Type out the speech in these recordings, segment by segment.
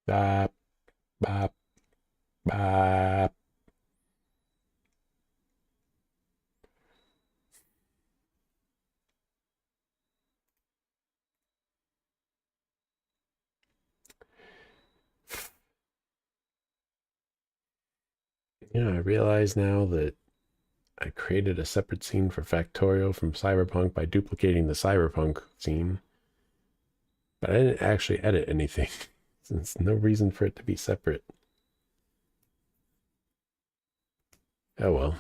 Bop, bop, bop. I realize now that I created a separate scene for Factorio from Cyberpunk by duplicating the Cyberpunk scene. But I didn't actually edit anything, since no reason for it to be separate. Oh well.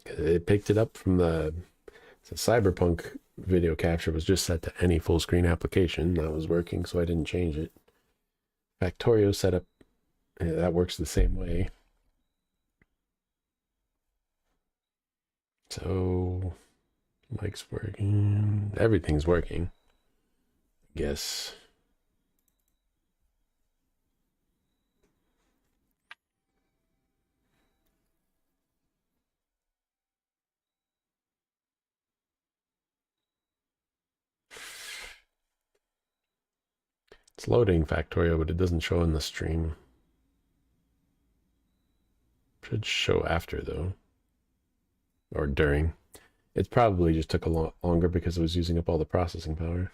It picked it up from the Cyberpunk video capture was just set to any full screen application. That was working, so I didn't change it. Factorio setup, that works the same way. So, mic's working. Everything's working. I guess. It's loading Factorio, but it doesn't show in the stream. Should show after, though. Or during. It probably just took a lot longer because it was using up all the processing power.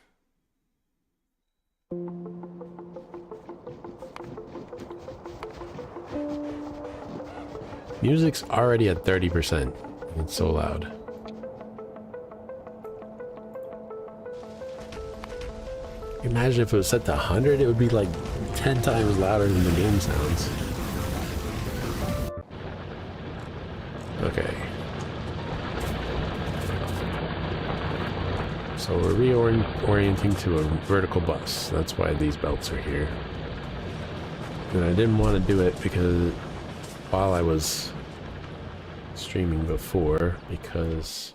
Music's already at 30%. It's so loud. Imagine if it was set to 100, it would be like 10 times louder than the game sounds. Okay. So we're reorienting to a vertical bus. That's why these belts are here. And I didn't want to do it because while I was streaming before, because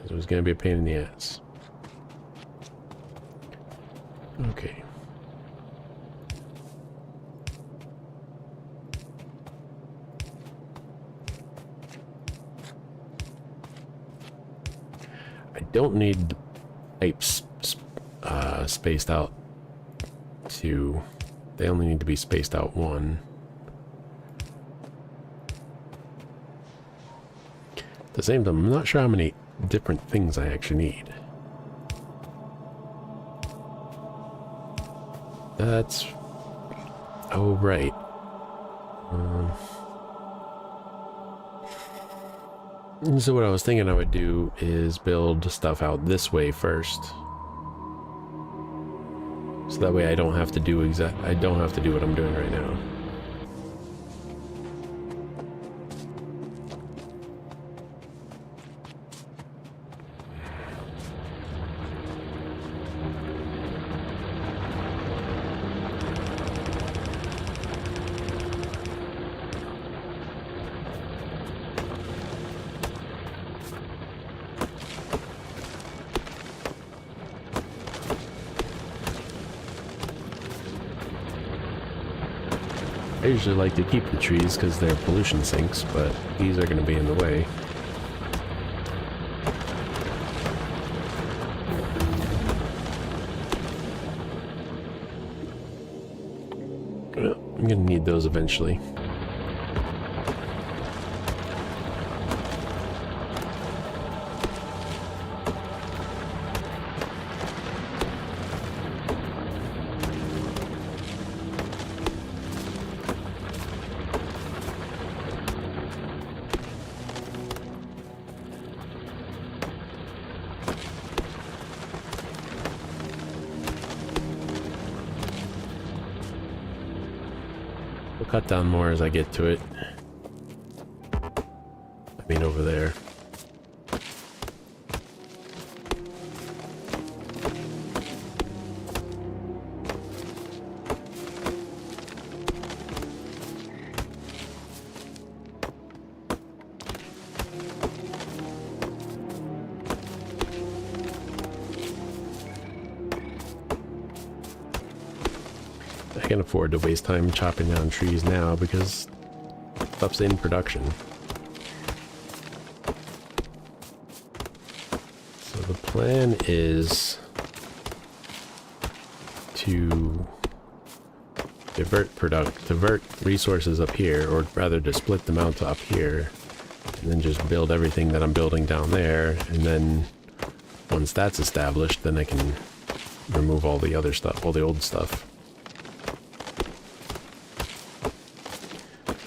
it was going to be a pain in the ass. Okay. I don't need pipes spaced out two. They only need to be spaced out one. At the same time, I'm not sure how many different things I actually need. That's... oh, right. So what I was thinking I would do is build stuff out this way first. So that way I don't have to do what I'm doing right now. I usually like to keep the trees because they're pollution sinks, but these are going to be in the way. I'm going to need those eventually. Cut down more as I get to it. I mean over there. I can afford to waste time chopping down trees now because stuff's in production. plan is to divert resources up here, or rather to split them out to up here, and then just build everything that I'm building down there, and then once that's established, then I can remove all the other stuff, all the old stuff.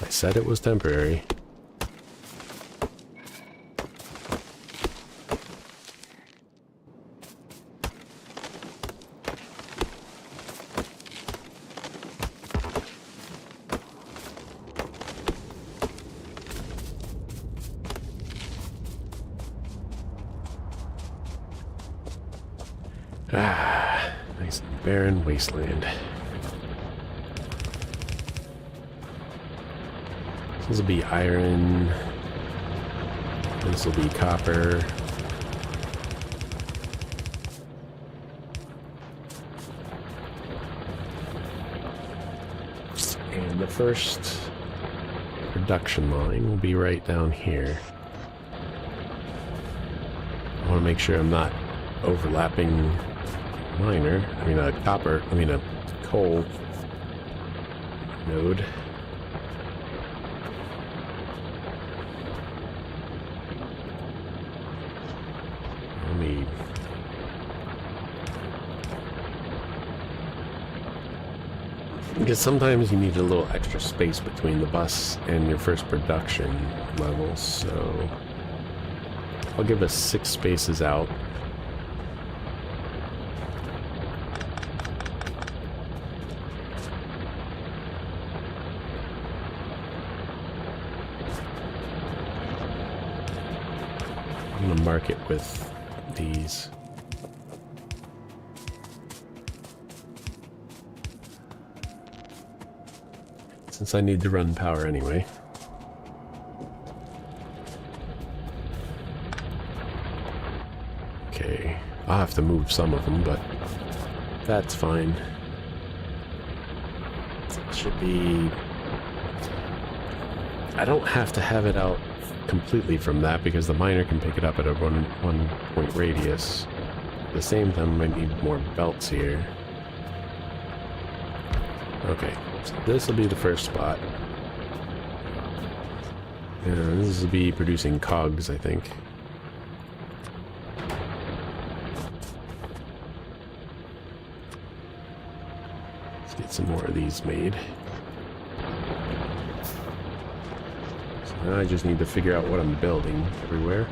I said it was temporary. Ah, nice and barren wasteland. This will be iron. This will be copper. And the first production line will be right down here. I want to make sure I'm not overlapping a coal node. Let me because sometimes you need a little extra space between the bus and your first production level, so I'll give us 6 spaces out. I'm going to mark it with these. Since I need to run power anyway. Okay, I'll have to move some of them, but that's fine. It should be... I don't have to have it out completely from that because the miner can pick it up at a one point radius. At the same time, I need more belts here. Okay, so this will be the first spot. And this will be producing cogs, I think. Let's get some more of these made. Now I just need to figure out what I'm building everywhere.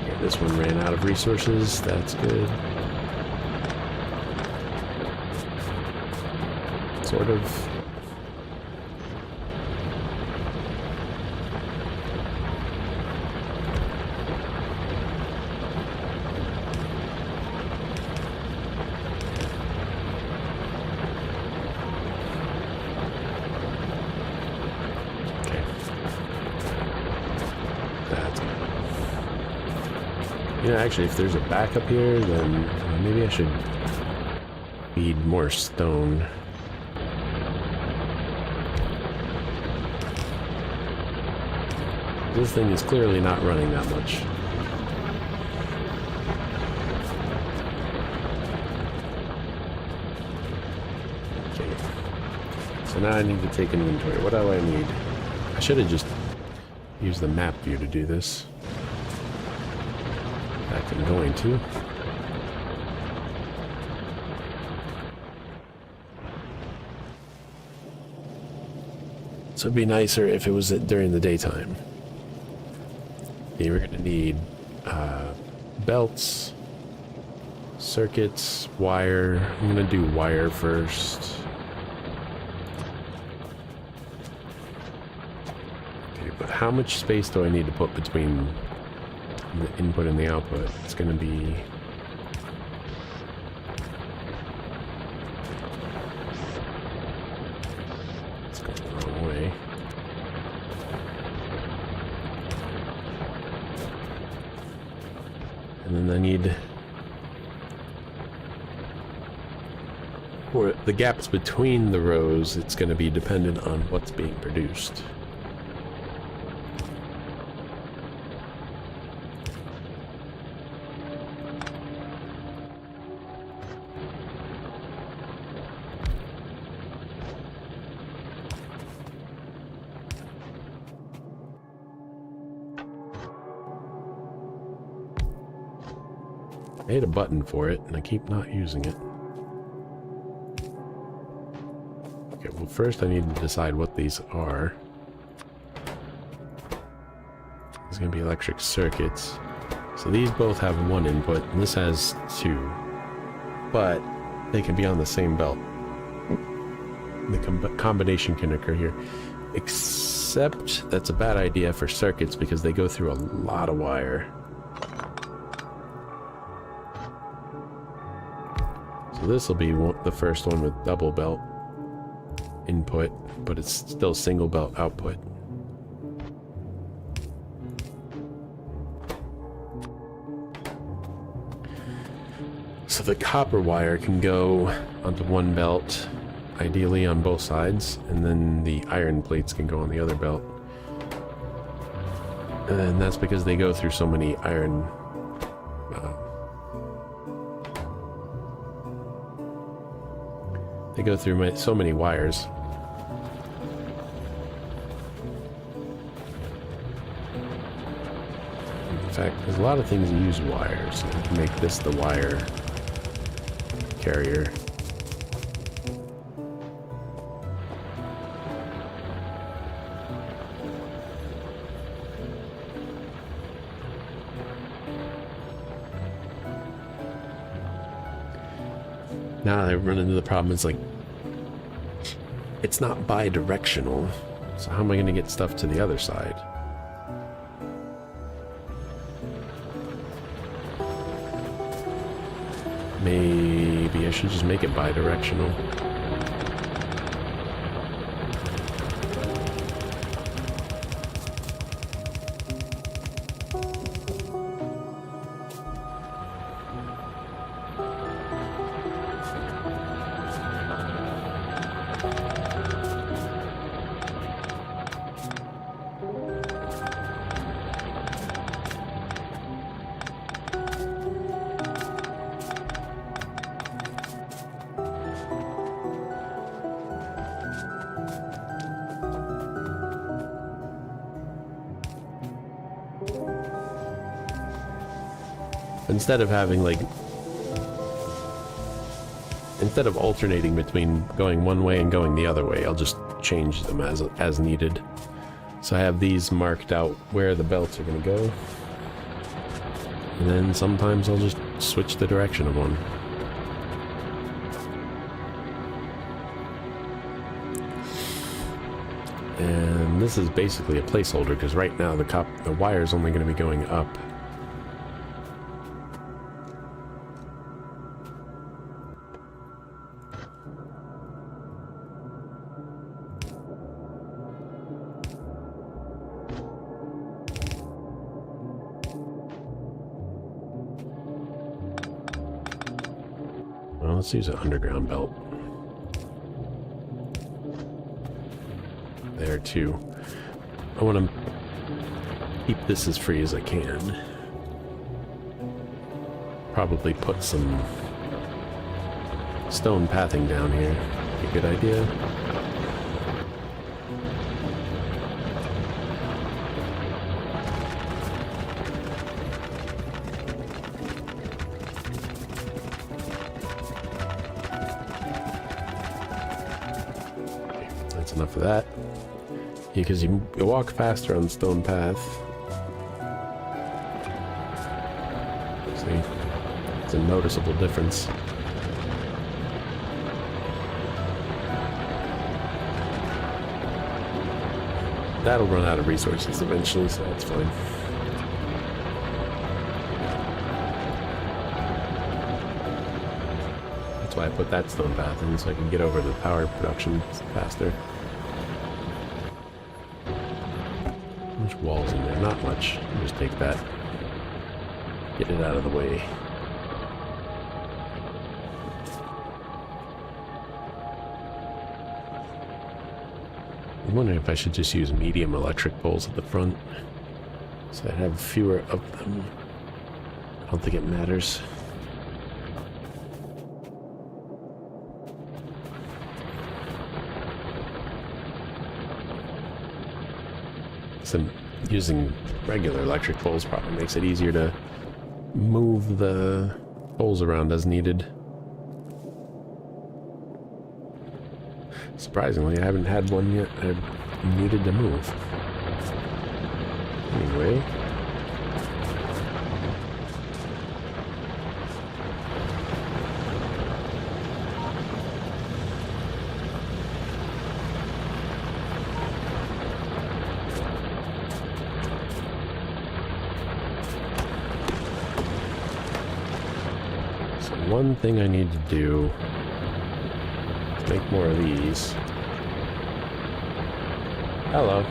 Okay, this one ran out of resources. That's good. Sort of. Yeah, actually, if there's a backup here, then maybe I should feed more stone. This thing is clearly not running that much. Okay. So now I need to take inventory. What do I need? I should have just used the map view to do this. I'm going to. So it'd be nicer if it was during the daytime. Okay, we're going to need belts, circuits, wire. I'm going to do wire first. Okay, but how much space do I need to put between the input and the output? It's going to be... It's going the wrong way. And then I need... For the gaps between the rows, it's going to be dependent on what's being produced. I hit a button for it, and I keep not using it. Okay, well first I need to decide what these are. There's going to be electric circuits. So these both have one input, and this has two. But they can be on the same belt. The combination can occur here. Except that's a bad idea for circuits because they go through a lot of wire. So this will be the first one with double belt input, but it's still single belt output. So the copper wire can go onto one belt, ideally on both sides, and then the iron plates can go on the other belt. And that's because they go through so many iron they go through so many wires. In fact, there's a lot of things that use wires. So you can make this the wire carrier. Now I run into the problem, it's like, it's not bi-directional, so how am I going to get stuff to the other side? Maybe I should just make it bi-directional. Instead of having like, instead of alternating between going one way and going the other way, I'll just change them as needed. So I have these marked out where the belts are going to go. And then sometimes I'll just switch the direction of one. And this is basically a placeholder because right now the wire is only going to be going up. Well, let's use an underground belt. There too. I want to keep this as free as I can. Probably put some stone pathing down here. Be a good idea. That's enough of that. Because you walk faster on the stone path. See? It's a noticeable difference. That'll run out of resources eventually, so that's fine. That's why I put that stone path in, so I can get over to the power production faster. There's walls in there, not much. I'll just take that. Get it out of the way. I'm wondering if I should just use medium electric poles at the front, so I have fewer of them. I don't think it matters. So using regular electric poles probably makes it easier to move the holes around as needed. Surprisingly, I haven't had one yet I've needed to move. Anyway. So one thing I need to do is make more of these. Hello.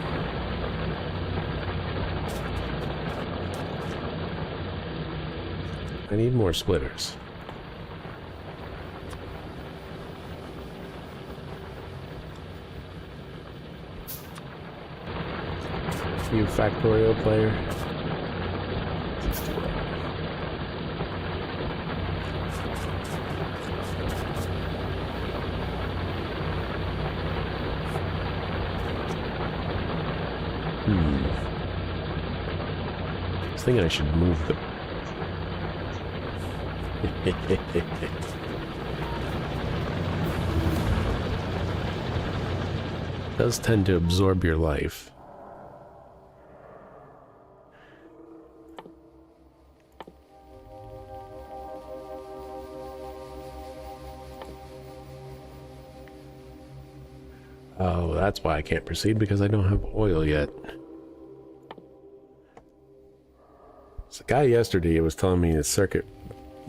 I need more splitters. You Factorio player? I was thinking I should move the... does tend to absorb your life. Oh, that's why I can't proceed, because I don't have oil yet. So the guy yesterday was telling me that circuit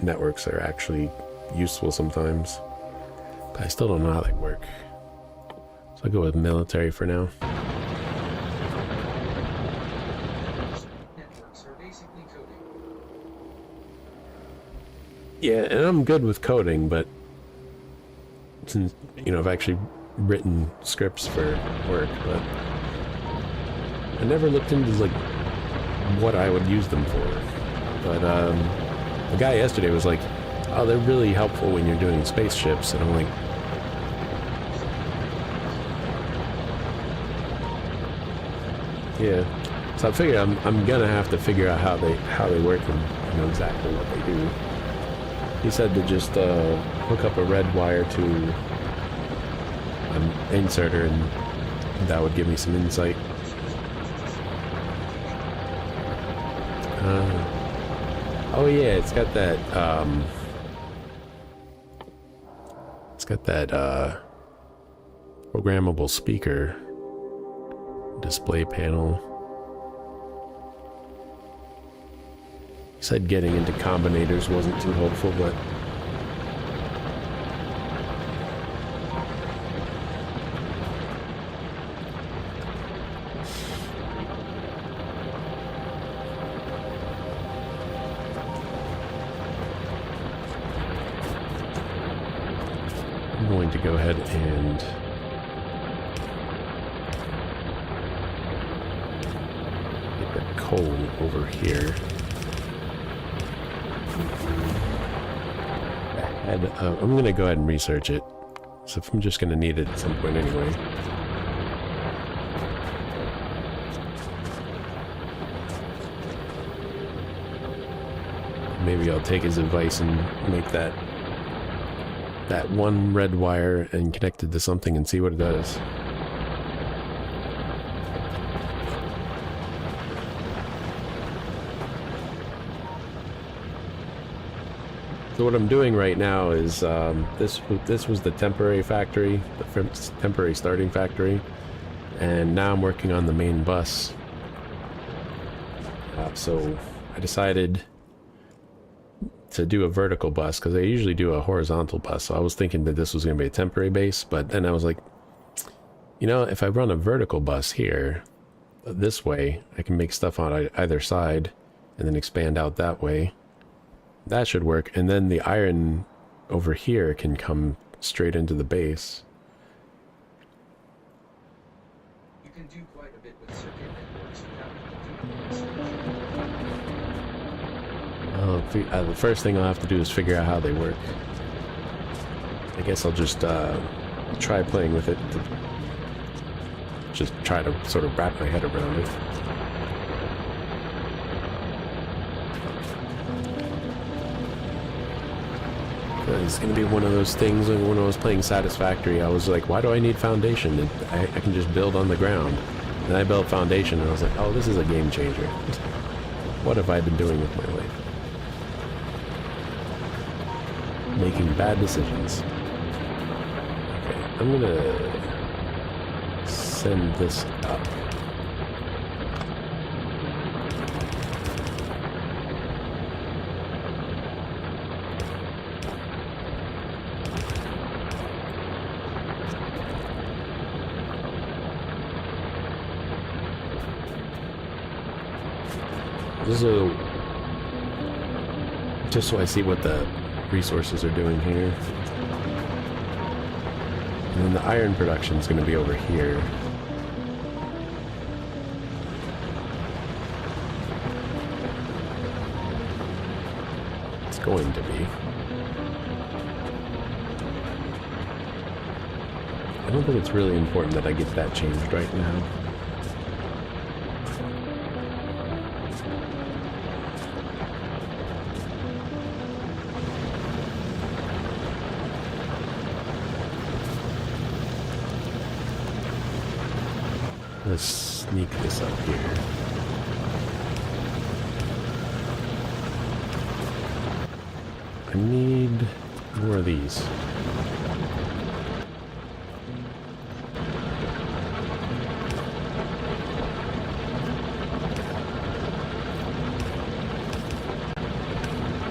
networks are actually useful sometimes, but I still don't know how they work. So I'll go with military for now. Networks are basically coding. Yeah, and I'm good with coding, but since, you know, I've actually written scripts for work, but I never looked into like what I would use them for. But the guy yesterday was like, oh, they're really helpful when you're doing spaceships, and I'm like, yeah. So I figure I'm gonna have to figure out how they work and know exactly what they do. He said to just hook up a red wire to an inserter, and that would give me some insight. Oh yeah, it's got that programmable speaker display panel. He said getting into combinators wasn't too hopeful, but I'm going to go ahead and get the coal over here. I'm going to go ahead and research it. So if I'm just going to need it at some point anyway. Maybe I'll take his advice and make that one red wire and connect it to something and see what it does. So what I'm doing right now is this was the temporary factory, the temporary starting factory, and now I'm working on the main bus. So I decided to do a vertical bus, because I usually do a horizontal bus, so I was thinking that this was going to be a temporary base, but then I was like, you know, if I run a vertical bus here, this way, I can make stuff on either side, and then expand out that way. That should work, and then the iron over here can come straight into the base. You can do quite a bit with circuit networks without computers. The first thing I'll have to do is figure out how they work. I guess I'll just try playing with it to just try to sort of wrap my head around it. It's going to be one of those things like when I was playing Satisfactory, I was like, why do I need foundation? I can just build on the ground. And I built foundation and I was like, oh, this is a game changer. What have I been doing with my life? Making bad decisions. Okay, I'm going to send this up. This is just so I see what the resources are doing here. And then the iron production is going to be over here. It's going to be. I don't think it's really important that I get that changed right now. Let's sneak this up here. I need more of these.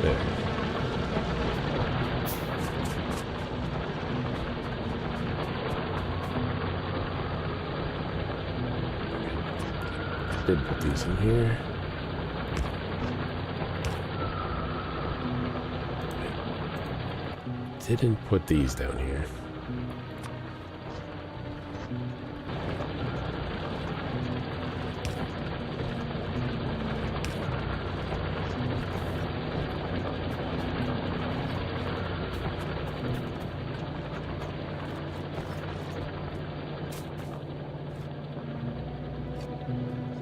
There. Did put these in here. Didn't put these down here.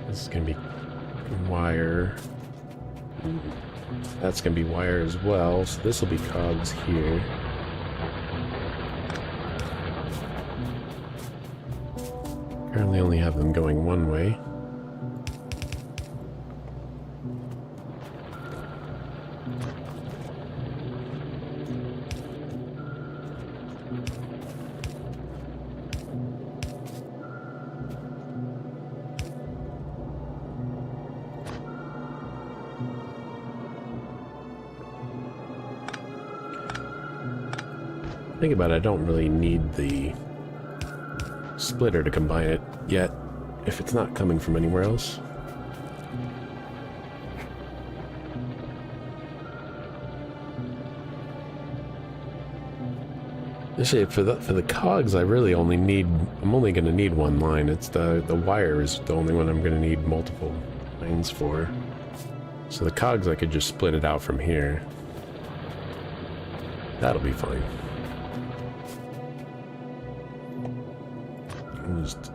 This is gonna be wire. That's gonna be wire as well, so this will be cogs here. Currently only have them going one way. Think about it, I don't really need the splitter to combine it yet, if it's not coming from anywhere else. Actually, for the cogs, I really only need, I'm only going to need one line. It's the wire is the only one I'm going to need multiple lines for. So the cogs, I could just split it out from here. That'll be fine. I'm just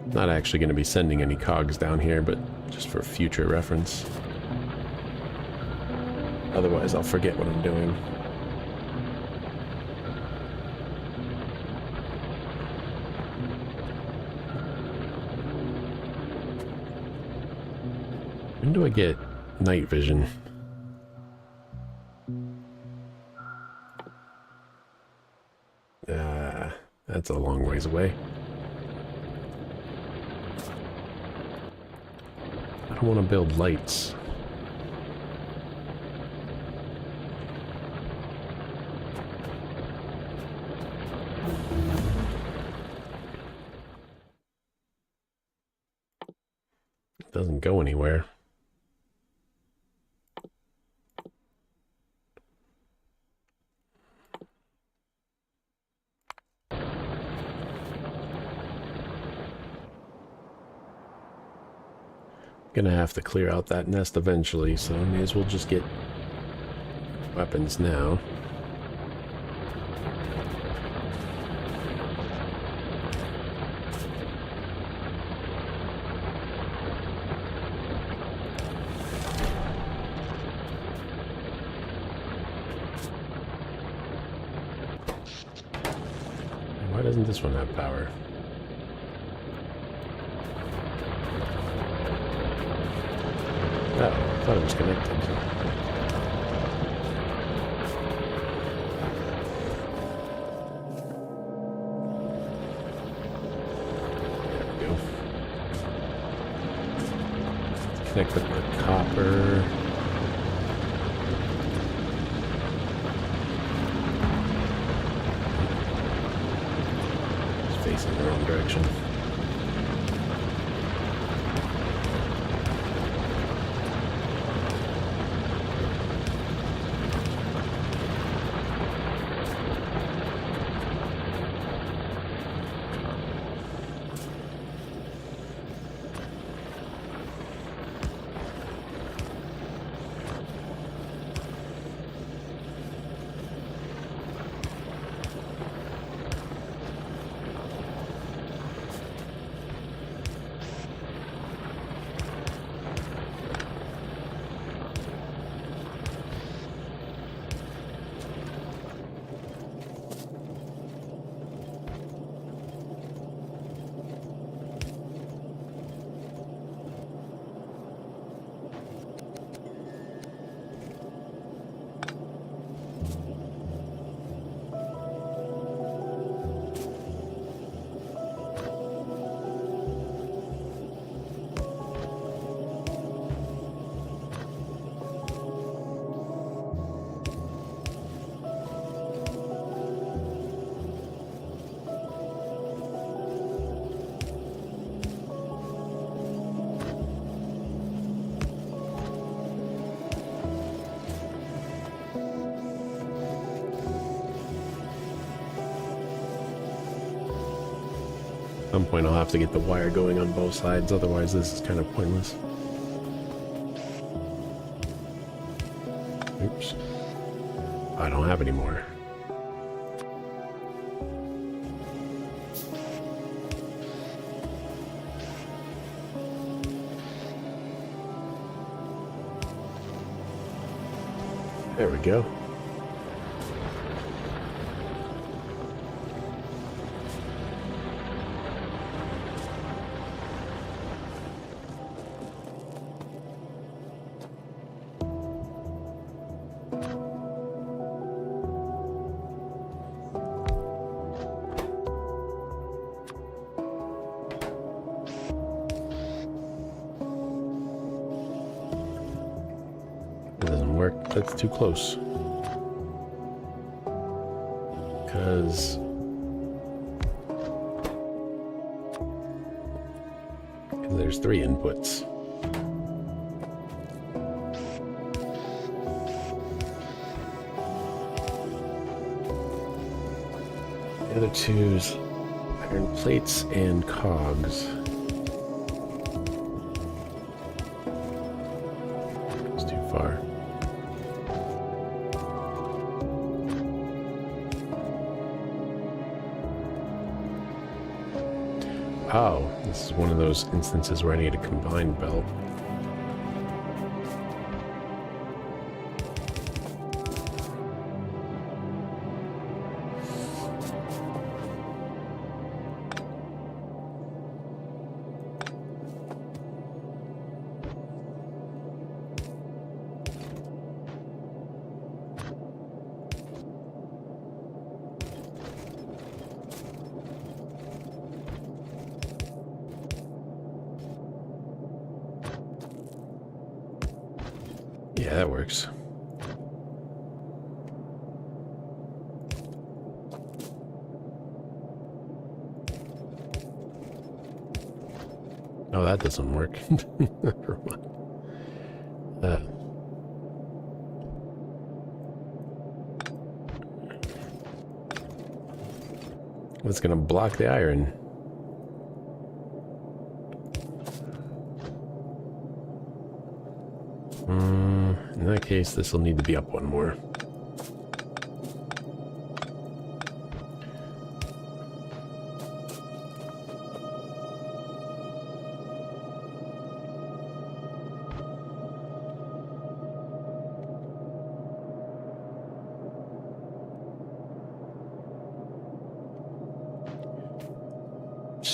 not actually going to be sending any cogs down here, but just for future reference. Otherwise, I'll forget what I'm doing. When do I get night vision? That's a long ways away. I don't want to build lights. It doesn't go anywhere. Gonna have to clear out that nest eventually, so I may as well just get weapons now. Why doesn't this one have power? Oh, I thought it was connected. There we go. Connect with the copper. It's facing the wrong direction. At some point I'll have to get the wire going on both sides, otherwise this is kind of pointless. Oops. I don't have any more. There we go. It doesn't work. That's too close. Because there's 3 inputs. The other two's iron plates and cogs. It's too far. Oh, this is one of those instances where I need a combined belt. Yeah, that works. Oh, that doesn't work. Never mind. It's gonna block the iron. In that case, this will need to be up one more.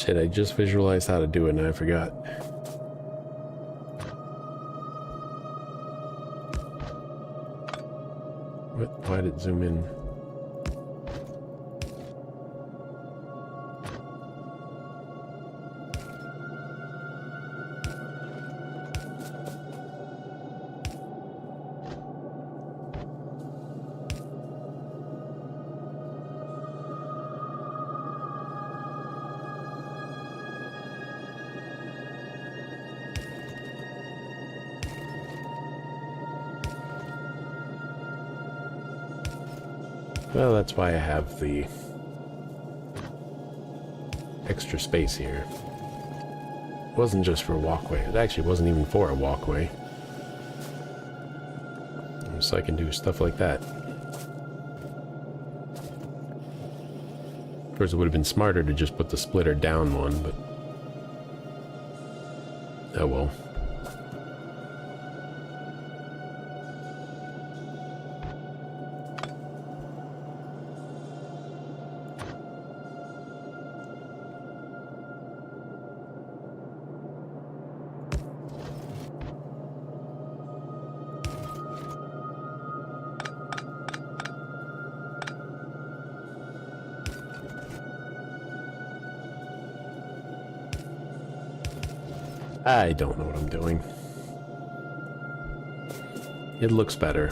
Shit, I just visualized how to do it and I forgot. What? Why did it zoom in? Well, that's why I have the extra space here. It wasn't just for a walkway. It actually wasn't even for a walkway. So I can do stuff like that. Of course, it would have been smarter to just put the splitter down one, but... oh well. I don't know what I'm doing. It looks better.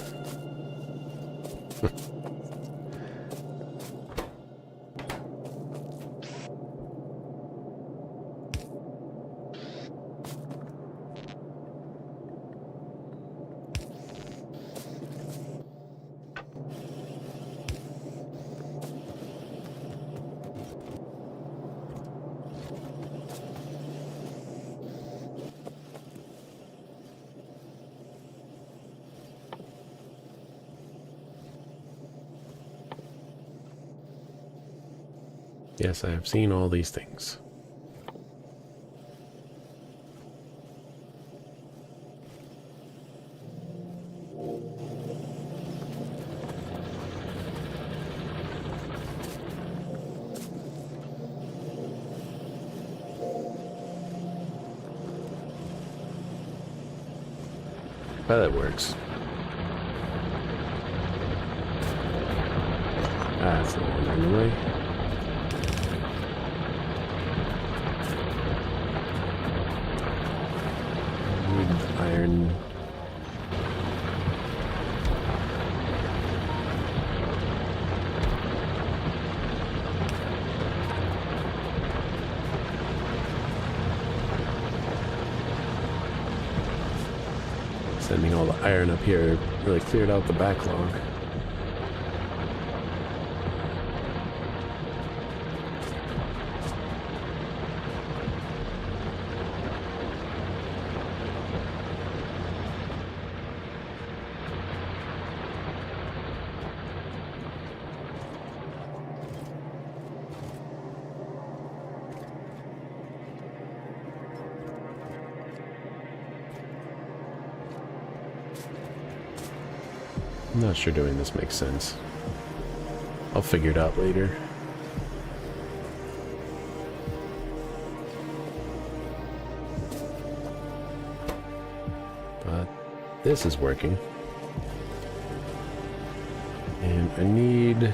Yes, I have seen all these things. Well, that works. Ah, that's the one on the way. Iron. Sending all the iron up here really cleared out the backlog. I'm not sure doing this makes sense. I'll figure it out later. But this is working. And I need...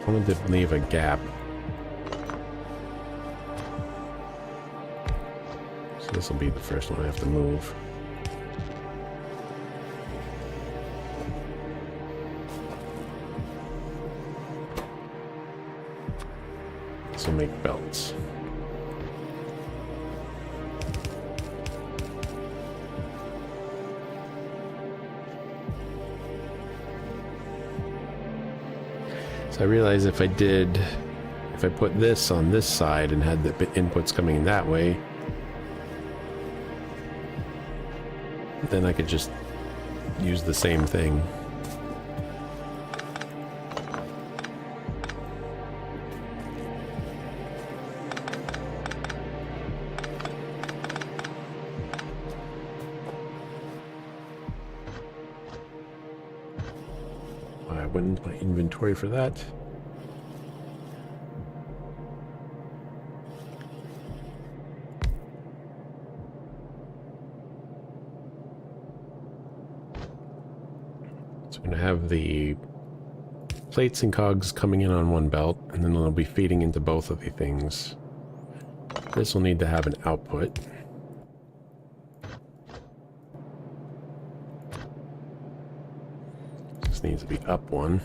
I wanted to leave a gap. So this will be the first one I have to move. This will make belts. So I realize if I put this on this side and had the inputs coming in that way, then I could just use the same thing. open my inventory for that. So I'm going to have the plates and cogs coming in on one belt, and then they'll be feeding into both of the things. This will need to have an output. This needs to be up one.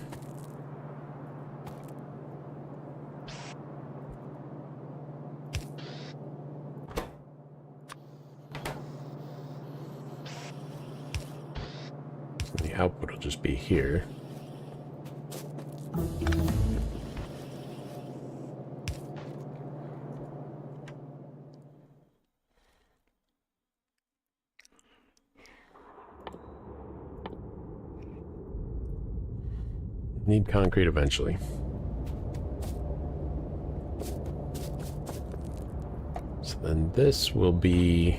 And the output will just be here. Need concrete eventually. So then this will be...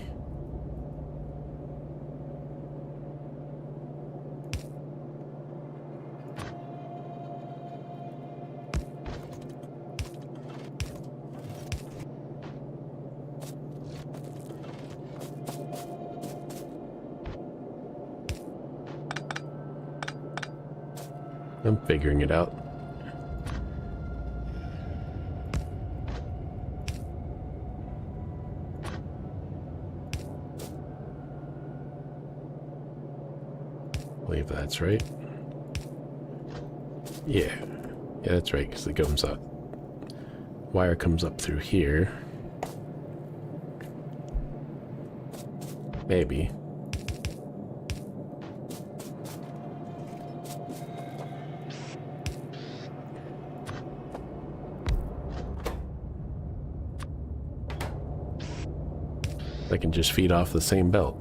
I'm figuring it out. I believe that's right. Yeah. Yeah, that's right, because it comes up. Wire comes up through here. Maybe. I can just feed off the same belt.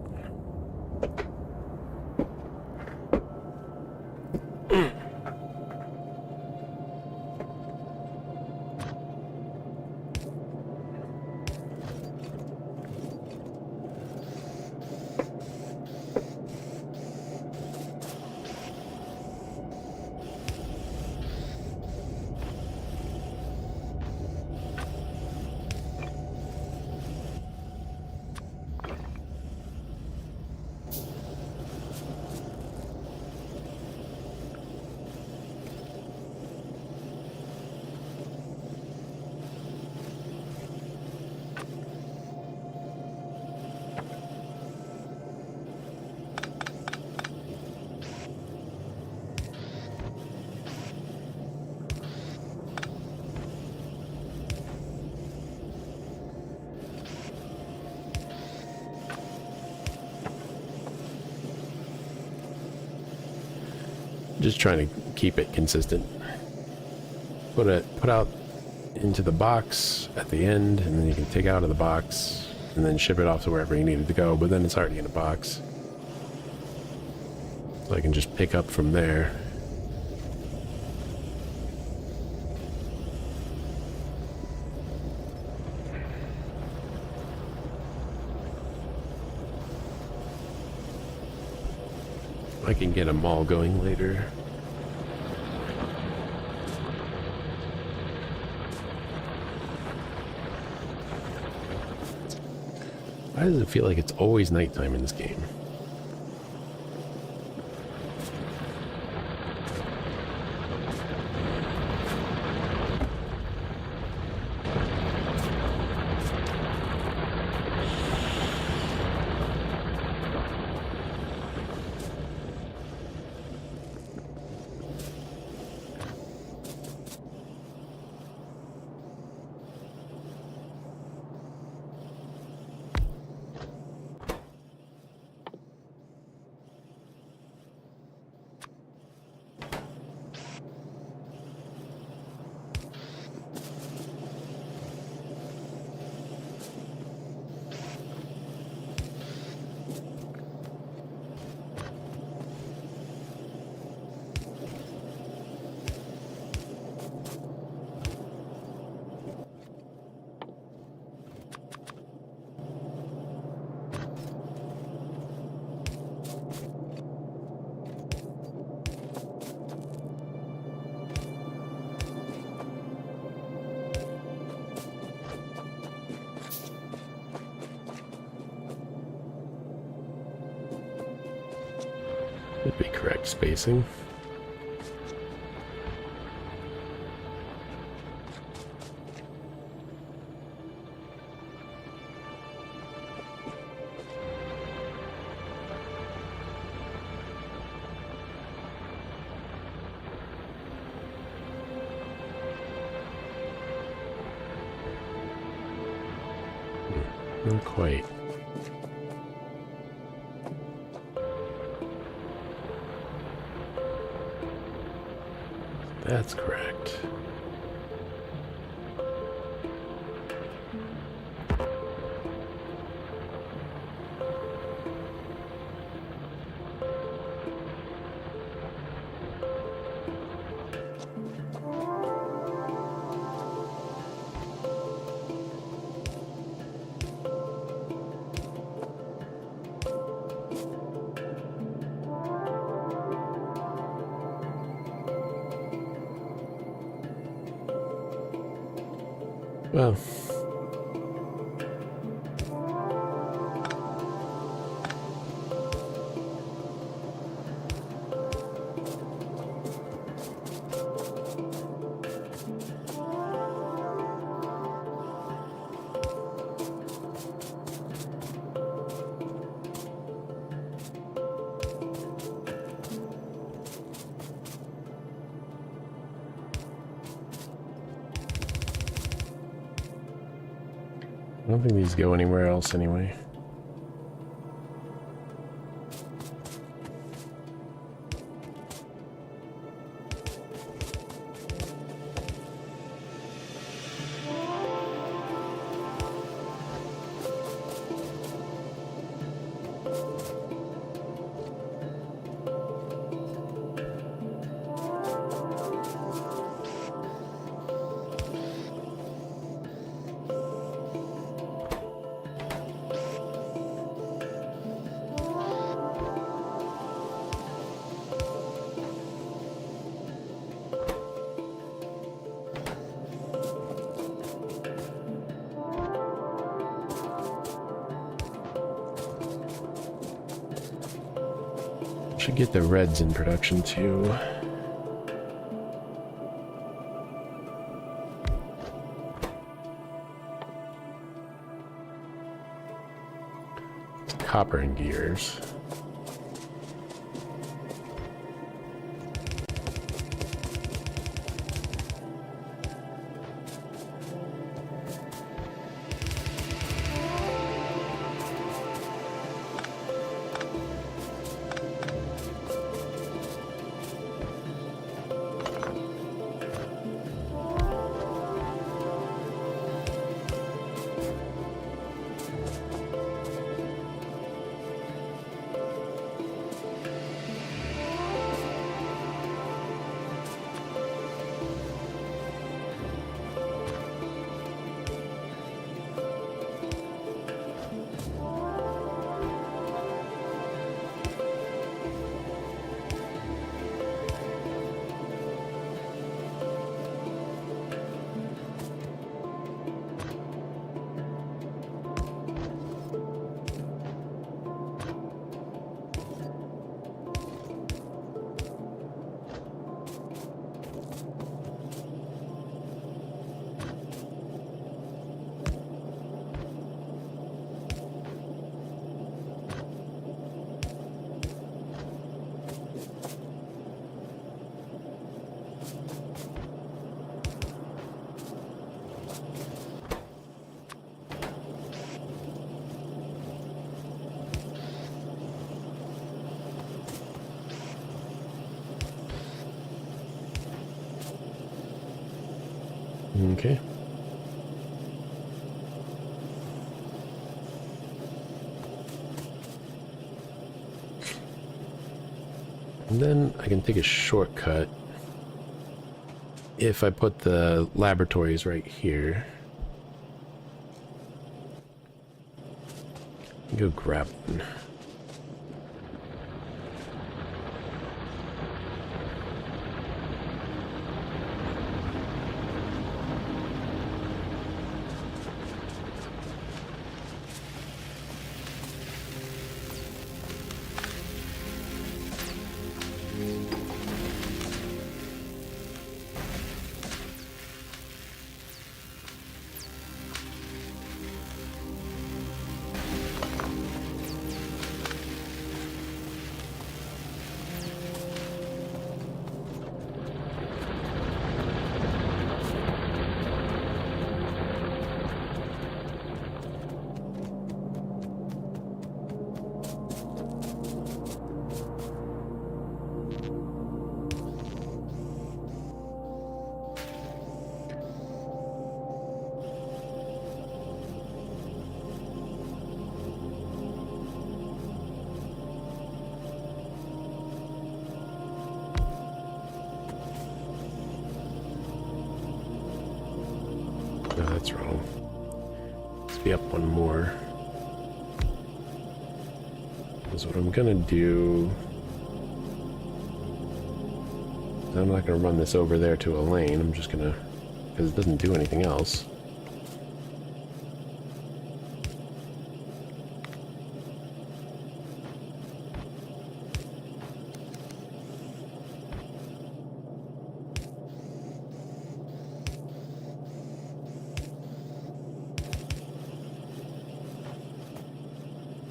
Just trying to keep it consistent. Put out into the box at the end, and then you can take out of the box and then ship it off to wherever you need it to go, but then it's already in a box. So I can just pick up from there. I can get a mall going later. Why does it feel like it's always nighttime in this game? Would be correct spacing. Not quite. That's correct. Well, I don't think these go anywhere else anyway. Should get the reds in production too. Copper and gears. Okay. And then I can take a shortcut if I put the laboratories right here. Go grab one. be up one more. Because what I'm gonna do... I'm not gonna run this over there to a lane, I'm just gonna... because it doesn't do anything else.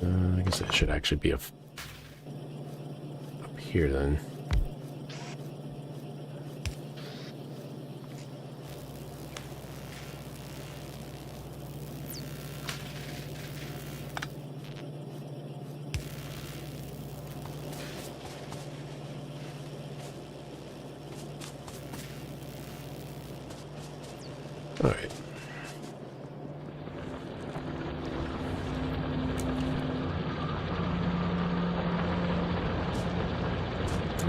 I guess it should actually be up here then. All right.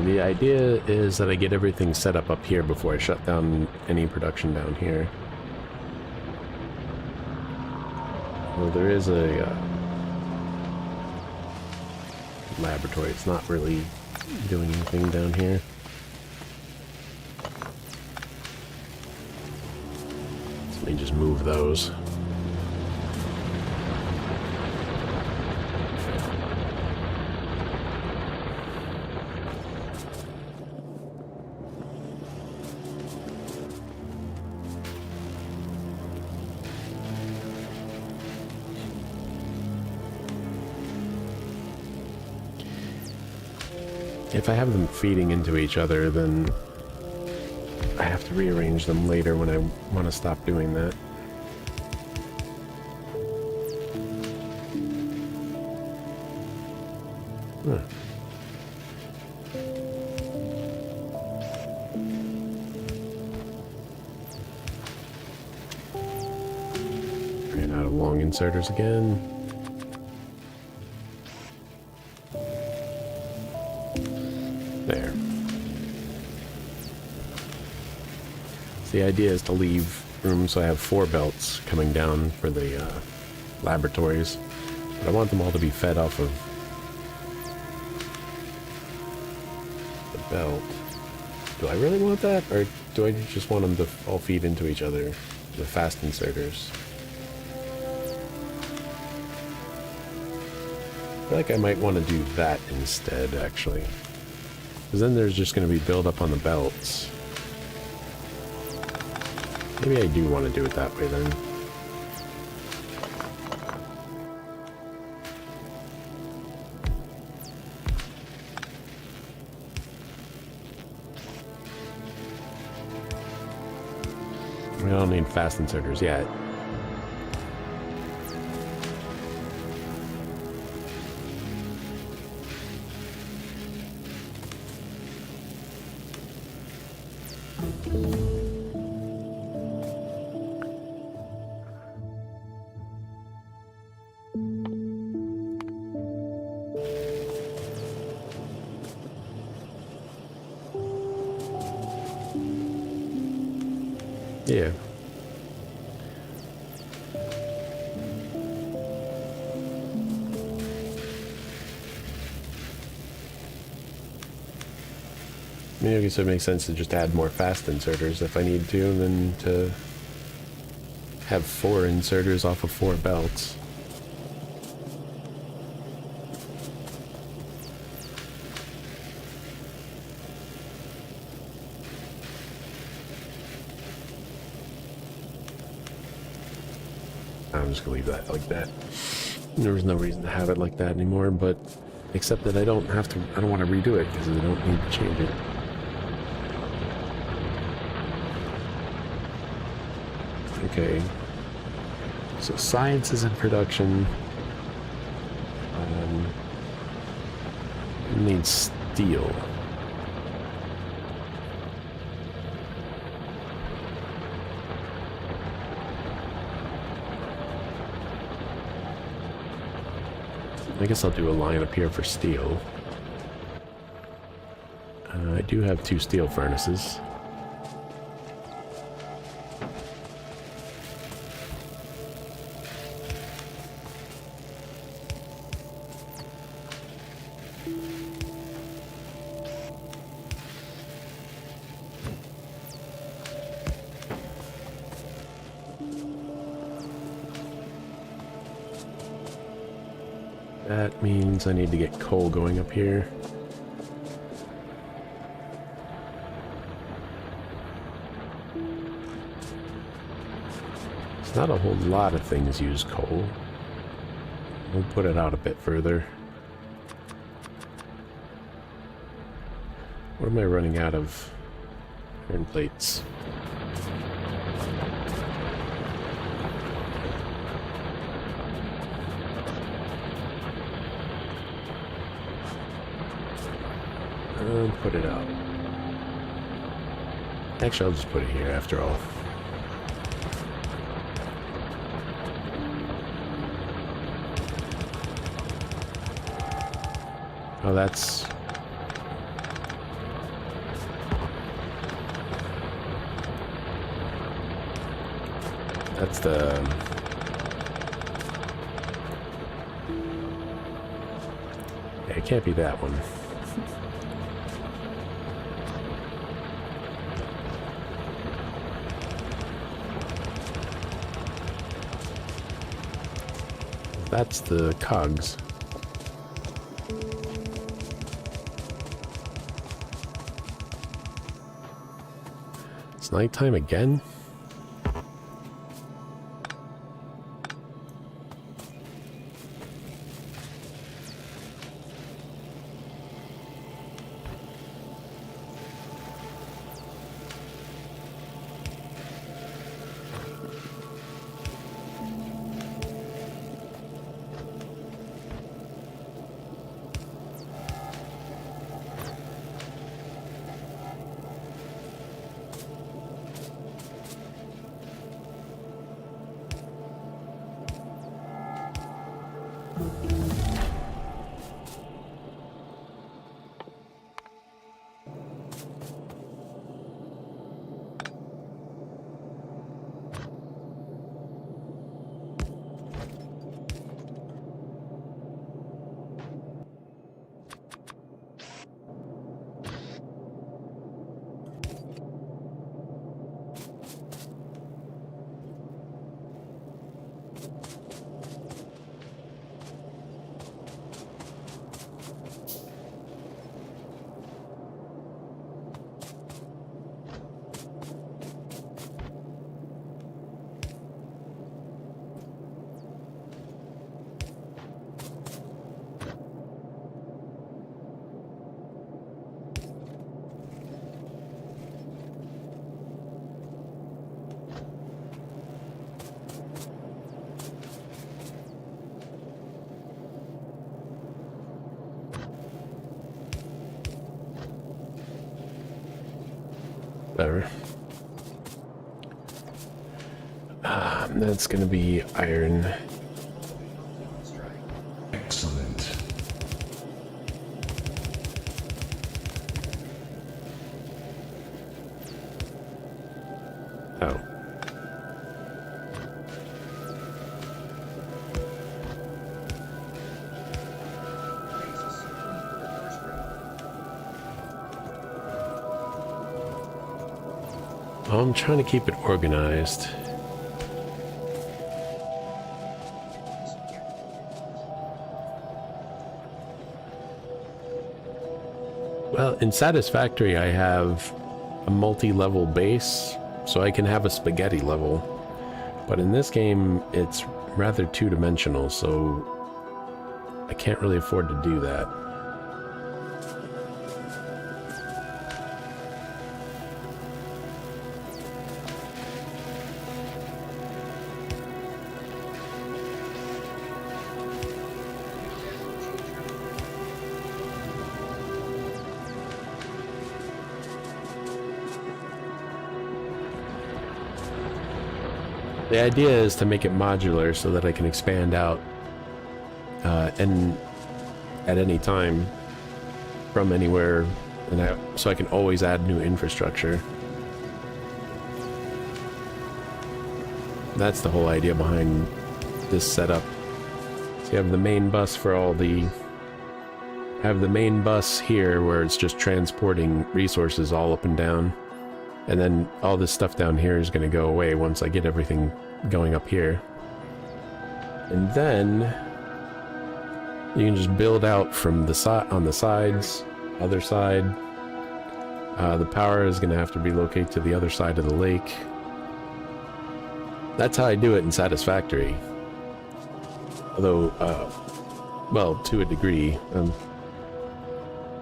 The idea is that I get everything set up here before I shut down any production down here. Well, there is a laboratory. It's not really doing anything down here. So let me just move those. If I have them feeding into each other, then I have to rearrange them later when I want to stop doing that. Huh. Ran out of long inserters again. There. So the idea is to leave room so I have 4 belts coming down for the laboratories, but I want them all to be fed off of the belt. Do I really want that, or do I just want them to all feed into each other, the fast inserters? I feel like I might want to do that instead, actually. Because then there's just going to be build up on the belts. Maybe I do want to do it that way then. We don't need fast inserters yet. Yeah. I mean, I guess it makes sense to just add more fast inserters if I need to, than to have 4 inserters off of 4 belts. I'm just gonna leave that like that. There was no reason to have it like that anymore, but except that I don't want to redo it because I don't need to change it. Okay. So science is in production. Needs steel. I guess I'll do a line up here for steel. I do have 2 steel furnaces. That means I need to get coal going up here. It's not a whole lot of things use coal. We'll put it out a bit further. What am I running out of? Iron plates. Put it out. Actually, I'll just put it here after all. Oh, that's... That's the... Yeah, it can't be that one. That's the cogs. It's nighttime again? Whatever. That's gonna be iron. Excellent. Oh. Jesus. First round. I'm trying to keep it organized. Well, in Satisfactory I have a multi-level base, so I can have a spaghetti level. But in this game, it's rather two-dimensional, so I can't really afford to do that. The idea is to make it modular so that I can expand out and at any time from anywhere, and so I can always add new infrastructure. That's the whole idea behind this setup. So you have the main bus for all the... have the main bus here where it's just transporting resources all up and down. And then all this stuff down here is going to go away once I get everything going up here. And then You can just build out from the side, on the sides, other side. The power is going to have to relocate to the other side of the lake. That's how I do it in Satisfactory. Although, well, to a degree.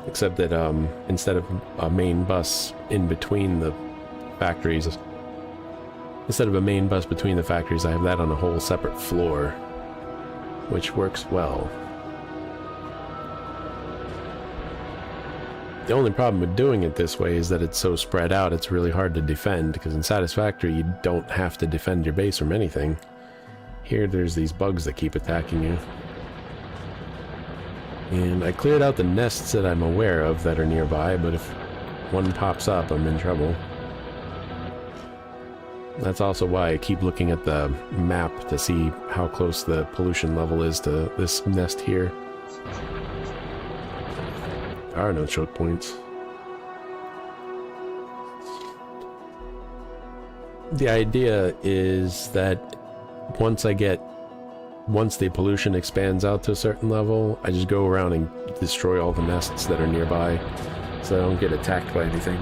Except that instead of a main bus in between the factories, I have that on a whole separate floor, which works well. The only problem with doing it this way is that it's so spread out, it's really hard to defend, because in Satisfactory you don't have to defend your base from anything. Here there's these bugs that keep attacking you. And I cleared out the nests that I'm aware of that are nearby, but if one pops up, I'm in trouble. That's also why I keep looking at the map to see how close the pollution level is to this nest here. There are no choke points. The idea is that once the pollution expands out to a certain level, I just go around and destroy all the nests that are nearby so I don't get attacked by anything.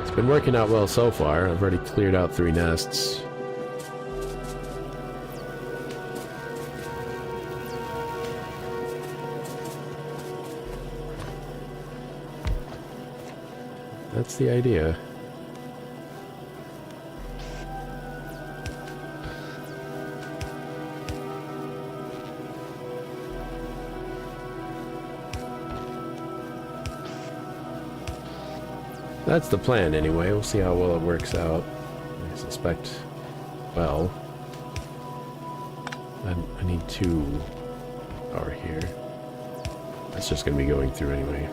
It's been working out well so far. I've already cleared out 3 nests. That's the idea. That's the plan anyway. We'll see how well it works out. I suspect, well, I need 2 power here. That's just going to be going through anyway.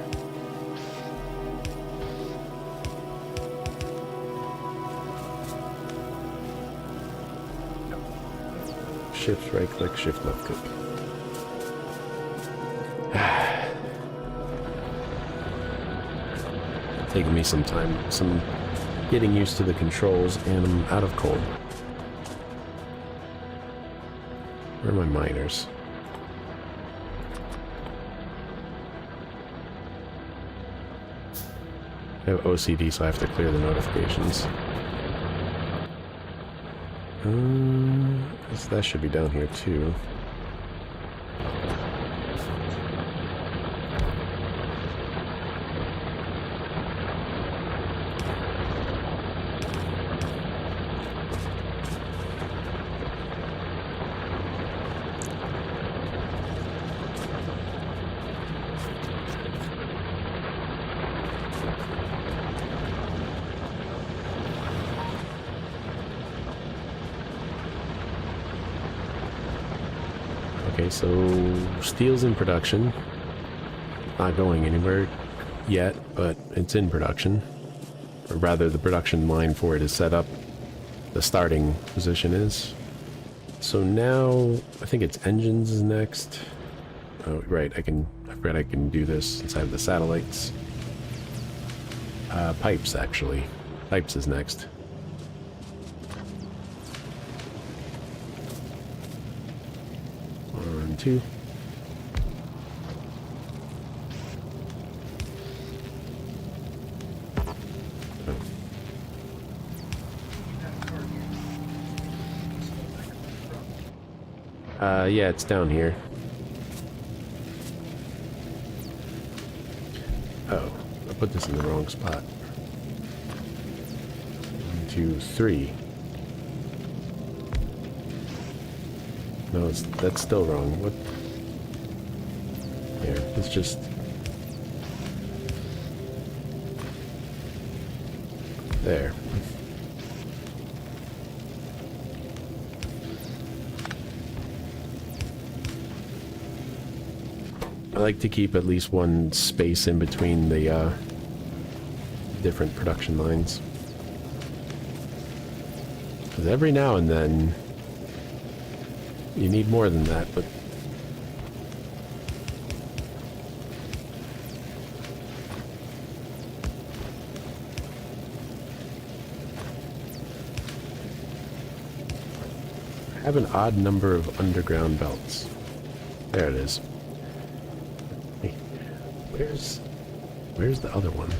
Shift right click, shift left click. Taking me some time, some getting used to the controls, and I'm out of coal. Where are my miners? I have OCD, so I have to clear the notifications. That should be down here too. Okay, so steel's in production. Not going anywhere yet, but it's in production. Or rather, the production line for it is set up. The starting position is. So now, I think it's engines is next. Oh, right, I forgot I can do this since I have the satellites. Pipes, actually. Pipes is next. Two. Yeah, it's down here. Oh, I put this in the wrong spot. 1, 2, 3. No, that's still wrong. What? Here, it's just... There. I like to keep at least one space in between the different production lines. Because every now and then you need more than that, but I have an odd number of underground belts. There it is. Hey, where's the other one?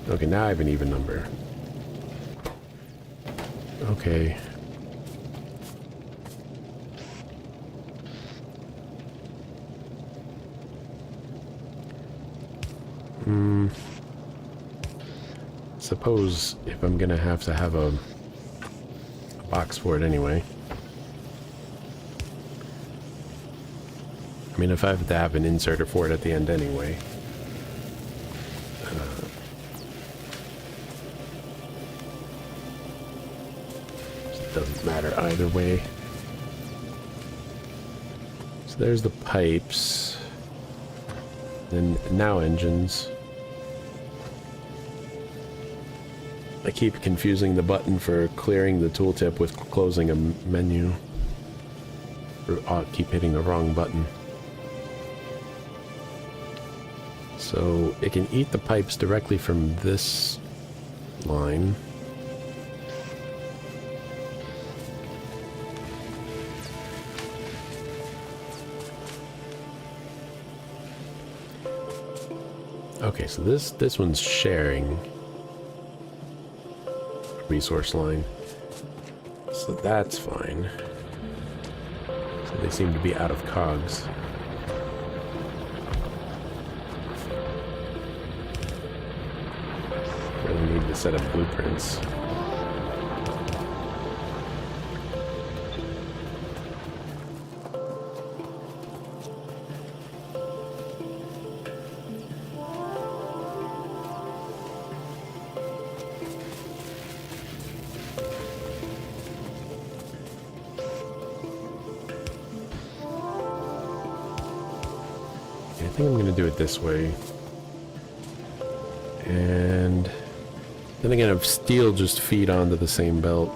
Okay, now I have an even number. Okay. Suppose if I'm gonna have to have a box for it anyway. I mean, if I have to have an inserter for it at the end anyway. It doesn't matter either way. So there's the pipes. Then now engines. I keep confusing the button for clearing the tooltip with closing a menu. Or I keep hitting the wrong button. So it can eat the pipes directly from this line. Okay, so this one's sharing resource line. So that's fine. So they seem to be out of cogs. Really need to set up blueprints. I think I'm going to do it this way. And then again, if steel just feed onto the same belt.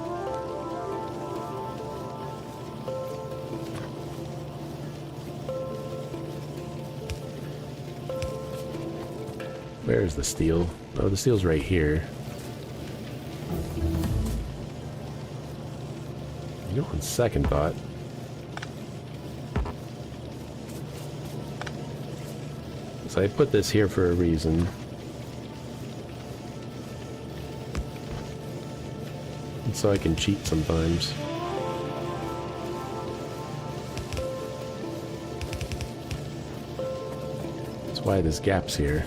Where's the steel? Oh, the steel's right here. You know, on second thought. So I put this here for a reason. And so I can cheat sometimes. That's why there's gaps here.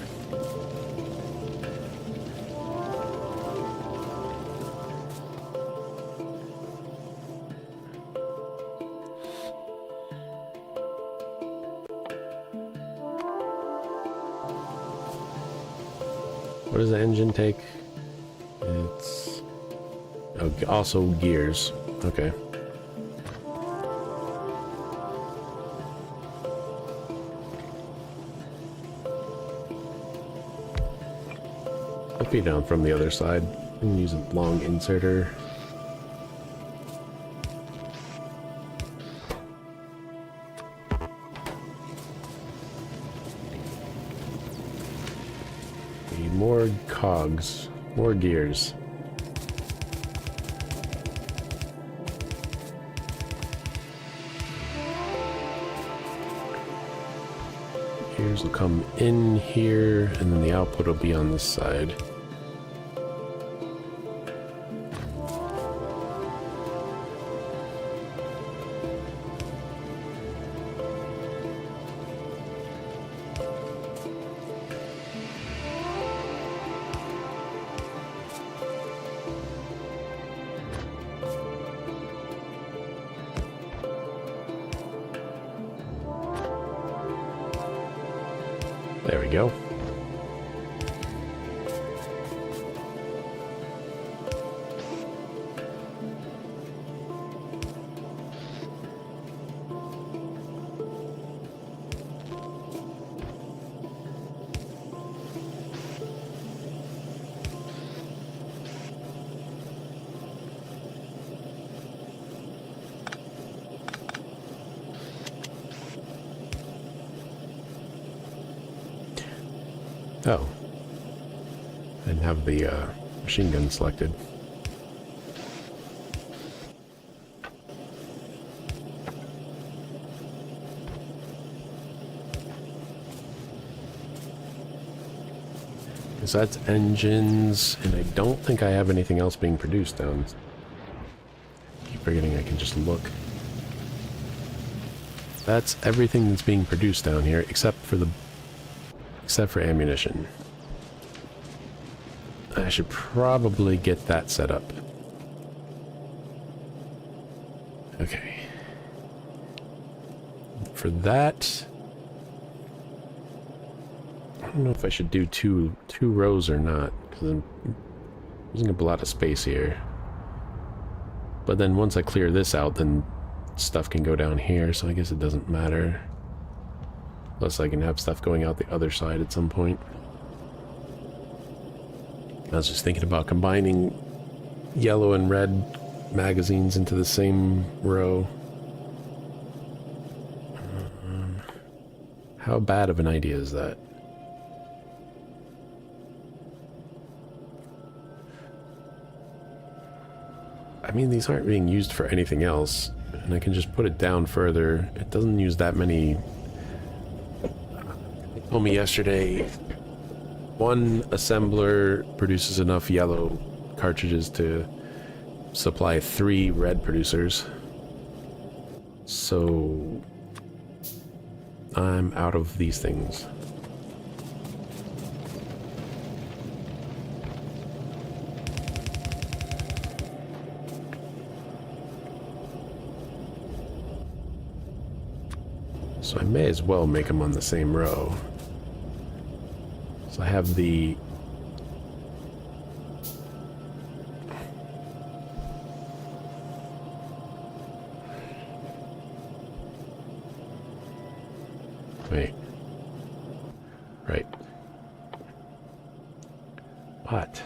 What does the engine take? It's... oh, also gears. Okay. I'll feed down from the other side and use a long inserter. Need more cogs, more gears. Gears will come in here, and then the output will be on this side. There we go. Oh. I didn't have the machine gun selected. So that's engines, and I don't think I have anything else being produced down. I keep forgetting I can just look. That's everything that's being produced down here, except for ammunition. I should probably get that set up. Okay. For that, I don't know if I should do two rows or not, because I'm using up a lot of space here. But then once I clear this out, then stuff can go down here, so I guess it doesn't matter. Plus I can have stuff going out the other side at some point. I was just thinking about combining yellow and red magazines into the same row. How bad of an idea is that? I mean, these aren't being used for anything else, and I can just put it down further. It doesn't use that many. They told me yesterday one assembler produces enough yellow cartridges to supply 3 red producers. So I'm out of these things. So I may as well make them on the same row. So I have the... Wait. Right. What?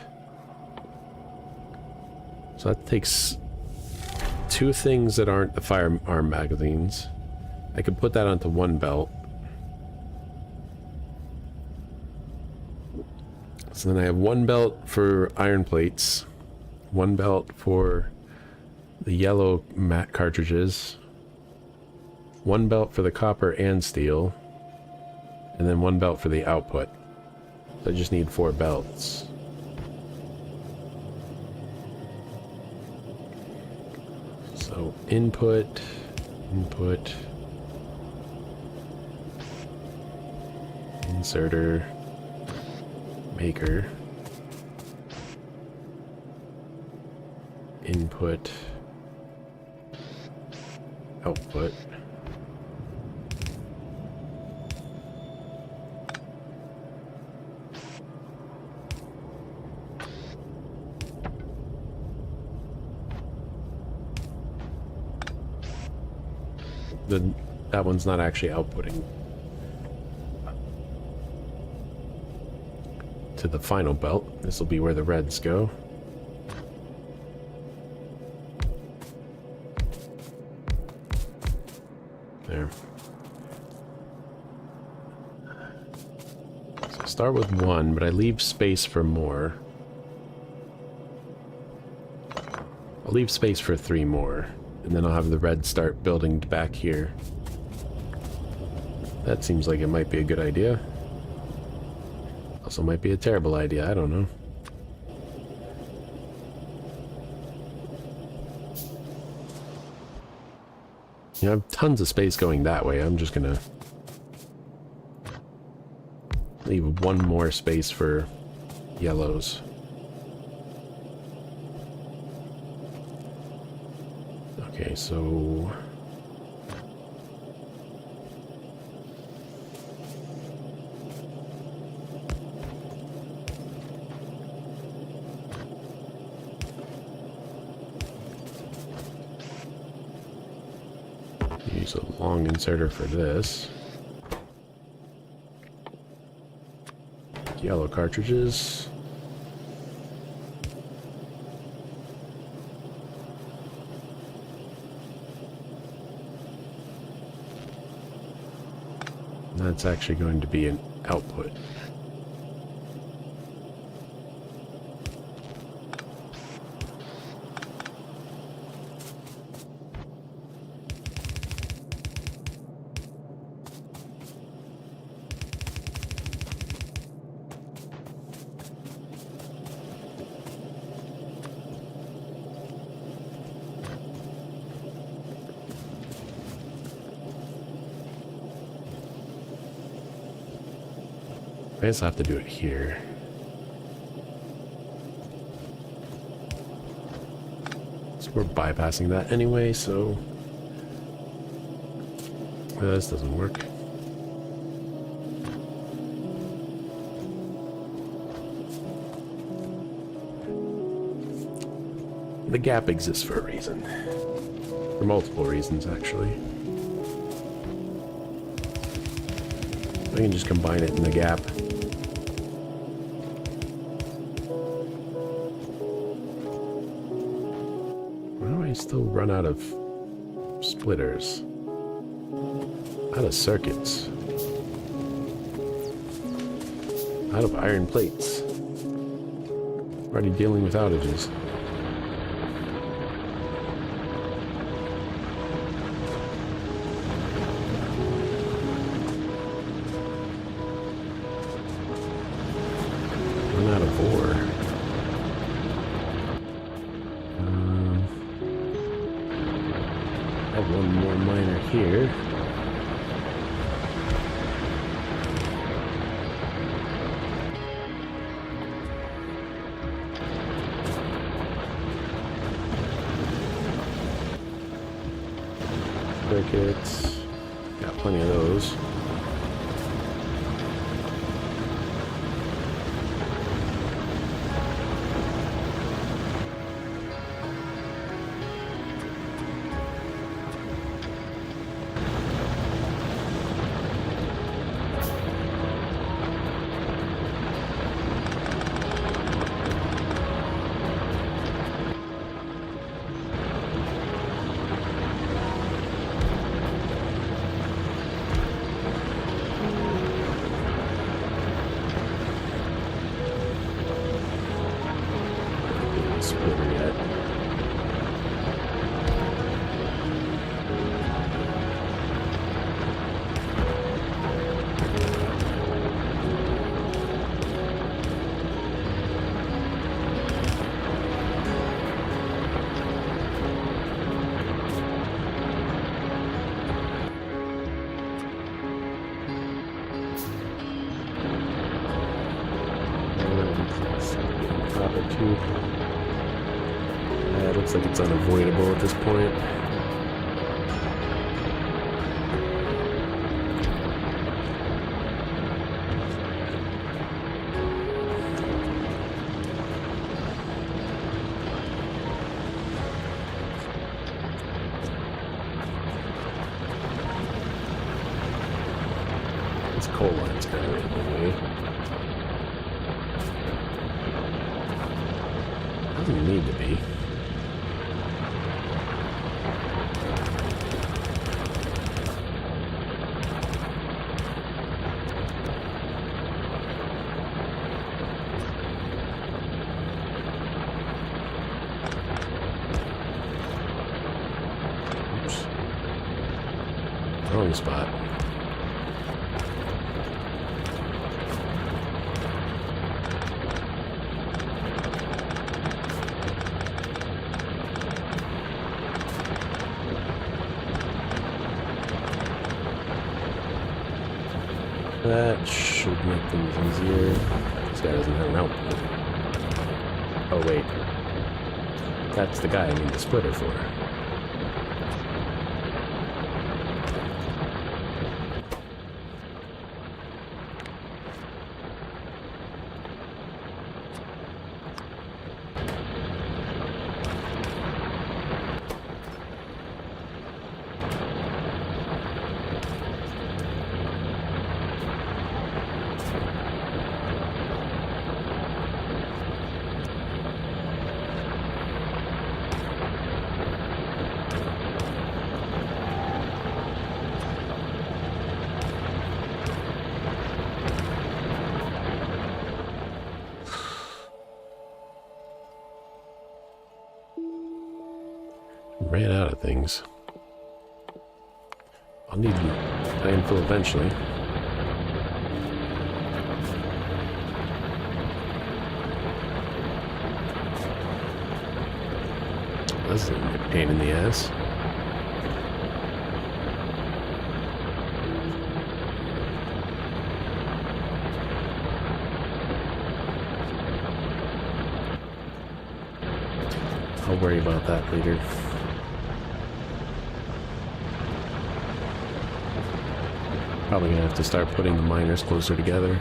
So that takes 2 things that aren't the firearm magazines. I could put that onto one belt. So then I have one belt for iron plates, one belt for the yellow matte cartridges, one belt for the copper and steel, and then one belt for the output. So I just need 4 belts. So input, inserter, maker, input, output, that one's not actually outputting to the final belt. This will be where the reds go. There. So I start with 1, but I leave space for more. I'll leave space for 3 more, and then I'll have the red start building back here. That seems like it might be a good idea. Also might be a terrible idea, I don't know. You know, I have tons of space going that way. I'm just gonna leave 1 more space for yellows. Okay, so... use a long inserter for this. Yellow cartridges. That's actually going to be an output. I guess I'll have to do it here. So we're bypassing that anyway, so... this doesn't work. The gap exists for a reason. For multiple reasons, actually. I can just combine it in the gap. Why do I still run out of splitters? Out of circuits. Out of iron plates. Already dealing with outages. Run out of ore. I have one more miner here. Circuits. Got plenty of those. Splitter yet. Copper tube. It looks like it's unavoidable at this point. This coal line's kind of in the way. Doesn't need to be. Oops. Wrong spot. That should make things easier. This guy doesn't have an output. Oh wait. That's the guy I need the splitter for. Ran out of things. I'll need a handful eventually. This is a pain in the ass. I'll worry about that later. Probably gonna have to start putting the miners closer together.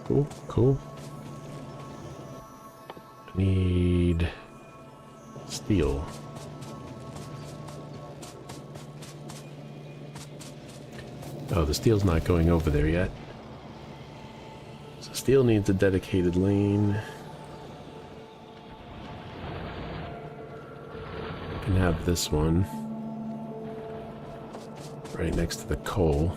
Cool, cool. I need steel. Oh, the steel's not going over there yet. So steel needs a dedicated lane. I can have this one right next to the coal.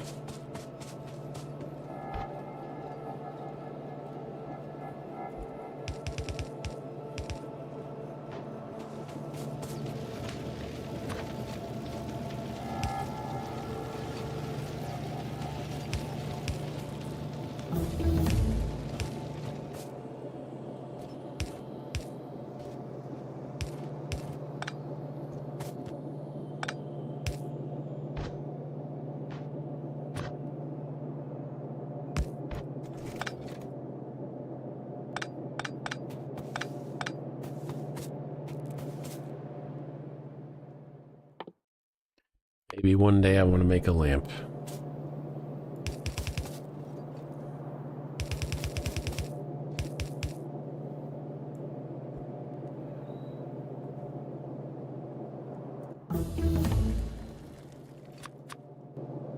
Maybe one day I want to make a lamp.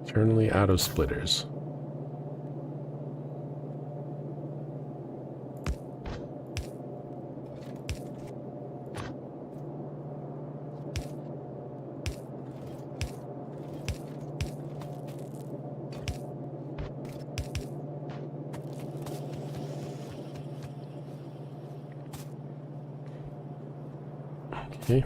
Eternally out of splitters. Okay.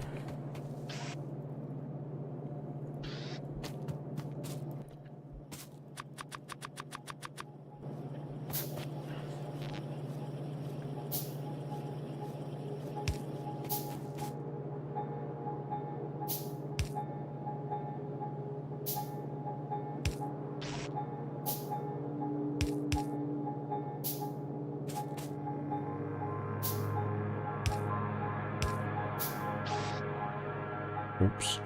Oops.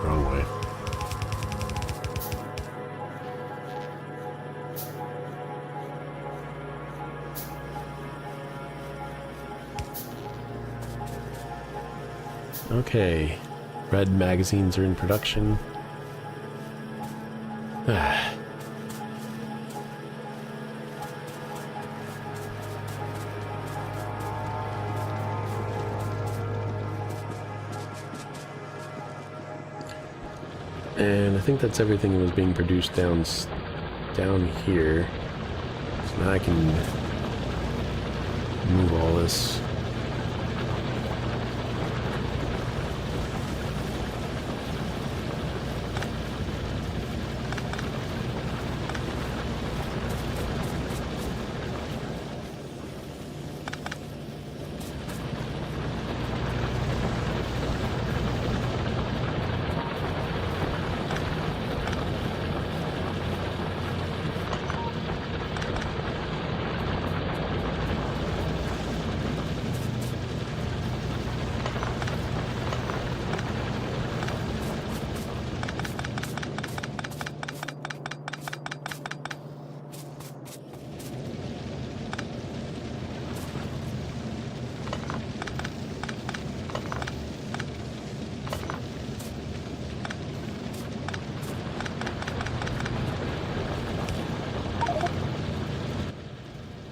Wrong way. Okay. Red magazines are in production. Ah. And I think that's everything that was being produced down here. So now I can move all this.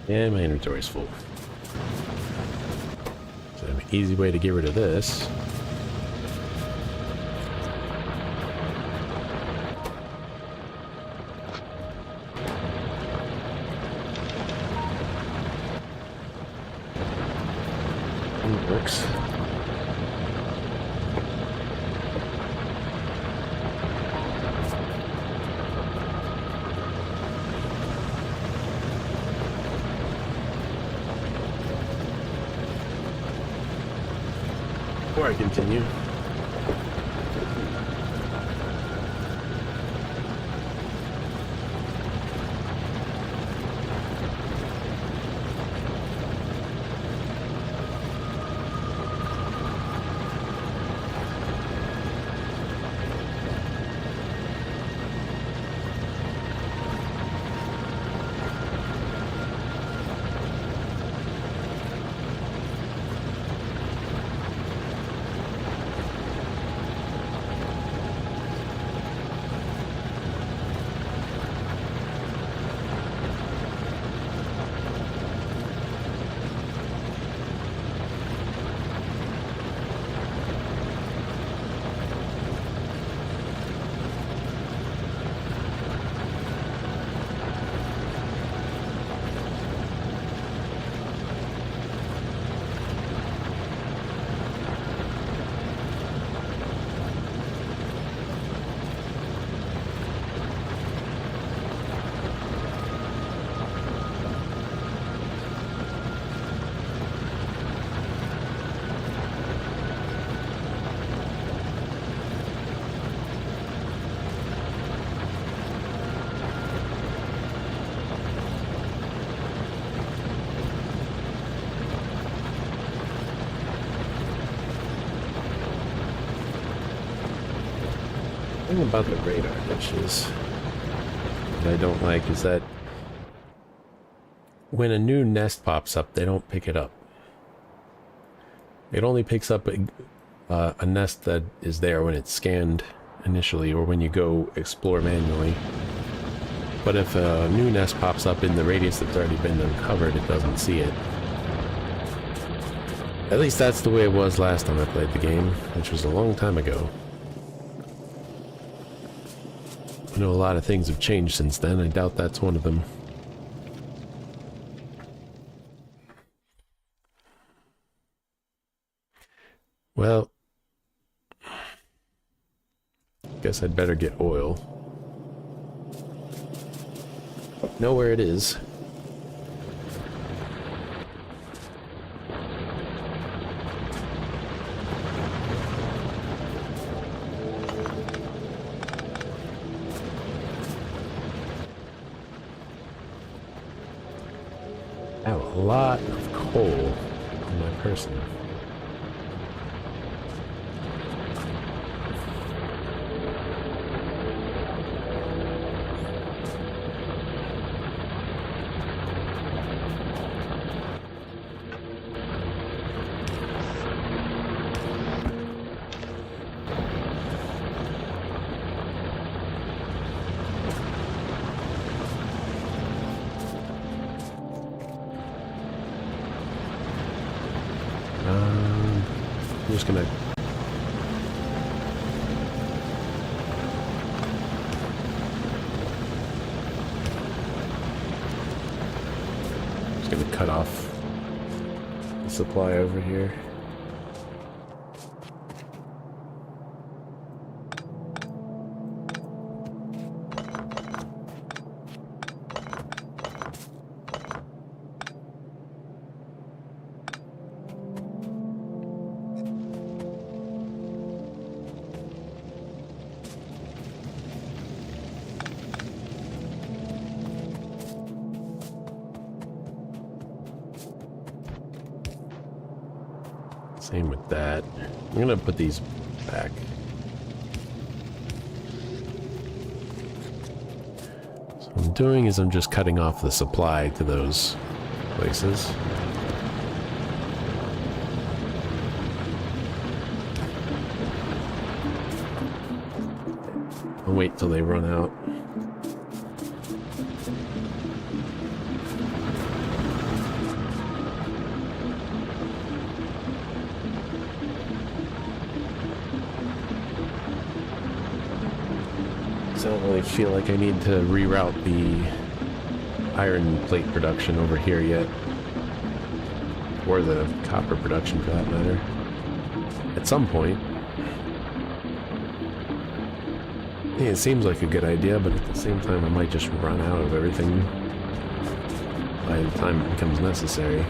And my inventory's full. So an easy way to get rid of this. It works. Before I continue, the thing about the radar dishes that I don't like is that when a new nest pops up, they don't pick it up. It only picks up a nest that is there when it's scanned initially or when you go explore manually. But if a new nest pops up in the radius that's already been uncovered, it doesn't see it. At least that's the way it was last time I played the game, which was a long time ago. I know a lot of things have changed since then. I doubt that's one of them. Well, guess I'd better get oil. Know where it is. I have a lot of coal on my person. I'm just gonna cut off the supply over here. Same with that. I'm gonna put these back. So what I'm doing is I'm just cutting off the supply to those places. I'll wait till they run out. So I don't really feel like I need to reroute the iron plate production over here yet. Or the copper production for that matter. At some point. Yeah, it seems like a good idea, but at the same time I might just run out of everything by the time it becomes necessary.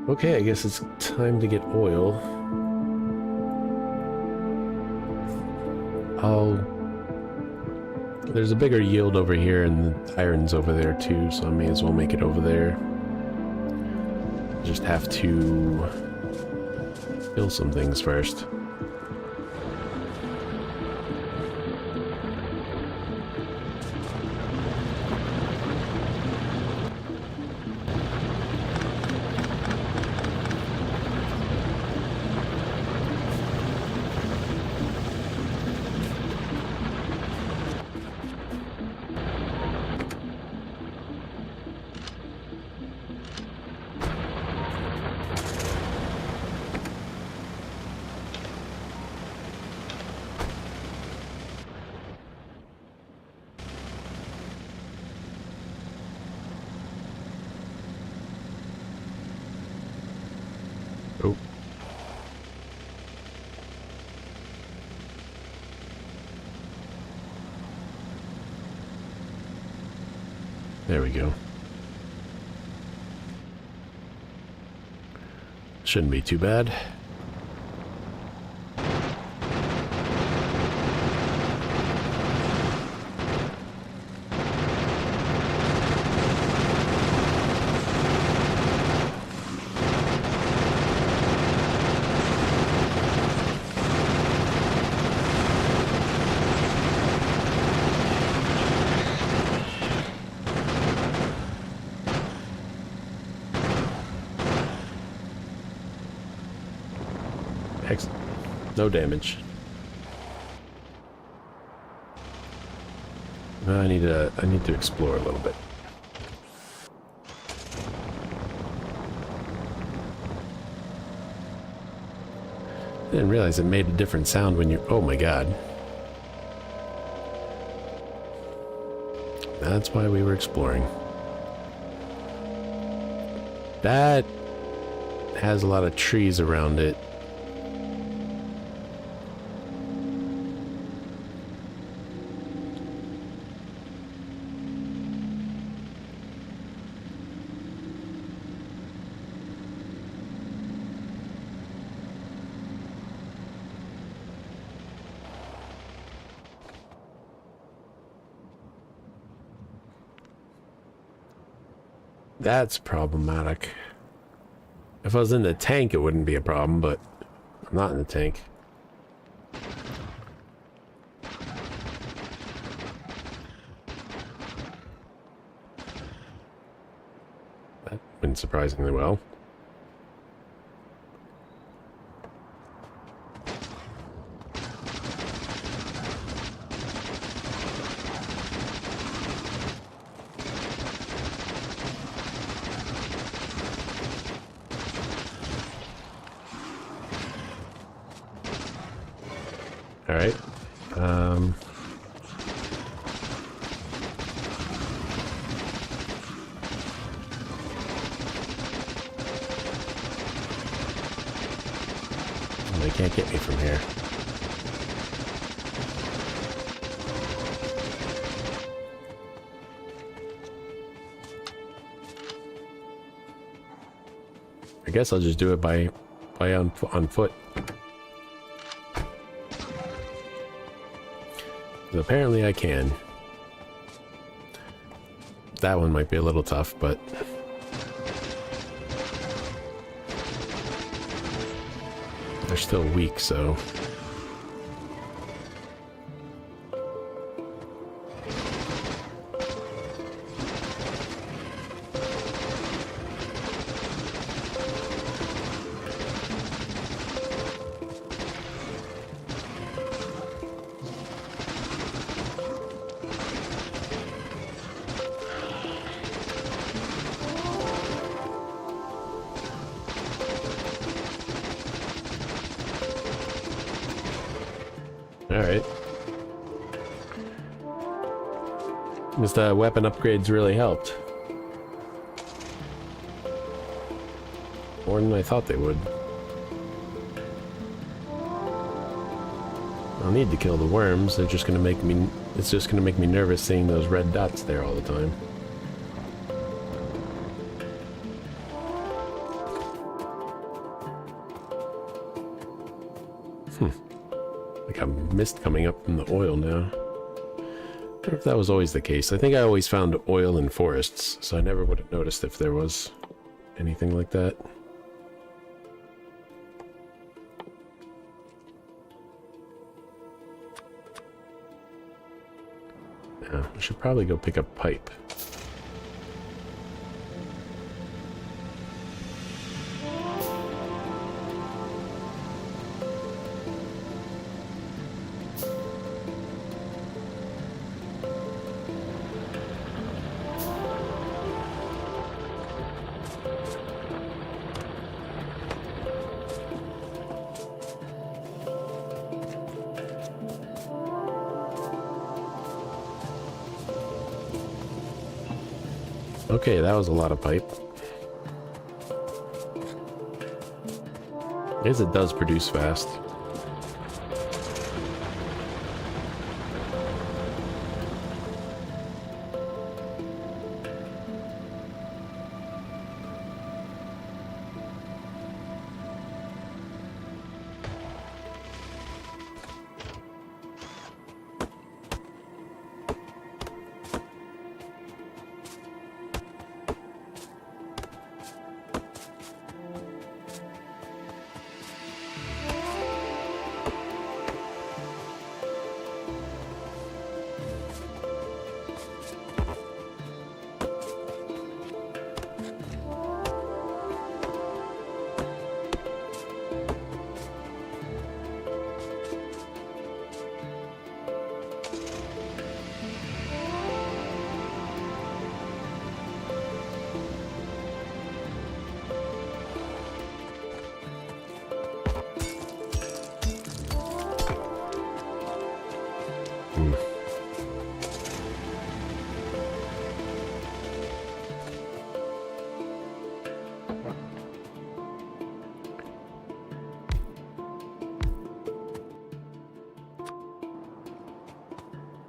Okay, I guess it's time to get oil. There's a bigger yield over here and the iron's over there too, so I may as well make it over there. Just have to kill some things first. Oh. There we go. Shouldn't be too bad. Excellent. No damage. I need to explore a little bit. I didn't realize it made a different sound when you... Oh my god. That's why we were exploring. That has a lot of trees around it. That's problematic. If I was in the tank, it wouldn't be a problem, but I'm not in the tank. That went surprisingly well. All right. They can't get me from here. I guess I'll just do it by on foot. Apparently I can. That one might be a little tough, but they're still weak, so... Alright. Guess the weapon upgrades really helped. More than I thought they would. I'll need to kill the worms. They're just gonna make me... It's just gonna make me nervous seeing those red dots there all the time. Like a mist coming up from the oil now. I wonder if that was always the case. I think I always found oil in forests, so I never would have noticed if there was anything like that. Yeah, I should probably go pick up pipe. Okay, that was a lot of pipe. I guess it does produce fast.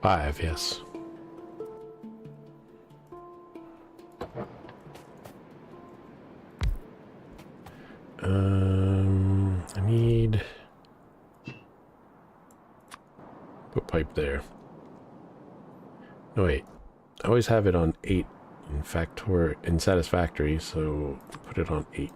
Five, yes. I need... Put pipe there. No, wait. I always have it on 8 in Satisfactory, so put it on 8.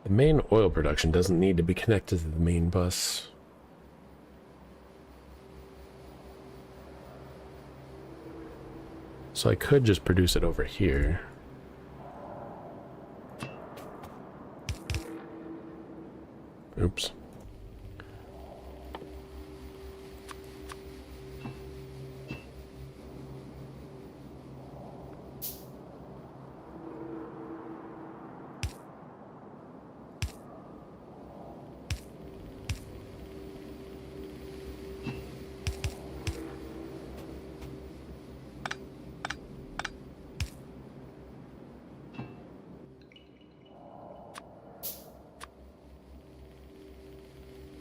The main oil production doesn't need to be connected to the main bus. So I could just produce it over here. Oops.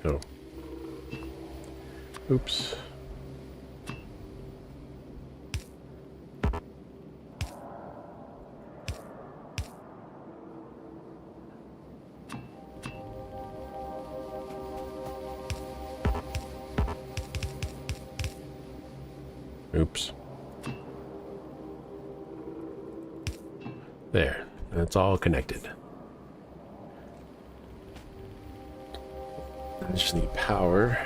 Oh. Oops. Oops. There. That's all connected. I just need power.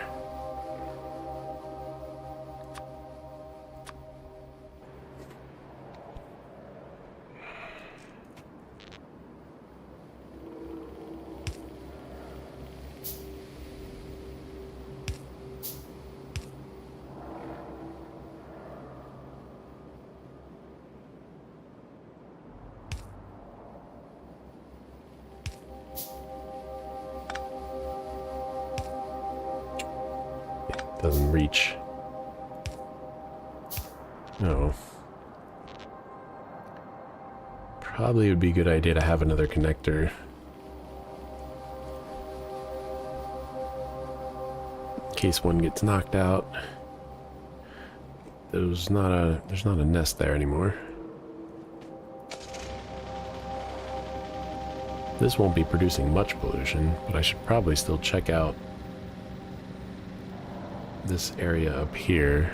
Doesn't reach. No. Probably would be a good idea to have another connector. In case one gets knocked out. There's not a nest there anymore. This won't be producing much pollution, but I should probably still check out this area up here.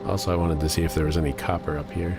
Also, I wanted to see if there was any copper up here.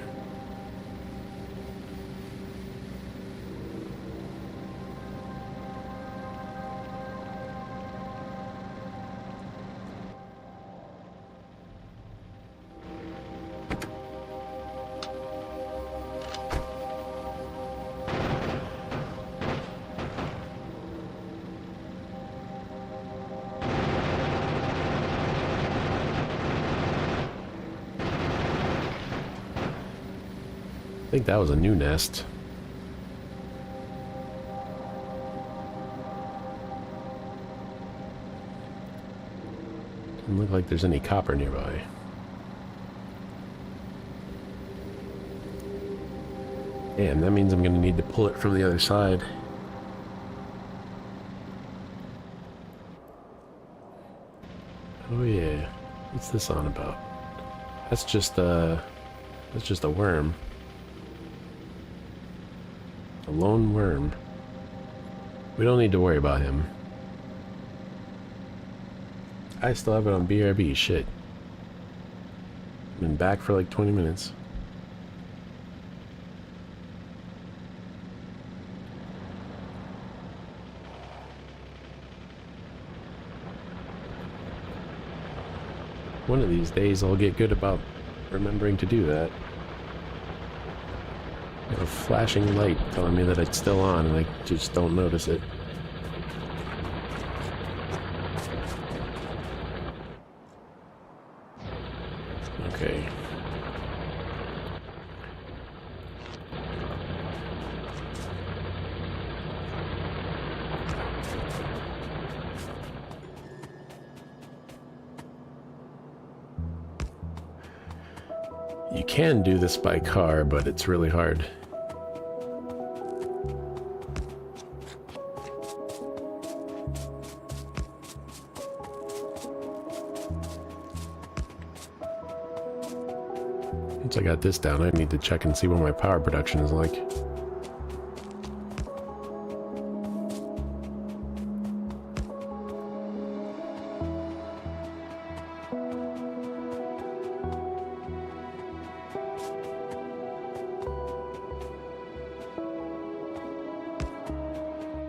I think that was a new nest. Doesn't look like there's any copper nearby. Damn, that means I'm gonna need to pull it from the other side. Oh yeah, what's this on about? That's just a worm. A lone worm. We don't need to worry about him. I still have it on BRB, shit. Been back for like 20 minutes. One of these days I'll get good about remembering to do that. I have a flashing light telling me that it's still on and I just don't notice it. Okay. You can do this by car, but it's really hard. Once I got this down, I need to check and see what my power production is like.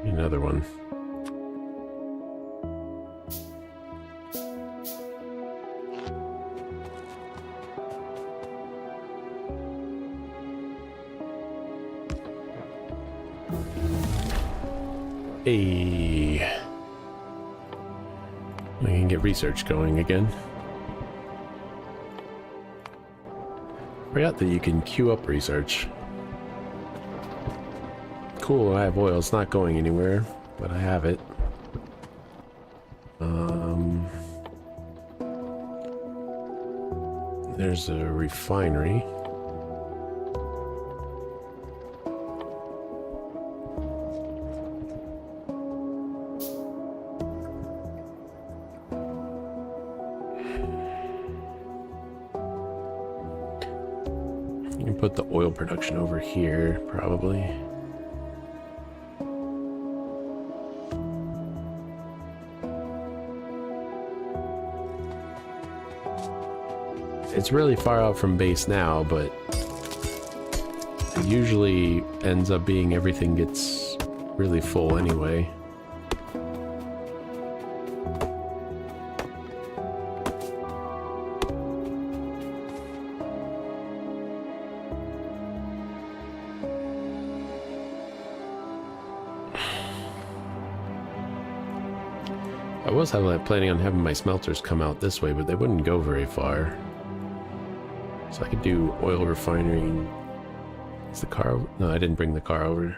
Another one. Hey, we can get research going again. Forgot that you can queue up research. Cool, I have oil. It's not going anywhere, but I have it. There's a refinery. You can put the oil production over here, probably. It's really far out from base now, but it usually ends up being everything gets really full anyway. I was planning on having my smelters come out this way, but they wouldn't go very far. So I could do oil refinery. Is the car? No, I didn't bring the car over.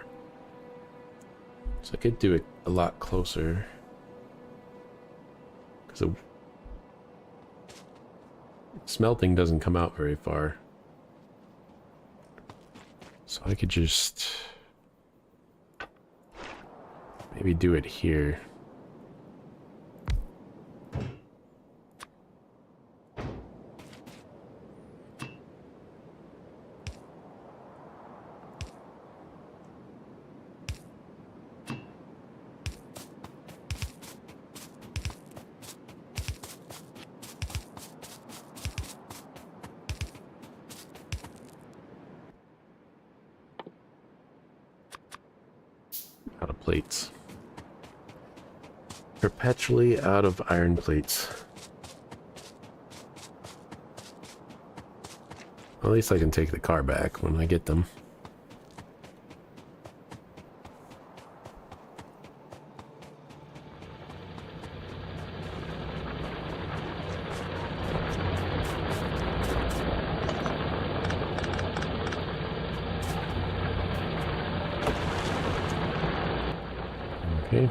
So I could do it a lot closer. Because smelting doesn't come out very far. So I could just maybe do it here. Out of plates. Perpetually out of iron plates. Well, at least I can take the car back when I get them. Okay.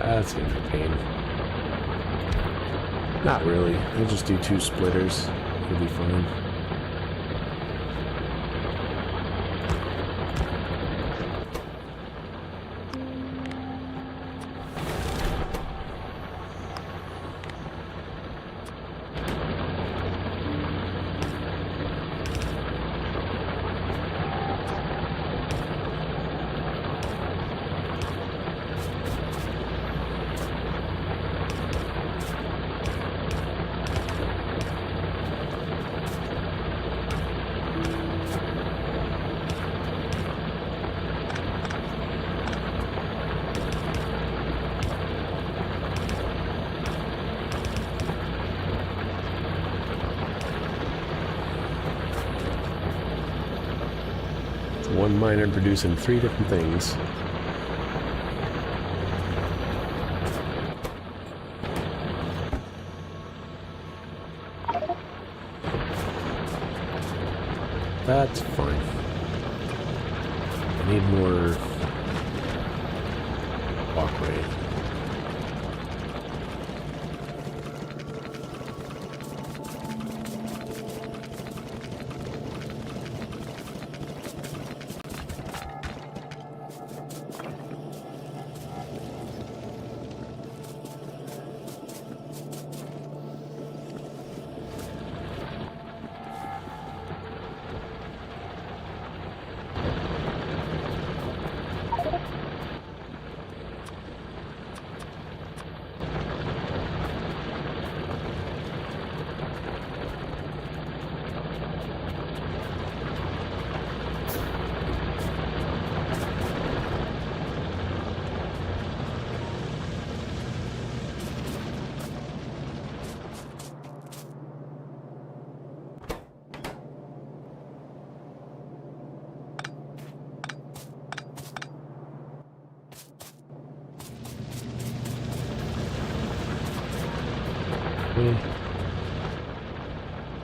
That's gonna be a pain. Not really. I'll just do 2 splitters. It'll be fine. One miner producing 3 different things. That's fine. I need more walkway.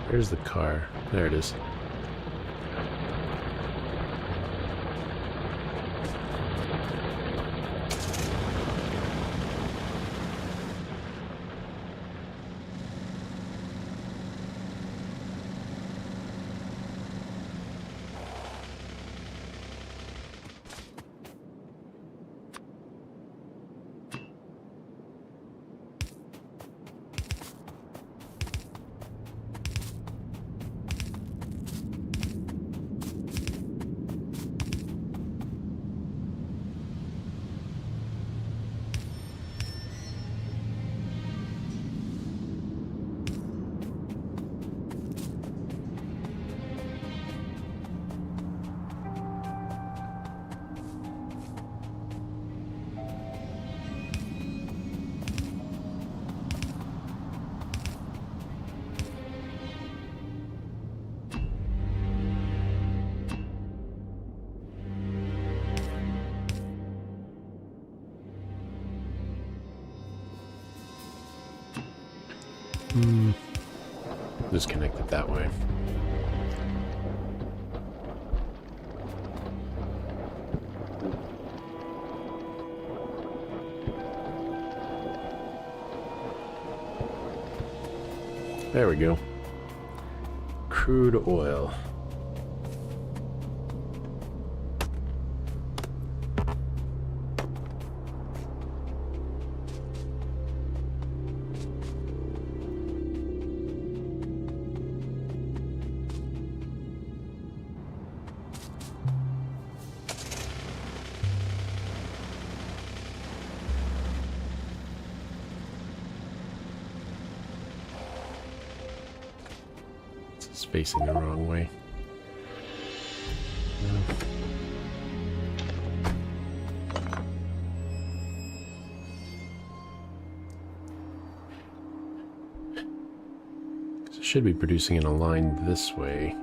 Where's the car? There it is. Just connect it that way. There we go. Crude oil. It's facing the wrong way. It should be producing in a line this way.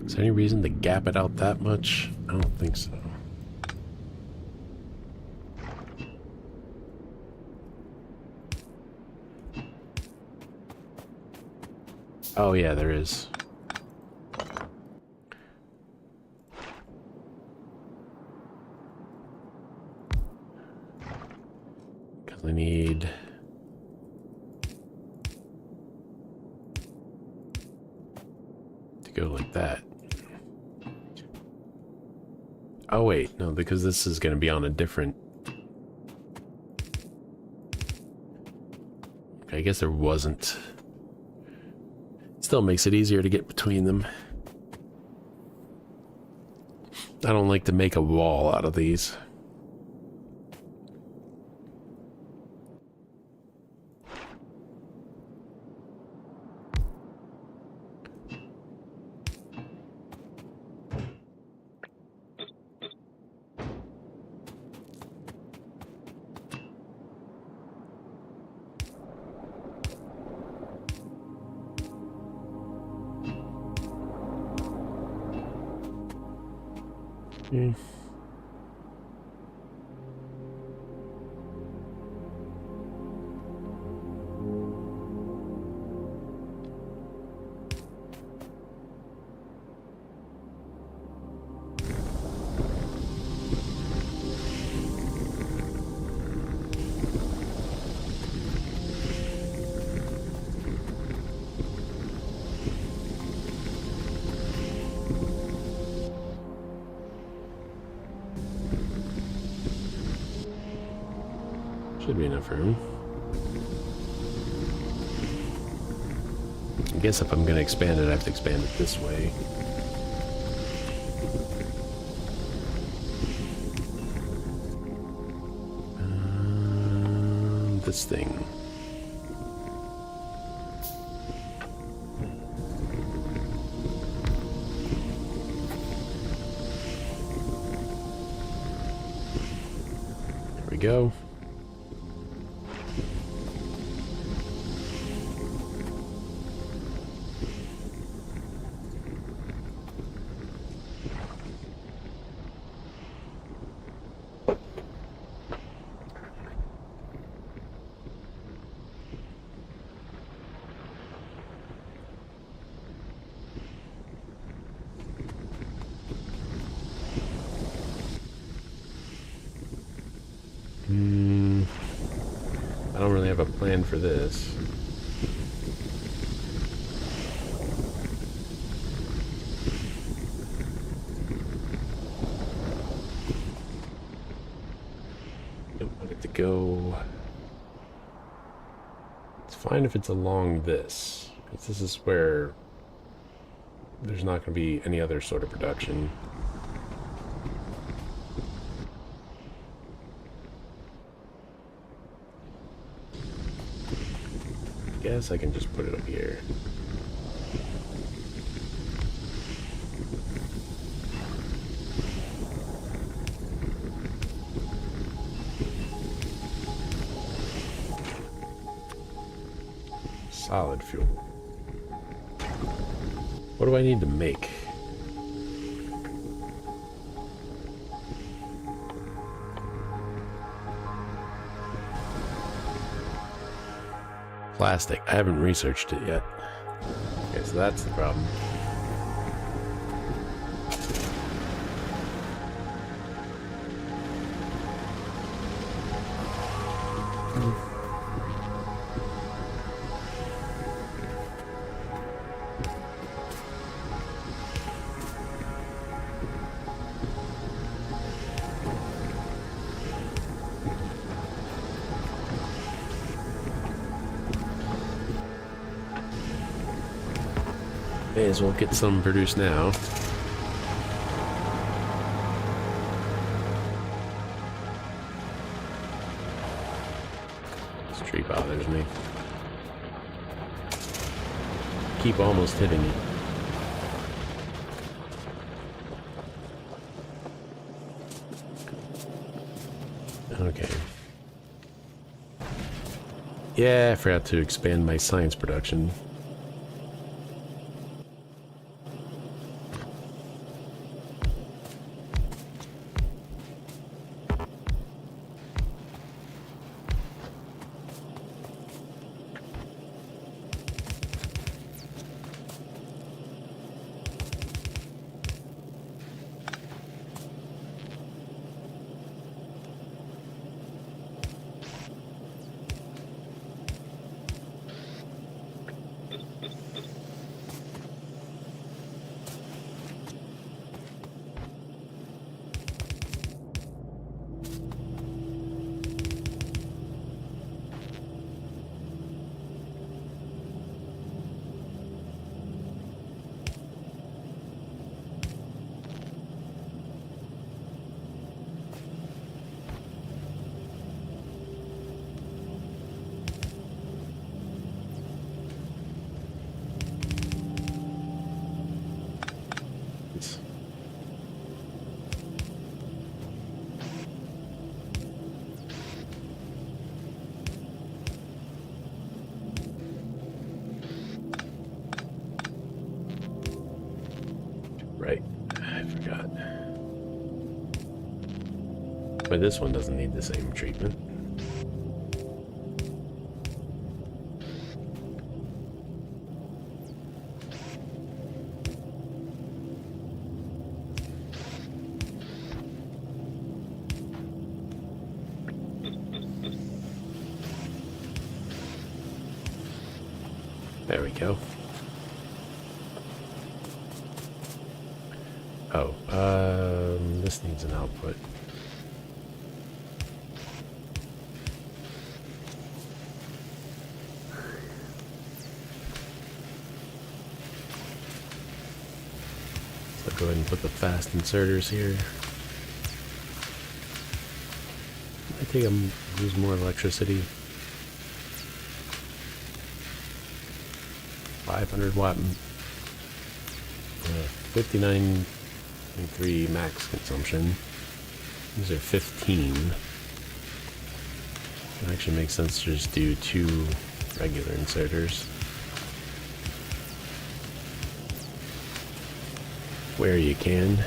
Is there any reason to gap it out that much? I don't think so. Oh yeah, there is. Because I need... to go like that. Oh wait, no, because this is going to be on a different... I guess there wasn't... Still makes it easier to get between them. I don't like to make a wall out of these. Okay. Should be enough room. I guess if I'm going to expand it, I have to expand it this way. This thing. There we go. I don't really have a plan for this. Don't want it to go. It's fine if it's along this, because this is where there's not going to be any other sort of production. Guess I can just put it up here. Solid fuel. What do I need to make? Plastic. I haven't researched it yet. Okay, so that's the problem. May as well get some produced now. This tree bothers me. Keep almost hitting it. Okay. Yeah, I forgot to expand my science production. Right, I forgot. But this one doesn't need the same treatment. There we go. Oh, this needs an output. go ahead and put the fast inserters here. I think I'm use more electricity. 500 watt, 59.3 max consumption. These are 15. It actually makes sense to just do 2 regular inserters. Where you can.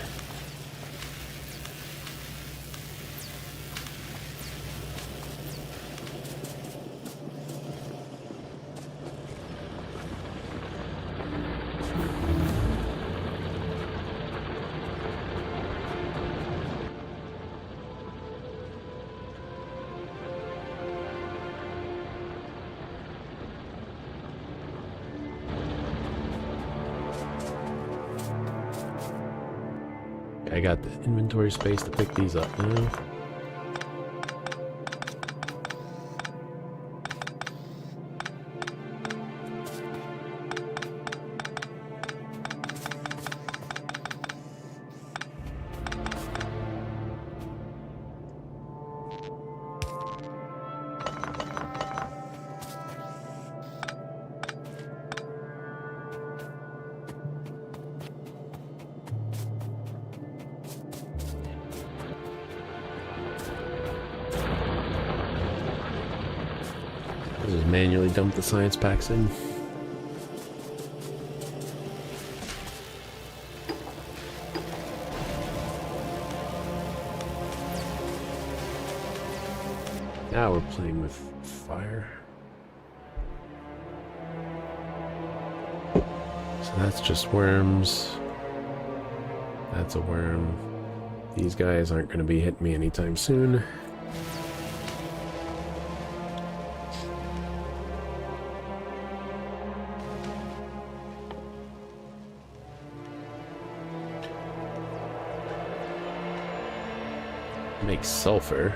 I got the inventory space to pick these up now. Just manually dump the science packs in. Now we're playing with fire. So that's just worms. That's a worm. These guys aren't going to be hitting me anytime soon. Make sulfur.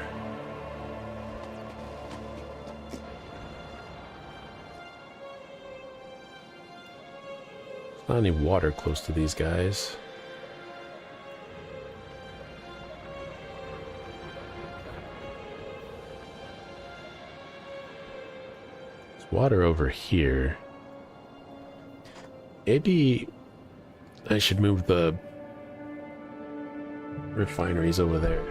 There's not any water close to these guys. There's water over here. Maybe I should move the refineries over there.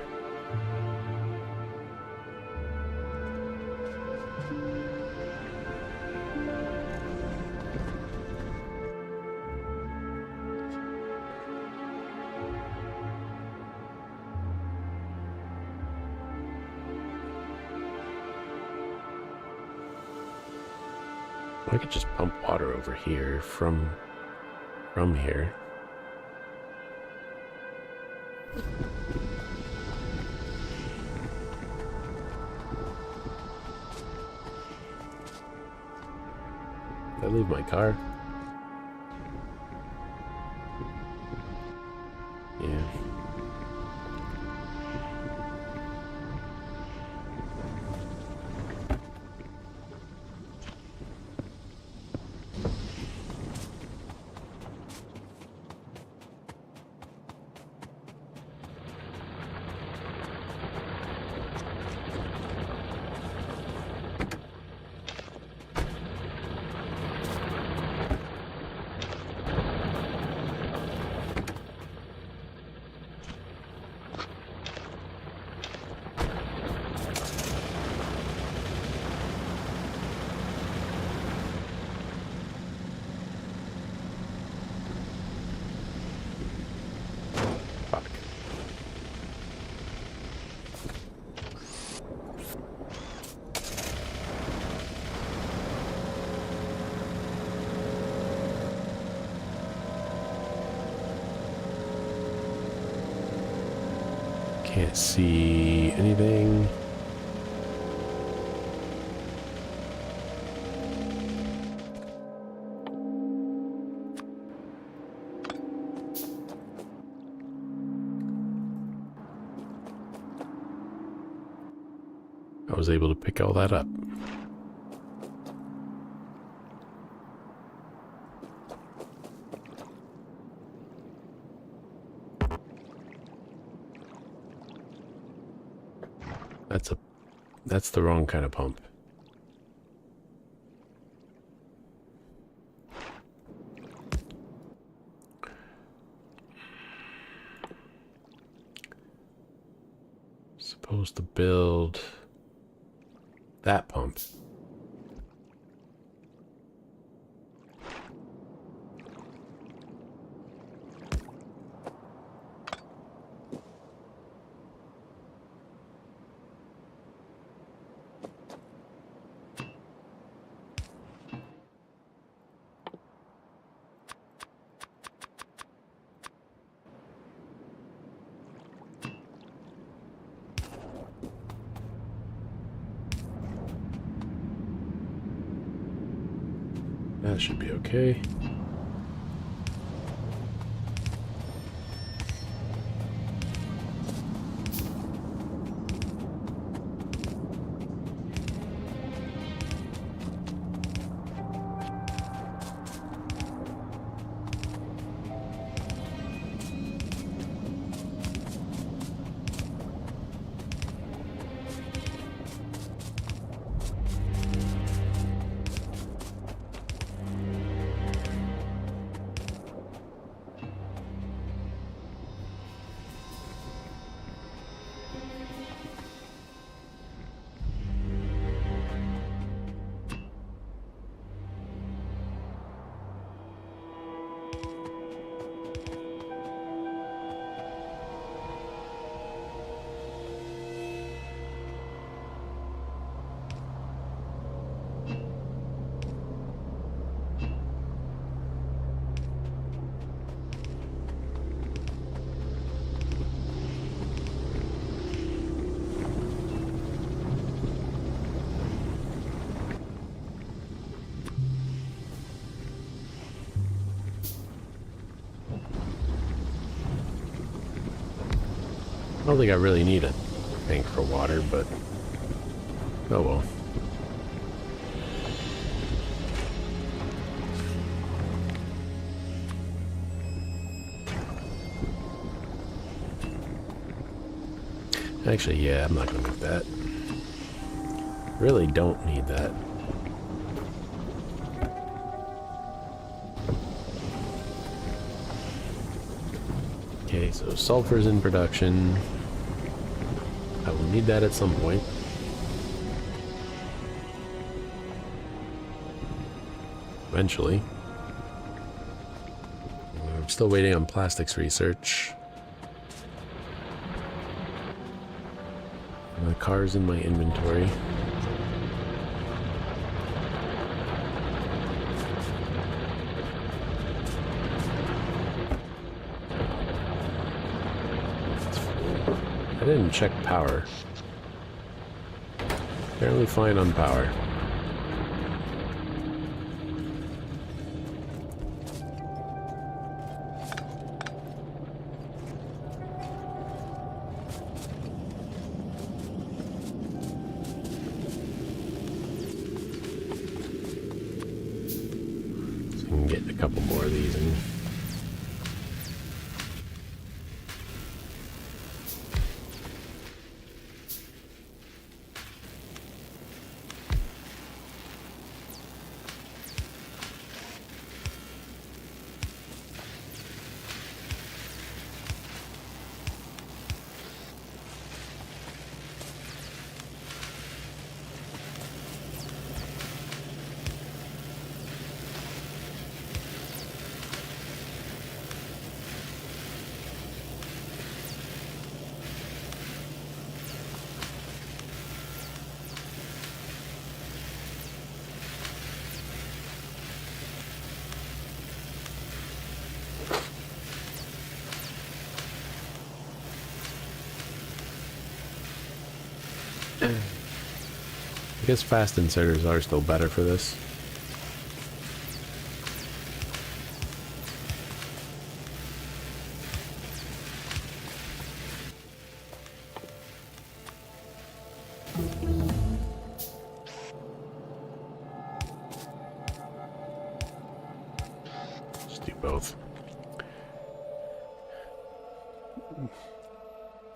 I could just pump water over here from here. Did I leave my car? Yeah. Can't see anything. I was able to pick all that up. That's the wrong kind of pump. Supposed to build that pump. That should be okay. I don't think I really need a tank for water, but oh well. Actually, yeah, I'm not gonna make that. Really don't need that. Okay, so sulfur's in production. I will need that at some point. Eventually. I'm still waiting on plastics research. The car's in my inventory. I didn't check power. Apparently fine on power. So I can get a couple more of these in. I guess fast inserters are still better for this. Just do both.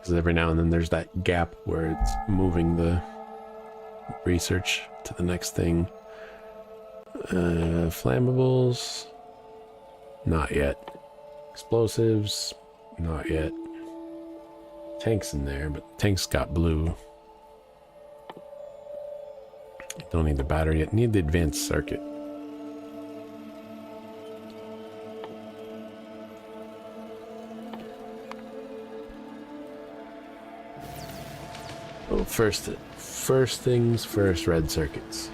Because every now and then there's that gap where it's moving the research to the next thing. Flammables, not yet. Explosives, not yet. Tanks in there, but tanks got blue. Don't need the battery yet. Need the advanced circuit. Oh, first things first, red circuits.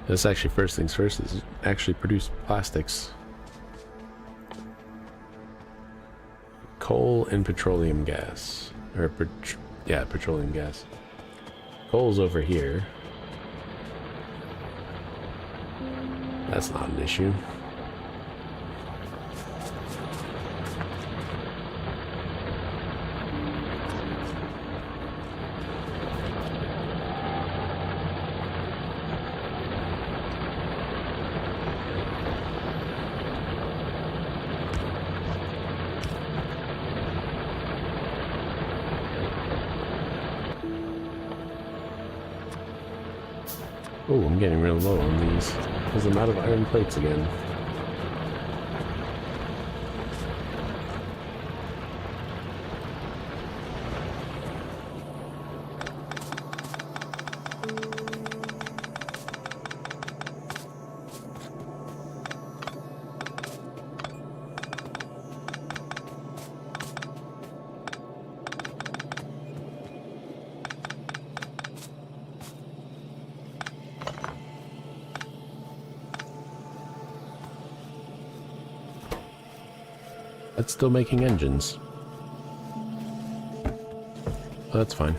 That's actually first things first is actually produce plastics. Coal and petroleum gas. Or, yeah, petroleum gas. Coal's over here. That's not an issue. Oh, I'm getting real low on these because I'm out of iron plates again. That's still making engines. Oh, that's fine.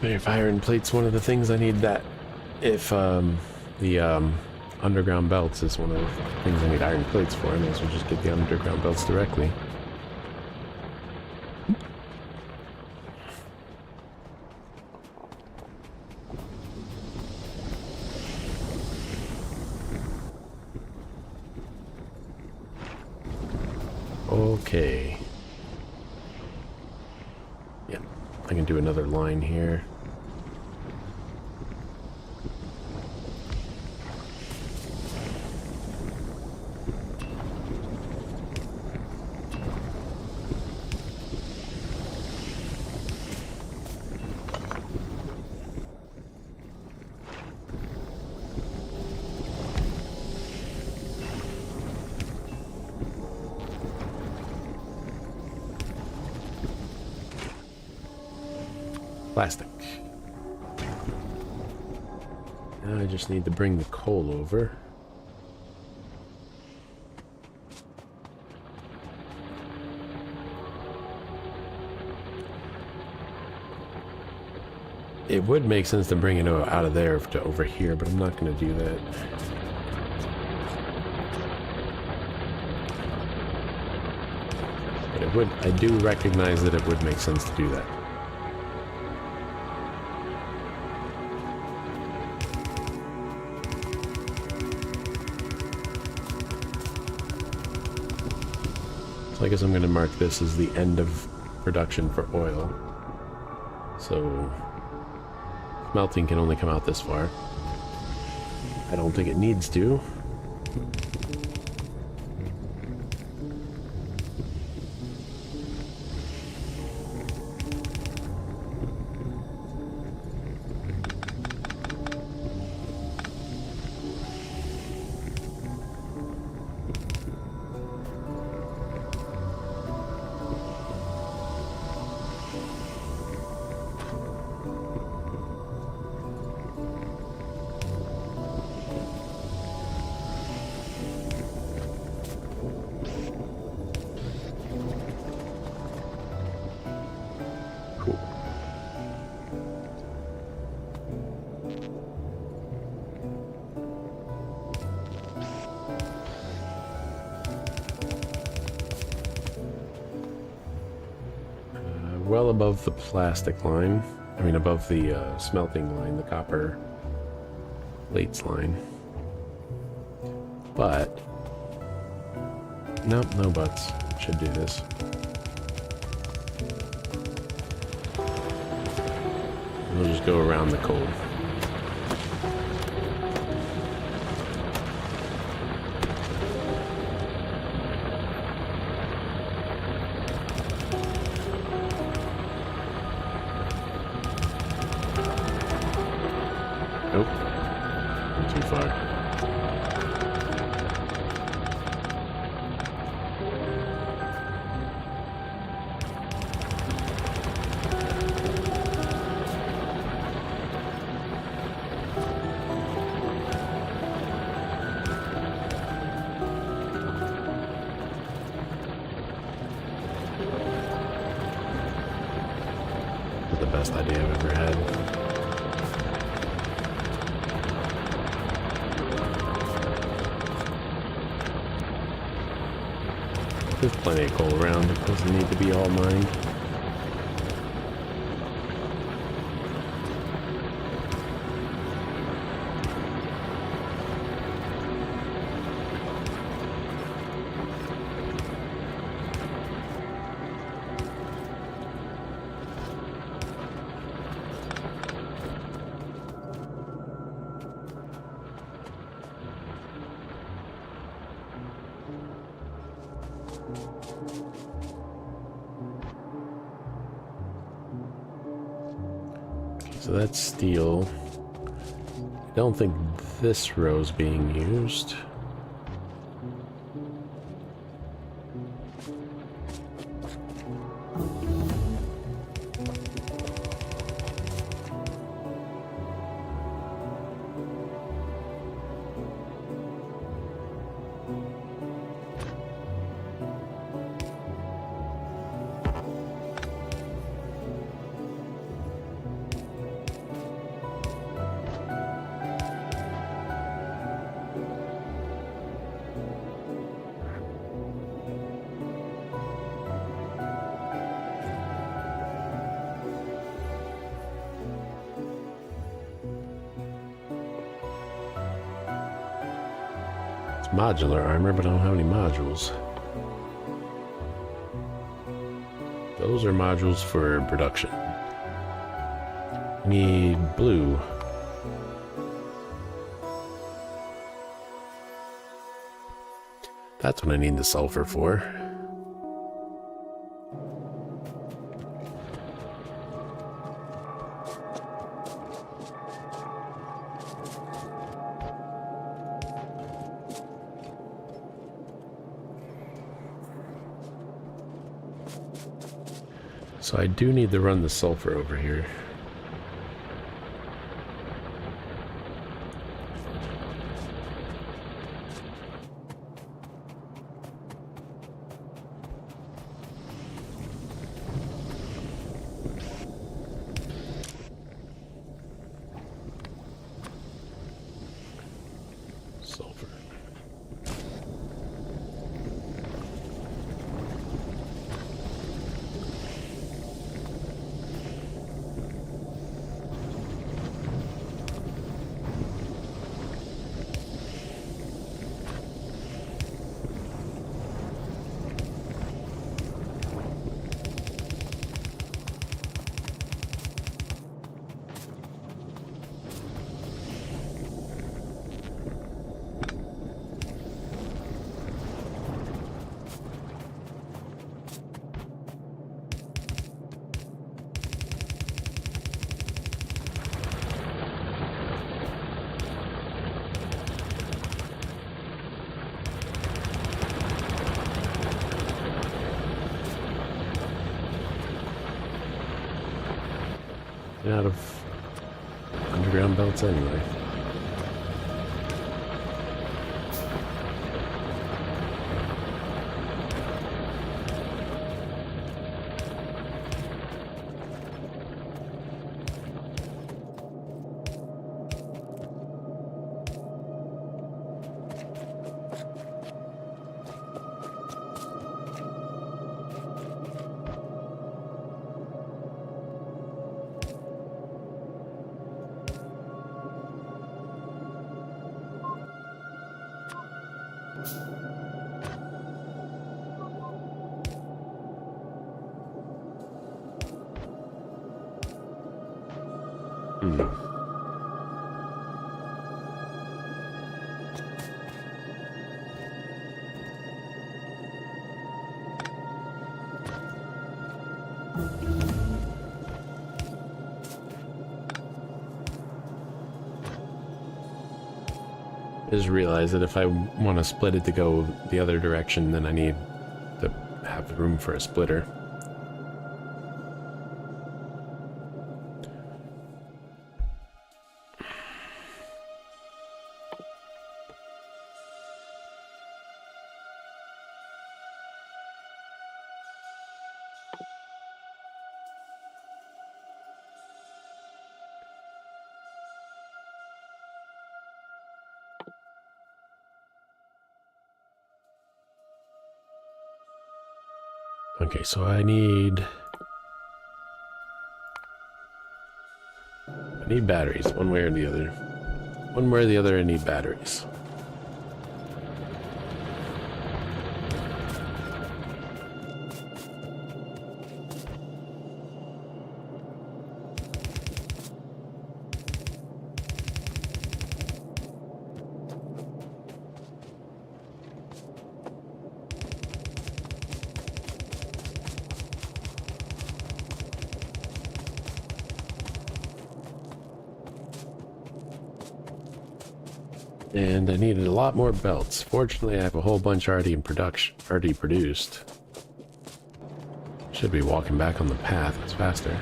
If iron plate's one of the things I need that. If the underground belts is one of the things I need iron plates for, I may as well just get the underground belts directly. Okay. Yeah, I can do another line here. Plastic. Now I just need to bring the coal over. It would make sense to bring it out of there to over here, but I'm not going to do that. But it would, I do recognize that it would make sense to do that. So I guess I'm going to mark this as the end of production for oil. So smelting can only come out this far. I don't think it needs to. well above the plastic line. I mean, above the smelting line, the copper plates line. But, nope, no buts. Should do this. We'll just go around the coal. Nope. Too far. That's the best idea I've ever had. There's plenty of coal around. It doesn't need to be all mined. So that's steel. I don't think this row's being used. Modular armor, but I don't have any modules. Those are modules for production. Need blue. That's what I need the sulfur for. So I do need to run the sulfur over here. Sulfur. Out of underground belts anyway. I just realized that if I want to split it to go the other direction, then I need to have room for a splitter. Okay, so I need batteries, one way or the other. One way or the other, I need batteries. And I needed a lot more belts. Fortunately, I have a whole bunch already in production, already produced. Should be walking back on the path. It's faster.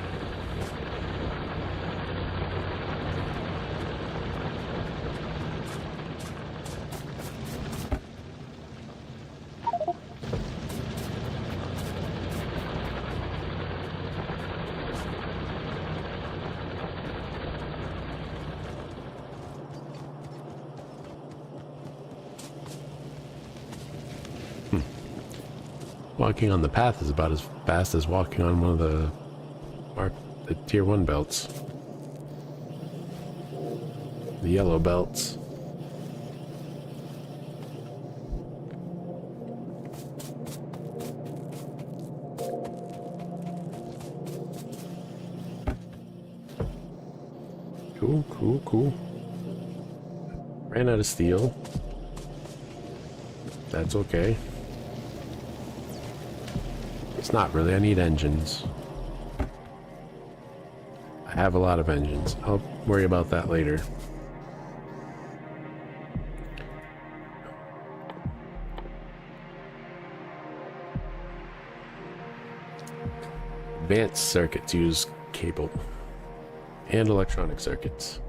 Walking on the path is about as fast as walking on one of the tier 1 belts. The yellow belts. Cool, cool, cool. Ran out of steel. That's okay. It's not really, I need engines. I have a lot of engines. I'll worry about that later. Advanced circuits use cable and electronic circuits.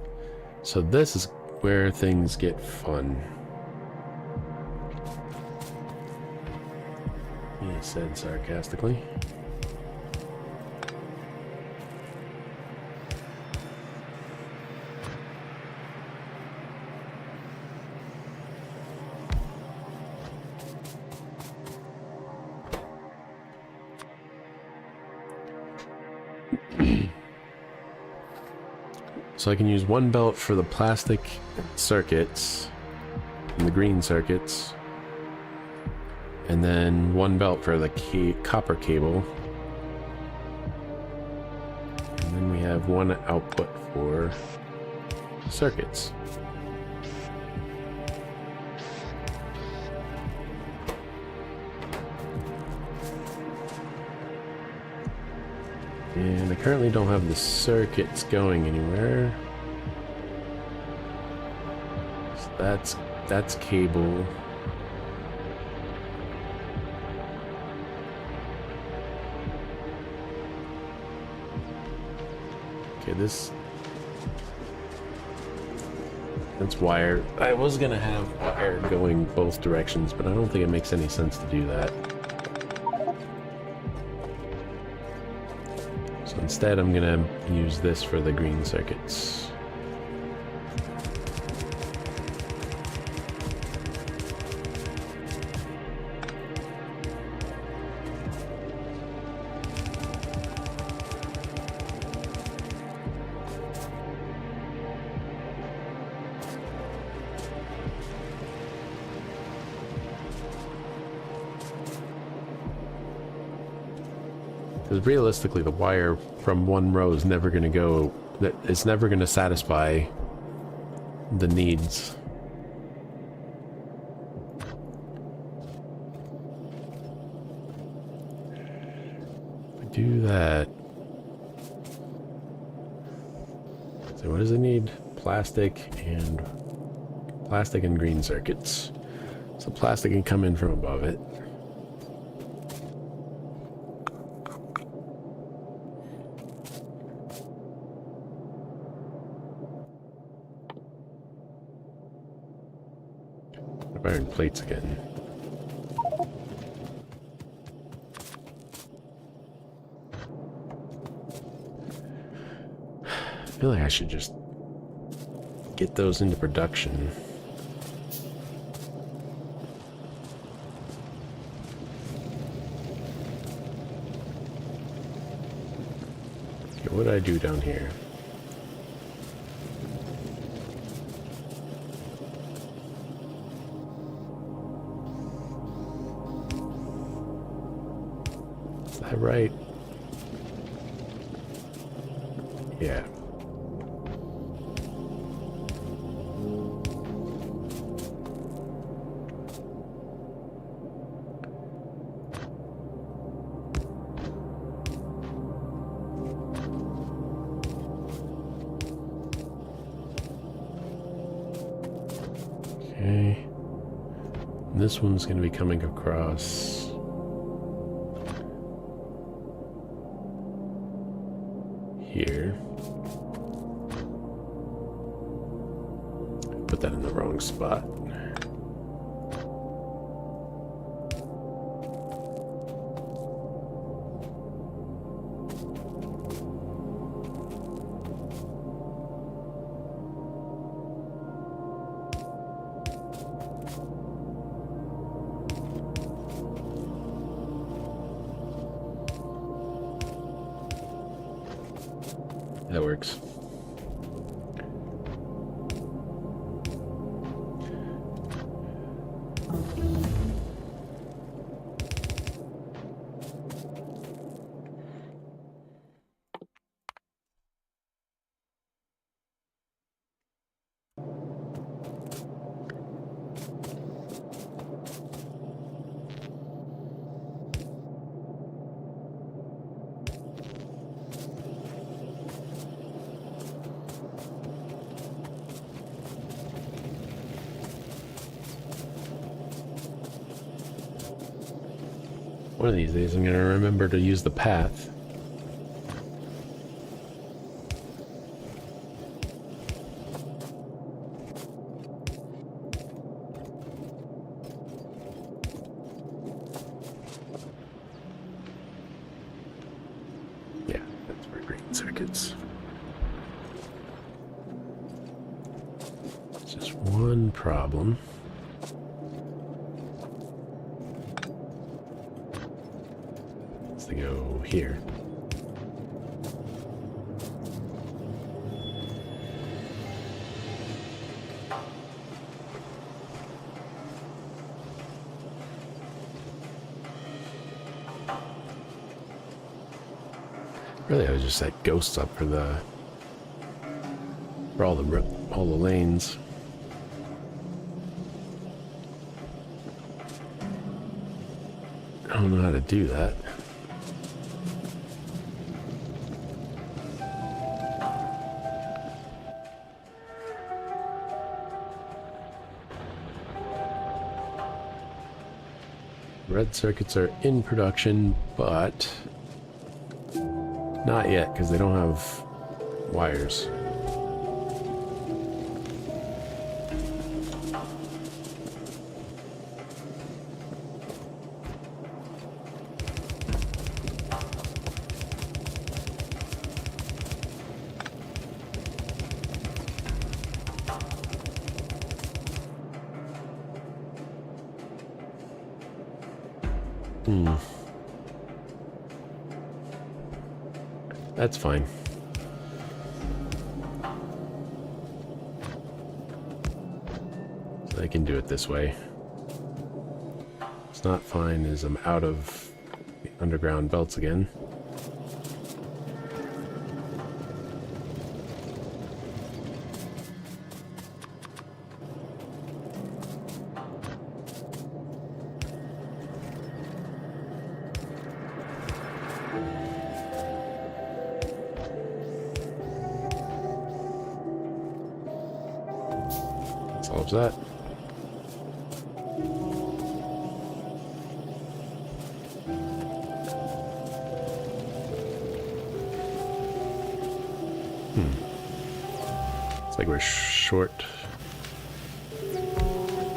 So this is where things get fun. He said sarcastically. So I can use one belt for the plastic circuits and the green circuits, and then one belt for the copper cable, and then we have one output for circuits. And I currently don't have the circuits going anywhere. So that's cable. Okay, that's wire. I was gonna have wire going both directions, but I don't think it makes any sense to do that. So instead, I'm gonna use this for the green circuits. Because realistically, the wire from one row is never going to go... It's never going to satisfy the needs. Do that. So what does it need? Plastic and green circuits. So plastic can come in from above it. Iron plates again. I feel like I should just get those into production. Okay, what did I do down here? Is that right? Yeah. Okay. And this one's going to be coming across here. Put that in the wrong spot. That works. One of these days I'm going to remember to use the path. Yeah, that's for green circuits. It's just one problem. To go here. Really, I would just set ghosts up for all the lanes. I don't know how to do that. Red circuits are in production, but not yet because they don't have wires. That's fine. So I can do it this way. What's not fine is I'm out of the underground belts again. Solves that. It's like we're short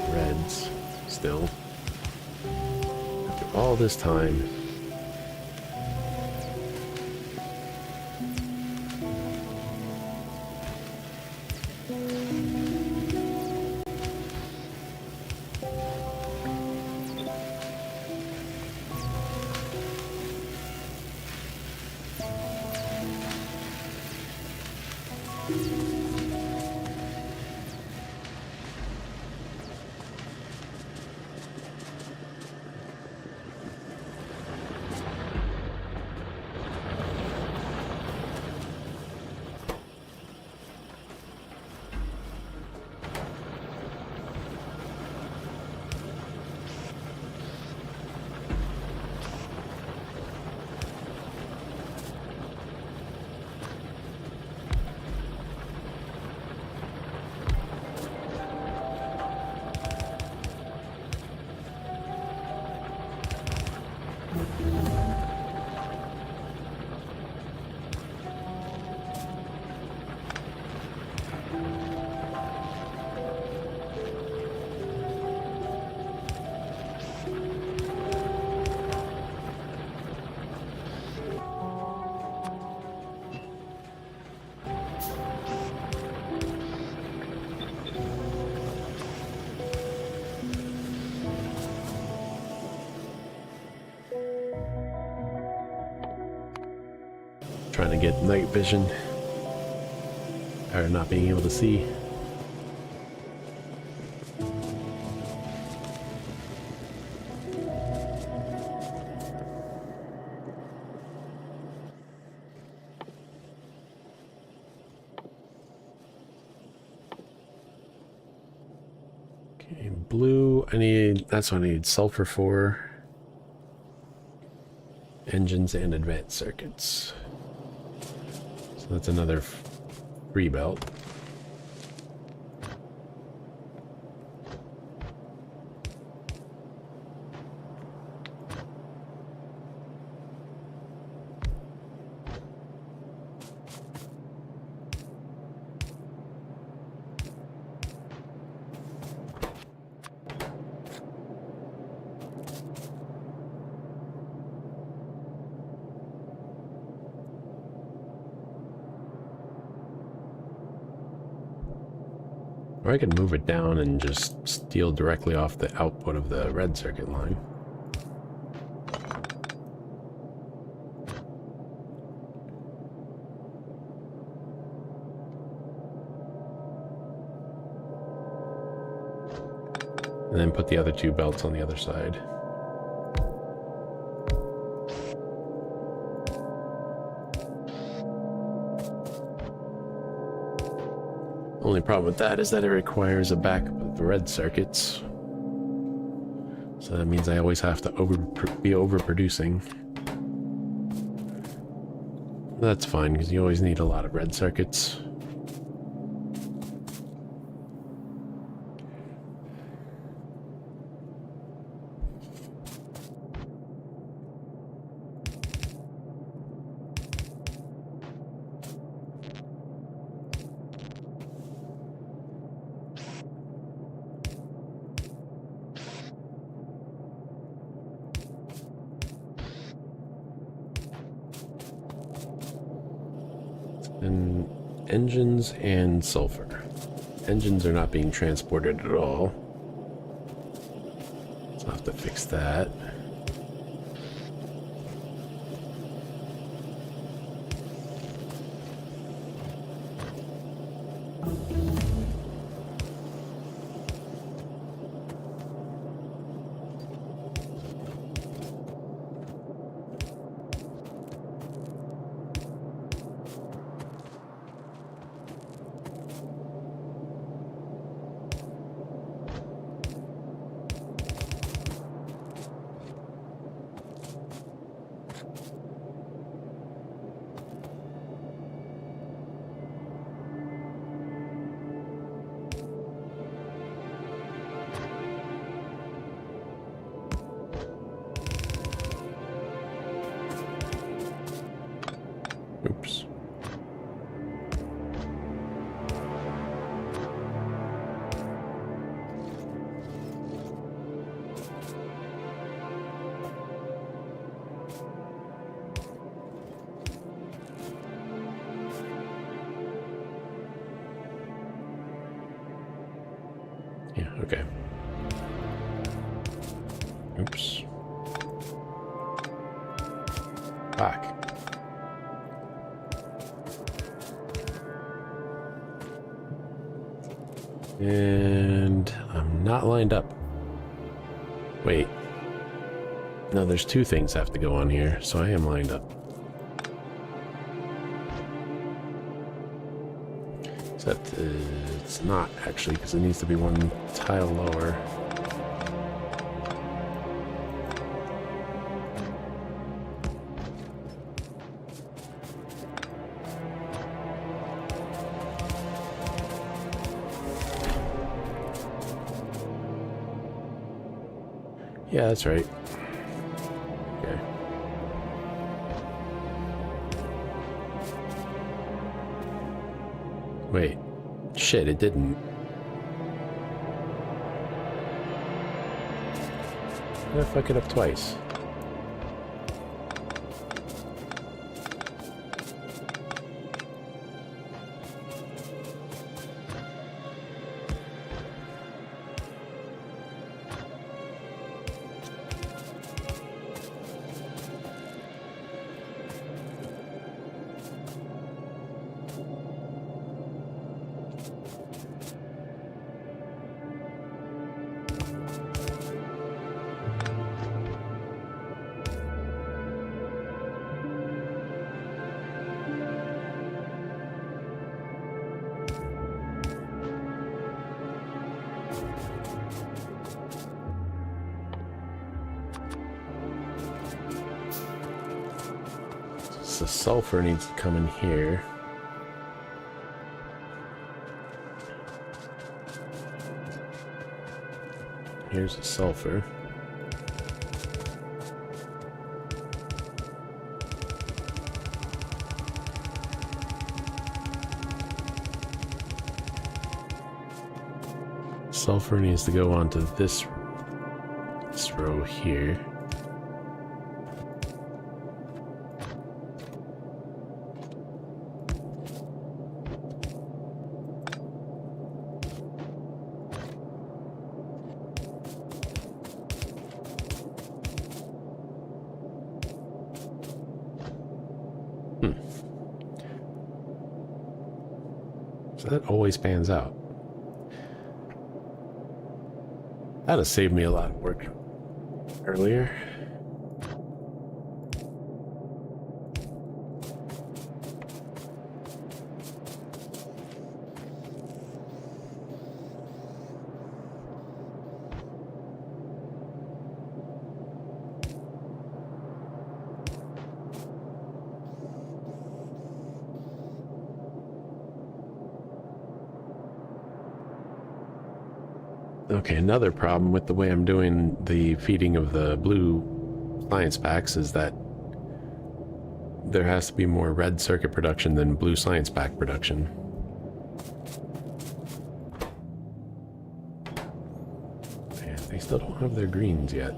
reds still. After all this time. Trying to get night vision. Or not being able to see. Okay, blue. That's what I need sulfur for. Engines and advanced circuits. So that's another free belt. Or I could move it down and just steal directly off the output of the red circuit line. And then put the other two belts on the other side. Only problem with that is that it requires a backup of the red circuits. So that means I always have to be overproducing. That's fine, because you always need a lot of red circuits. And engines and sulfur. Engines are not being transported at all. So I'll have to fix that. Yeah, okay. Oops. Fuck. And I'm not lined up. Wait. No, there's two things have to go on here, so I am lined up. Except it's not actually, because it needs to be one tile lower. Yeah, that's right. Okay. Wait. Shit, it didn't. Did I fuck it up twice? So sulfur needs to come in here. Here's the sulfur. Sulfur needs to go onto this row here. So that always pans out. That'd have saved me a lot of work earlier. Okay, another problem with the way I'm doing the feeding of the blue science packs is that there has to be more red circuit production than blue science pack production. And they still don't have their greens yet.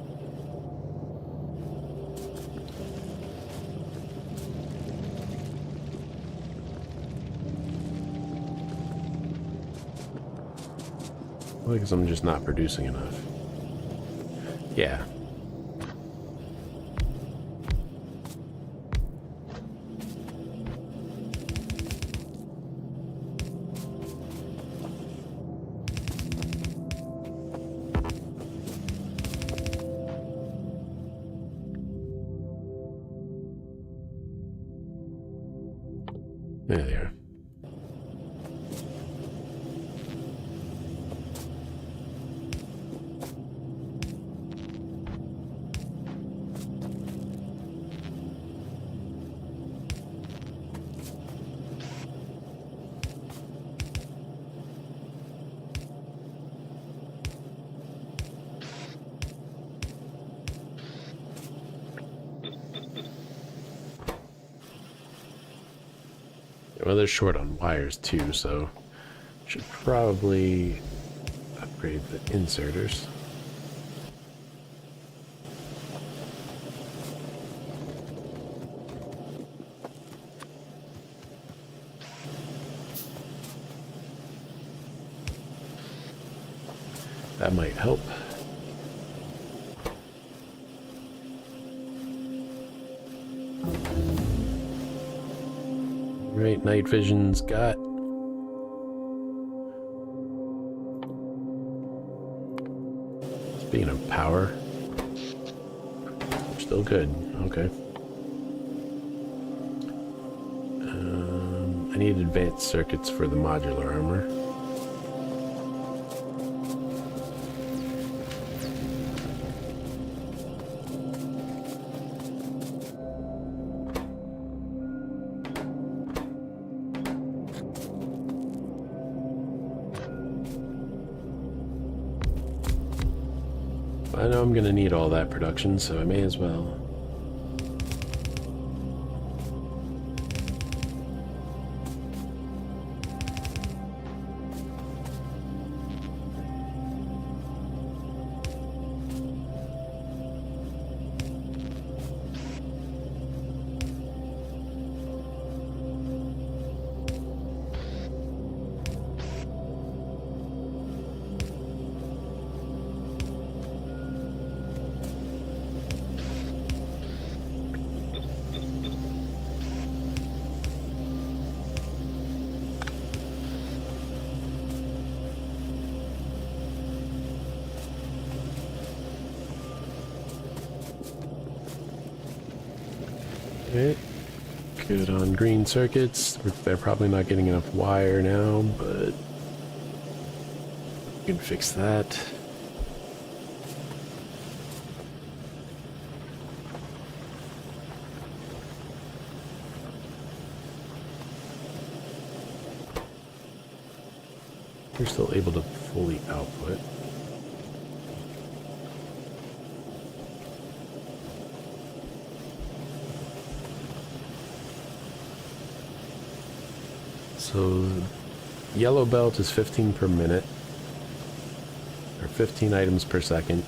Because I'm just not producing enough. Yeah. There they are. Well, they're short on wires too, so should probably upgrade the inserters. That might help. Right, night vision's got. Speaking of power, still good. Okay. I need advanced circuits for the modular armor. I know I'm gonna need all that production, so I may as well. Okay. Good on green circuits. They're probably not getting enough wire now, but we can fix that. We're still able to fully output. So yellow belt is 15 per minute, or 15 items per second,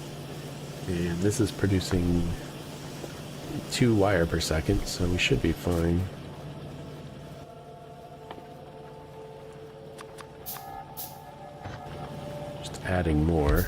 and this is producing 2 wire per second, so we should be fine. Just adding more.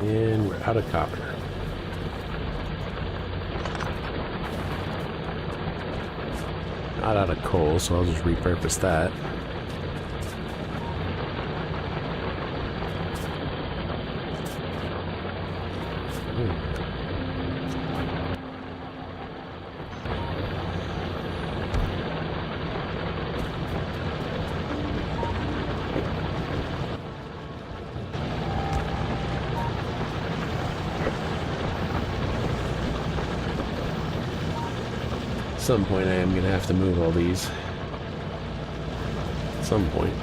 And we're out of copper. Not out of coal, so I'll just repurpose that. At some point I am going to have to move all these. At some point.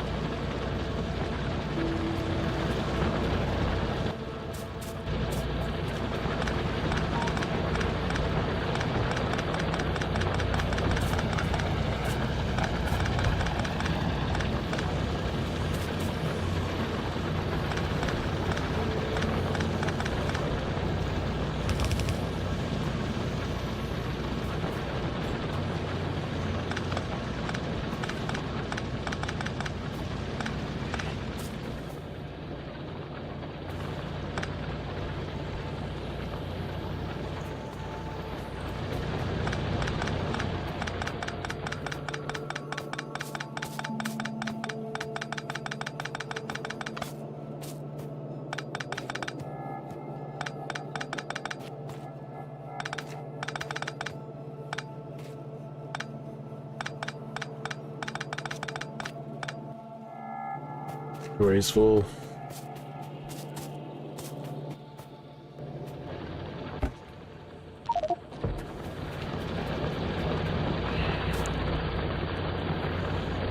Inventory's full.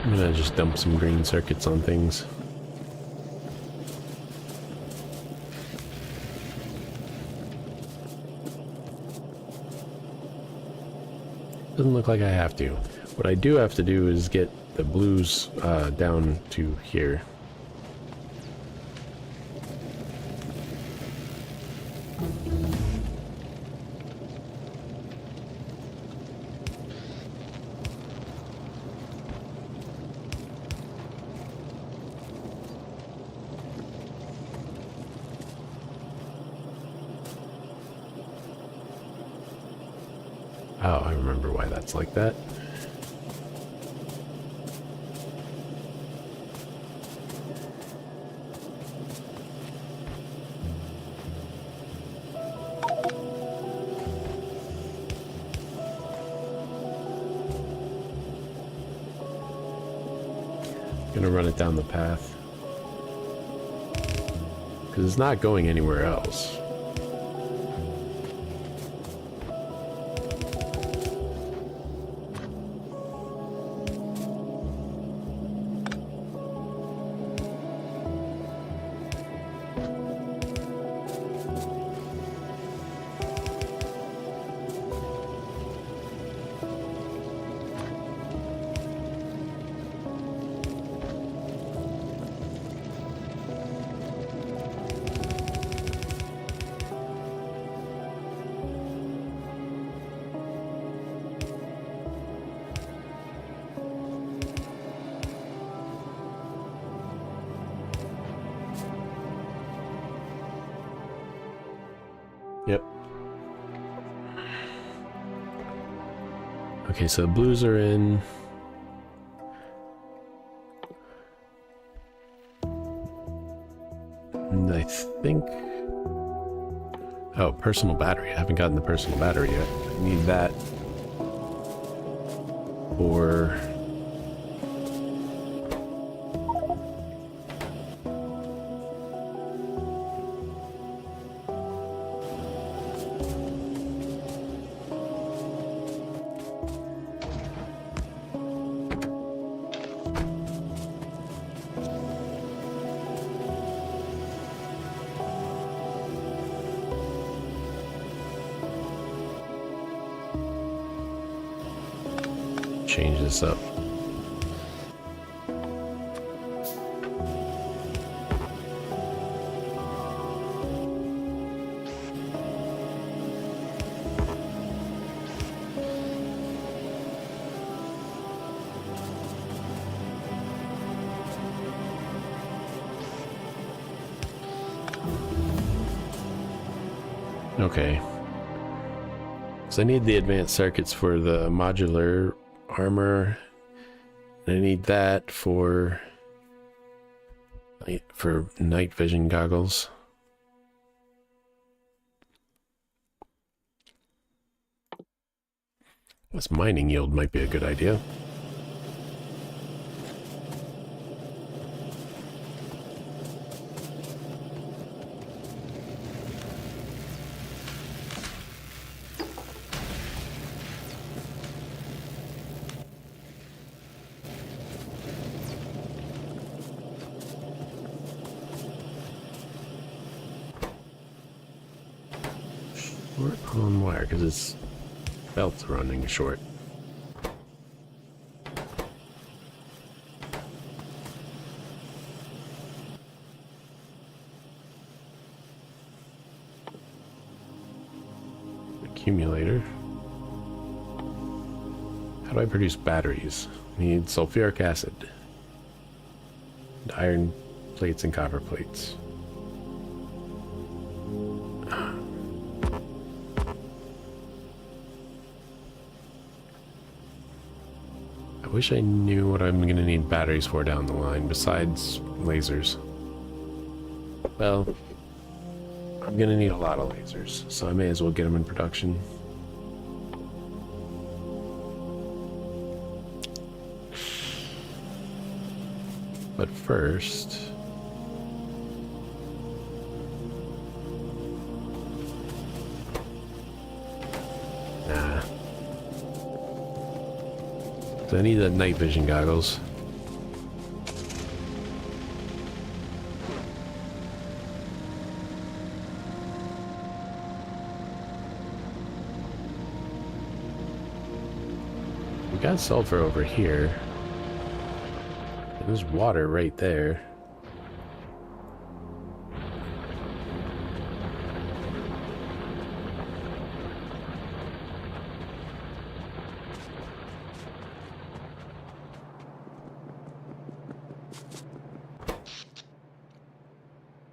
I'm gonna just dump some green circuits on things. Doesn't look like I have to. What I do have to do is get the blues down to here. Oh, I remember why that's like that. Gonna run it down the path. Because it's not going anywhere else. Yep. Okay, so the blues are in. And I think... Oh, personal battery. I haven't gotten the personal battery yet. I need that for... change this up. Okay. So I need the advanced circuits for the modular armor. And I need that for night vision goggles. This mining yield might be a good idea. Short on wire, because its belt's running short. Accumulator. How do I produce batteries? Need sulfuric acid, and iron plates and copper plates. I wish I knew what I'm gonna need batteries for down the line besides lasers. Well, I'm gonna need a lot of lasers, so I may as well get them in production. But first, So I need the night vision goggles. We got sulfur over here. And there's water right there.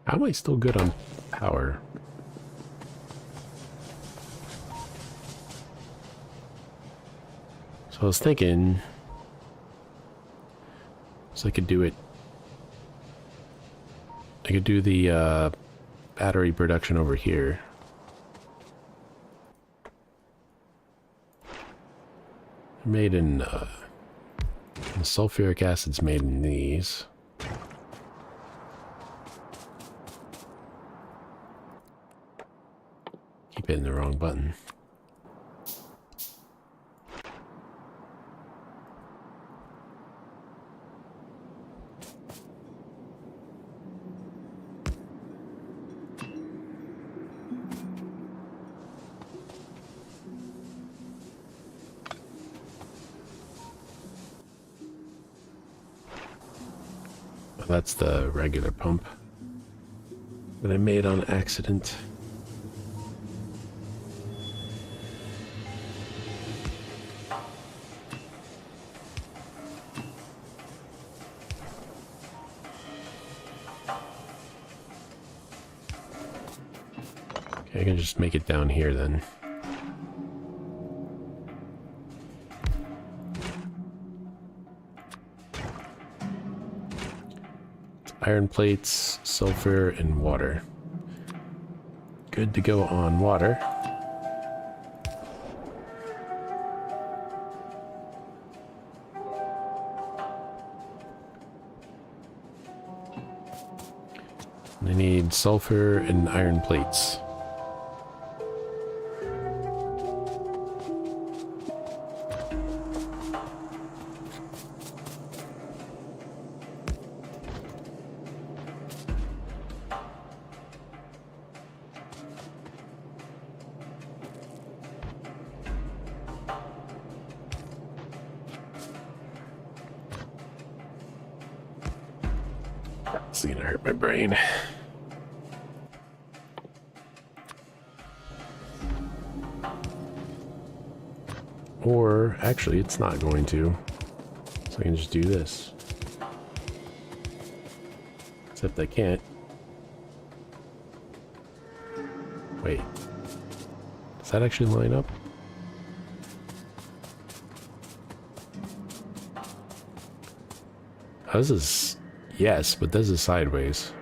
How am I still good on power? So I was thinking, so I could do it. I could do the battery production over here. Made in the sulfuric acid's made in these. Keep hitting the wrong button. That's the regular pump that I made on accident. Okay, I can just make it down here then. Iron plates, sulfur, and water. Good to go on water. And I need sulfur and iron plates. That's gonna hurt my brain. Or, actually, it's not going to. So I can just do this. Except I can't. Wait. Does that actually line up? Oh, this is... Yes, but this is sideways.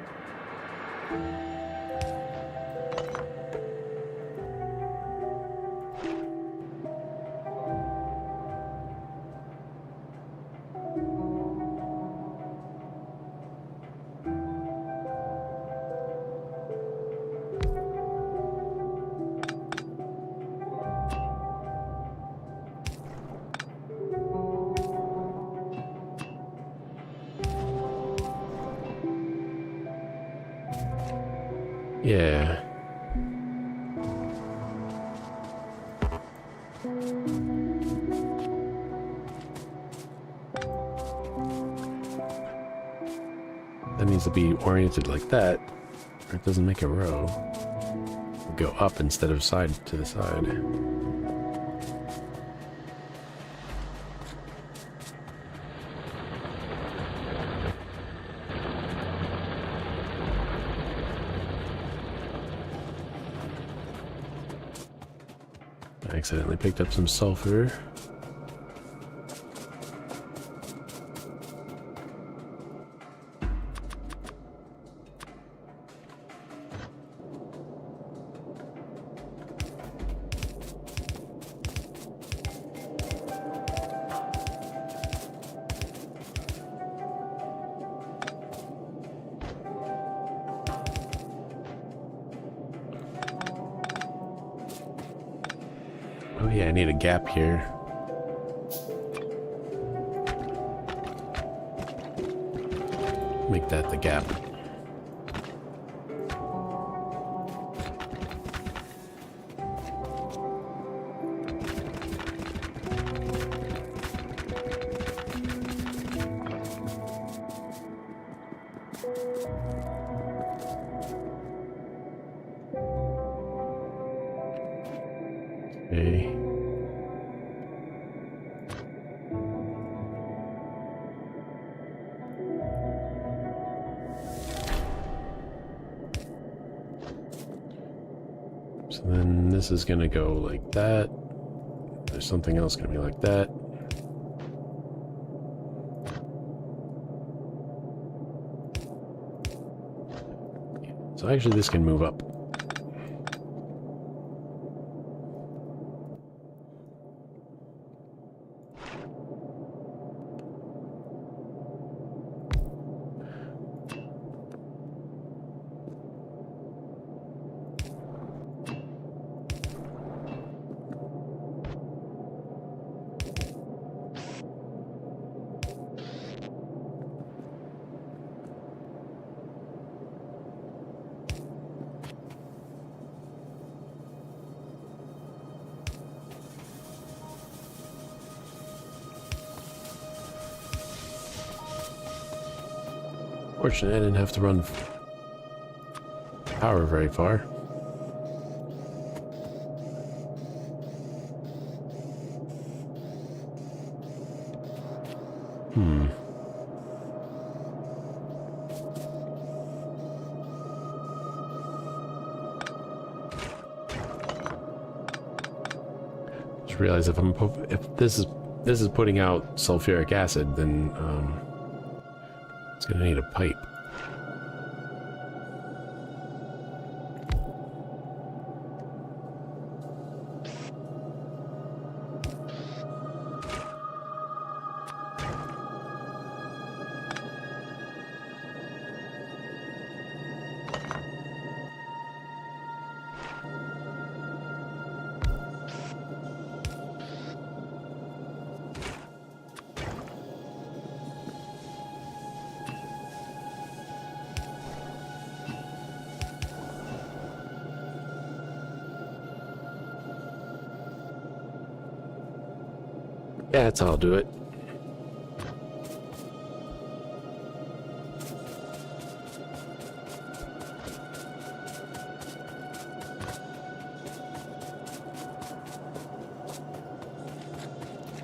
Yeah. That needs to be oriented like that, or it doesn't make a row. Go up instead of side to the side. I accidentally picked up some sulfur. Oh yeah, I need a gap here. Make that the gap. Okay. So then this is gonna go like that. There's something else gonna be like that. So actually this can move up. Fortunately, I didn't have to run power very far. Just realized if this is putting out sulfuric acid, then it's gonna need a pipe. Yeah, that's how I'll do it.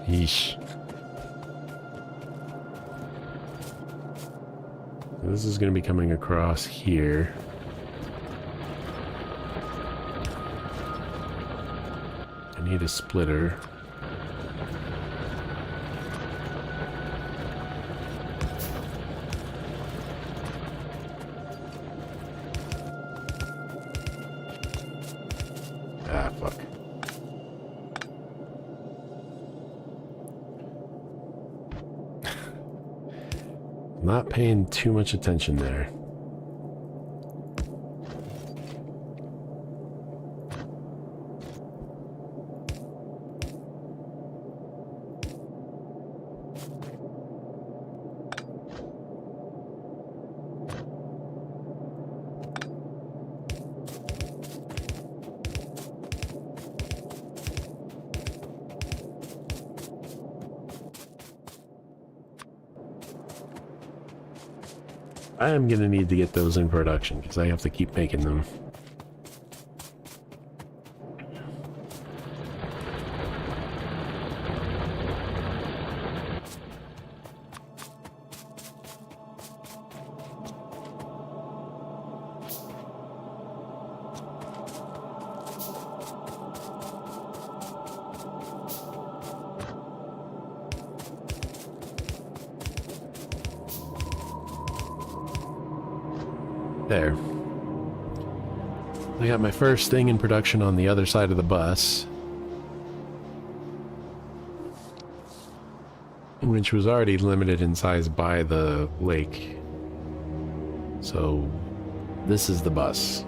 Yeesh. This is going to be coming across here. I need a splitter. Ah, fuck. Not paying too much attention there. I am going to need to get those in production because I have to keep making them. There. I got my first thing in production on the other side of the bus, which was already limited in size by the lake. So this is the bus.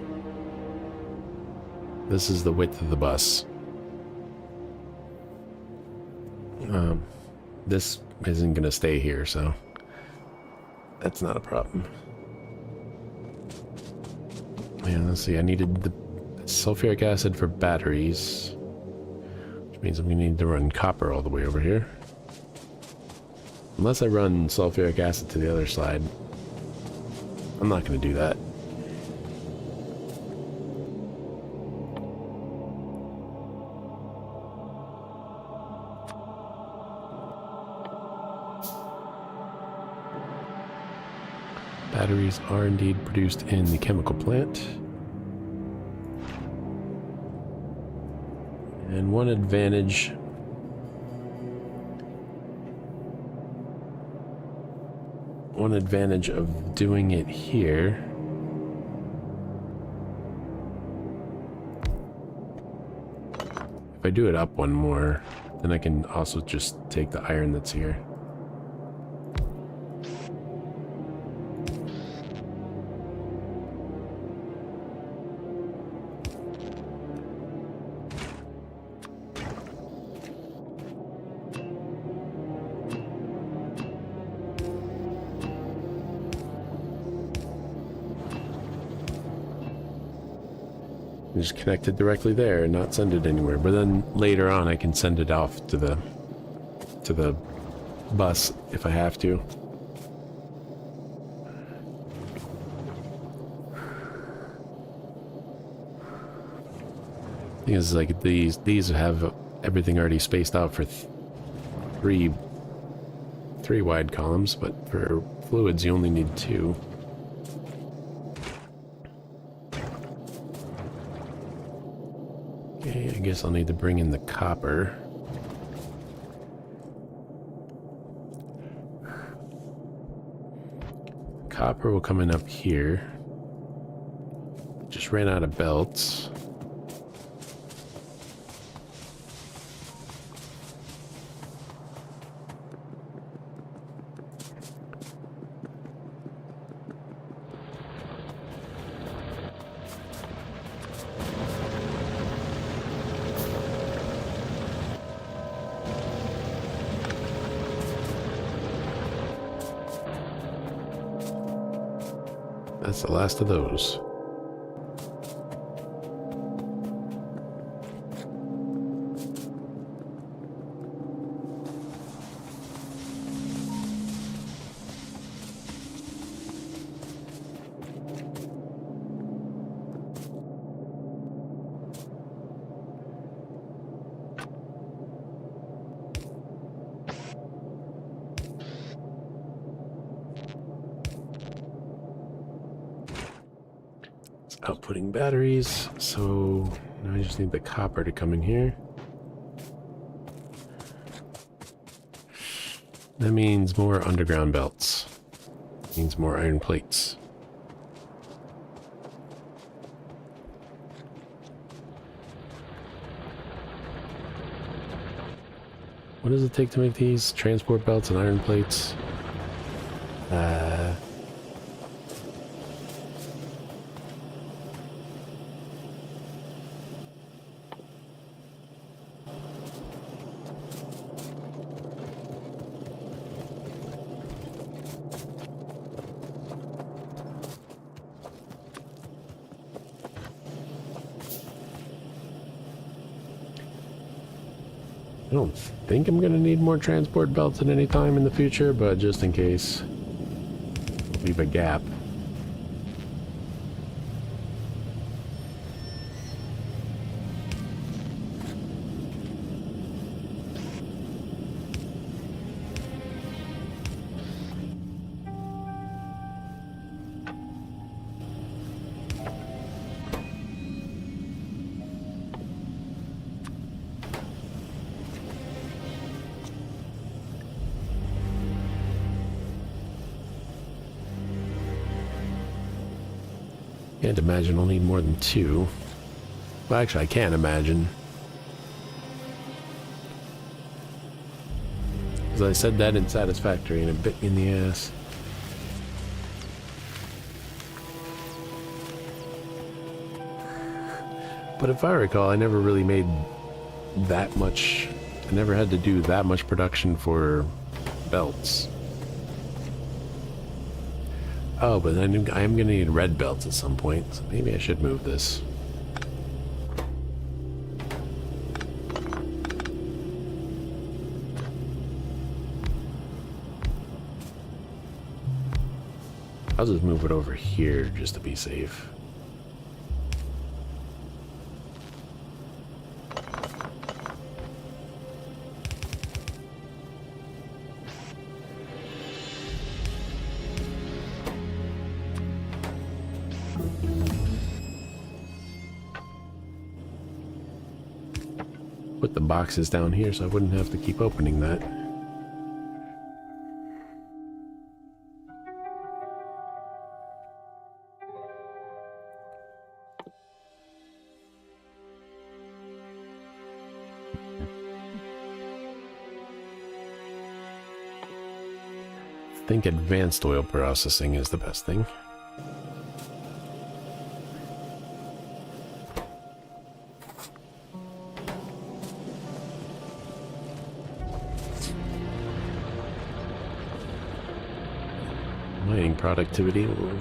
This is the width of the bus. This isn't going to stay here, so That's not a problem. Yeah, let's see. I needed the sulfuric acid for batteries, which means I'm gonna need to run copper all the way over here. Unless I run sulfuric acid to the other side. I'm not gonna do that. Batteries are indeed produced in the chemical plant. And one advantage of doing it here if I do it up one more, then I can also just take the iron that's here. Just connect it directly there and not send it anywhere. But then later on I can send it off to the bus if I have to. Thing is, like, these have everything already spaced out for three wide columns, but for fluids you only need 2. Okay, I guess I'll need to bring in the copper. Copper will come in up here. Just ran out of belts. That's the last of those. Outputting batteries, so now I just need the copper to come in here. That means more underground belts. Means more iron plates. What does it take to make these? Transport belts and iron plates? I don't think I'm going to need more transport belts at any time in the future, but just in case, leave a gap. Can't imagine I'll need more than 2. Well, actually, I can't imagine. Because I said that in Satisfactory and it bit me in the ass. But if I recall, I never really made that much. I never had to do that much production for belts. Oh, but then I am going to need red belts at some point, so maybe I should move this. I'll just move it over here just to be safe. Put the boxes down here so I wouldn't have to keep opening that. I think advanced oil processing is the best thing. Mining productivity will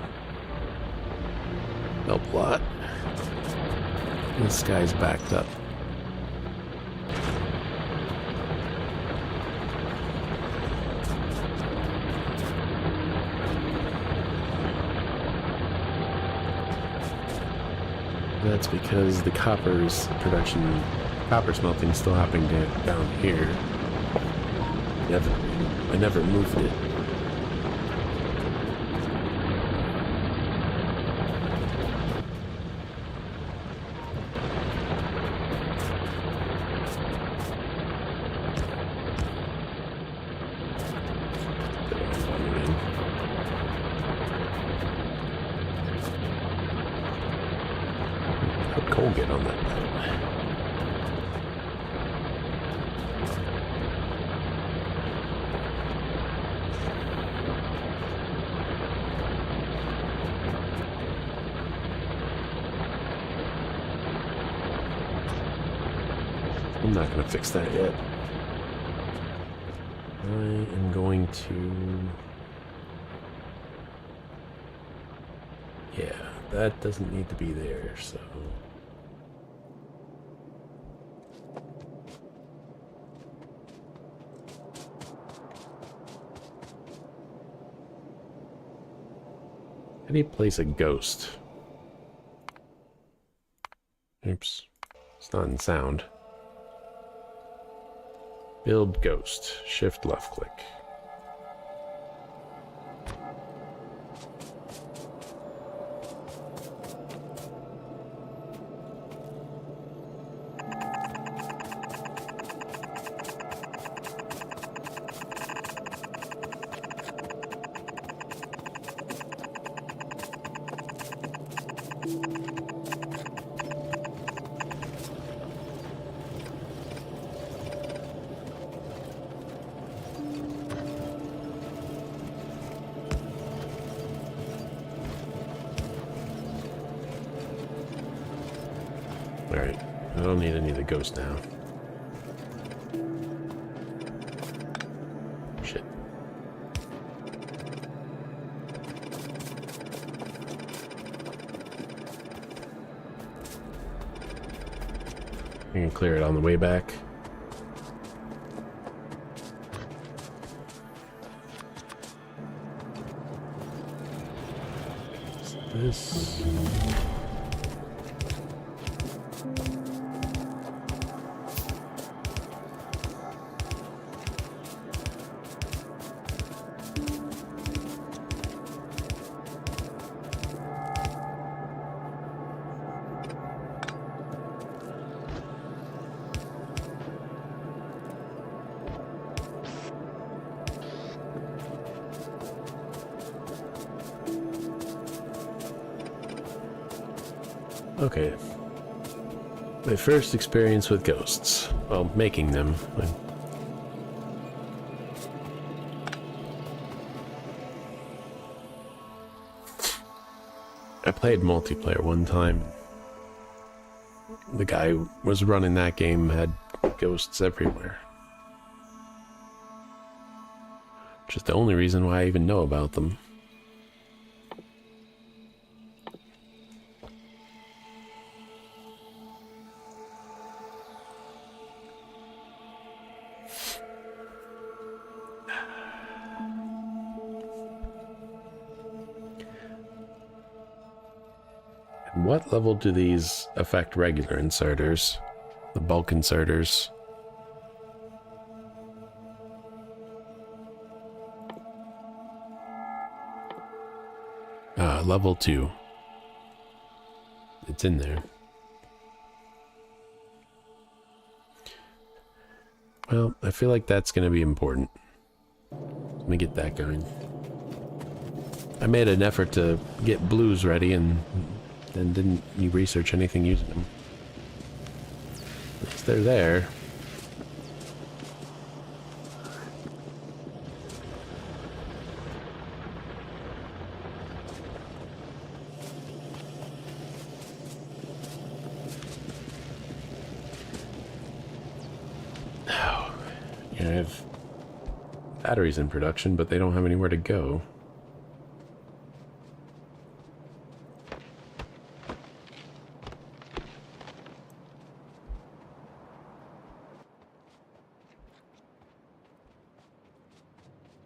help a lot. This guy's backed up. That's because the copper's production, copper smelting is still happening down here. I never moved it. How'd coal get on that belt? I'm not going to fix that yet. I am going to... Yeah, that doesn't need to be there, so... How do you place a ghost? Oops. It's not in sound. Build ghost. Shift left click. Alright, I don't need any of the ghosts now. Shit. You can clear it on the way back. This... Okay. My first experience with ghosts. Well, making them. I played multiplayer one time. The guy who was running that game had ghosts everywhere. Which is the only reason why I even know about them. what level do these affect regular inserters? The bulk inserters? Level 2. It's in there. Well, I feel like that's going to be important. Let me get that going. I made an effort to get blues ready and then didn't research anything using them. At least they're there. I have batteries in production, but they don't have anywhere to go.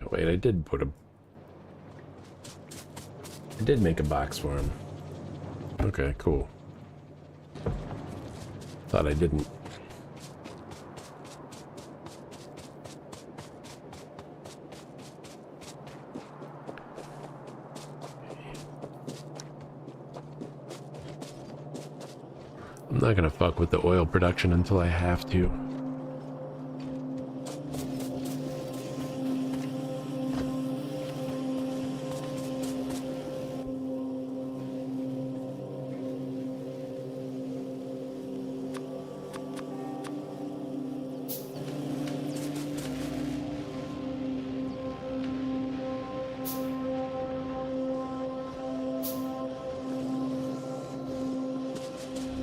Oh, wait, I did make a box for him. Okay, cool. Thought I didn't. I'm not gonna fuck with the oil production until I have to.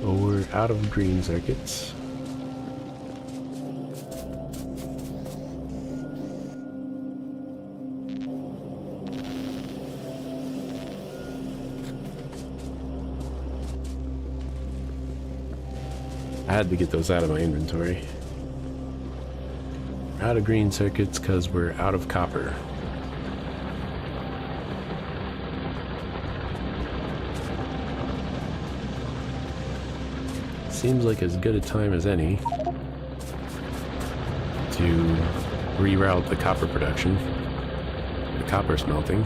Oh, we're out of green circuits. I had to get those out of my inventory. We're out of green circuits because we're out of copper. Seems like as good a time as any to reroute the copper production, the copper smelting.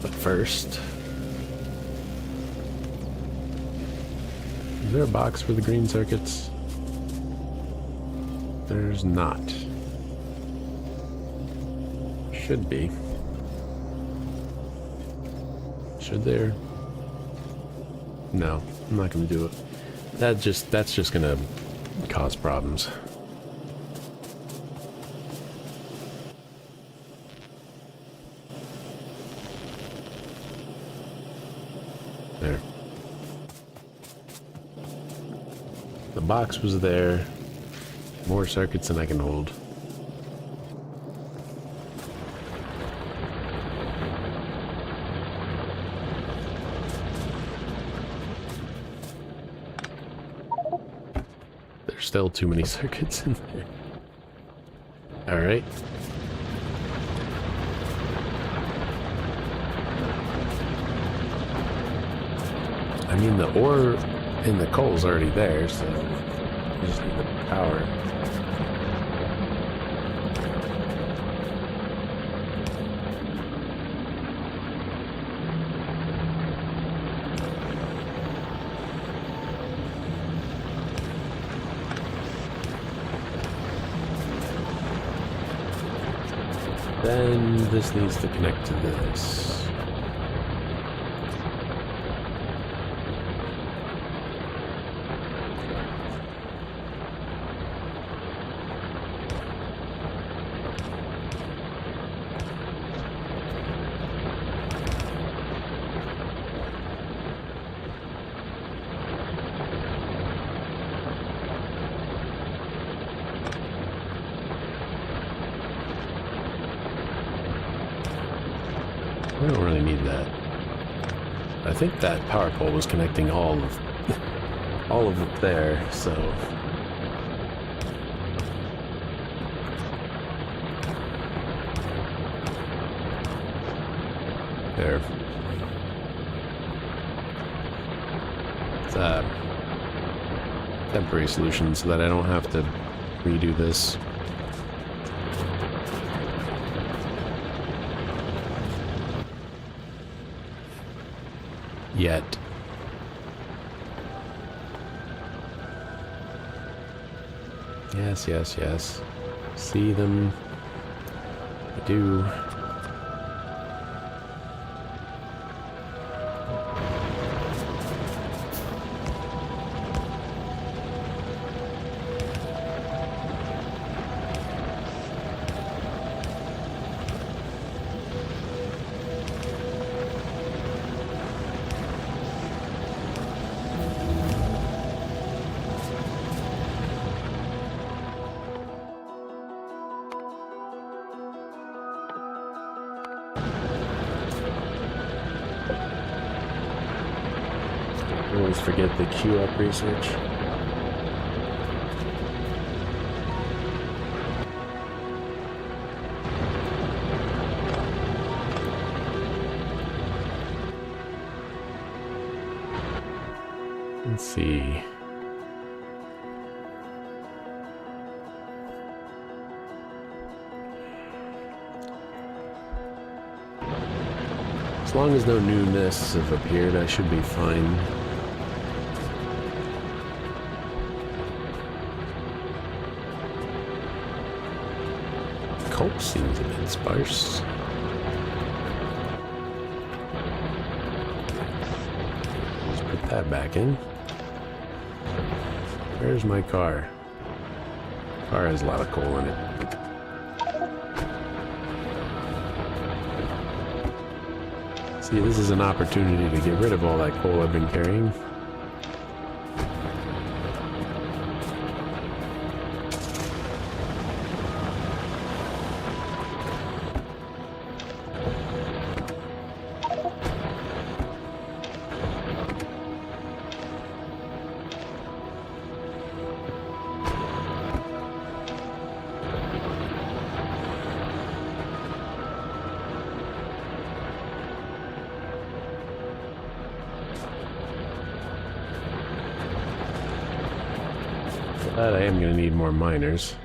But first, is there a box for the green circuits? There's not. Should be. Should there? No, I'm not gonna do it. That's just gonna cause problems. There. The box was there. More circuits than I can hold. Still too many circuits in there. Alright. I mean, the ore in the coal's already there, so we just need the power. Then this needs to connect to this. We don't really need that. I think that power pole was connecting all of it there, so There. It's a temporary solution so that I don't have to redo this. Yet. Yes, yes, yes. See them. I do. Always forget the queue up research. Let's see. As long as no new nests have appeared, I should be fine. Cult seems a bit sparse. Let's put that back in. Where's my car? Car has a lot of coal in it. See, this is an opportunity to get rid of all that coal I've been carrying. But I am going to need more miners.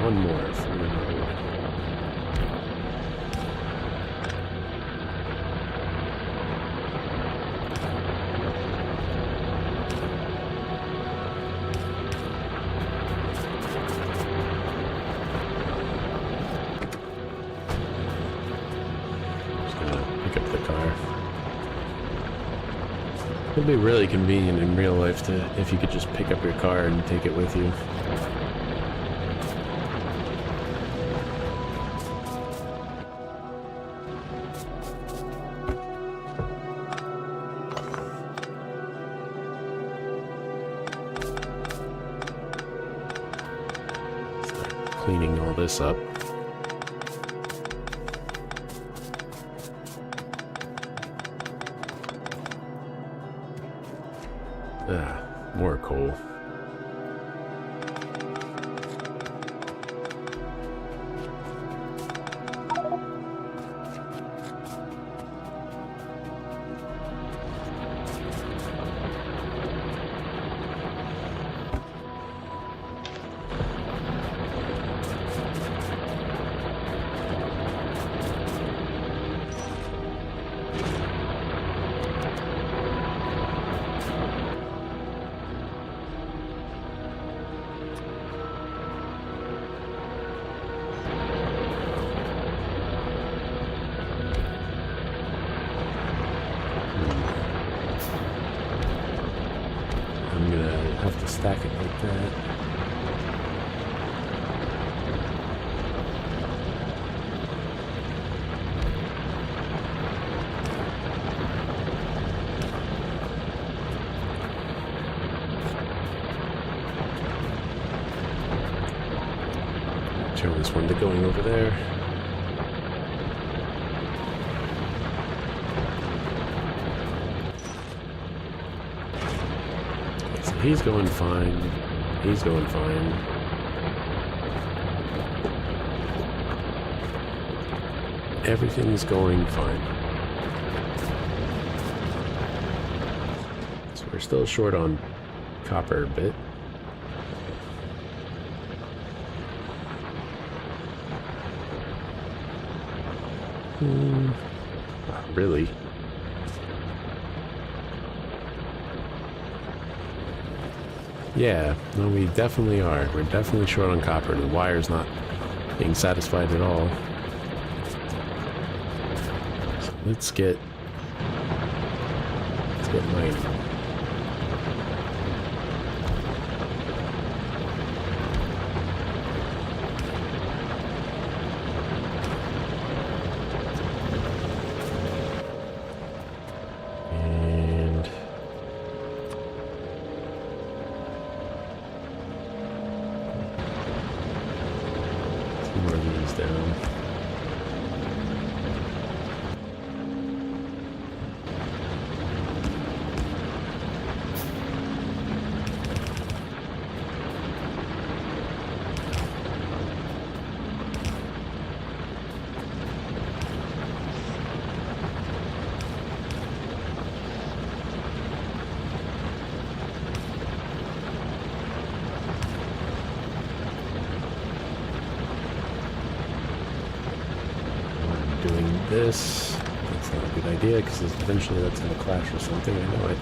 One more. Just going to pick up the car. It'd be really convenient in real life to if you could just pick up your car and take it with you. Start cleaning all this up. More coal. I'm gonna have to stack it like that. Show this one to going over there. He's going fine. He's going fine. everything's going fine. So we're still short on copper a bit. Not really. Yeah, no, we definitely are. We're definitely short on copper. The wire's not being satisfied at all. So let's get mining. And two more of these down. This. That's not a good idea because eventually that's going to clash or something. I know it.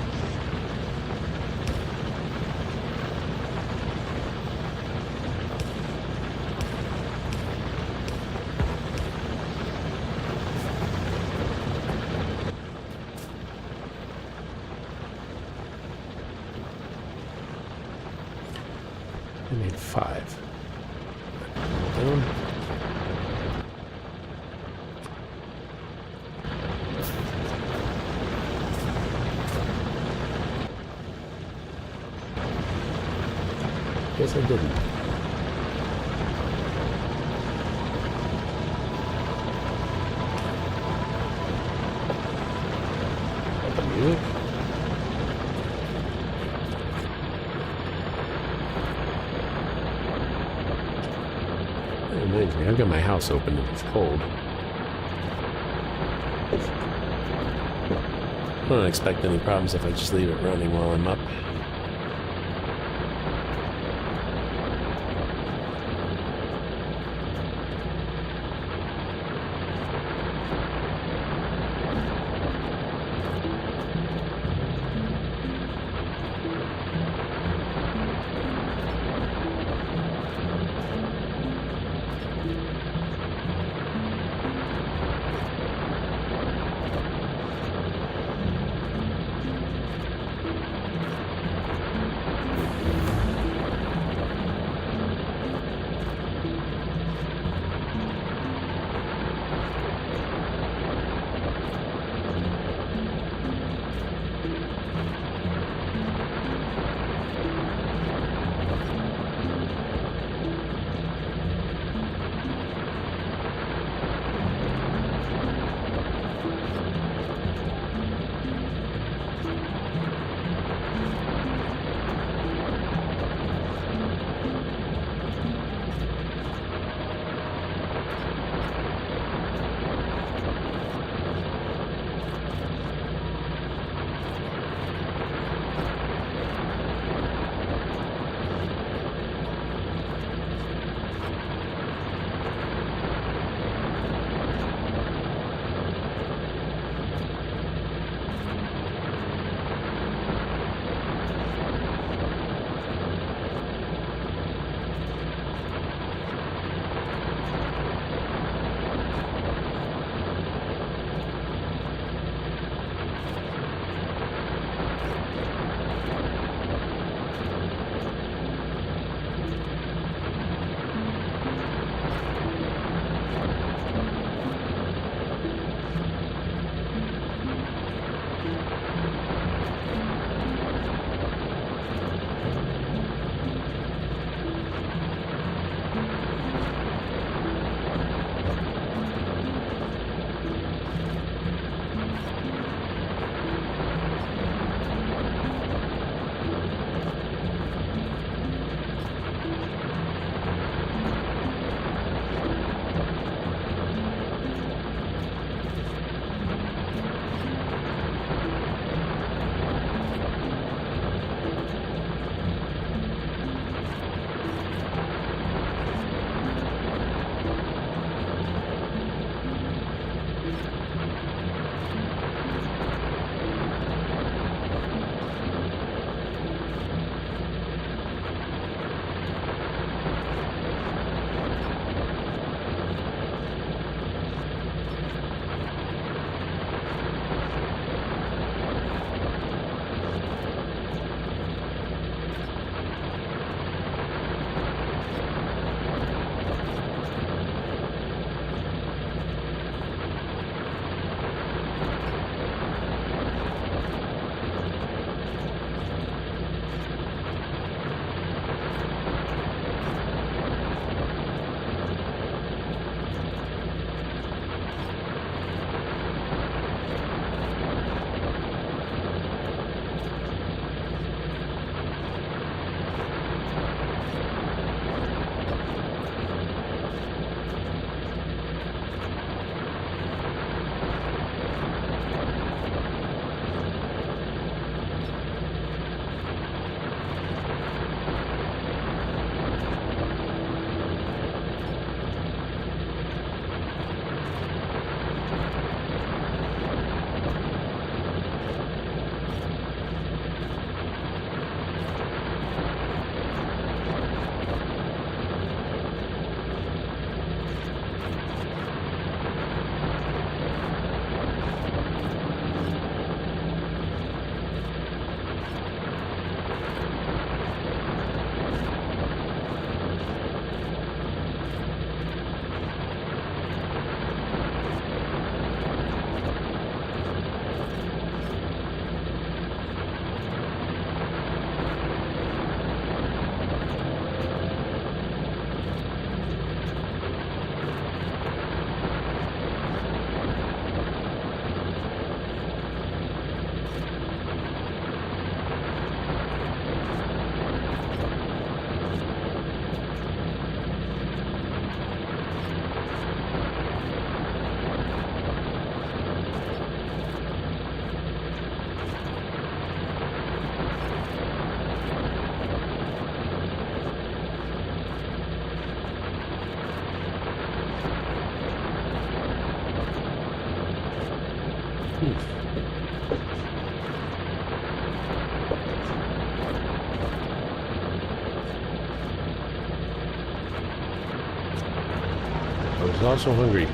I made 5. Down. Guess I didn't. The music? That reminds me, I've got my house open if it's cold. I don't expect any problems if I just leave it running while I'm up. I was also hungry.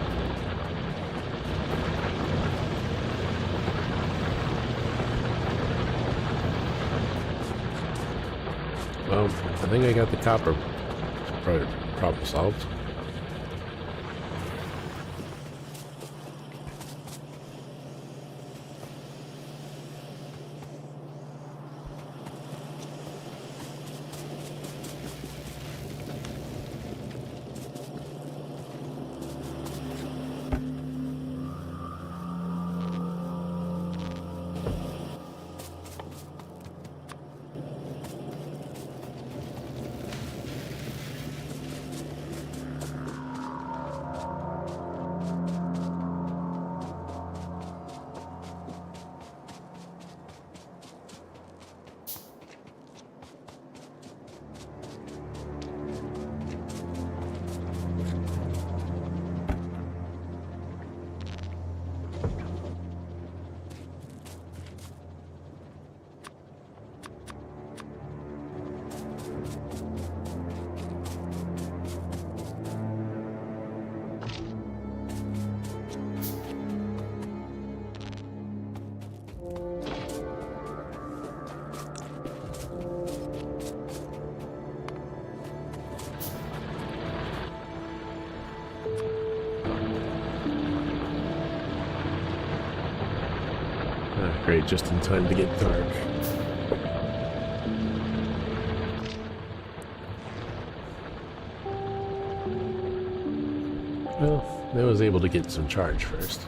Well, I think I got the copper problem solved. Great, just in time to get dark. Well, I was able to get some charge first.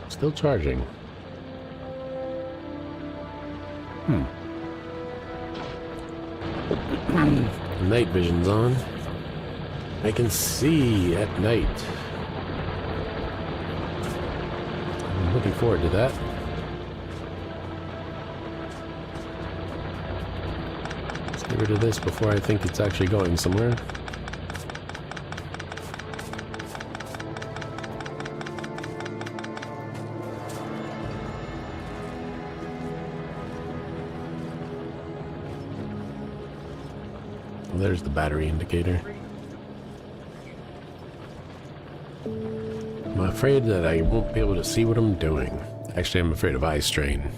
Still charging. Night vision's on. I can see at night. I'm looking forward to that. Let's get rid of this before I think it's actually going somewhere. There's the battery indicator. I'm afraid that I won't be able to see what I'm doing. Actually, I'm afraid of eye strain.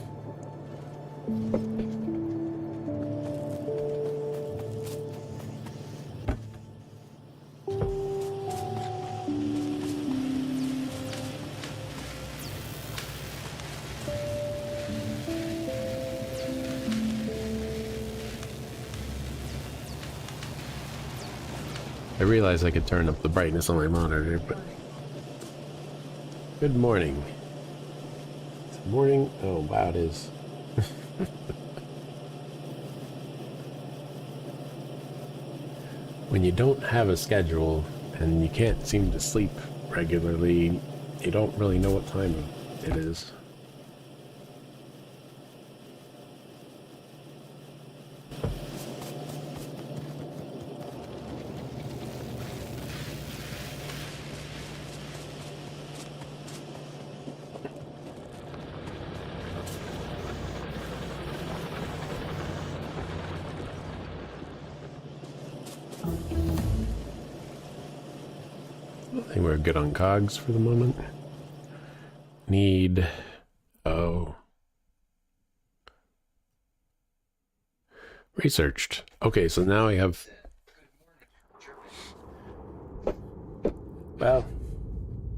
I realized I could turn up the brightness on my monitor, but... Good morning. It's morning? Oh, wow, it is. When you don't have a schedule and you can't seem to sleep regularly, you don't really know what time it is. I think we're good on cogs for the moment. Need... Oh. Researched. Okay, so now I have... Well,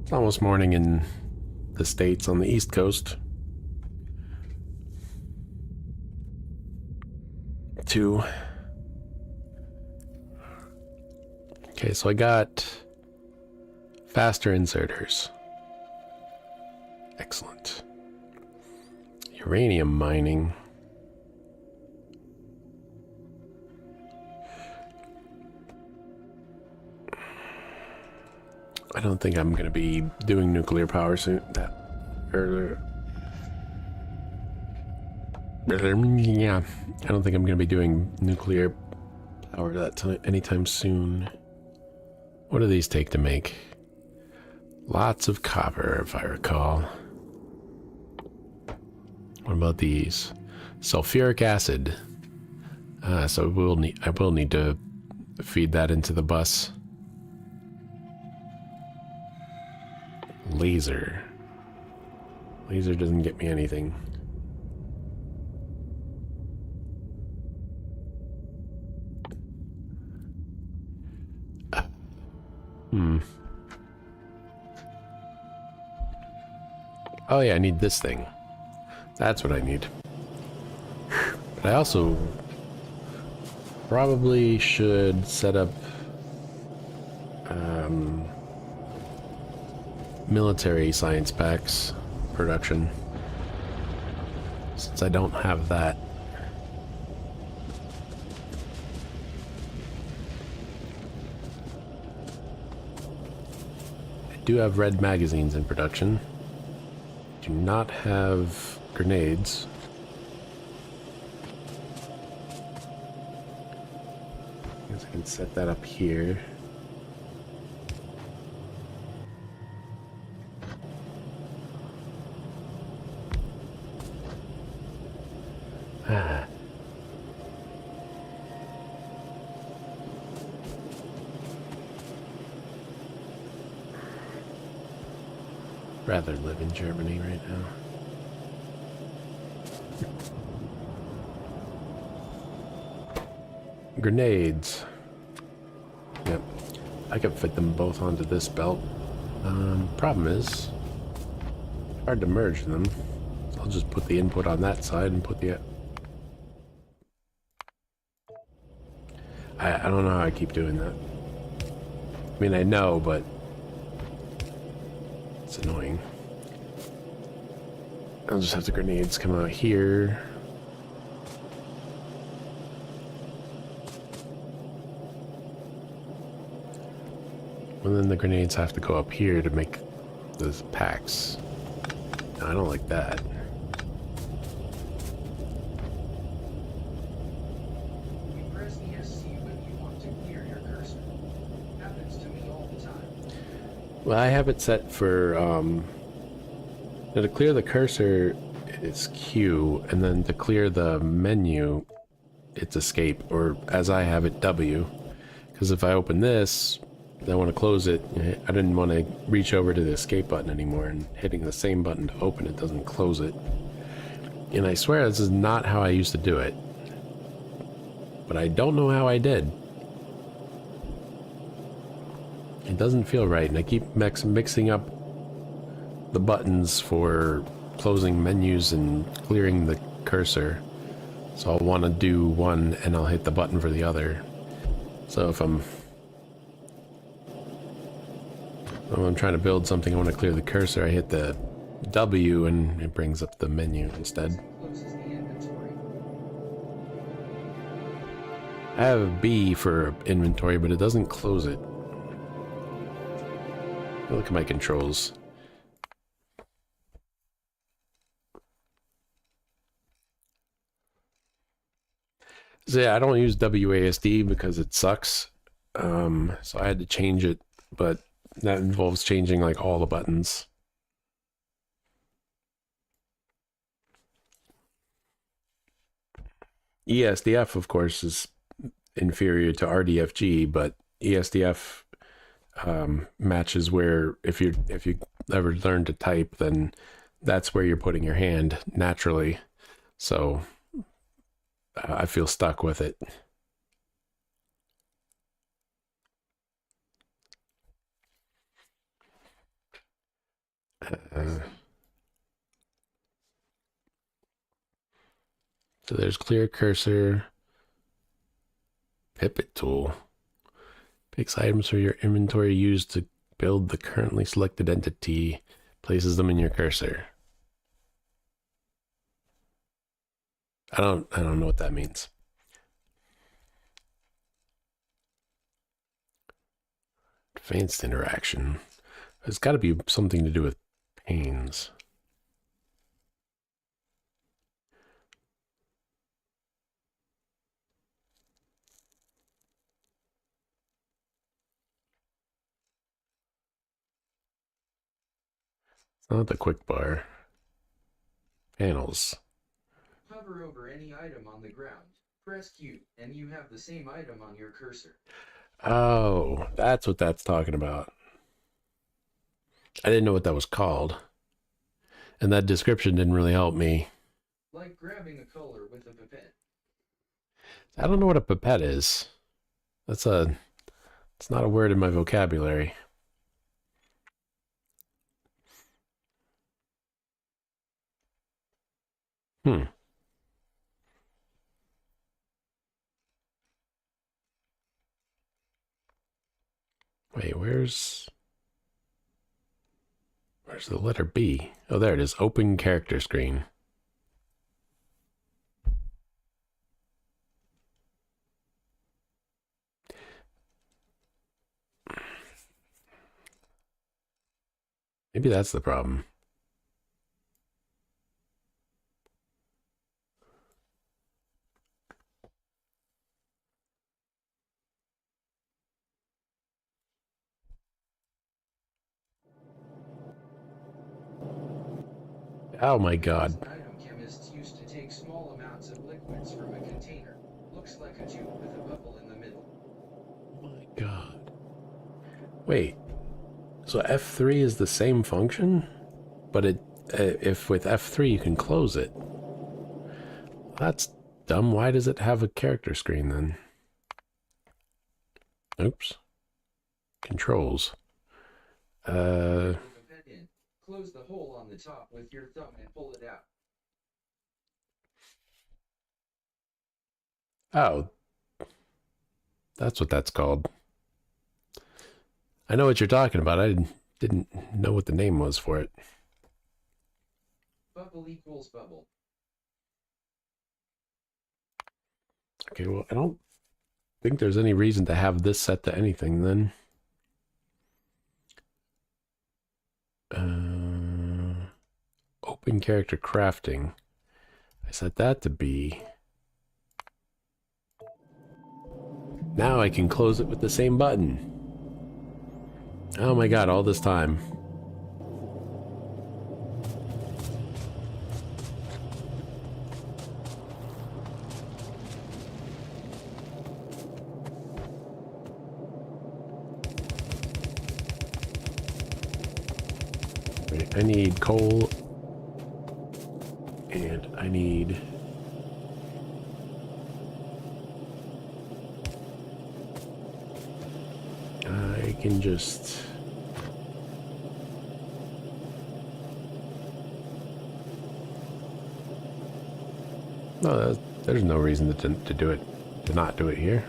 it's almost morning in the States on the East Coast. 2. Okay, so I got faster inserters. Excellent. Uranium mining. I don't think I'm gonna be doing nuclear power soon. Yeah, I don't think I'm gonna be doing nuclear power that time anytime soon. What do these take to make? Lots of copper, if I recall. What about these? Sulfuric acid. So I will need to feed that into the bus. Laser. Laser doesn't get me anything. Oh yeah, I need this thing. That's what I need. But I also probably should set up military science packs production, since I don't have that. I do have red magazines in production. Do not have grenades. I guess I can set that up here. Ah. Rather live in Germany right now. Grenades. Yep. I could fit them both onto this belt. Problem is, hard to merge them. So I'll just put the input on that side and put the... I don't know how I keep doing that. I mean, I know, but it's annoying. I'll just have the grenades come out here. And then the grenades have to go up here to make those packs. No, I don't like that. You press ESC when you want to clear your cursor. Happens to me all the time. Well, I have it set for, now to clear the cursor, it's Q, and then to clear the menu, it's escape, or as I have it, W. Because if I open this, I want to close it. I didn't want to reach over to the escape button anymore, and hitting the same button to open it doesn't close it. And I swear this is not how I used to do it. But I don't know how I did. It doesn't feel right, and I keep mixing up the buttons for closing menus and clearing the cursor. So I'll want to do one, and I'll hit the button for the other. So if I'm trying to build something, I want to clear the cursor, I hit the W and it brings up the menu instead. Closes the inventory. I have a B for inventory, but it doesn't close it. Look at my controls. So yeah, I don't use WASD because it sucks. So I had to change it, but that involves changing like all the buttons. ESDF, of course, is inferior to RDFG, but ESDF matches where if you ever learn to type, then that's where you're putting your hand naturally. So I feel stuck with it. So there's clear cursor, pivot tool. Picks items from your inventory used to build the currently selected entity, places them in your cursor. I don't know what that means. Advanced interaction. It's got to be something to do with panes. It's not the quick bar. Panels. Hover over any item on the ground. Press Q, and you have the same item on your cursor. Oh, that's what that's talking about. I didn't know what that was called. And that description didn't really help me. Like grabbing a color with a pipette. I don't know what a pipette is. It's not a word in my vocabulary. Hmm. Wait, where's the letter B? Oh, there it is. Open character screen. Maybe that's the problem. Oh my god. This is an item chemists used to take small amounts of liquids from a container. Looks like a tube with a bubble in the middle. Oh my god. Wait. So F3 is the same function? But if with F3 you can close it. That's dumb. Why does it have a character screen then? Oops. Controls. Close the hole on the top with your thumb and pull it out. Oh. That's what that's called. I know what you're talking about. I didn't know what the name was for it. Bubble equals bubble. Okay, well, I don't think there's any reason to have this set to anything then. Open character crafting. I set that to be. Now I can close it with the same button. Oh my god, all this time. Wait, I need coal. And I need... I can just... No, there's no reason to do it, to not do it here.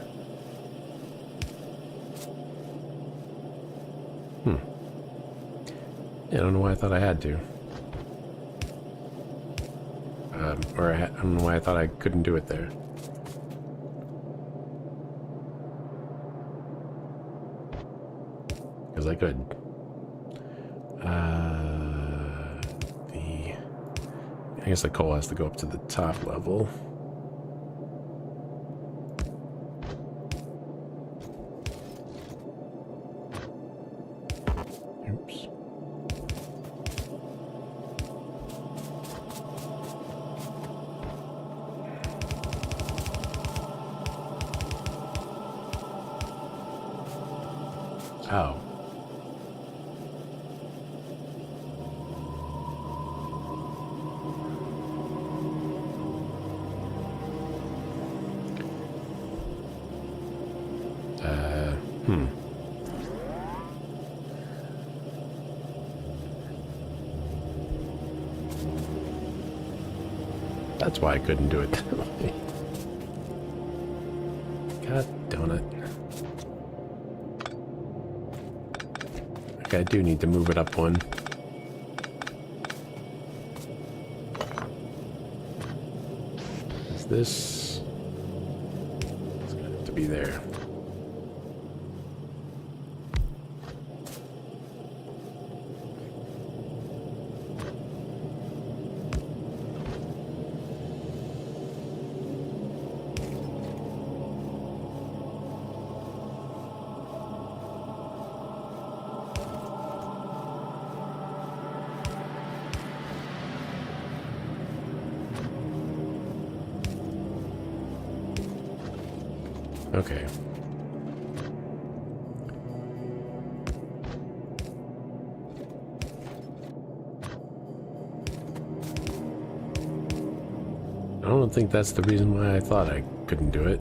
Yeah, I don't know why I thought I had to. Or I don't know why I thought I couldn't do it there. Because I could. I guess the coal has to go up to the top level. Oops. Oh. Hmm. That's why I couldn't do it that way. God darn it. Okay, I do need to move it up one. Is this... It's gonna have to be there. Okay. I don't think that's the reason why I thought I couldn't do it.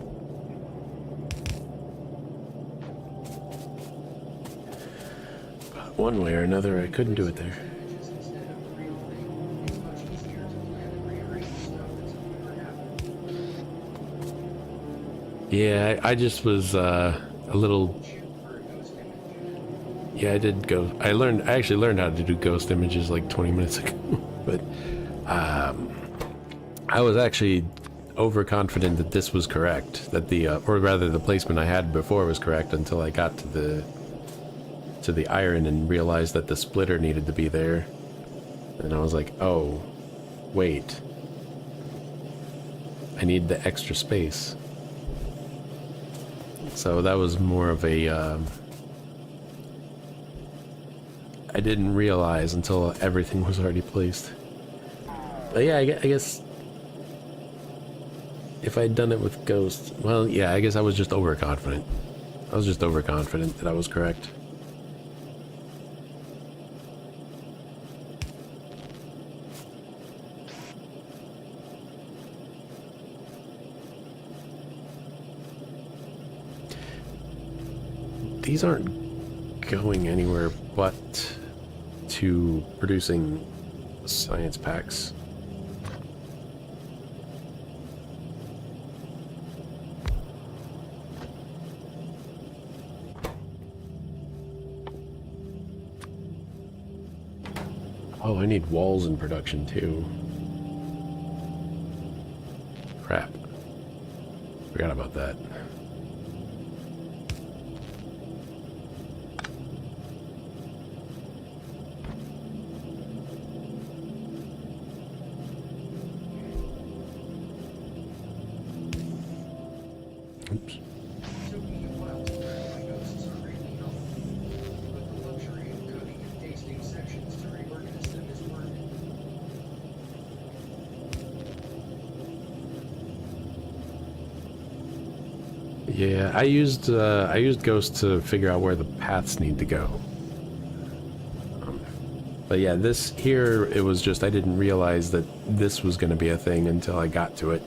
But one way or another, I couldn't do it there. Images instead of the real thing. It's much easier to plan and rearrange stuff until it ever happened. Yeah, I just was a little. Shoot for a ghost image. Yeah, I did go. I actually learned how to do ghost images like 20 minutes ago. But I was actually overconfident that this was correct. That or rather, the placement I had before was correct until I got to the iron and realized that the splitter needed to be there. And I was like, oh, wait. I need the extra space. So that was more of a, I didn't realize until everything was already placed. But yeah, I guess if I'd done it with Ghost, well, yeah, I guess I was just overconfident. I was just overconfident that I was correct. These aren't going anywhere but to producing science packs. Oh, I need walls in production too. Crap. Forgot about that. Oops. It took me a while to learn why ghosts are really helpful, but the luxury of coding and pasting sections to reorganize them is worth it. Yeah, I used Ghost to figure out where the paths need to go. But yeah, this here, it was just I didn't realize that this was going to be a thing until I got to it.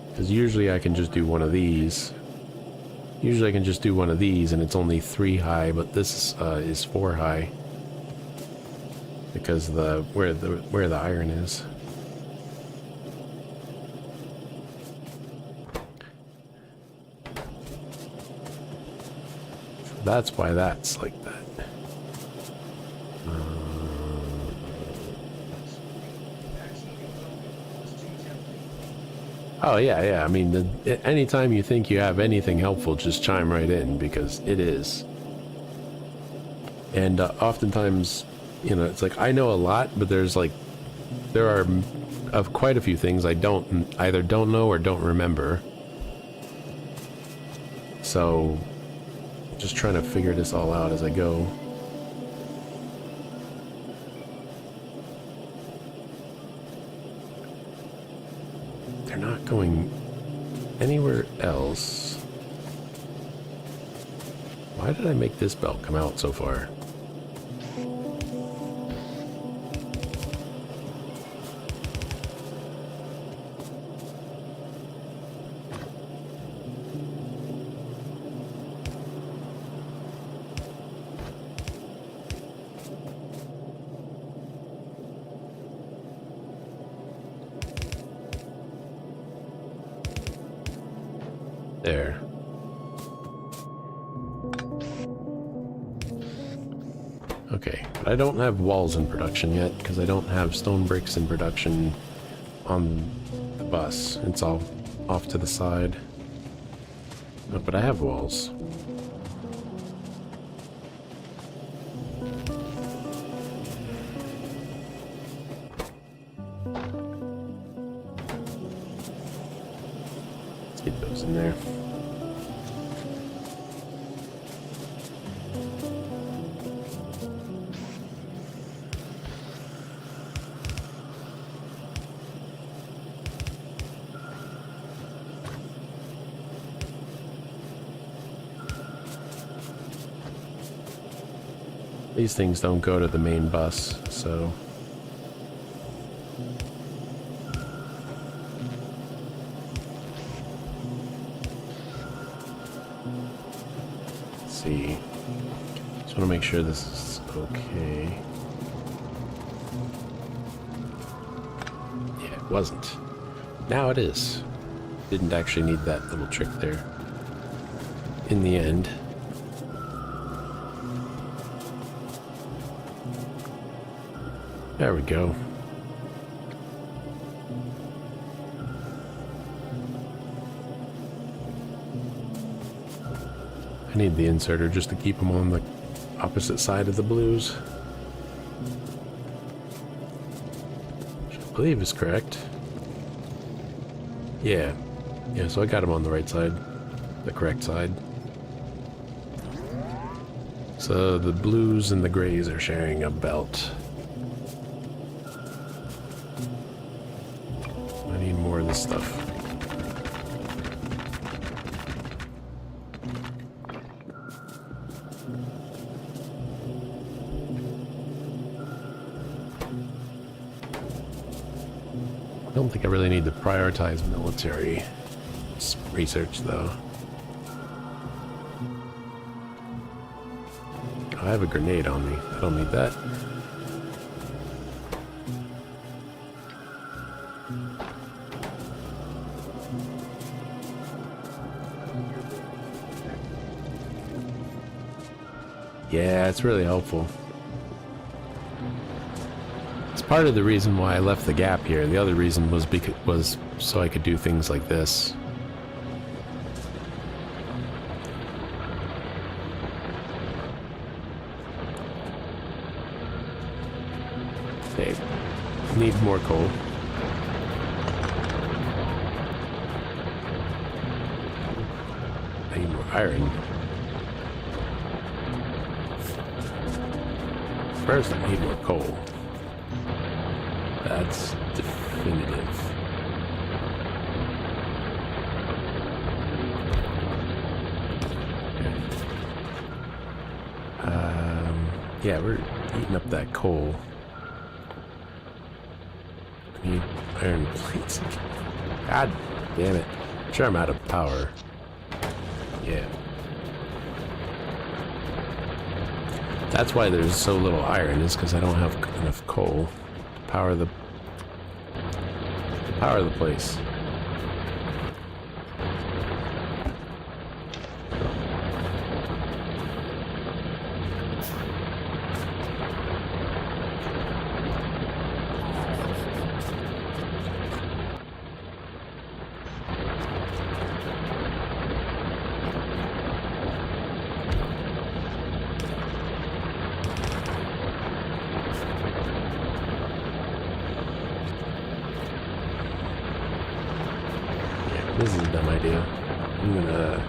Because usually I can just do one of these. Usually I can just do one of these and it's only 3 high, but this is 4 high. Because where the iron is. That's why that's like that. Oh yeah. I mean, anytime you think you have anything helpful, just chime right in because it is. And oftentimes, you know, it's like I know a lot, but there are of quite a few things I either don't know or don't remember. So, just trying to figure this all out as I go. They're not going anywhere else. Why did I make this belt come out so far? There. Okay, but I don't have walls in production yet because I don't have stone bricks in production on the bus. It's all off to the side. Oh, but I have walls. Let's get those in there. These things don't go to the main bus, so... Let's see. Just want to make sure this is okay. Yeah, it wasn't. Now it is. Didn't actually need that little trick there. In the end. There we go. I need the inserter just to keep them on the opposite side of the blues. Which I believe is correct. Yeah. Yeah, so I got them on the right side. The correct side. So the blues and the grays are sharing a belt. I need more of this stuff. I don't think I really need to prioritize military research, though. I have a grenade on me. I don't need that. Yeah, it's really helpful. It's part of the reason why I left the gap here. The other reason was so I could do things like this. Okay, need more coal. I need more iron. First, I need more coal. That's definitive. Okay. Yeah, we're eating up that coal. I need iron plates. God damn it. I'm sure I'm out of power. Yeah. That's why there's so little iron, is because I don't have enough coal to power the place. This is a dumb idea. I'm gonna...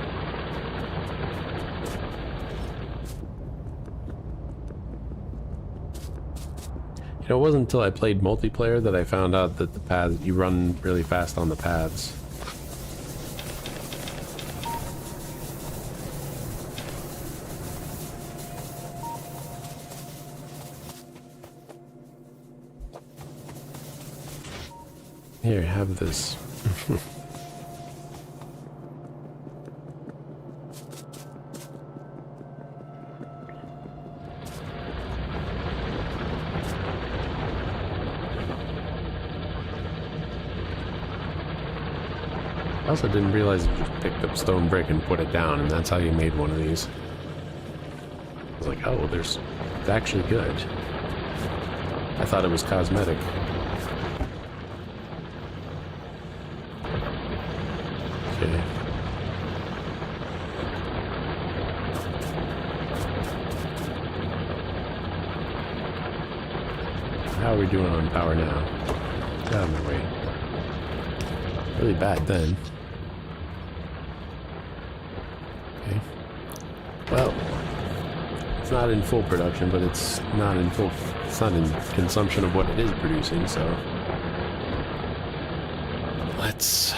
You know, it wasn't until I played multiplayer that I found out that the paths, you run really fast on the paths. Here, have this. I also didn't realize you just picked up stone brick and put it down, and that's how you made one of these. I was like, oh, it's actually good. I thought it was cosmetic. Okay. How are we doing on power now? Get out of my way. Really bad then. Okay. Well, it's not in full production, but it's not in consumption of what it is producing, so let's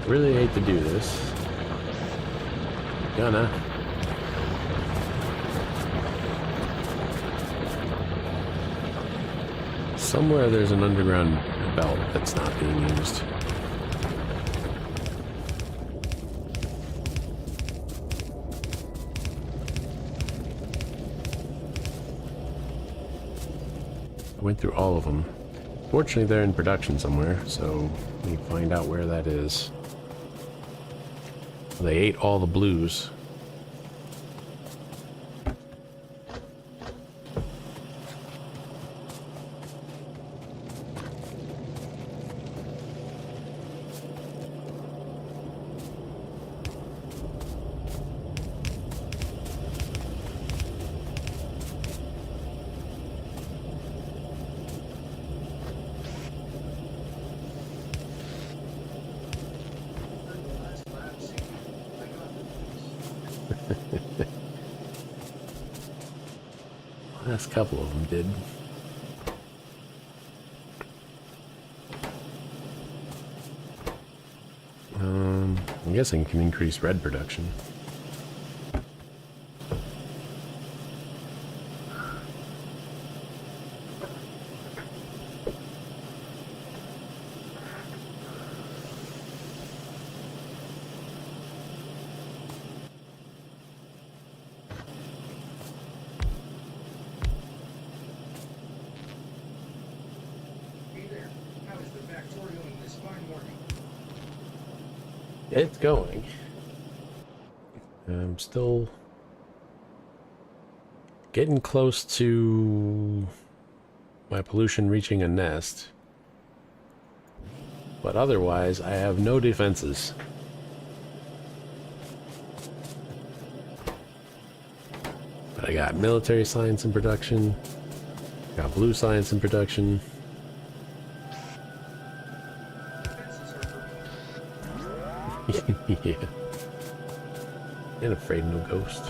really hate to do this. Gonna. Somewhere there's an underground belt that's not being used. I went through all of them. Fortunately, they're in production somewhere, so we can find out where that is. They ate all the blues. Last couple of them did. I'm guessing can increase red production. Hey there. How is the Factorio in this fine morning? It's going. I'm still getting close to my pollution reaching a nest. But otherwise, I have no defenses. But I got military science in production. Got blue science in production. Defenses are for me. Yeah. Ain't afraid of no ghost.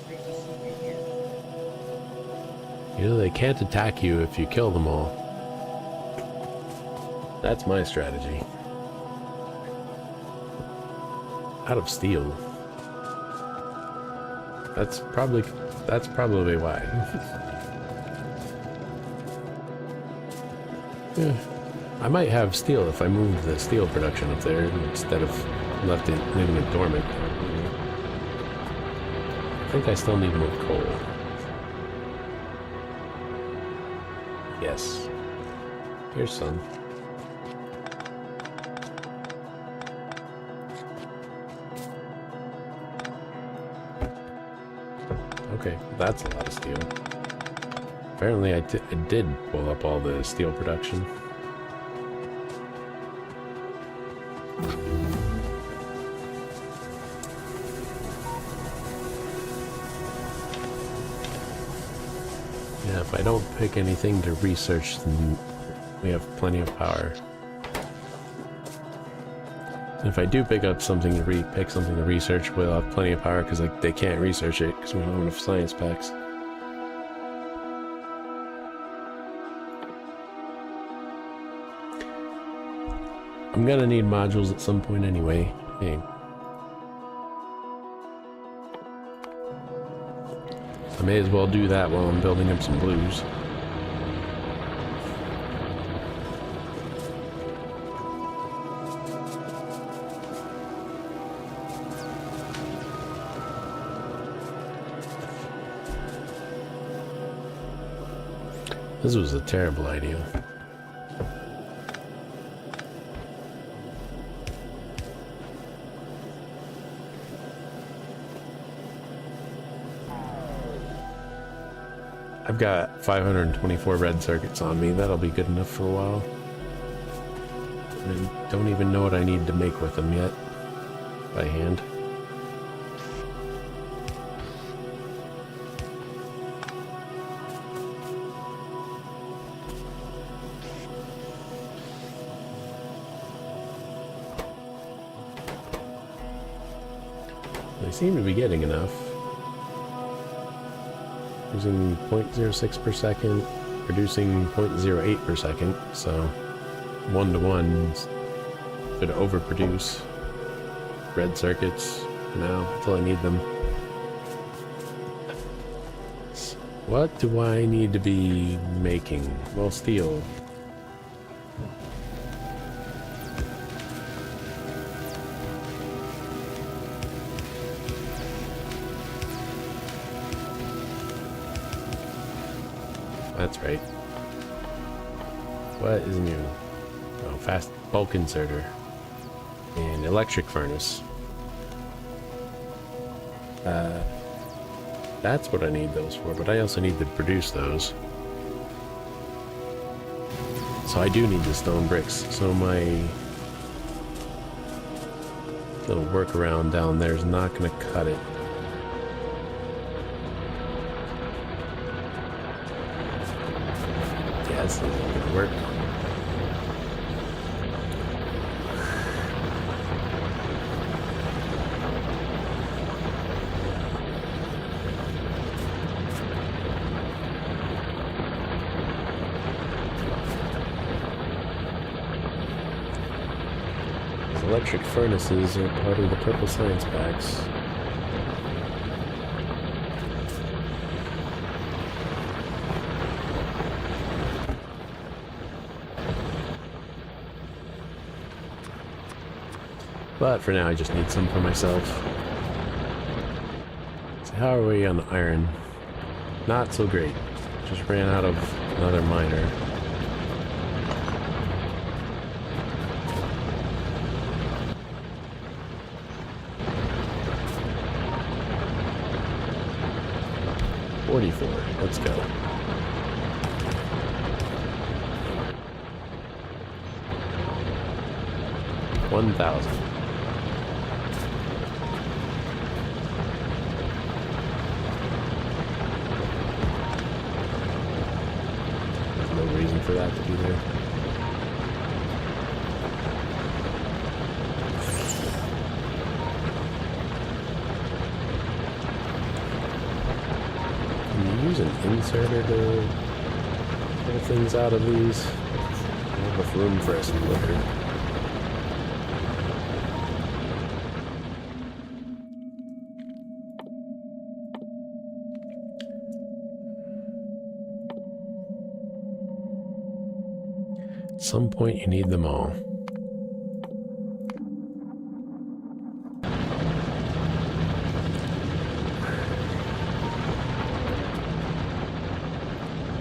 Great to see you here. You know, they can't attack you if you kill them all. That's my strategy. Out of steel. That's probably why. Yeah. I might have steel if I move the steel production up there instead of leaving it dormant. I think I still need more coal. Yes. Here's some. Okay, that's a lot of steel. Apparently I did pull up all the steel production. Yeah, if I don't pick anything to research, then we have plenty of power. And if I do pick up something to research, we'll have plenty of power because they can't research it because we don't have enough science packs. I'm gonna need modules at some point anyway. Hey. I may as well do that while I'm building up some blues. This was a terrible idea. I've got 524 red circuits on me. That'll be good enough for a while. I don't even know what I need to make with them yet. By hand. They seem to be getting enough. Using 0.06 per second, producing 0.08 per second, so 1 to 1 should overproduce. Red circuits for now, until I need them. What do I need to be making? Well, steel. That's right. What is new? Oh, fast bulk inserter. And electric furnace. That's what I need those for, but I also need to produce those. So I do need the stone bricks, so my little workaround down there is not going to cut it. Yeah, this isn't going to work. Electric furnaces are part of the purple science packs. But for now, I just need some for myself. So how are we on iron? Not so great. Just ran out of another miner. Let's go. 1,000. There's no reason for that to be there. Use an inserter to pull things out of these. I have enough room for a splitter. At some point you need them all.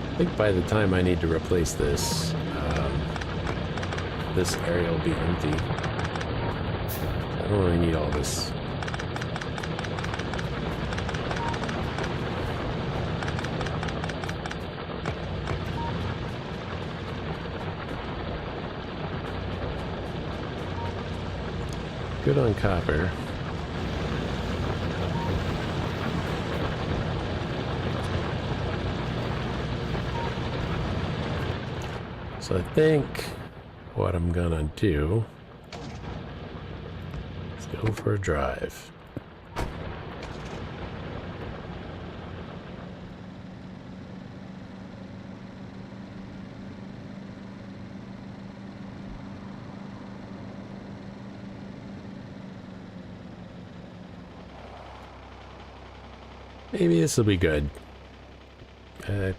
I think by the time I need to replace this, this area will be empty. I don't really need all this. Good on copper. So I think what I'm gonna do is go for a drive. Maybe this will be good. That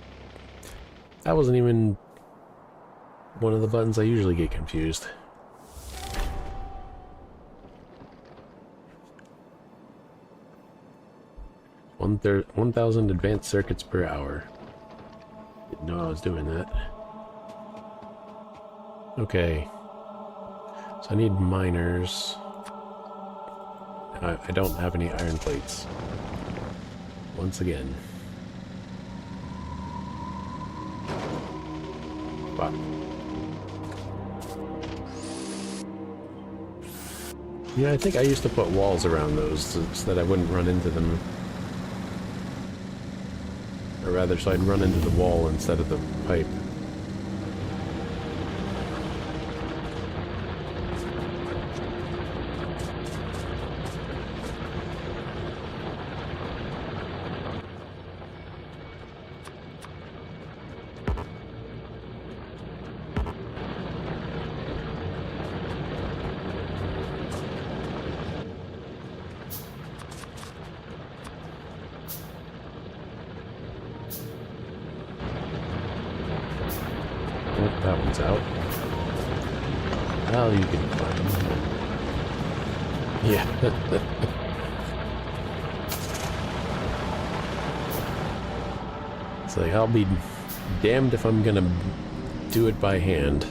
wasn't even one of the buttons I usually get confused. 1,000 advanced circuits per hour. Didn't know I was doing that. Okay. So I need miners. I don't have any iron plates. Once again. Fuck. Yeah, I think I used to put walls around those so that I wouldn't run into them. Or rather, so I'd run into the wall instead of the pipe. That one's out. Well, you can climb. Yeah. It's like, I'll be damned if I'm gonna do it by hand.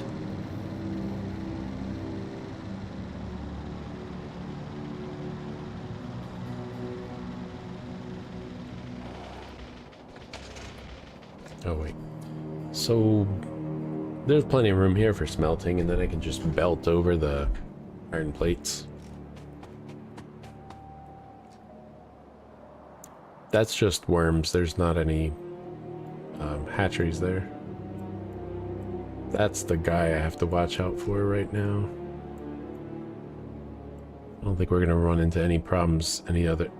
Oh, wait. So, there's plenty of room here for smelting, and then I can just belt over the iron plates. That's just worms. There's not any hatcheries there. That's the guy I have to watch out for right now. I don't think we're gonna run into any problems, any other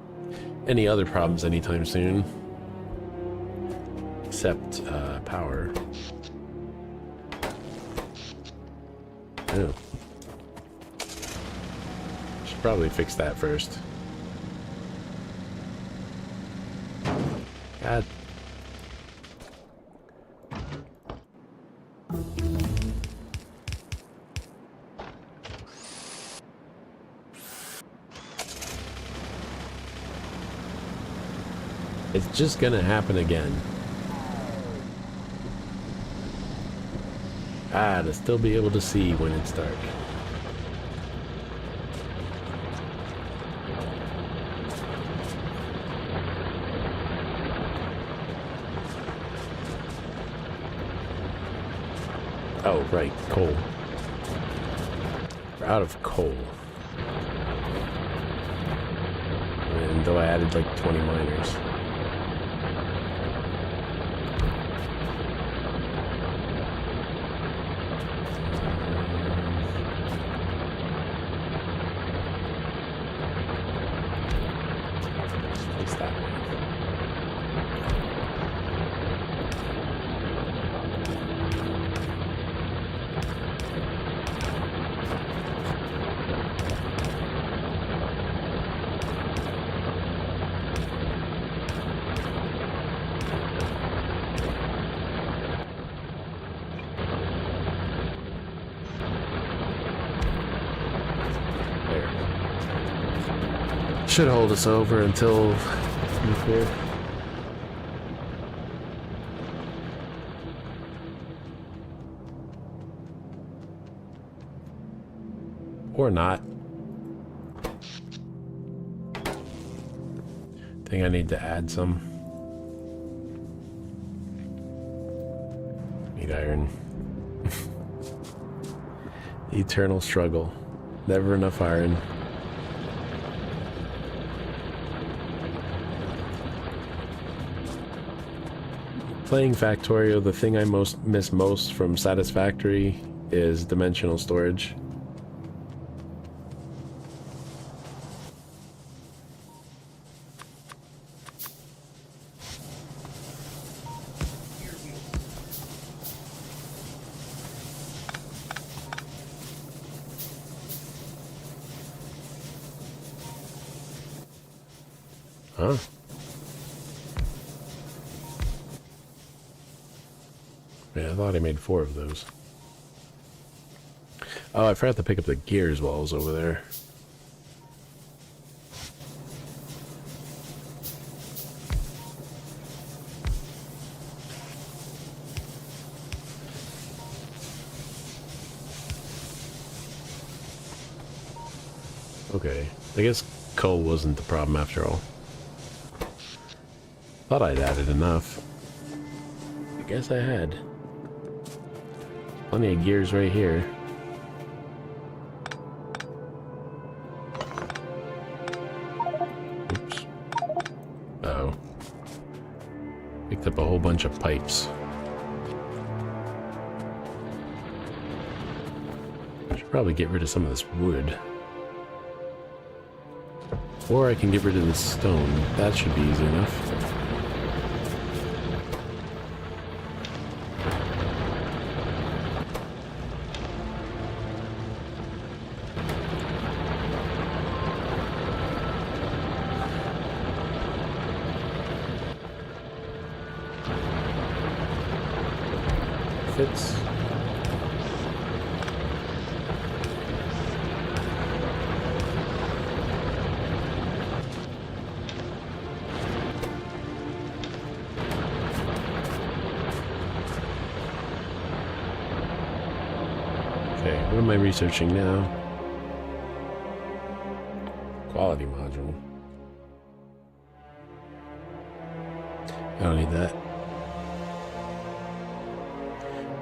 problems anytime soon. Except power. Oh. Should probably fix that first. God. It's just gonna happen again. Ah, to still be able to see when it's dark. Oh, right, coal. We're out of coal. And though I added like 20 miners. What's that one? Should hold us over until nuclear. Or not. Think I need to add some. Need iron. Eternal struggle. Never enough iron. Playing Factorio, the thing I miss most from Satisfactory is dimensional storage. Huh? Yeah, I thought I made 4 of those. Oh, I forgot to pick up the gears while I was over there. Okay, I guess coal wasn't the problem after all. Thought I'd added enough. I guess I had. Plenty of gears right here. Oops. Uh-oh. Picked up a whole bunch of pipes. I should probably get rid of some of this wood. Or I can get rid of this stone. That should be easy enough. Fits. am I researching now? Quality module. I don't need that.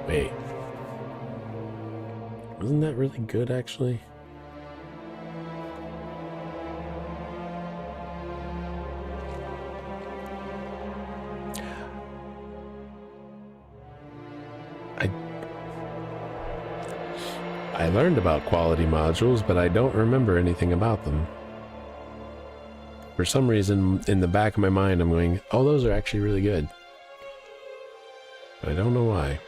Wait. Wasn't that really good, actually? I learned about quality modules, but I don't remember anything about them. For some reason, in the back of my mind, I'm going, oh, those are actually really good. But I don't know why.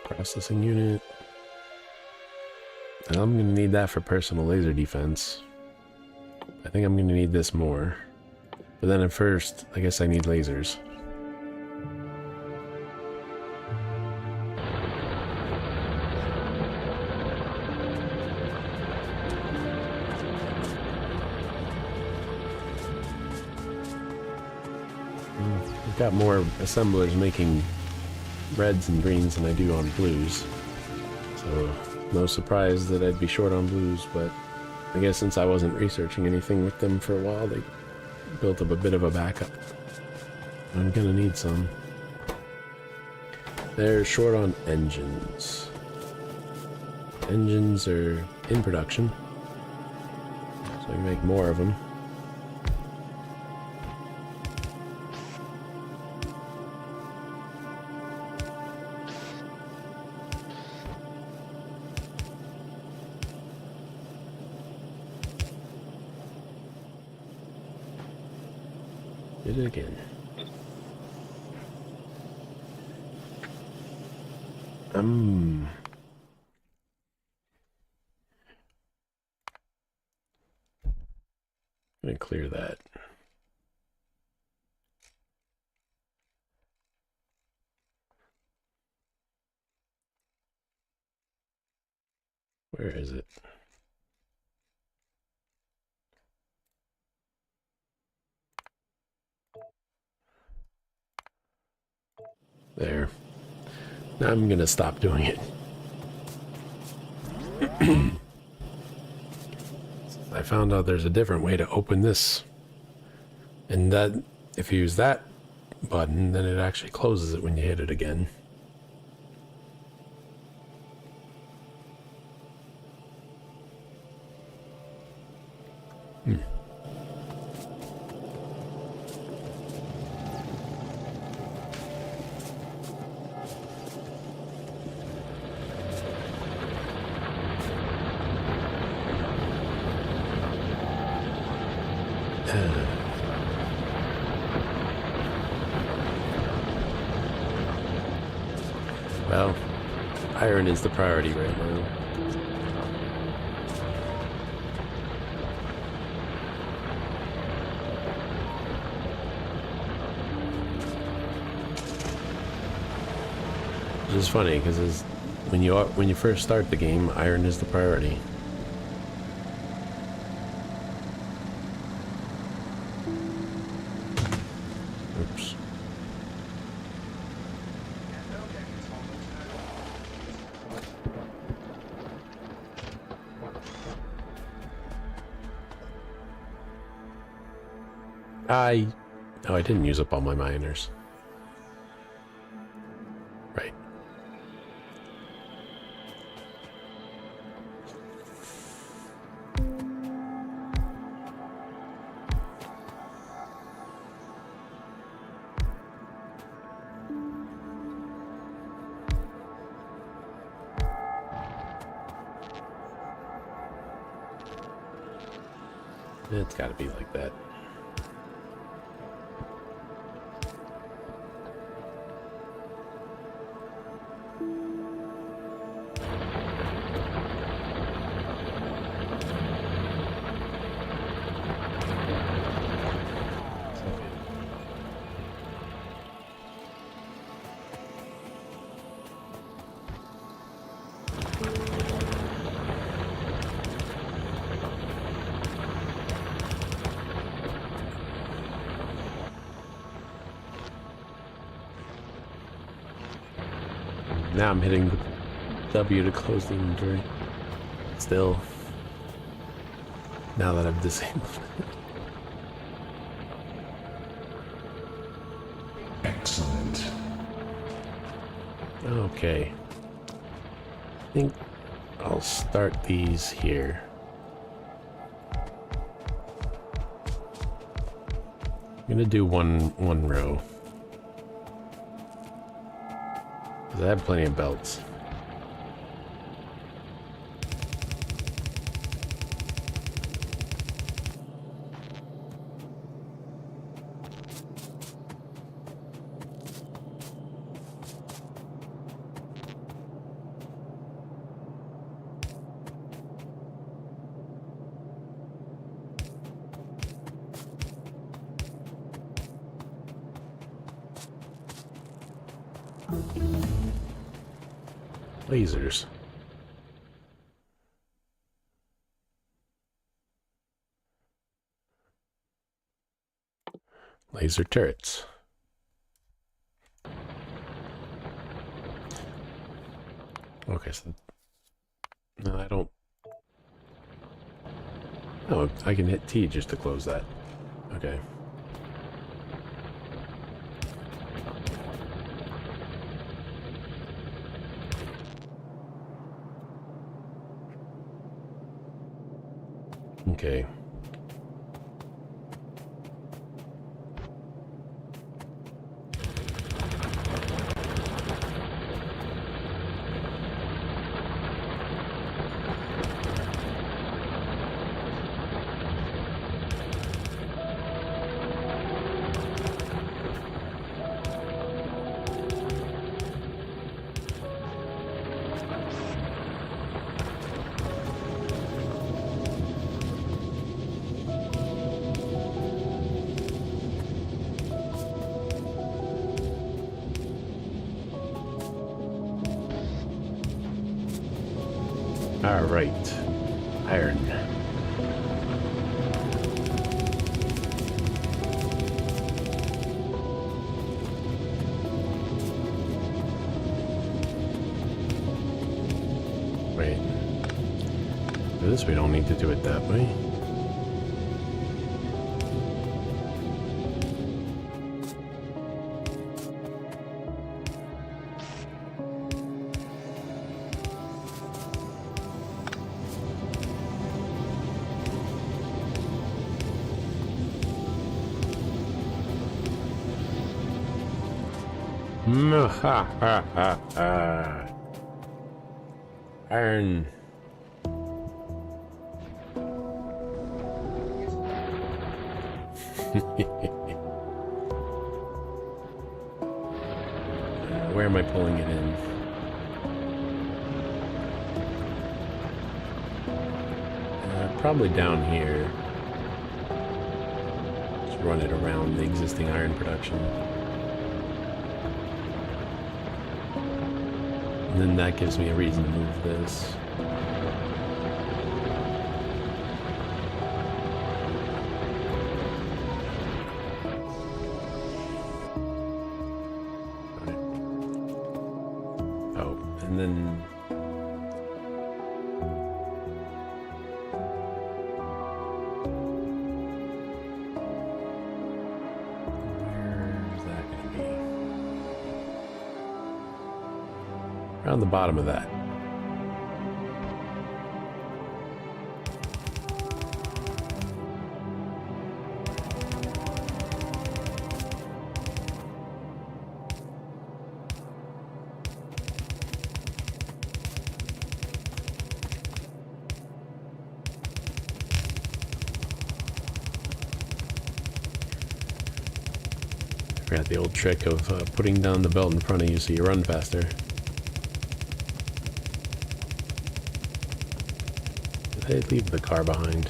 Processing unit. And I'm going to need that for personal laser defense. I think I'm going to need this more. But then at first, I guess I need lasers. I've got more assemblers making reds and greens than I do on blues. So, no surprise that I'd be short on blues, but I guess since I wasn't researching anything with them for a while, they built up a bit of a backup. I'm gonna need some. They're short on engines. Engines are in production, so I can make more of them. Did it again. I'm gonna clear that. Where is it? There. Now I'm gonna stop doing it. I found out there's a different way to open this. And that, if you use that button, then it actually closes it when you hit it again. Well, iron is the priority right now. Which is funny because when you first start the game, iron is the priority. Oops. Oh, I didn't use up all my miners. Right. It's gotta be like that. Now I'm hitting W to close the inventory. Still. Now that I've disabled it. Excellent. Okay. I think I'll start these here. I'm gonna do one row. 'Cause I have plenty of belts. Lasers. Laser turrets. Okay, so no, I don't. Oh, I can hit T just to close that. Okay. Okay. All right. Iron. Wait. For this, we don't need to do it that way. Ha ha ha ha. Iron. Where am I pulling it in? Probably down here. Just run it around the existing iron production. And then that gives me a reason to move this. Oh, and then where's that going to be? Around the bottom of that. Forgot the old trick of putting down the belt in front of you so you run faster. Did I leave the car behind?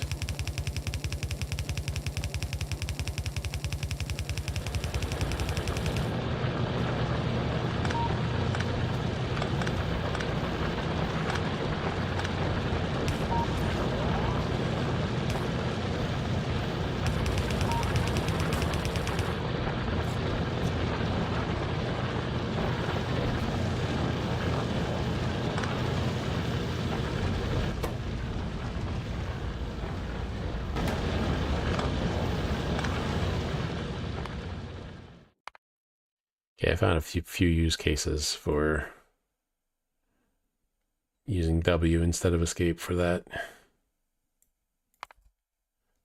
Okay, I found a few use cases for using W instead of escape for that.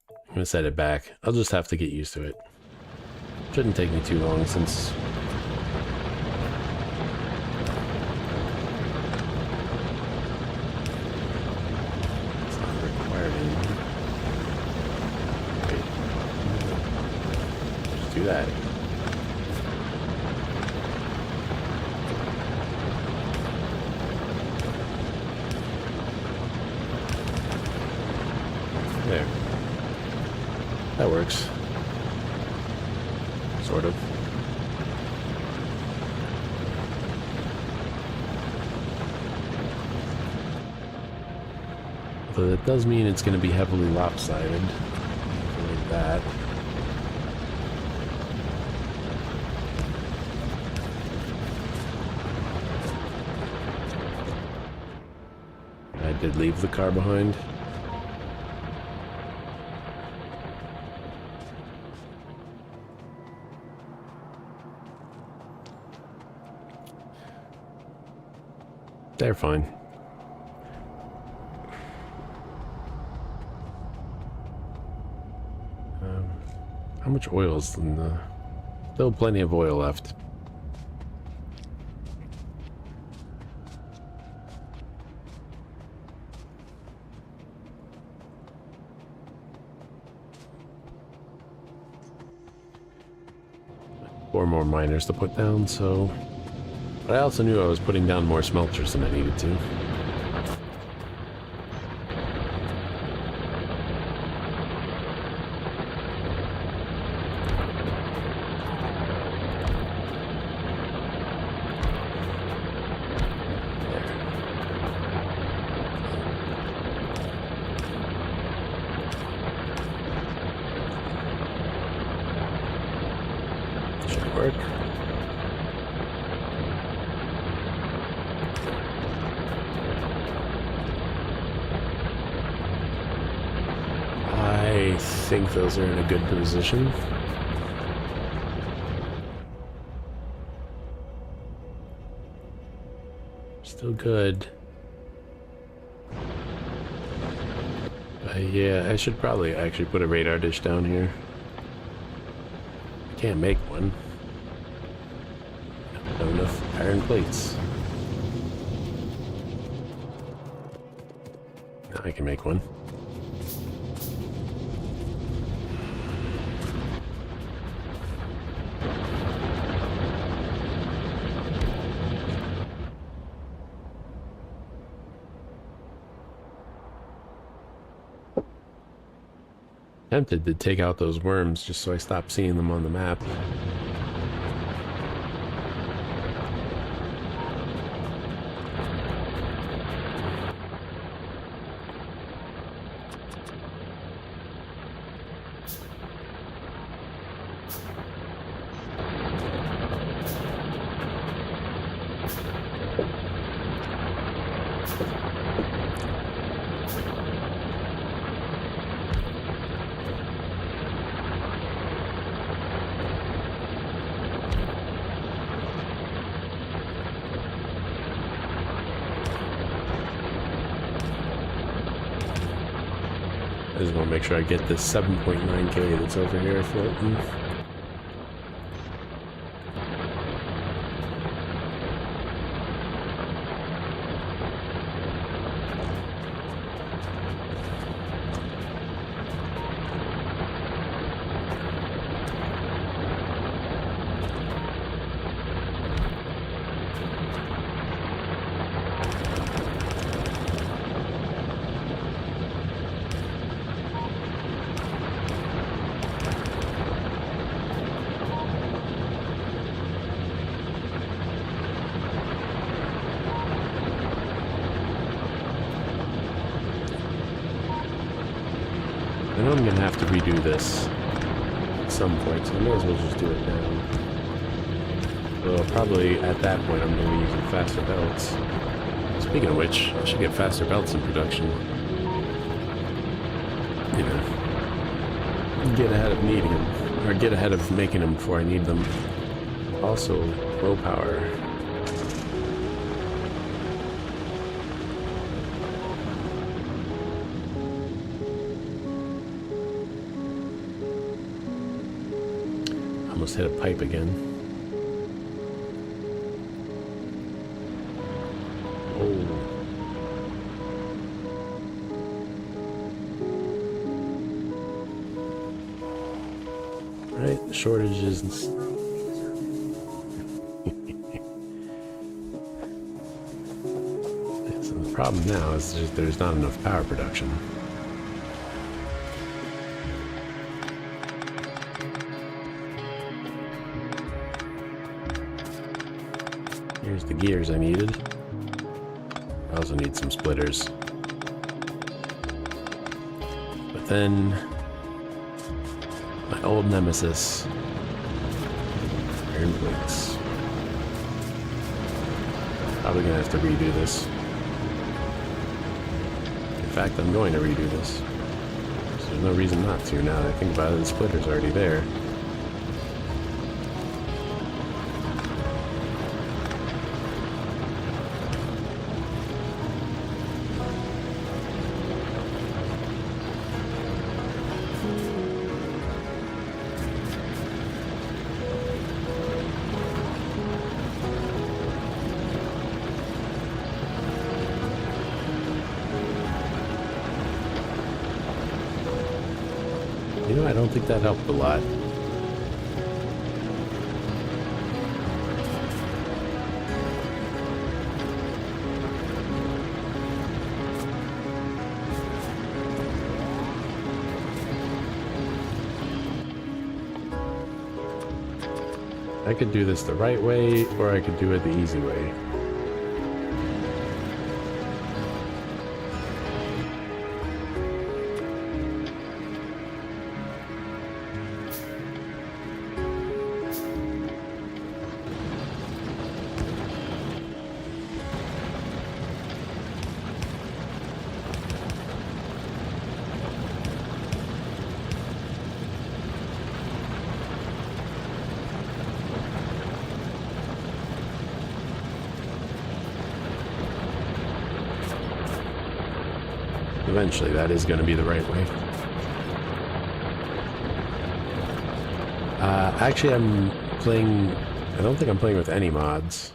I'm gonna set it back. I'll just have to get used to it. Shouldn't take me too long since it's not required anymore. Wait. Just do that. There. That works. Sort of. Although that does mean it's going to be heavily lopsided. Like that. I did leave the car behind. They're fine. How much oil is in the... Still plenty of oil left. Four more miners to put down, so... But I also knew I was putting down more smelters than I needed to. Should work. I think those are in a good position. Still good. Yeah, I should probably actually put a radar dish down here. I can't make one. I don't have enough iron plates. Now I can make one. Tempted to take out those worms just so I stop seeing them on the map. I just want to make sure I get this 7.9K that's over here floating. I know I'm going to have to redo this at some point, so I may as well just do it now. Well, probably at that point I'm going to be using faster belts. Speaking of which, I should get faster belts in production. You know, get ahead of needing them, or get ahead of making them before I need them. also low power. Almost hit a pipe again. Oh. Right, shortages and so the problem now is just there's not enough power production. Here's the gears I needed. I also need some splitters. But then my old nemesis, iron plates. Probably gonna have to redo this. In fact, I'm going to redo this. So there's no reason not to now that I think about it. The splitter's already there. You know, I don't think that helped a lot. I could do this the right way, or I could do it the easy way. Eventually, that is going to be the right way. Actually, I'm playing... I don't think I'm playing with any mods.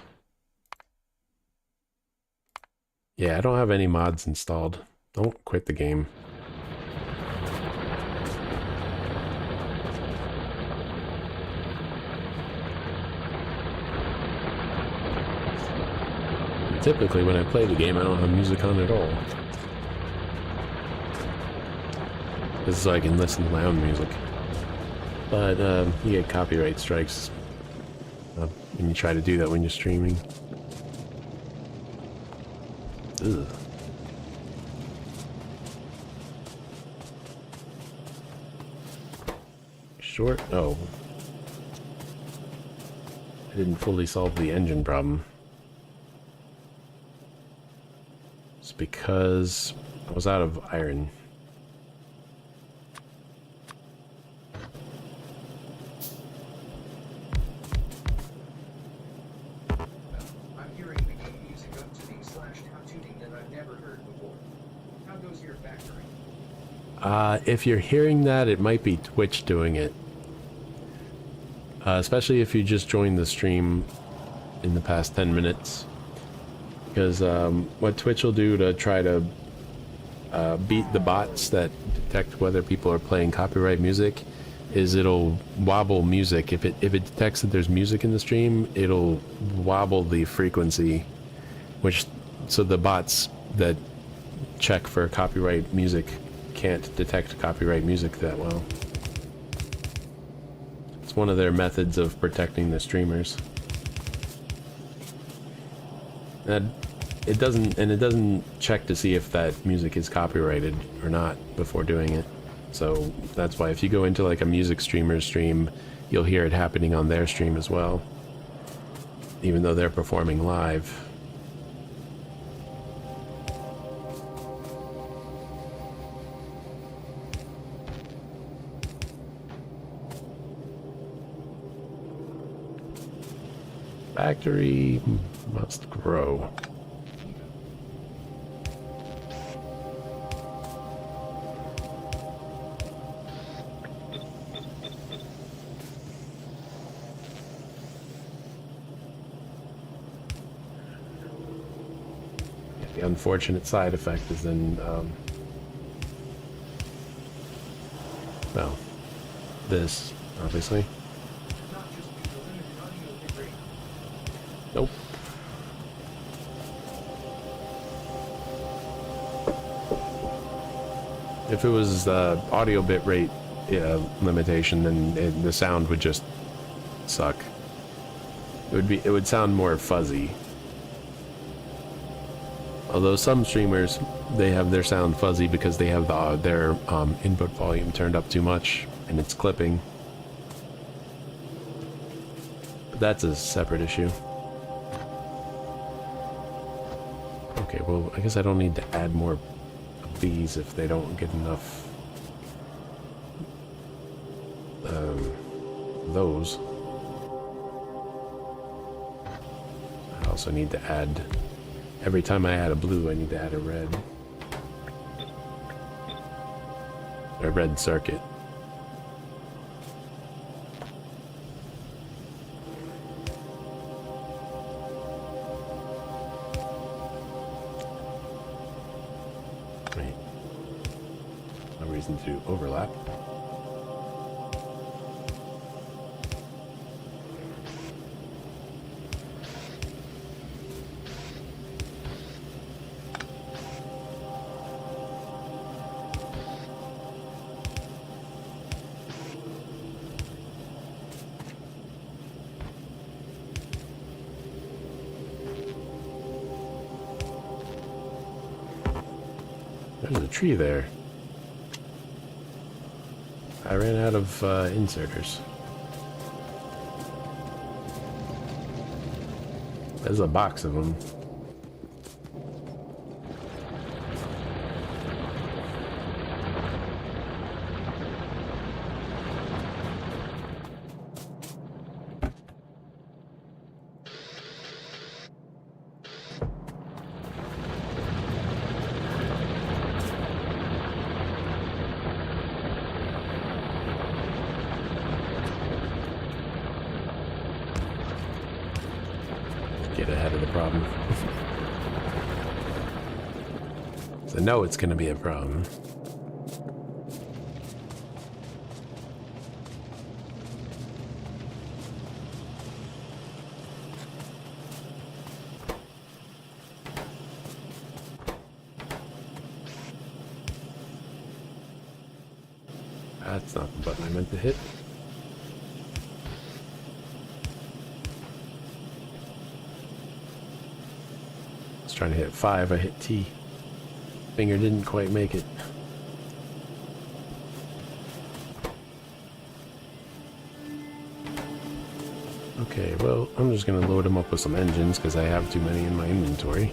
Yeah, I don't have any mods installed. Don't quit the game. Typically, when I play the game, I don't have music on at all. This is so I can listen to my own music. But you get copyright strikes when you try to do that when you're streaming. Ugh. Short? Oh. I didn't fully solve the engine problem. It's because I was out of iron. If you're hearing that, it might be Twitch doing it. Especially if you just joined the stream in the past 10 minutes. Because what Twitch will do to try to beat the bots that detect whether people are playing copyright music is it'll wobble music. If it detects that there's music in the stream, it'll wobble the frequency, which so the bots that check for copyright music can't detect copyright music that well. It's one of their methods of protecting the streamers. And it doesn't check to see if that music is copyrighted or not before doing it. So that's why if you go into like a music streamer's stream, you'll hear it happening on their stream as well, even though they're performing live. Factory must grow. The unfortunate side effect is then, well, this, obviously. Not just due to limited audio bit rate. Nope. If it was audio bit rate limitation, then the sound would just suck. It would sound more fuzzy. Although some streamers, they have their sound fuzzy because they have their input volume turned up too much and it's clipping. But that's a separate issue. Okay, well, I guess I don't need to add more of these if they don't get enough those. I also need to add, every time I add a blue, I need to add a red. A red circuit. Right. No reason to do overlap. There's a tree there. I ran out of inserters. There's a box of them. Get ahead of the problem. So I know it's going to be a problem. That's not the button I meant to hit. Trying to hit 5, I hit T. Finger didn't quite make it. Okay, well, I'm just gonna load them up with some engines because I have too many in my inventory.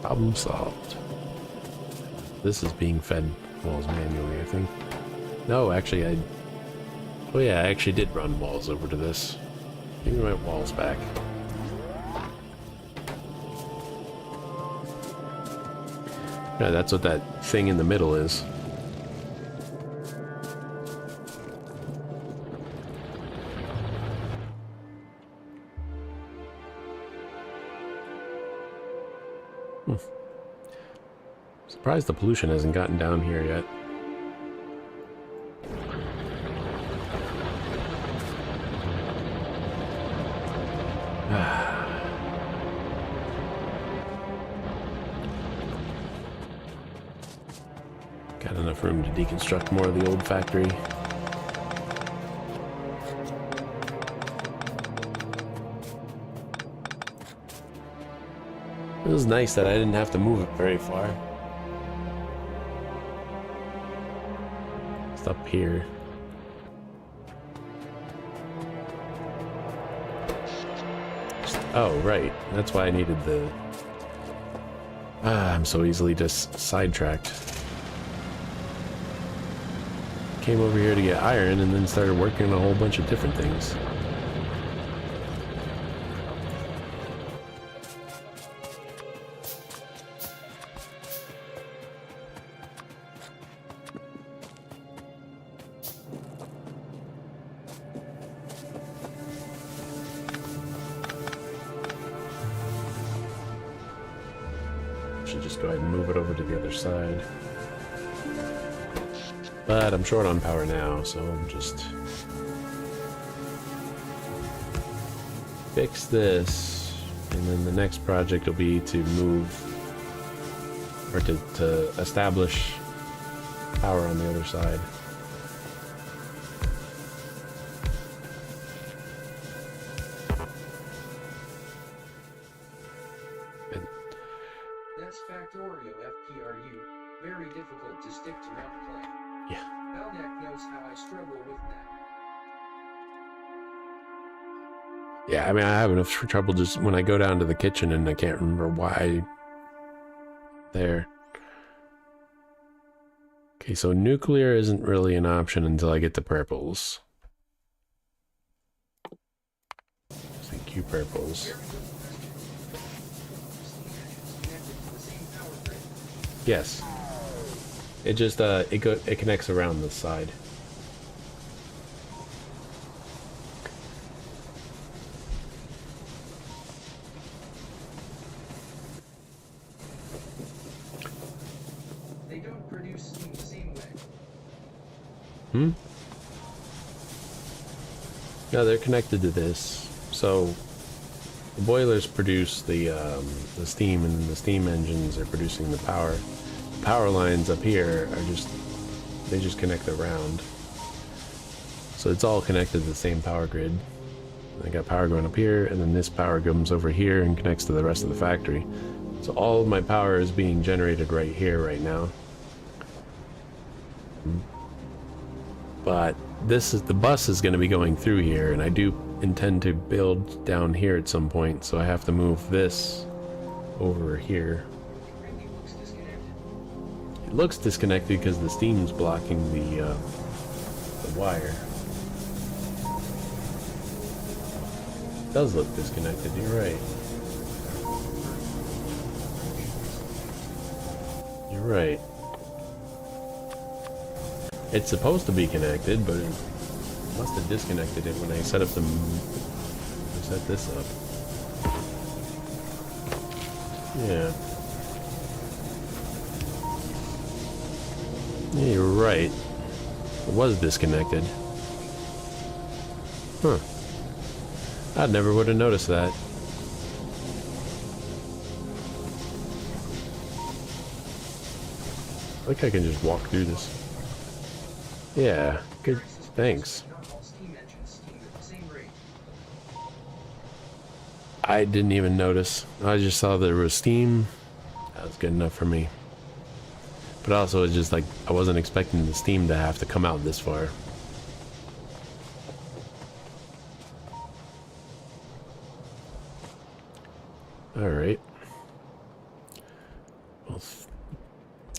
Problem solved. This is being fed walls manually, I think. No, actually, oh yeah, I actually did run walls over to this. Give me my walls back. Yeah, that's what that thing in the middle is. Surprised the pollution hasn't gotten down here yet. Got enough room to deconstruct more of the old factory. It was nice that I didn't have to move it very far. It's up here. Oh, right. That's why I needed the... I'm so easily just sidetracked. Came over here to get iron and then started working on a whole bunch of different things. Should just go ahead and move it over to the other side. But I'm short on power now, so I'm just fix this, and then the next project will be to move or to establish power on the other side. That's Factorio FPRU. Very difficult to stick to one play. Yeah. Baldak knows how I struggle with that. Yeah, I mean, I have enough trouble just when I go down to the kitchen and I can't remember why there. Okay, so nuclear isn't really an option until I get the purples. Thank you, purples. Yes. It just it connects around this side. They don't produce steam the same way. Hmm? No, they're connected to this. So the boilers produce the steam, and the steam engines are producing the power. The power lines up here are they just connect around. So it's all connected to the same power grid. I got power going up here, and then this power comes over here and connects to the rest of the factory. So all of my power is being generated right here, right now. But the bus is going to be going through here, and I do intend to build down here at some point, so I have to move this over here. It really looks disconnected. It looks disconnected because the steam's blocking the wire. It does look disconnected, you're right. You're right. It's supposed to be connected, but it must have disconnected it when I set this up. Yeah. Yeah, you're right. It was disconnected. Huh. I never would have noticed that. I think I can just walk through this. Yeah, good. Thanks. Not all steam engines steam at the same rate. I didn't even notice. I just saw there was steam. That was good enough for me. But also, it's just like I wasn't expecting the steam to have to come out this far. All right. Well,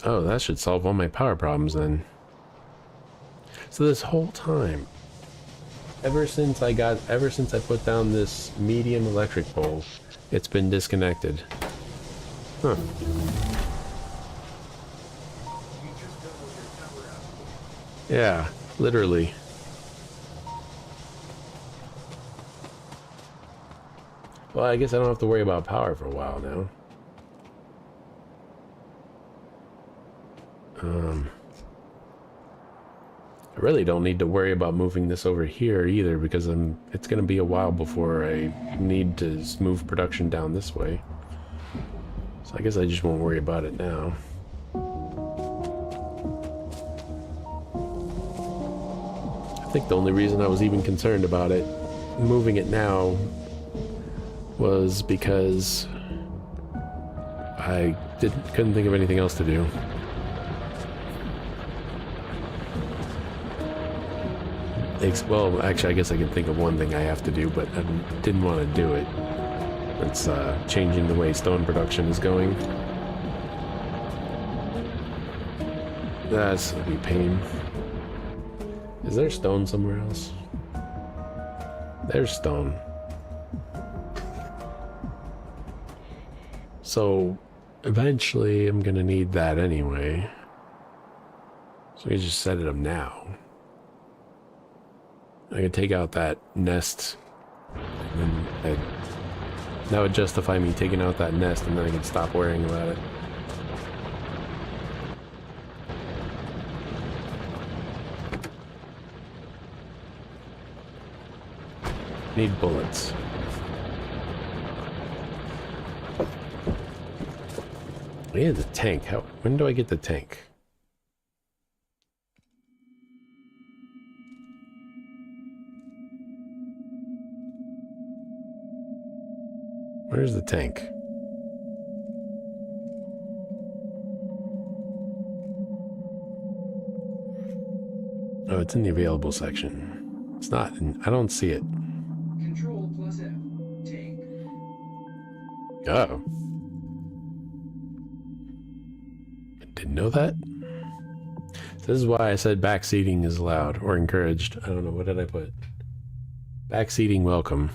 oh, that should solve all my power problems then. So this whole time, ever since I put down this medium electric pole, it's been disconnected. Huh. You just doubled your power output. Yeah, literally. Well, I guess I don't have to worry about power for a while now. I really don't need to worry about moving this over here either, because it's going to be a while before I need to move production down this way. So I guess I just won't worry about it now. I think the only reason I was even concerned about it, moving it now, was because I couldn't think of anything else to do. Well, actually, I guess I can think of one thing I have to do, but I didn't want to do it. It's changing the way stone production is going. That's gonna be pain. Is there stone somewhere else? There's stone. So eventually I'm gonna need that anyway. So we just set it up now. I can take out that nest, and then that would justify me taking out that nest, and then I can stop worrying about it. Need bullets. I need the tank. When do I get the tank? Where's the tank? Oh, it's in the available section. It's not I don't see it. Control plus F. Tank. Oh. Didn't know that? This is why I said backseating is allowed or encouraged. I don't know, what did I put? Backseating welcome.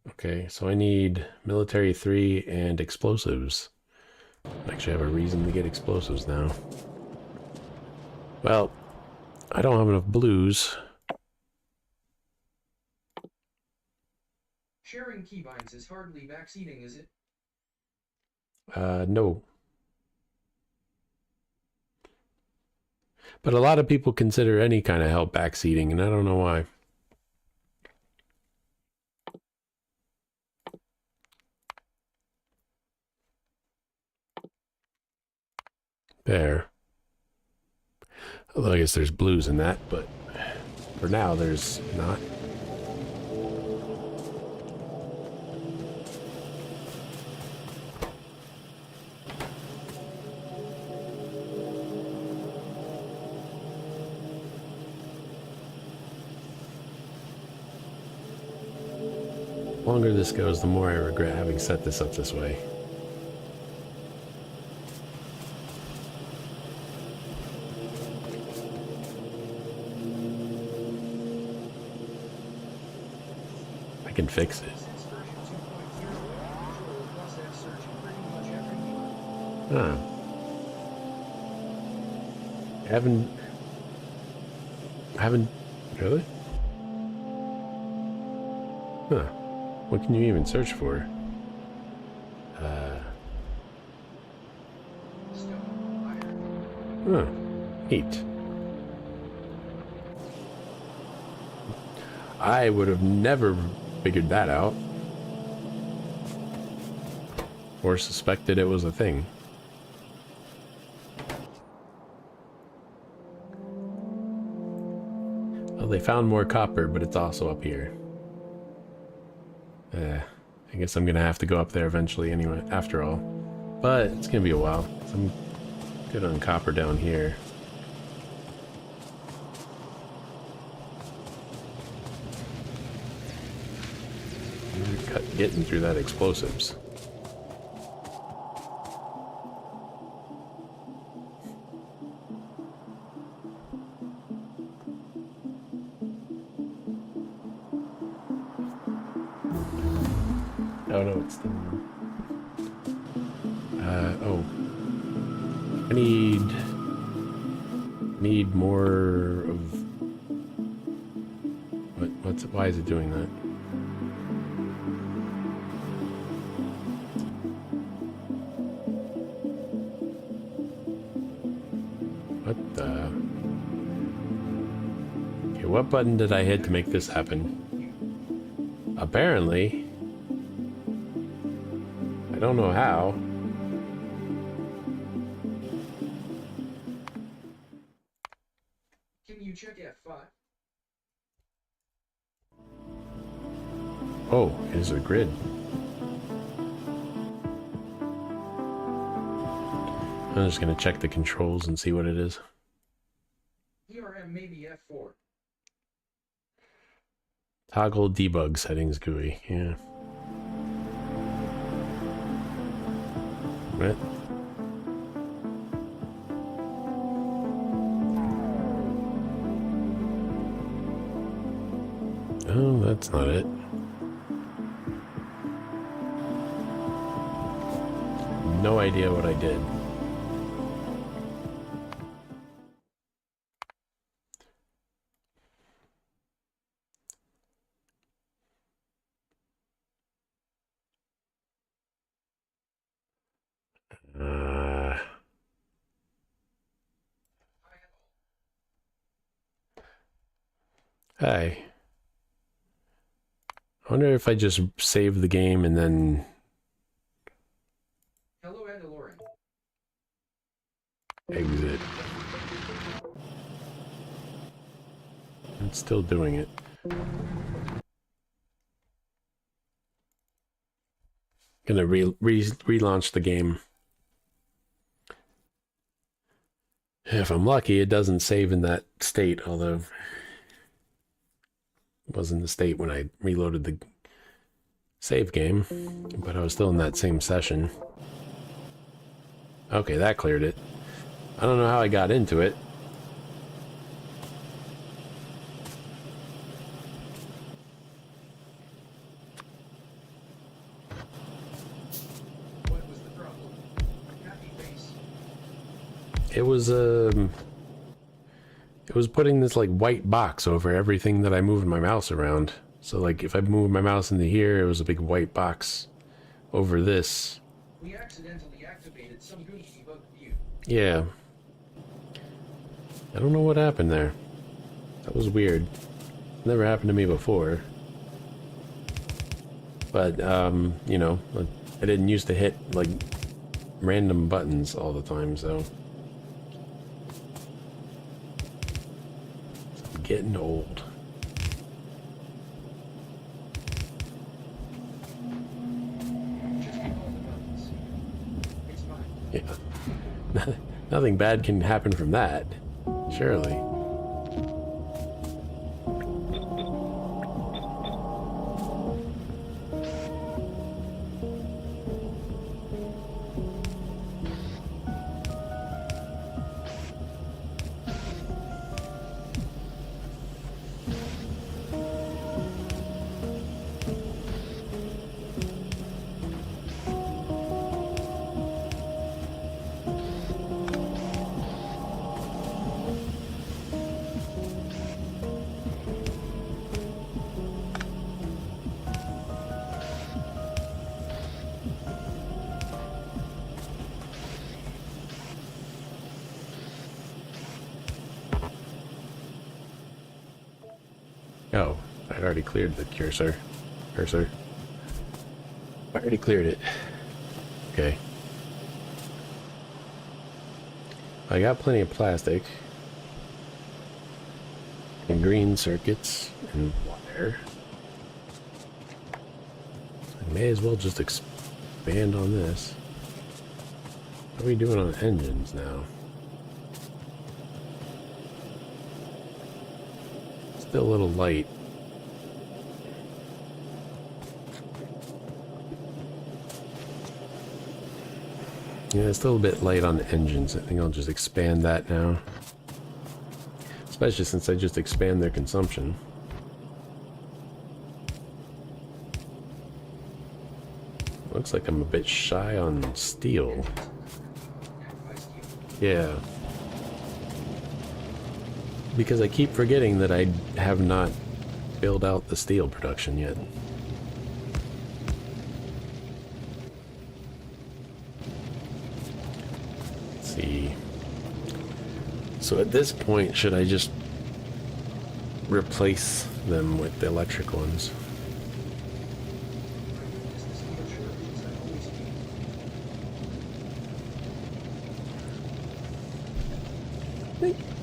Okay, so I need military 3 and explosives. I actually have a reason to get explosives now. Well, I don't have enough blues. Sharing keybinds is hardly backseating, is it? No. But a lot of people consider any kind of help backseating, and I don't know why. There. Although I guess there's blues in that, but for now there's not. The longer this goes, the more I regret having set this up this way. I can fix it. Since version 2.0, Control plus F searching pretty much everything. Huh. I haven't really? Huh. What can you even search for? Stone, iron. Huh. Neat. I would have never figured that out. Or suspected it was a thing. Well, they found more copper, but it's also up here. I guess I'm gonna have to go up there eventually anyway, after all. But it's gonna be a while. So I'm good on copper down here. Getting through that explosives. Oh no, it's the... oh. I need more of... why is it doing that? What the... Okay, what button did I hit to make this happen? Apparently. I don't know how. Can you check F5? Oh, here's a grid. I'm just gonna check the controls and see what it is. ERM maybe F4. Toggle debug settings GUI. Yeah. What? Oh, that's not it. No idea what I did. Hi. I wonder if I just save the game and then Hello, Andaloran. exit. It's still doing it. Gonna relaunch the game. If I'm lucky, it doesn't save in that state, although it was in the state when I reloaded the save game, but I was still in that same session. Okay, that cleared it. I don't know how I got into it. What was the problem? Happy face. It was putting this like white box over everything that I moved my mouse around. So like if I moved my mouse into here, it was a big white box over this. We accidentally activated some GUI debug view. Yeah. I don't know what happened there. That was weird. Never happened to me before. But, you know, I didn't used to hit, like, random buttons all the time, so... I'm getting old. Just recall the buttons. It's fine. Yeah. Nothing bad can happen from that. Surely. Oh, I already cleared the cursor. I already cleared it. Okay. I got plenty of plastic. And green circuits and wire. I may as well just expand on this. What are we doing on engines now? Still a little light. Yeah, it's still a bit light on the engines. I think I'll just expand that now. Especially since I just expand their consumption. Looks like I'm a bit shy on steel. Yeah. Because I keep forgetting that I have not built out the steel production yet. Let's see. So at this point, should I just replace them with the electric ones?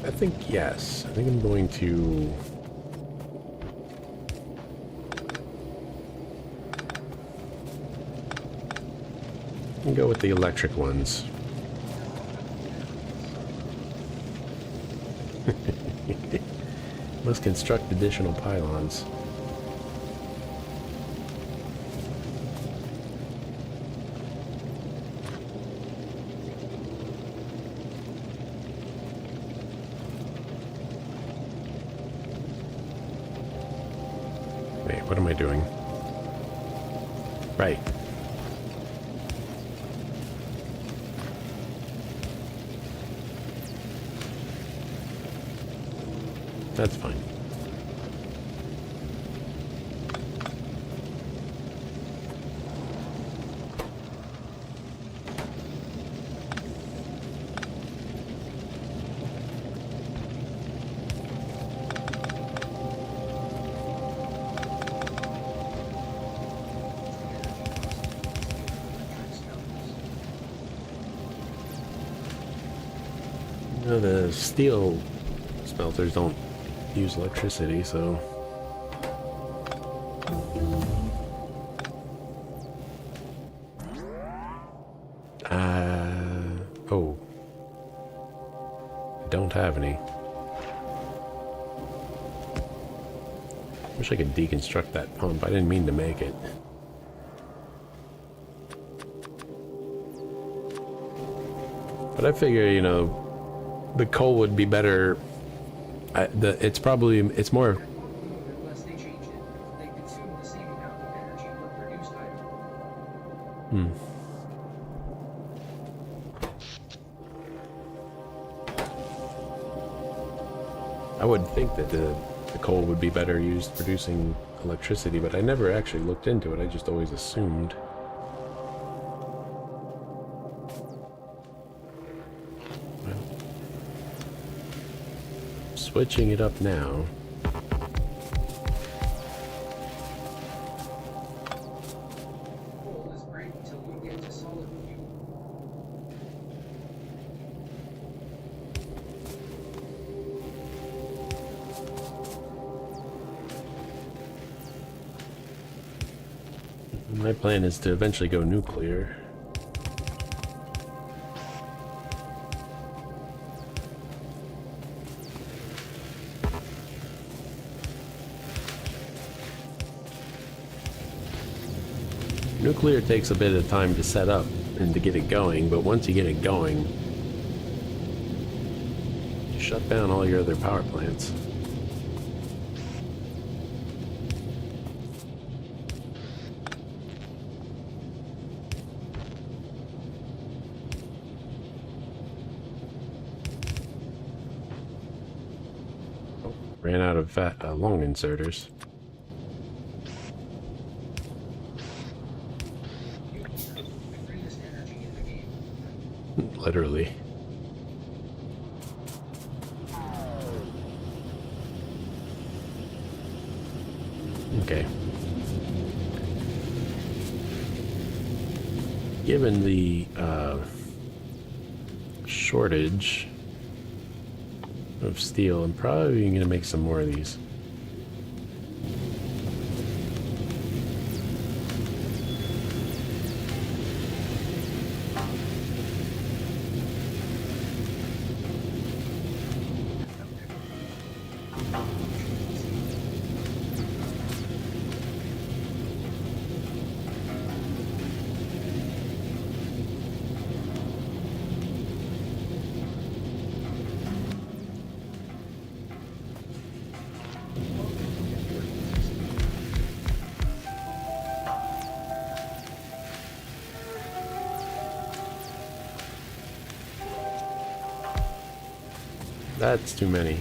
I think yes. I think I'm going to... go with the electric ones. Must construct additional pylons. doing? Right. That's fine. You know, the steel smelters don't use electricity, so... Oh. I don't have any. Wish I could deconstruct that pump. I didn't mean to make it. But I figure, you know, the coal would be better. It's more. Unless they change it, they consume the same amount of energy per produced item. Hmm. I would think that the coal would be better used producing electricity, but I never actually looked into it. I just always assumed. Well, switching it up now. Coal is great until you get to solid fuel. My plan is to eventually go nuclear. Nuclear takes a bit of time to set up and to get it going, but once you get it going, you shut down all your other power plants. Ran out of long inserters. The greenest energy in the game. Literally. Okay. Given the shortage of steel, I'm probably going to make some more of these. That's too many.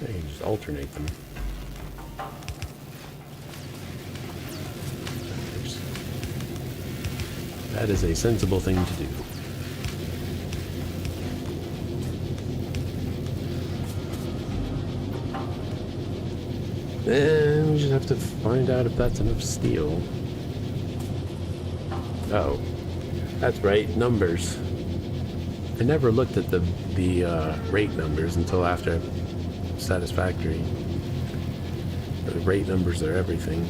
I can just alternate them. That is a sensible thing to do. And we just have to find out if that's enough steel. Oh, that's right, numbers. I never looked at the rate numbers until after Satisfactory. The rate numbers are everything.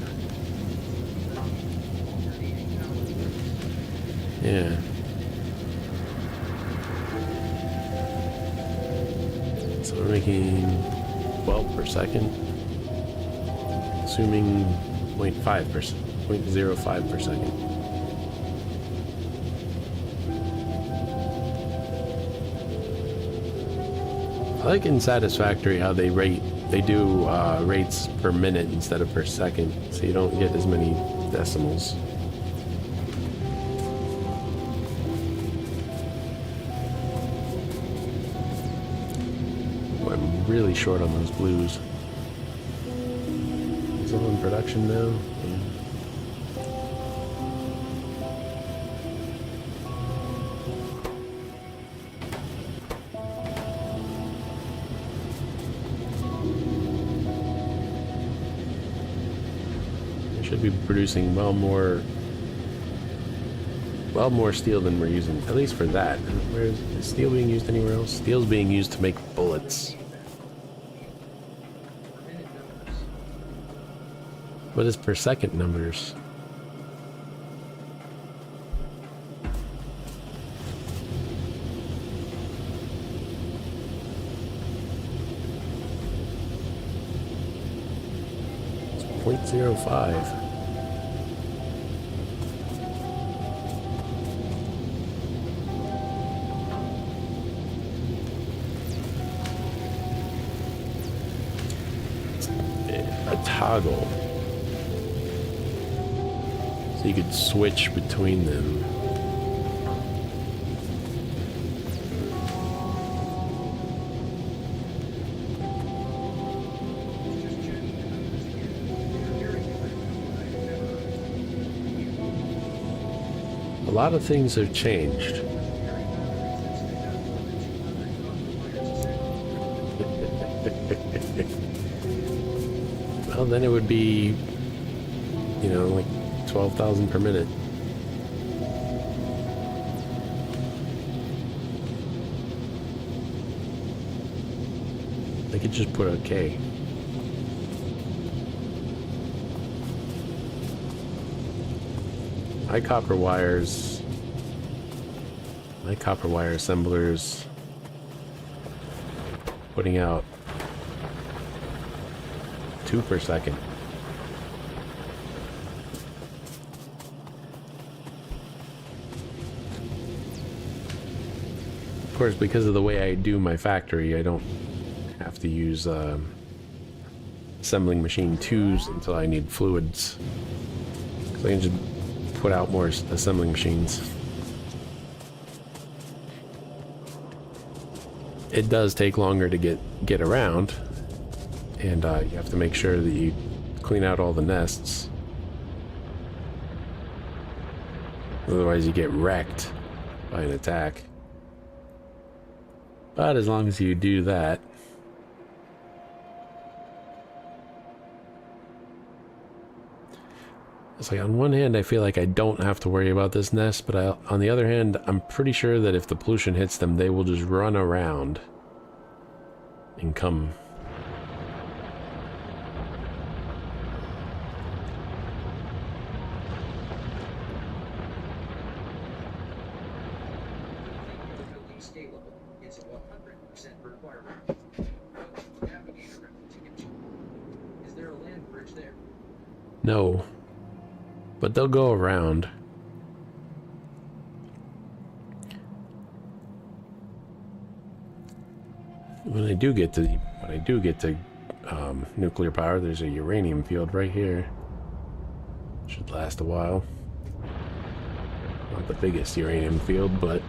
Yeah. we're making 12 per second, assuming 0.5%, 0.05 per second. I like in Satisfactory how they do rates per minute instead of per second, so you don't get as many decimals. Oh, I'm really short on those blues. Is it all in production now? Yeah. Should be producing well more steel than we're using, at least for that. Where is steel being used anywhere else? Steel's being used to make bullets. What is per second numbers? It's 0.05. A toggle, so you could switch between them. A lot of things have changed. Well, then it would be, you know, like 12,000 per minute. They could just put a K. My copper wire assemblers putting out 2 per second. Of course, because of the way I do my factory, I don't have to use assembling machine 2s until I need fluids. So I can just put out more assembling machines. It does take longer to get around, and you have to make sure that you clean out all the nests. Otherwise you get wrecked by an attack. But as long as you do that, it's like, on one hand I feel like I don't have to worry about this nest, but on the other hand, I'm pretty sure that if the pollution hits them, they will just run around and come. No, but they'll go around. When I do get to nuclear power, there's a uranium field right here. Should last a while. Not the biggest uranium field, but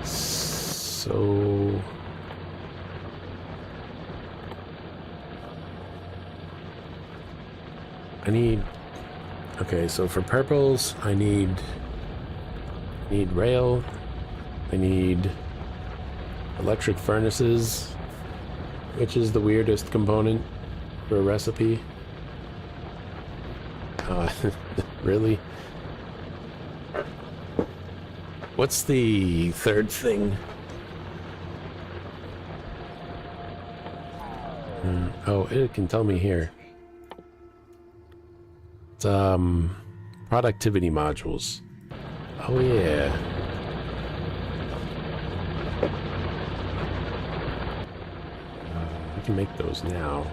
so I need, okay, so for purples I need rail, I need electric furnaces, which is the weirdest component for a recipe. Really? What's the third thing? Oh, it can tell me here. It's Productivity modules. Oh yeah. We can make those now.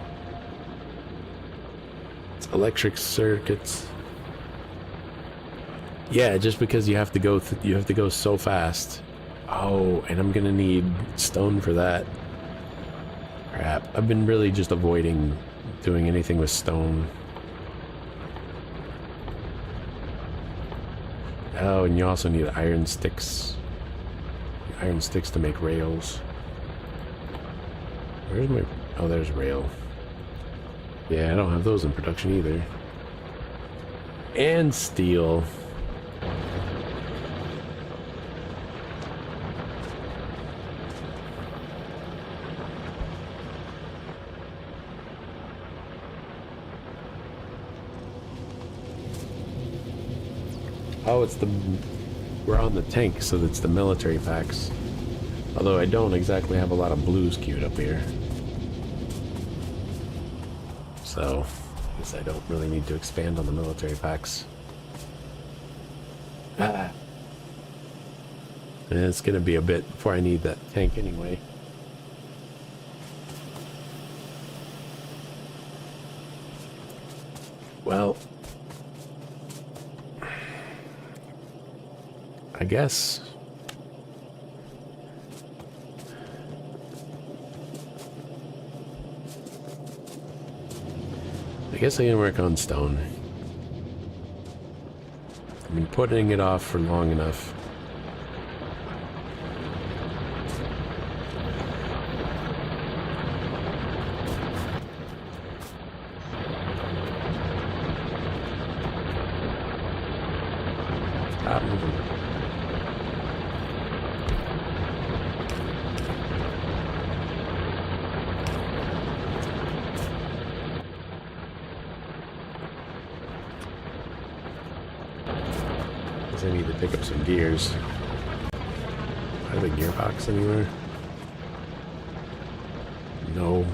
It's electric circuits. Yeah, just because you have to go you have to go so fast. Oh, and I'm gonna need stone for that. Crap. I've been really just avoiding doing anything with stone. Oh, and you also need iron sticks. Iron sticks to make rails. Where's my... Oh, there's rail. Yeah, I don't have those in production either. And steel. Oh, it's the... We're on the tank, so that's the military packs. Although I don't exactly have a lot of blues queued up here. So, I guess I don't really need to expand on the military packs. Ah. And it's gonna be a bit before I need that tank anyway. Well... I guess... I can work on stone. I've been putting it off for long enough. Stop moving. I need to pick up some gears. Do I have a gearbox anywhere? No.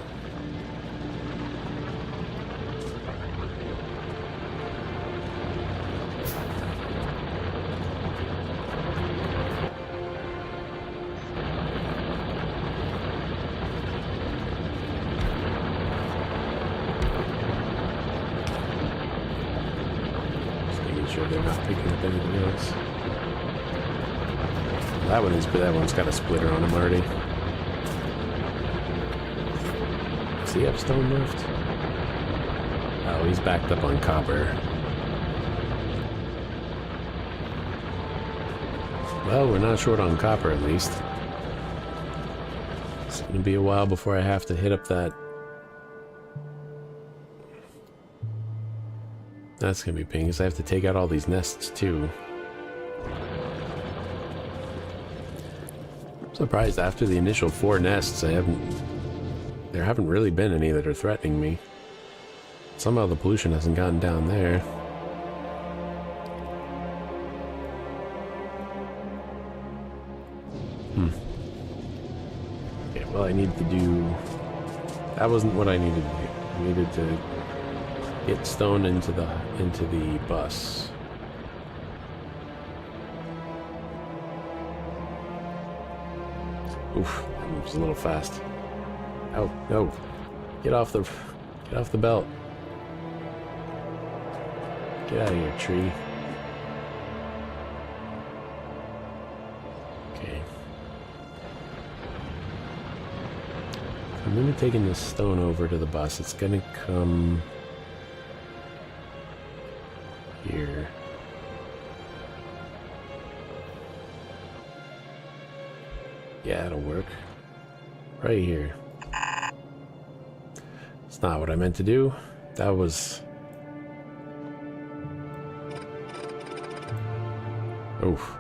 Sure they're not picking up anything else. That one's got a splitter on him already. Does he have stone left? Oh, he's backed up on copper. Well, we're not short on copper at least. It's gonna be a while before I have to hit up that. That's gonna be a pain because I have to take out all these nests too. I'm surprised after the initial 4 nests, there haven't really been any that are threatening me. Somehow the pollution hasn't gotten down there. Okay, well I need to do... That wasn't what I needed to do. I needed to get stone into the bus. Oof, that moves a little fast. Oh no! Get off the belt. Get out of here, tree. Okay. I'm gonna be taking this stone over to the bus. It's gonna come here. Yeah, it'll work. Right here. It's not what I meant to do. That was... Oof.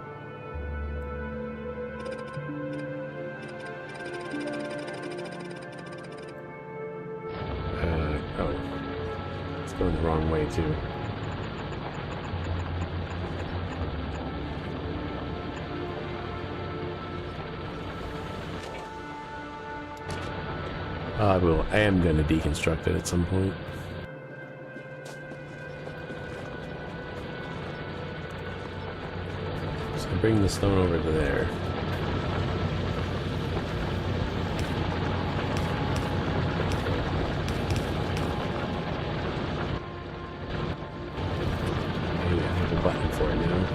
Oh. It's going the wrong way, too. I am going to deconstruct it at some point. bring the stone over to there. Maybe I have a button for it now.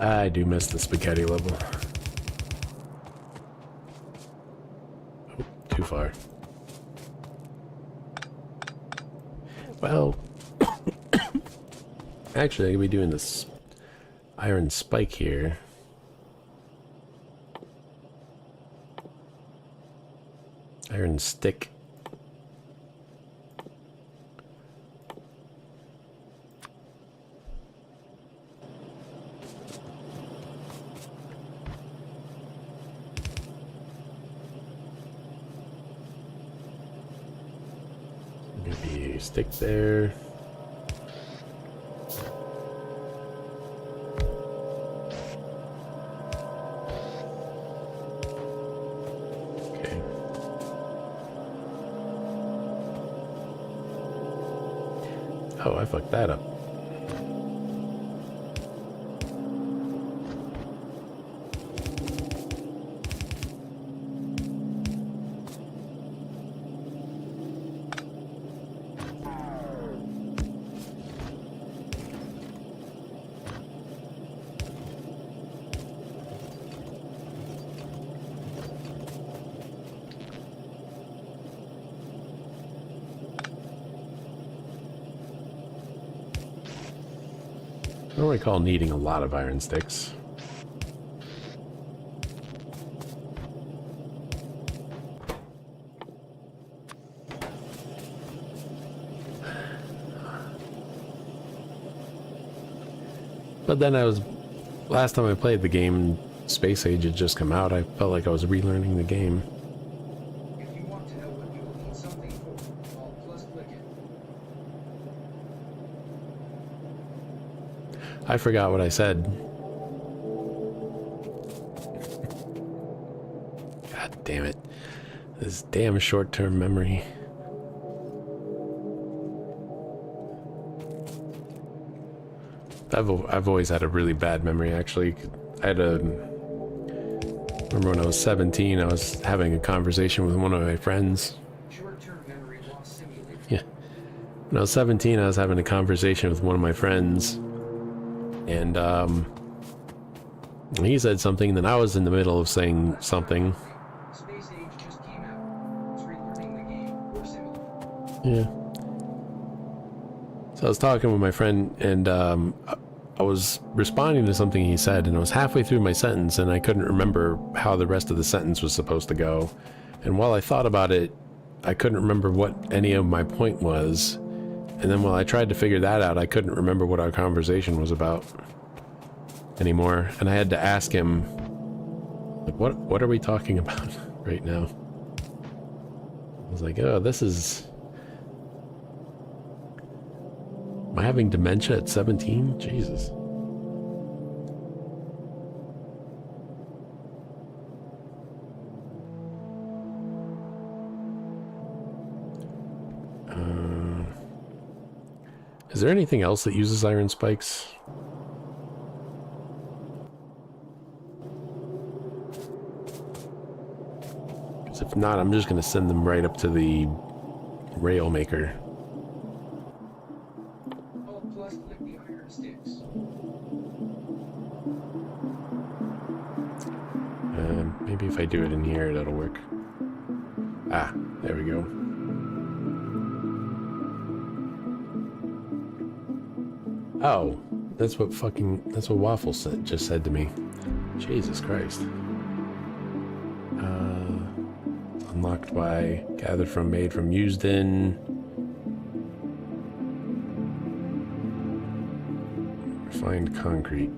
I do miss the spaghetti level. Oh, too far. Well, actually, I could be doing this iron spike here. Iron stick. Maybe stick there. Okay. Oh, I fucked that up. I don't recall needing a lot of iron sticks. But then last time I played the game, Space Age had just come out, I felt like I was relearning the game. If you want to know what you will need something for, Alt plus click it. I forgot what I said. God damn it. This damn short-term memory. I've always had a really bad memory, actually. Remember when I was 17, I was having a conversation with one of my friends. Short-term memory loss simulated. Yeah. When I was 17, I was having a conversation with one of my friends. And, he said something, and then I was in the middle of saying something. Space Age just came out. It's relearning the game, or similar. Yeah. So I was talking with my friend, and I was responding to something he said, and I was halfway through my sentence, and I couldn't remember how the rest of the sentence was supposed to go. And while I thought about it, I couldn't remember what any of my point was. And then while I tried to figure that out, I couldn't remember what our conversation was about anymore. And I had to ask him, like, what are we talking about right now? I was like, oh, this is... Am I having dementia at 17? Jesus. Is there anything else that uses iron spikes? Because if not, I'm just going to send them right up to the rail maker. Alt plus click the iron sticks. Maybe if I do it in here, that'll work. Ah, there we go. Oh, that's what Waffle just said to me. Jesus Christ. Unlocked by, gathered from, made from, used in. Refined concrete.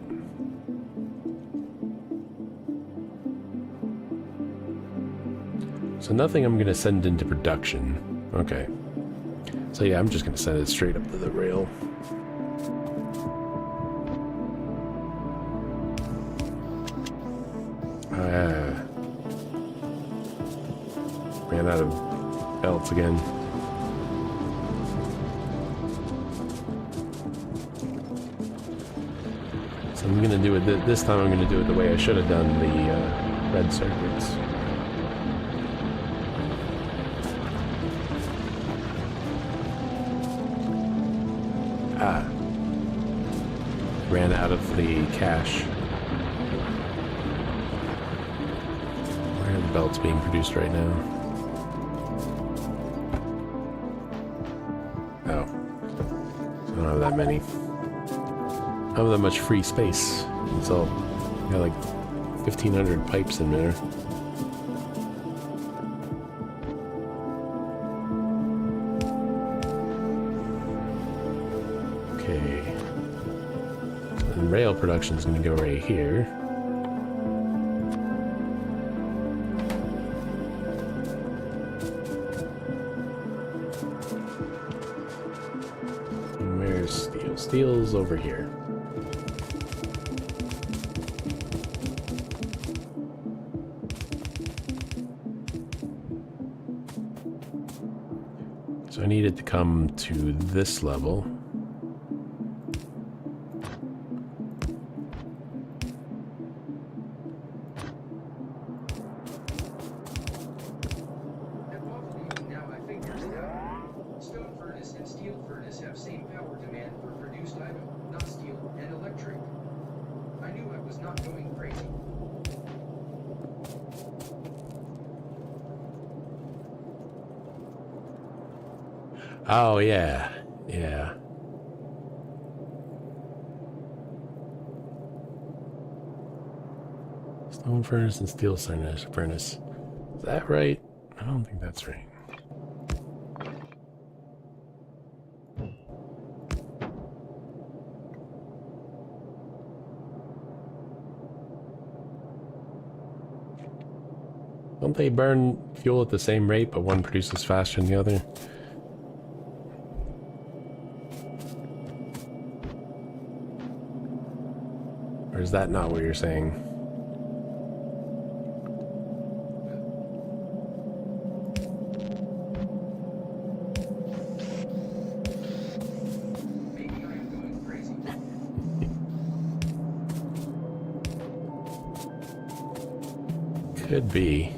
So nothing I'm going to send into production. Okay. So yeah, I'm just going to send it straight up to the rail. Ran out of belts again. So I'm going to do it this time. I'm going to do it the way I should have done the red circuits. Ran out of the cash. Where are the belts being produced right now? Oh. I don't have that many. I don't have that much free space. So, I got like 1,500 pipes in there. Okay. And rail production is going to go right here. And where's steel? Steel's over here. So I need it to come to this level. Oh, yeah. Yeah. Stone furnace and steel furnace. Is that right? I don't think that's right. Don't they burn fuel at the same rate, but one produces faster than the other? Or is that not what you're saying? Maybe I am going crazy. Could be.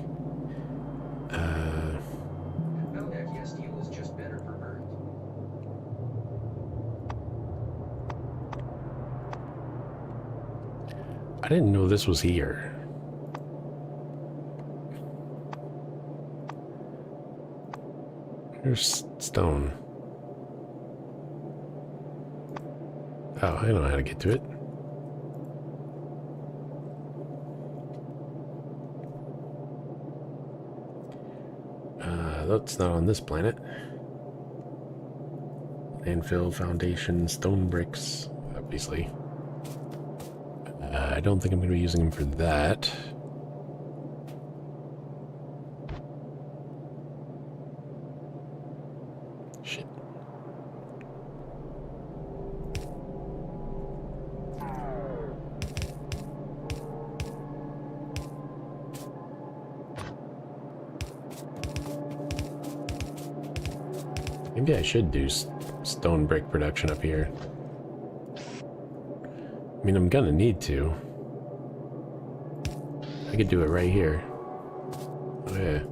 No, heck yes, steel is just better for burnt. I didn't know this was here. There's stone. Oh, I know how to get to it. That's not on this planet. Landfill, foundation, stone bricks, obviously. I don't think I'm going to be using them for that. Shit. Maybe I should do stone brick production up here. I mean, I'm gonna need to. I could do it right here. Oh, yeah.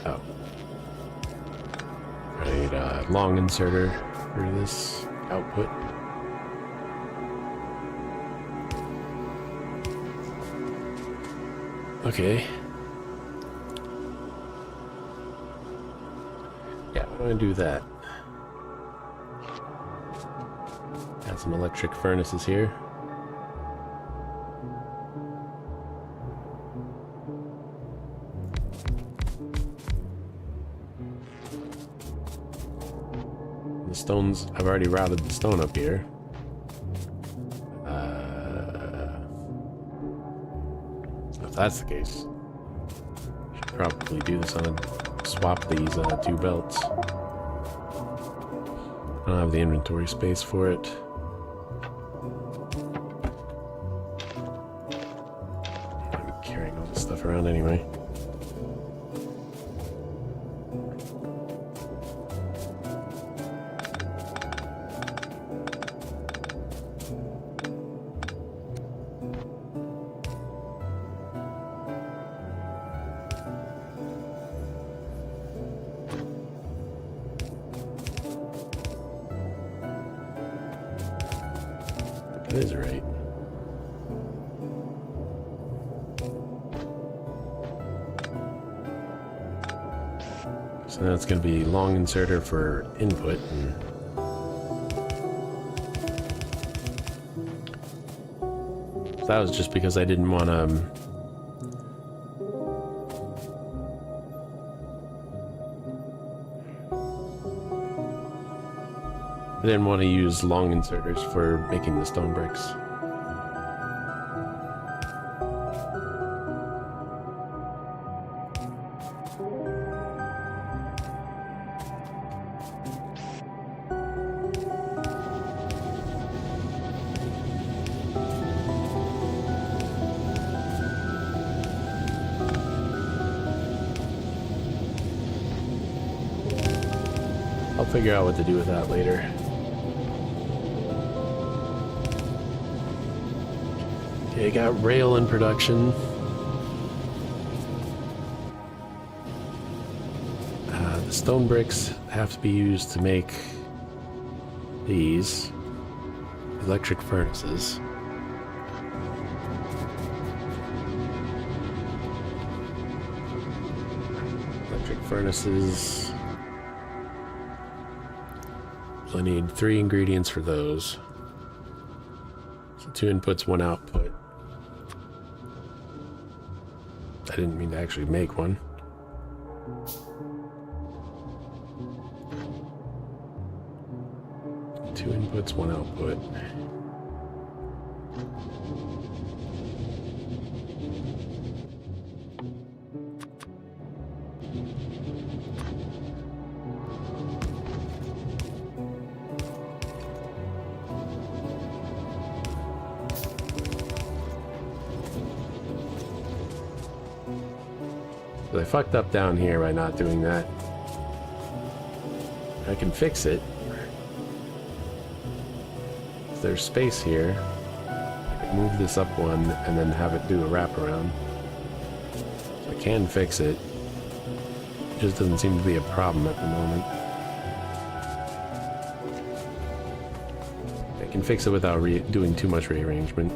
Oh. I need a long inserter for this output. Okay. Yeah, I'm gonna do that. Got some electric furnaces here. The stones, I've already routed the stone up here. If that's the case, I should probably do this on a swap these two belts. I don't have the inventory space for it. I'm carrying all this stuff around anyway. That is right. So now it's going to be long inserter for input. And that was just because I didn't want to... I didn't want to use long inserters for making the stone bricks. I'll figure out what to do with that later. Okay, got rail in production. The stone bricks have to be used to make these electric furnaces. Electric furnaces. So I need 3 ingredients for those. So 2 inputs, 1 output. I didn't mean to actually make one. Two inputs, 1 output. But I fucked up down here by not doing that. I can fix it. If there's space here, I can move this up 1 and then have it do a wraparound. So I can fix it. It just doesn't seem to be a problem at the moment. I can fix it without doing too much rearrangement.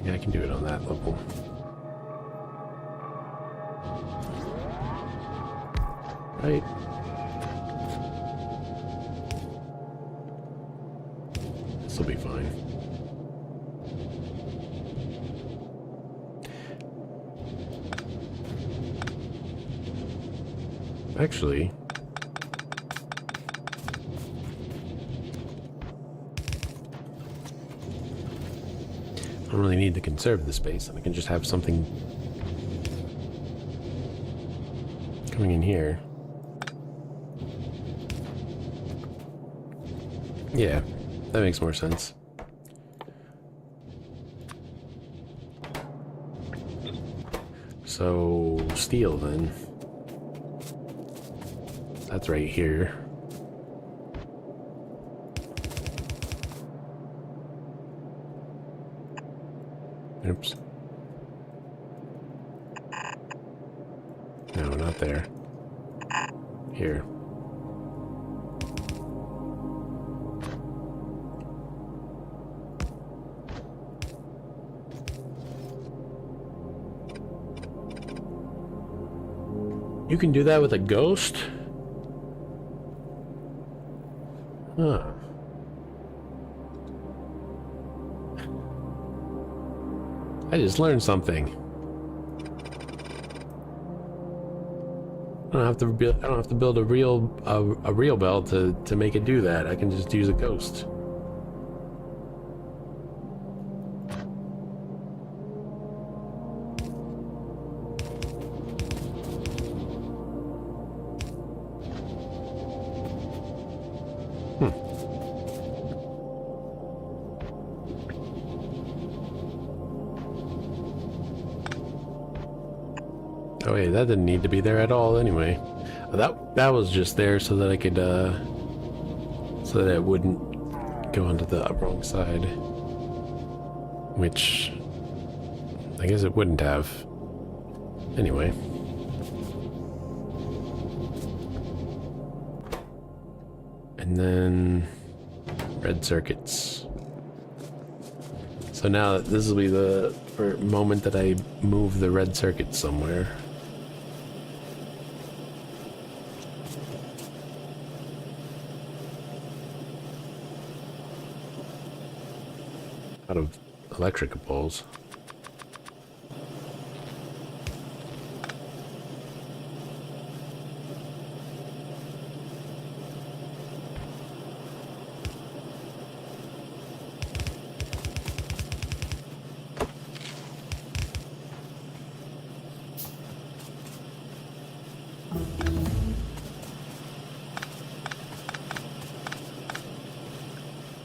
Yeah, I can do it on that level. Right. This will be fine. Actually, I don't really need to conserve the space, and I can just have something coming in here. Yeah, that makes more sense. So, steel then. That's right here. Oops. No, not there. Here. You can do that with a ghost? Huh. I just learned something. I don't have to build a real bell to make it do that. I can just use a ghost. Oh wait, that didn't need to be there at all anyway. That was just there so that I could so that it wouldn't go onto the wrong side. Which I guess it wouldn't have. Anyway. And then red circuits. So now this will be the moment that I move the red circuit somewhere. Out of electrical poles.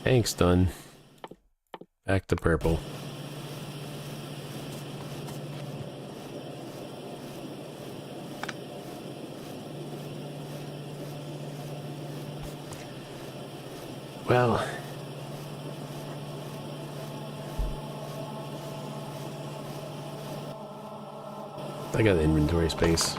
Thanks, done. Back to purple. Well, I got the inventory space.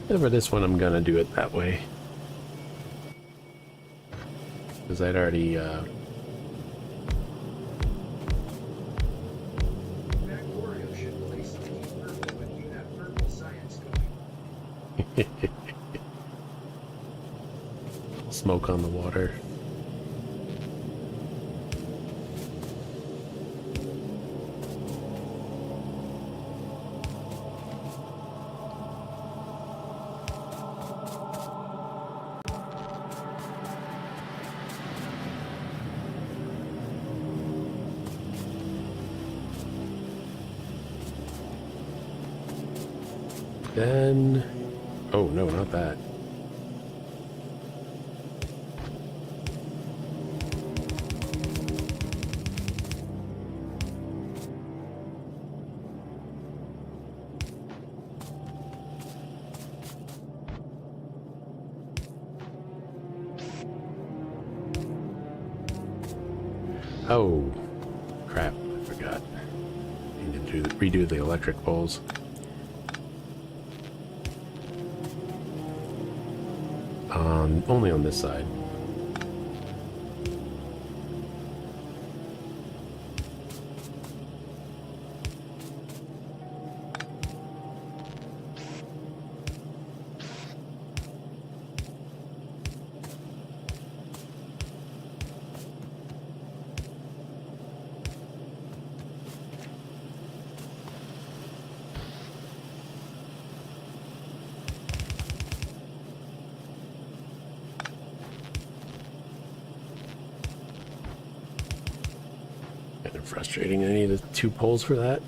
And for this one, I'm gonna do it that way. Because I'd already, Factorio should place the key purple when you have purple science going. smoke on the water. Then, oh no, not that. Oh, crap, I forgot. I need to redo the electric poles. Only on this side. Kind of frustrating. I needed 2 poles for that.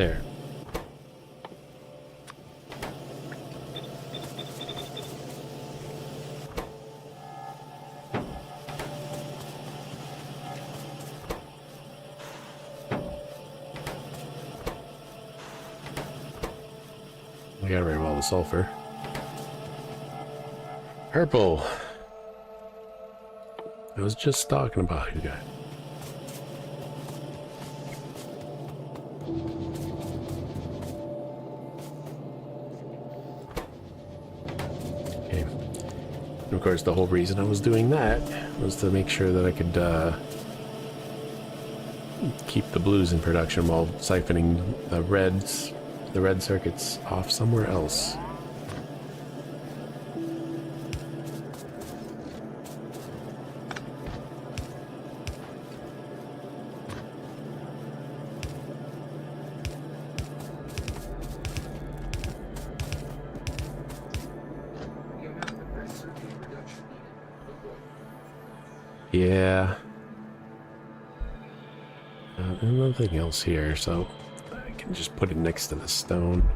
There. We got rid of all the sulfur. Purple. I was just talking about you guys. Okay. And of course, the whole reason I was doing that was to make sure that I could keep the blues in production while siphoning the red circuits off somewhere else. You have the red circuit reduction needed. But what? Yeah. And nothing else here, so I can just put it next to the stone.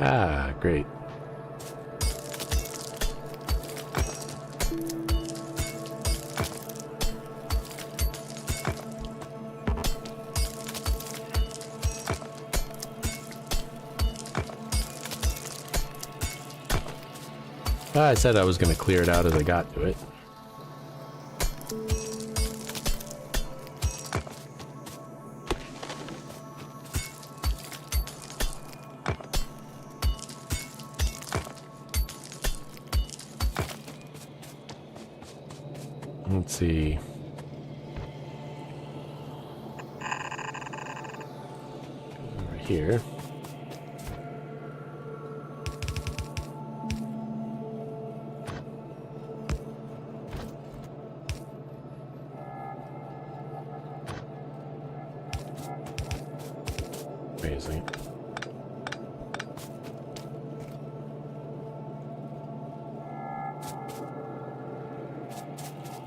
Ah, great. I said I was going to clear it out as I got to it. Let's see. Over here. Amazing.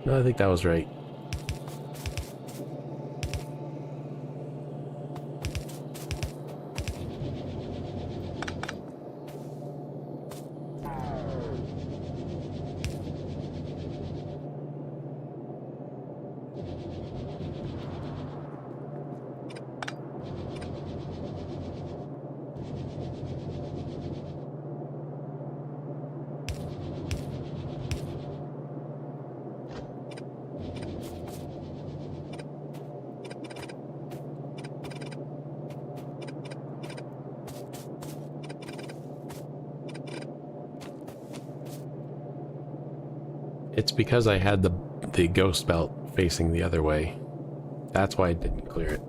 No, I think that was right. It's because I had the ghost belt facing the other way. That's why I didn't clear it.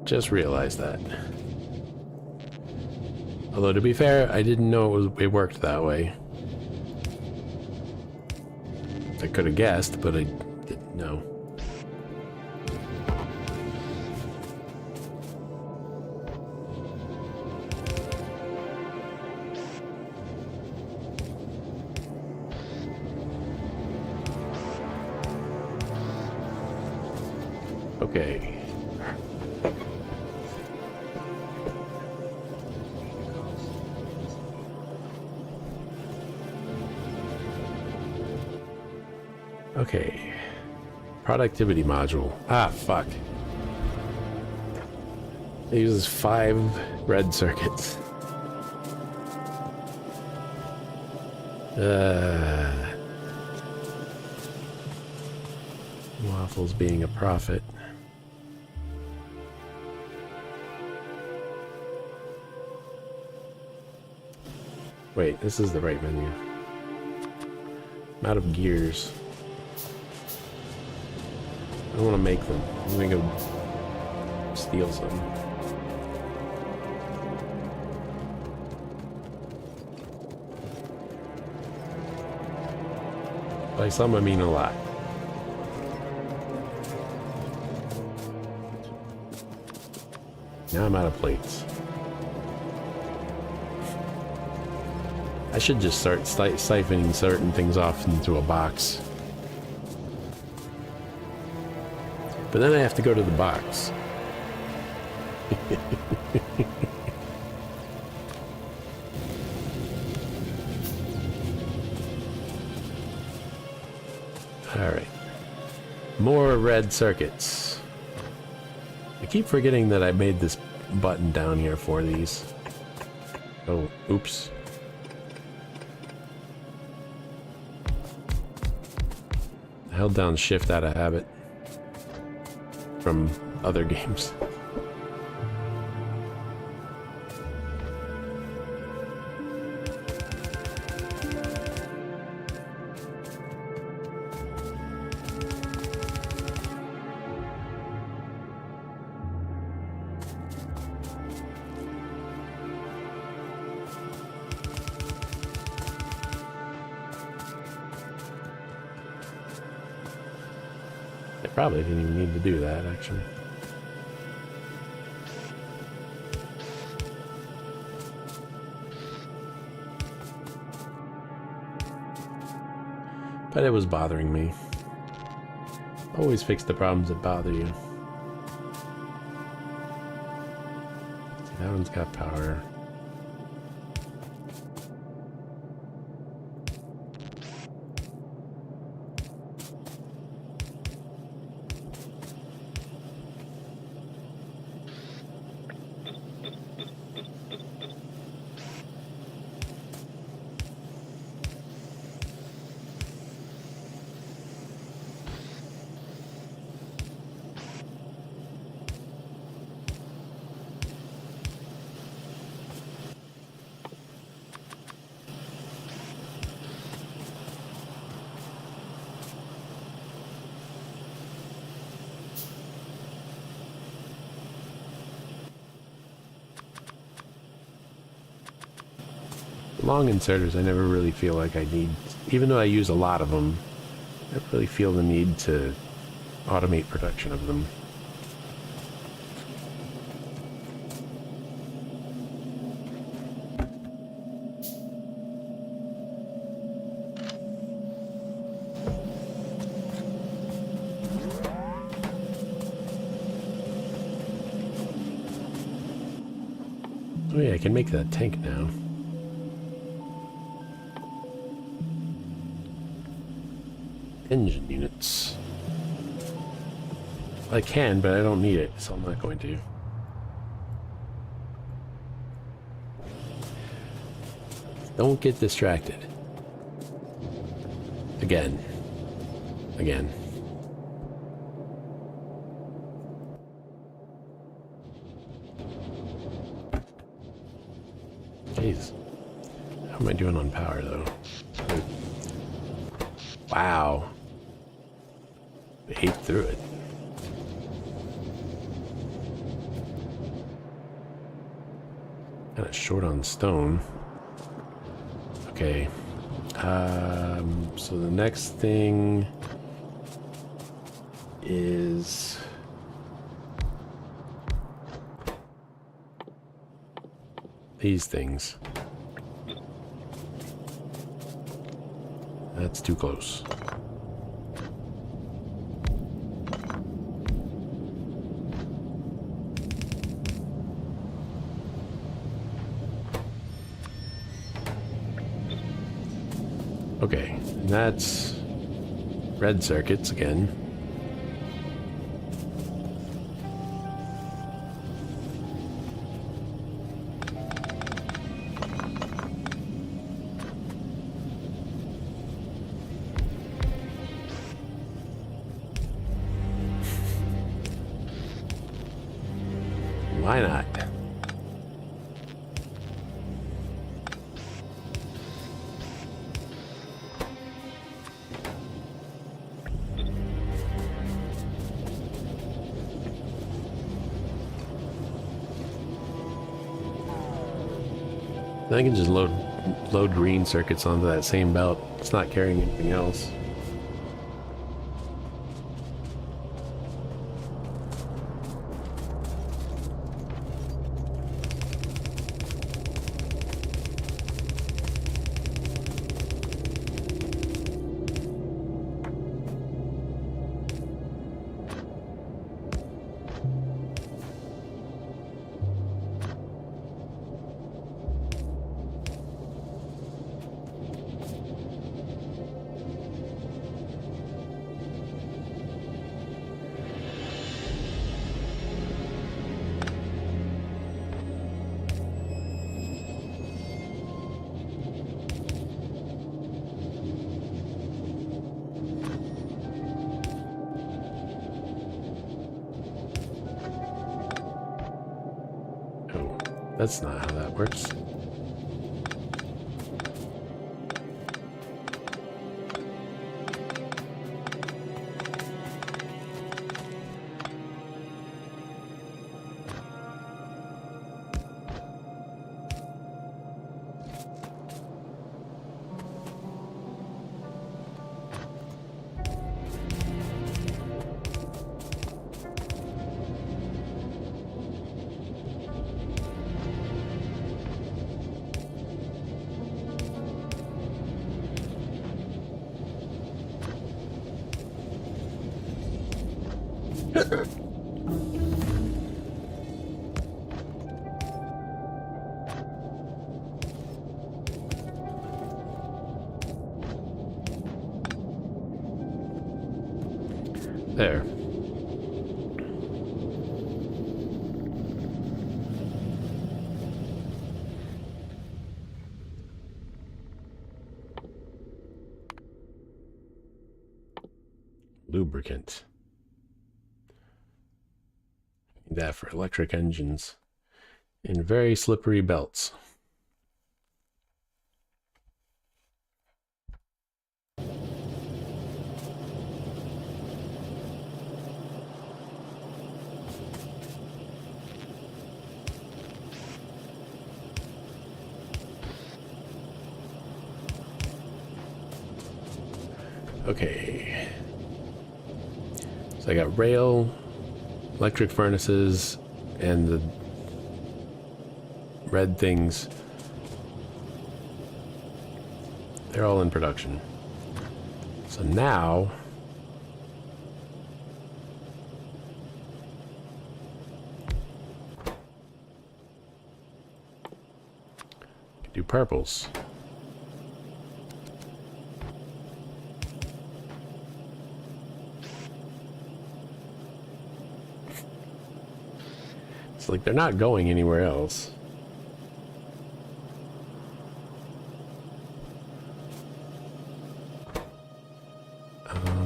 Just realized that. Although to be fair, I didn't know it worked that way. I could have guessed, but I didn't know. Okay. Okay. Productivity module. Ah, fuck. It uses 5 red circuits. Waffles being a prophet. Wait, this is the right menu. I'm out of gears. I don't want to make them. I'm gonna go steal some. By some, I mean a lot. Now I'm out of plates. I should just start siphoning certain things off into a box. But then I have to go to the box. Alright. More red circuits. I keep forgetting that I made this button down here for these. Oh, oops. I held down shift out of habit from other games. I probably didn't even need to do that, actually. But it was bothering me. Always fix the problems that bother you. See, that one's got power. Long inserters I never really feel like I need, even though I use a lot of them, I don't really feel the need to automate production of them. Oh yeah, I can make that tank now. Engine units. I can, but I don't need it, so I'm not going to. Don't get distracted. Again. Again. Jeez. How am I doing on power, though? Wow. I ate through it. Kind of short on stone. Okay. So the next thing is these things. That's too close. Okay, and that's red circuits again. Why not? I can just load green circuits onto that same belt. It's not carrying anything else. That's not how that works. There. Lubricant. Need that for electric engines. And very slippery belts. Okay. So I got rail, electric furnaces, and the red things. They're all in production. So now do purples. It's like they're not going anywhere else.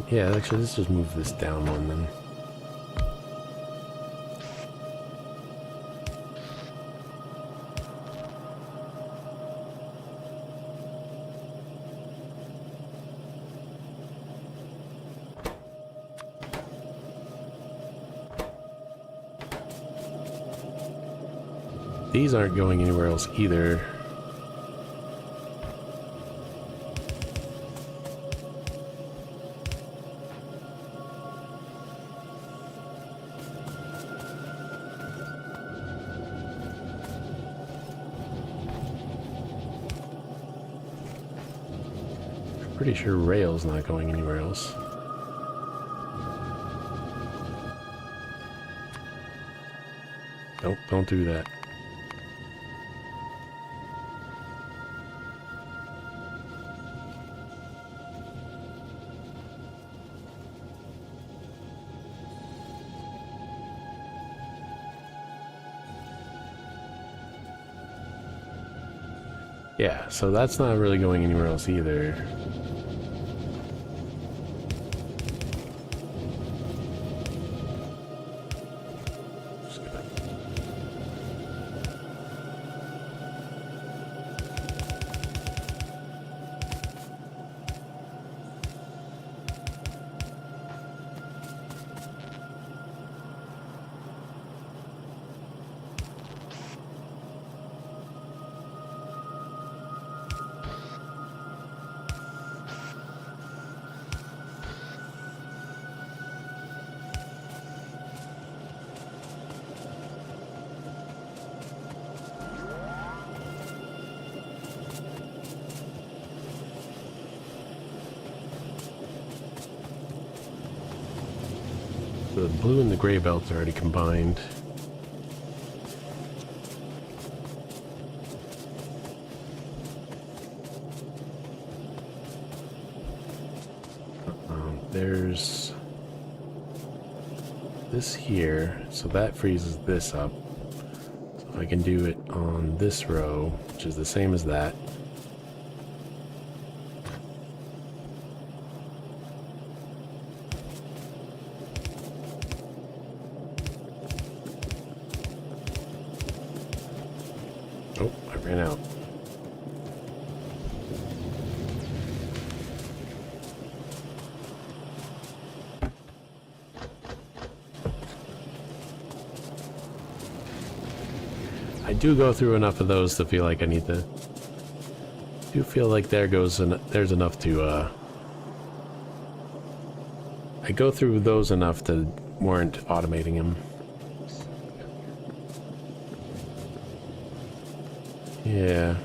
Yeah, actually, let's just move this down one then. These aren't going anywhere else either. Pretty sure rail's not going anywhere else. Nope, don't do that. Yeah, so that's not really going anywhere else either. The blue and the gray belts are already combined. There's this here, so that freezes this up. So I can do it on this row, which is the same as that. do go through enough of those to feel like I need to. Do feel like there's enough to. I go through those enough to warrant automating them. Yeah.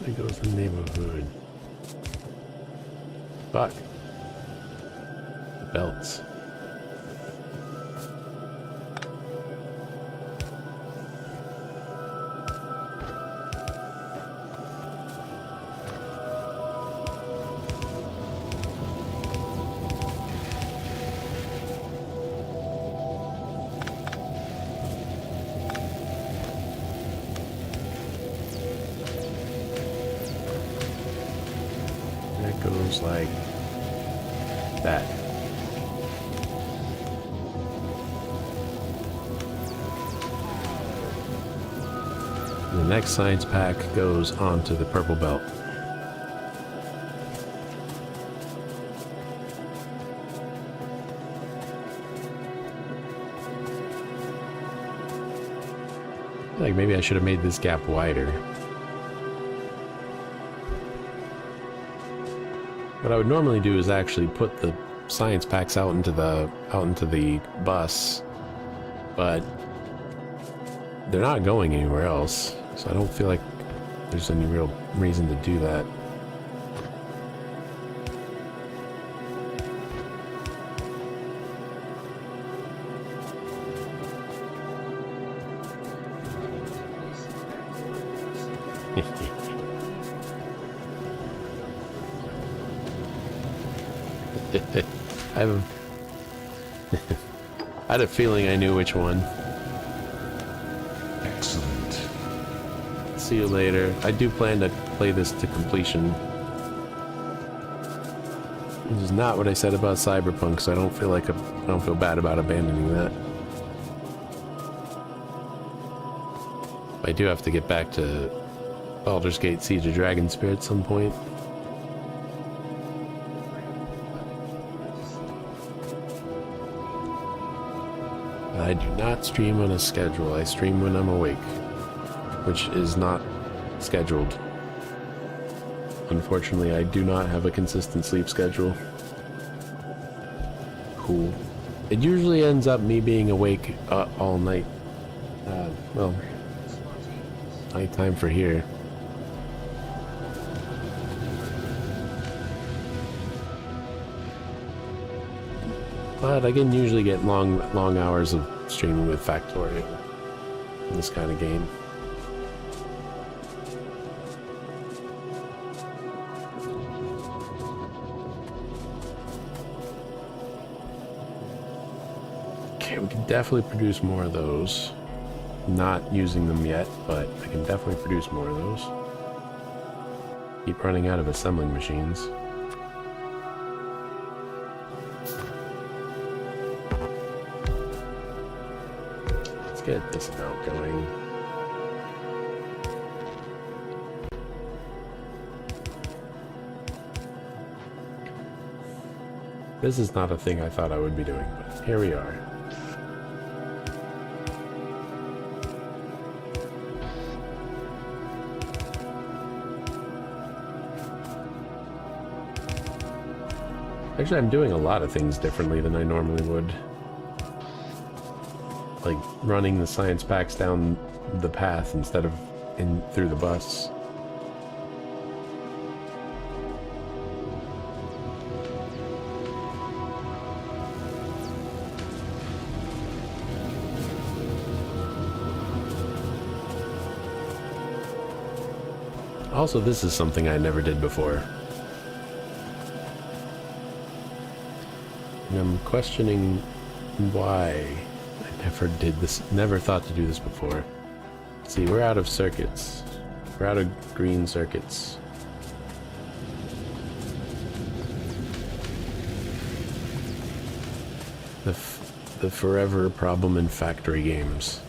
There goes the neighborhood. Fuck. The belts. That goes like that. The next science pack goes onto the purple belt. Like maybe I should have made this gap wider. What I would normally do is actually put the science packs out into the bus, but they're not going anywhere else, so I don't feel like there's any real reason to do that. I had a feeling I knew which one. Excellent. See you later. I do plan to play this to completion. This is not what I said about Cyberpunk, so I don't feel bad about abandoning that. I do have to get back to Baldur's Gate Siege of Dragonspire at some point. I do not stream on a schedule. I stream when I'm awake, which is not scheduled. Unfortunately, I do not have a consistent sleep schedule. Cool. It usually ends up me being awake all night. Well, nighttime for here. But I can usually get long hours of streaming with Factorio in this kind of game. Okay, we can definitely produce more of those. Not using them yet, but I can definitely produce more of those. Keep running out of assembling machines. Get this amount going. This is not a thing I thought I would be doing, but here we are. Actually, I'm doing a lot of things differently than I normally would. Like running the science packs down the path instead of in through the bus. Also, this is something I never did before. And I'm questioning why never thought to do this before. See, we're out of circuits. We're out of green circuits. The forever problem in factory games.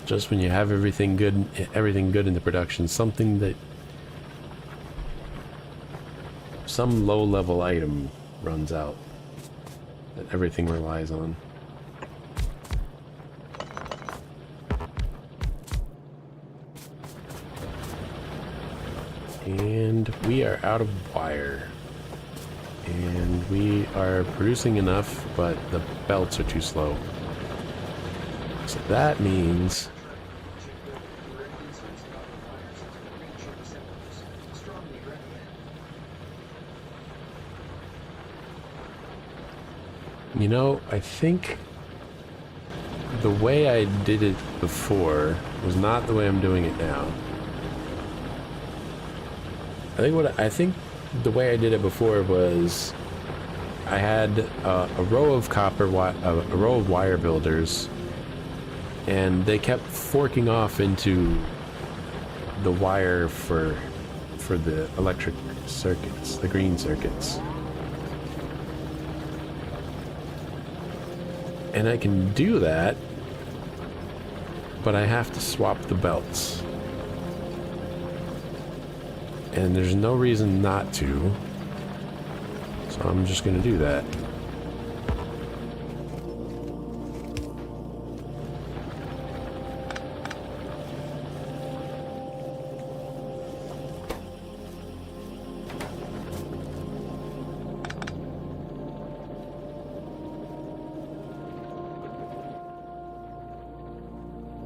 Just when you have everything good in the production, something that some low-level item runs out that everything relies on. And we are out of wire. And we are producing enough, but the belts are too slow. So that means... You know, I think the way I did it before was not the way I'm doing it now. I think the way I did it before was I had a row of a row of wire builders, and they kept forking off into the wire for the electric circuits, the green circuits. And I can do that, but I have to swap the belts. And there's no reason not to. So I'm just gonna do that.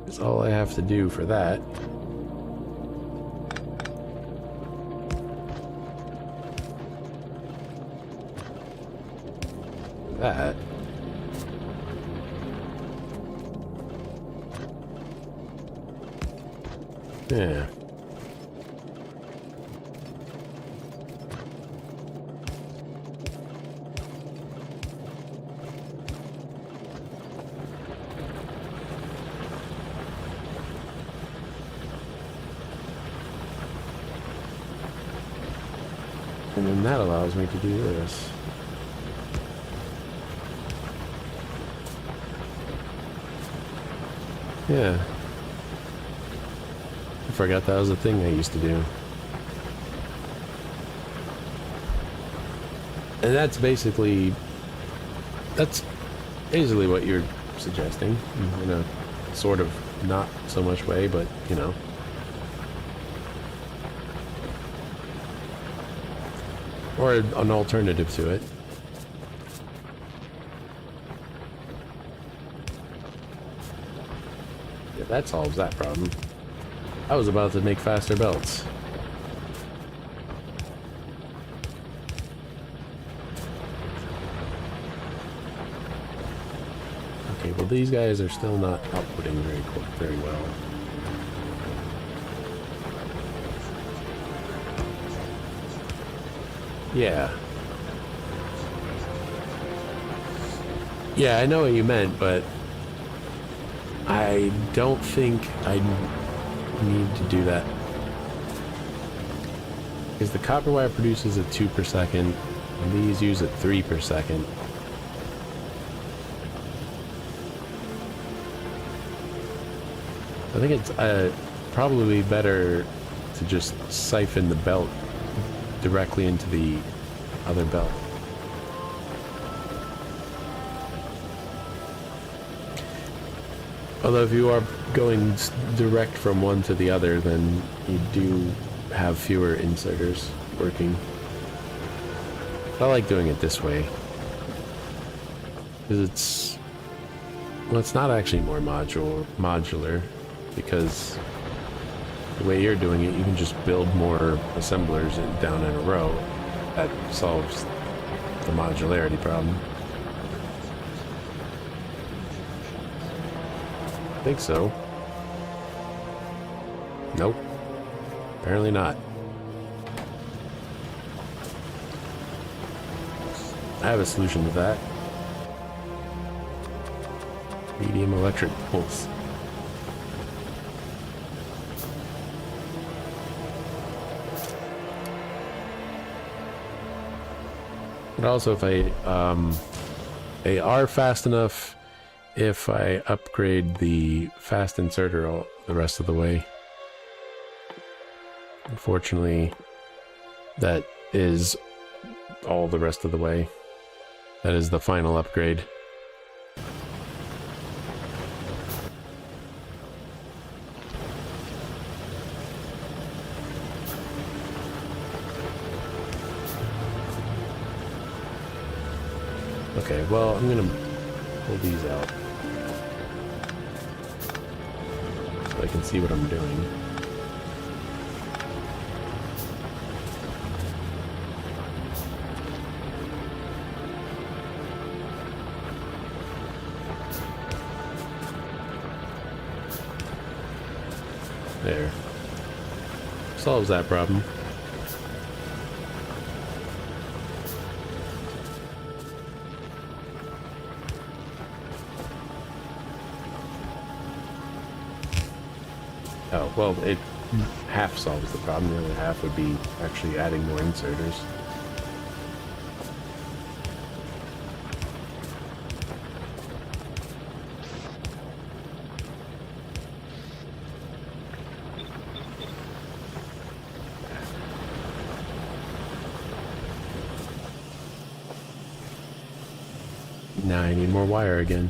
That's all I have to do for that. That. Yeah. And then that allows me to do this. Yeah. I forgot that was a thing I used to do. And that's basically what you're suggesting, in a sort of not so much way, but you know. Or an alternative to it. Yeah, that solves that problem. I was about to make faster belts. Okay, well these guys are still not outputting very well. Yeah. Yeah, I know what you meant, but I don't think I need to do that. Because the copper wire produces at 2 per second, and these use at 3 per second. I think it's probably better to just siphon the belt directly into the other belt. Although if you are going direct from one to the other, then you do have fewer inserters working. But I like doing it this way. Because it's not actually more modular, because the way you're doing it, you can just build more assemblers down in a row. That solves the modularity problem. I think so. Nope. Apparently not. I have a solution to that. Medium electric pulse. But also, if they are fast enough, if I upgrade the fast inserter the rest of the way. Unfortunately, that is all the rest of the way. That is the final upgrade. Okay, well, I'm gonna pull these out so I can see what I'm doing. There. Solves that problem. Oh, well, it half solves the problem. The other half would be actually adding more inserters. Now I need more wire again.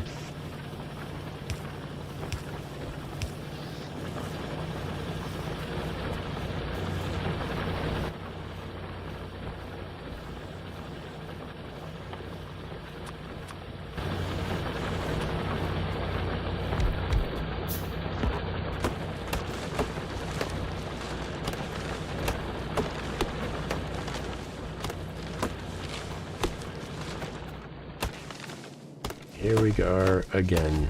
Here we are again.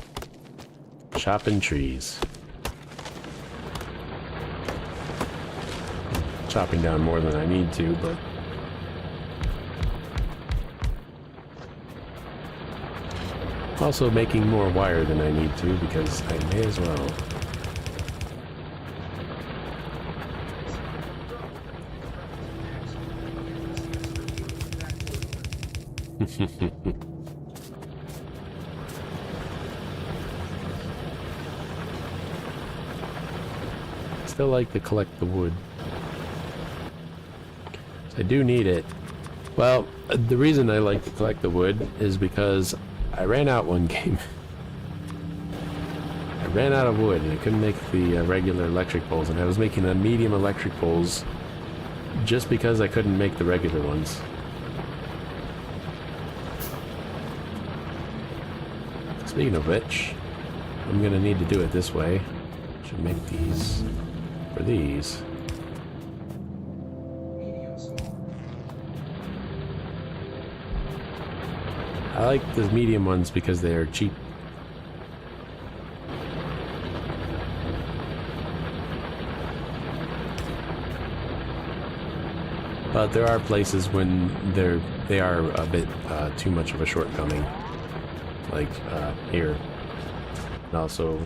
Chopping trees. Chopping down more than I need to, but... also making more wire than I need to, because I may as well. Still like to collect the wood. I do need it. Well, the reason I like to collect the wood is because I ran out one game. I ran out of wood and I couldn't make the regular electric poles, and I was making the medium electric poles just because I couldn't make the regular ones. Speaking of which, I'm gonna need to do it this way. Should make these for these. I like the medium ones because they are cheap. But there are places when they are a bit too much of a shortcoming. Like here. And also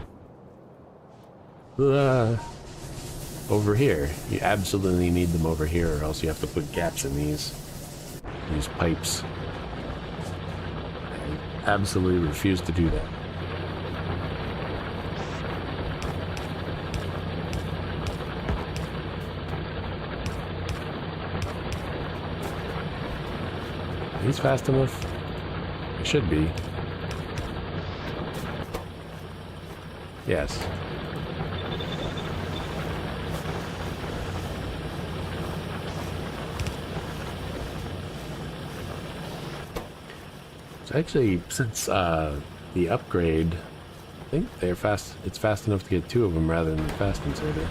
over here. You absolutely need them over here, or else you have to put gaps in these pipes. I absolutely refuse to do that. Are these fast enough? They should be. Yes. So actually, since the upgrade, I think they're fast. It's fast enough to get two of them rather than the fast inserter.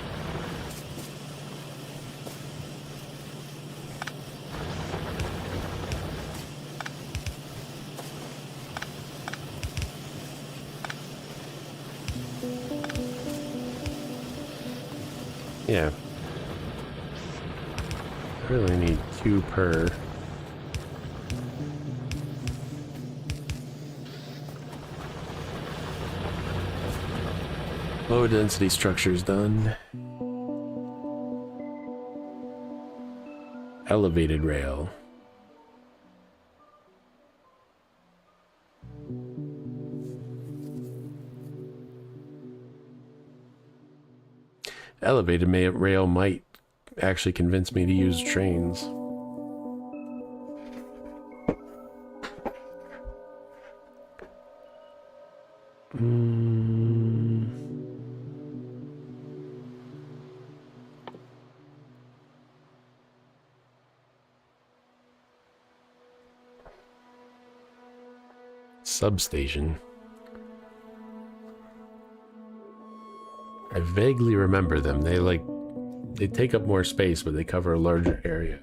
Yeah. I really need two per. Low density structures done. Elevated rail. Elevated rail might actually convince me to use trains. Substation. I vaguely remember them. They take up more space, but they cover a larger area.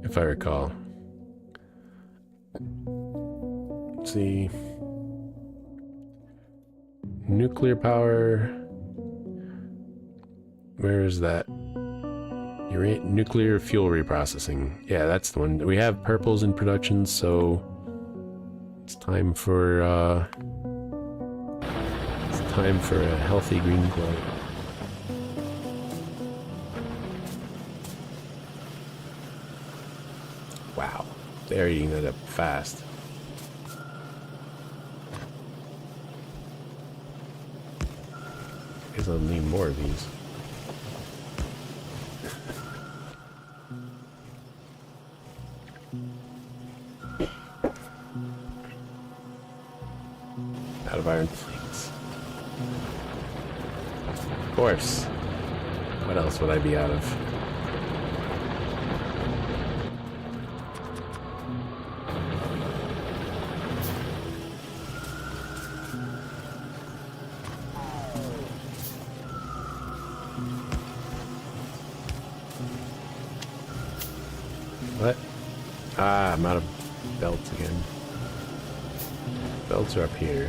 If I recall. Let's see. Nuclear power. Where is that? Nuclear fuel reprocessing. Yeah, that's the one. We have purples in production, so it's time for a healthy green glow. Wow, they're eating that up fast. I guess I'll need more of these. Out of iron plates. Of course. What else would I be out of? What? Ah, I'm out of belts again. Belts are up here.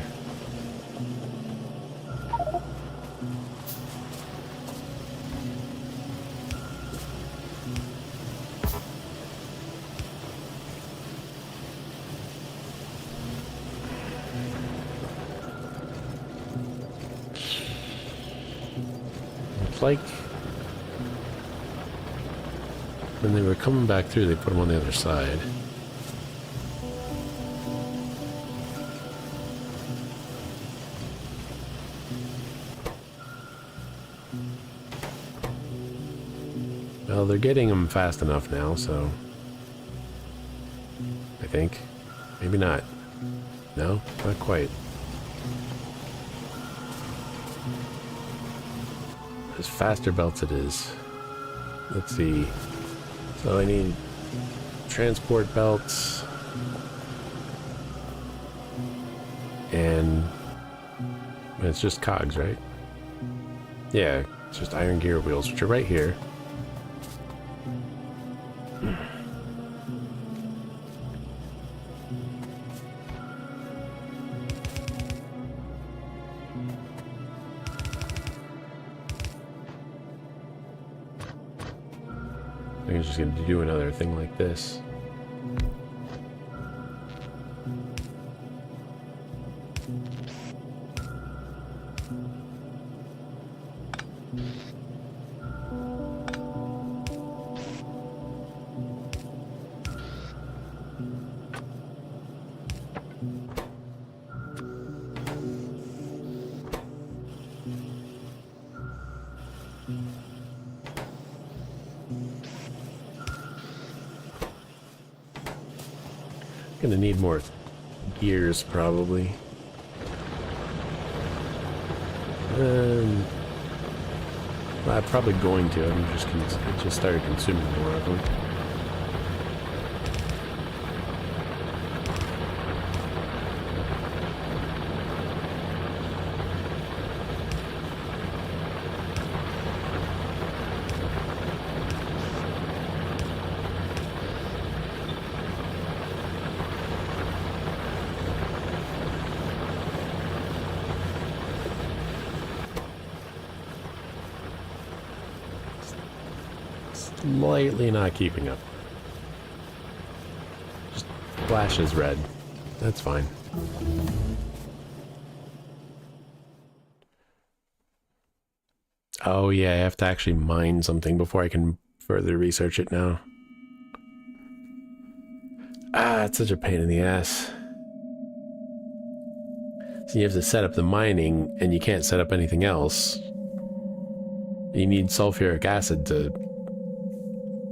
It's like when they were coming back through, they put them on the other side. Well, they're getting them fast enough now, so I think. Maybe not. No, not quite. As faster belts it is. Let's see. So I need transport belts and it's just cogs, right? Yeah, it's just iron gear wheels, which are right here. I'm just going to do another thing like this. Gonna need more gears probably. I'm probably going to. I just started consuming more of them. Slightly not keeping up. Just flashes red. That's fine. Oh yeah, I have to actually mine something before I can further research it now. Ah, it's such a pain in the ass. So you have to set up the mining, and you can't set up anything else. You need sulfuric acid to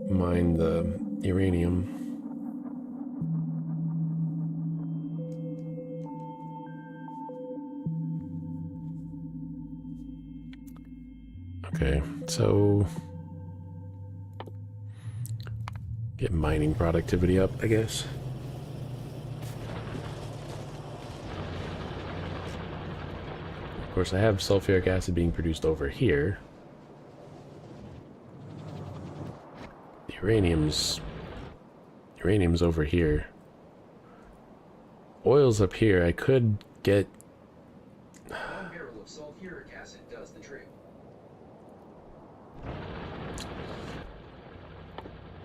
mine the uranium. Okay, so get mining productivity up, I guess. Of course, I have sulfuric acid being produced over here. The uranium's over here. Oil's up here. I could get... 1 barrel of sulfuric acid does the trick.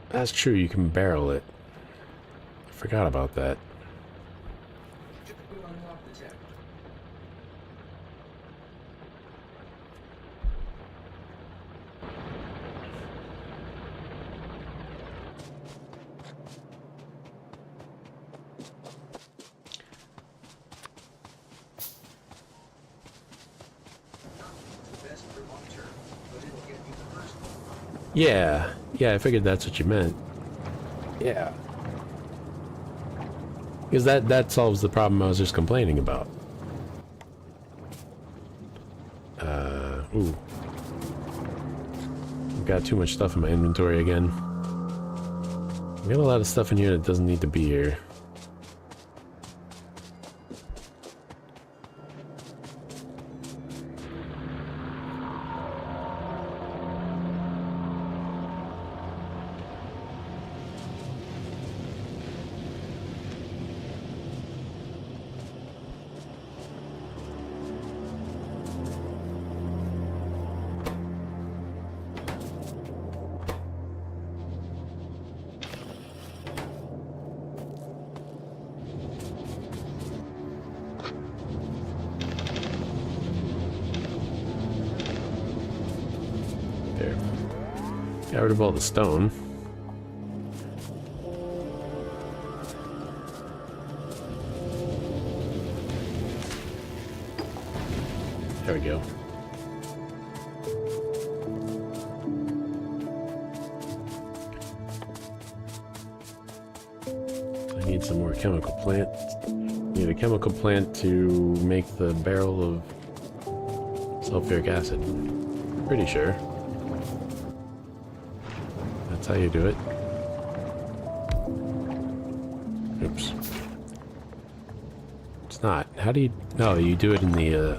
That's true, you can barrel it. I forgot about that. To unlock the tech. The best for long term, but it'll get you the first one. Yeah, I figured that's what you meant. Yeah. Because that solves the problem I was just complaining about. Ooh. I've got too much stuff in my inventory again. I've got a lot of stuff in here that doesn't need to be here. There. Got rid of all the stone. There we go. I need some more chemical plant. Need a chemical plant to make the barrel of sulfuric acid. Pretty sure. That's how you do it. Oops. It's not. How do you... No, you do it in the,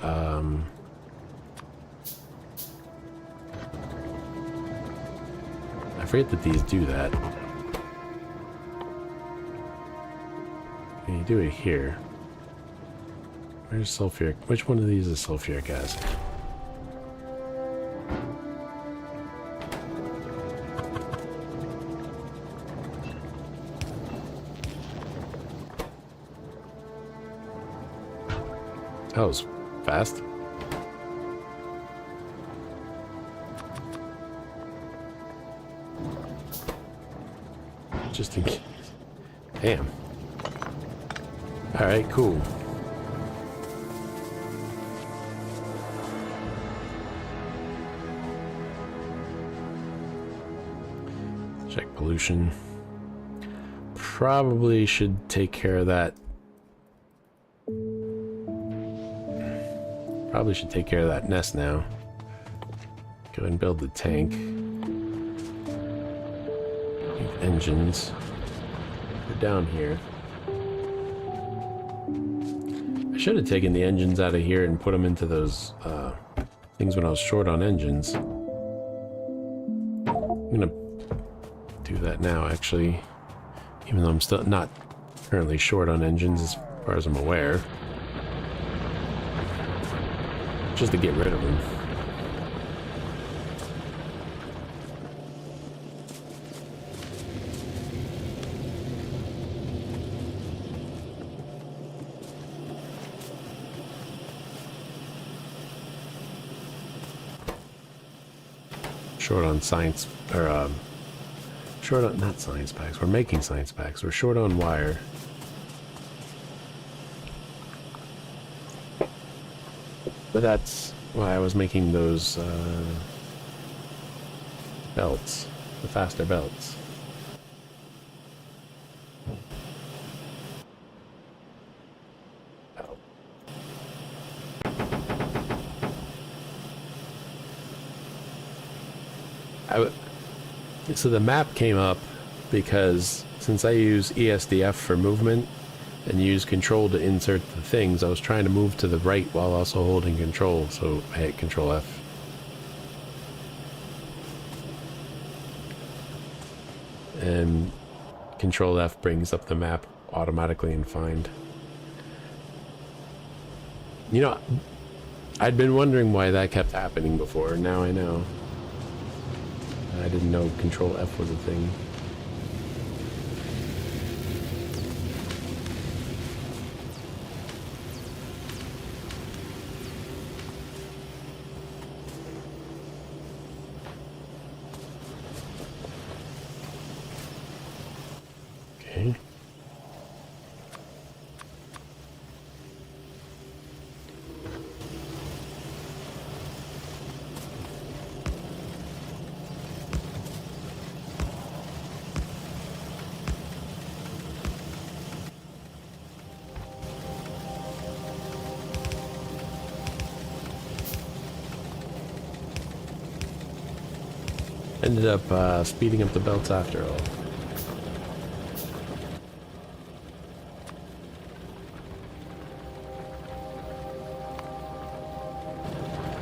I forget that these do that. And you do it here. Where's sulfuric? Which one of these is sulfuric acid? That was fast. Just in case. Damn. Alright, cool. Check pollution. Probably should take care of that. Probably should take care of that nest now. Go and build the tank. Engines. They're down here. I should have taken the engines out of here and put them into those things when I was short on engines. I'm gonna do that now, actually. Even though I'm still not currently short on engines as far as I'm aware. Just to get rid of them. Short on science, or short on, not science packs, we're making science packs. We're short on wire. But that's why I was making those belts, the faster belts. Oh. So the map came up because since I use ESDF for movement and use control to insert the things, I was trying to move to the right while also holding control, so I hit control F. And control F brings up the map automatically and find. You know, I'd been wondering why that kept happening before, now I know. I didn't know control F was a thing. Okay. Ended up speeding up the belts after all.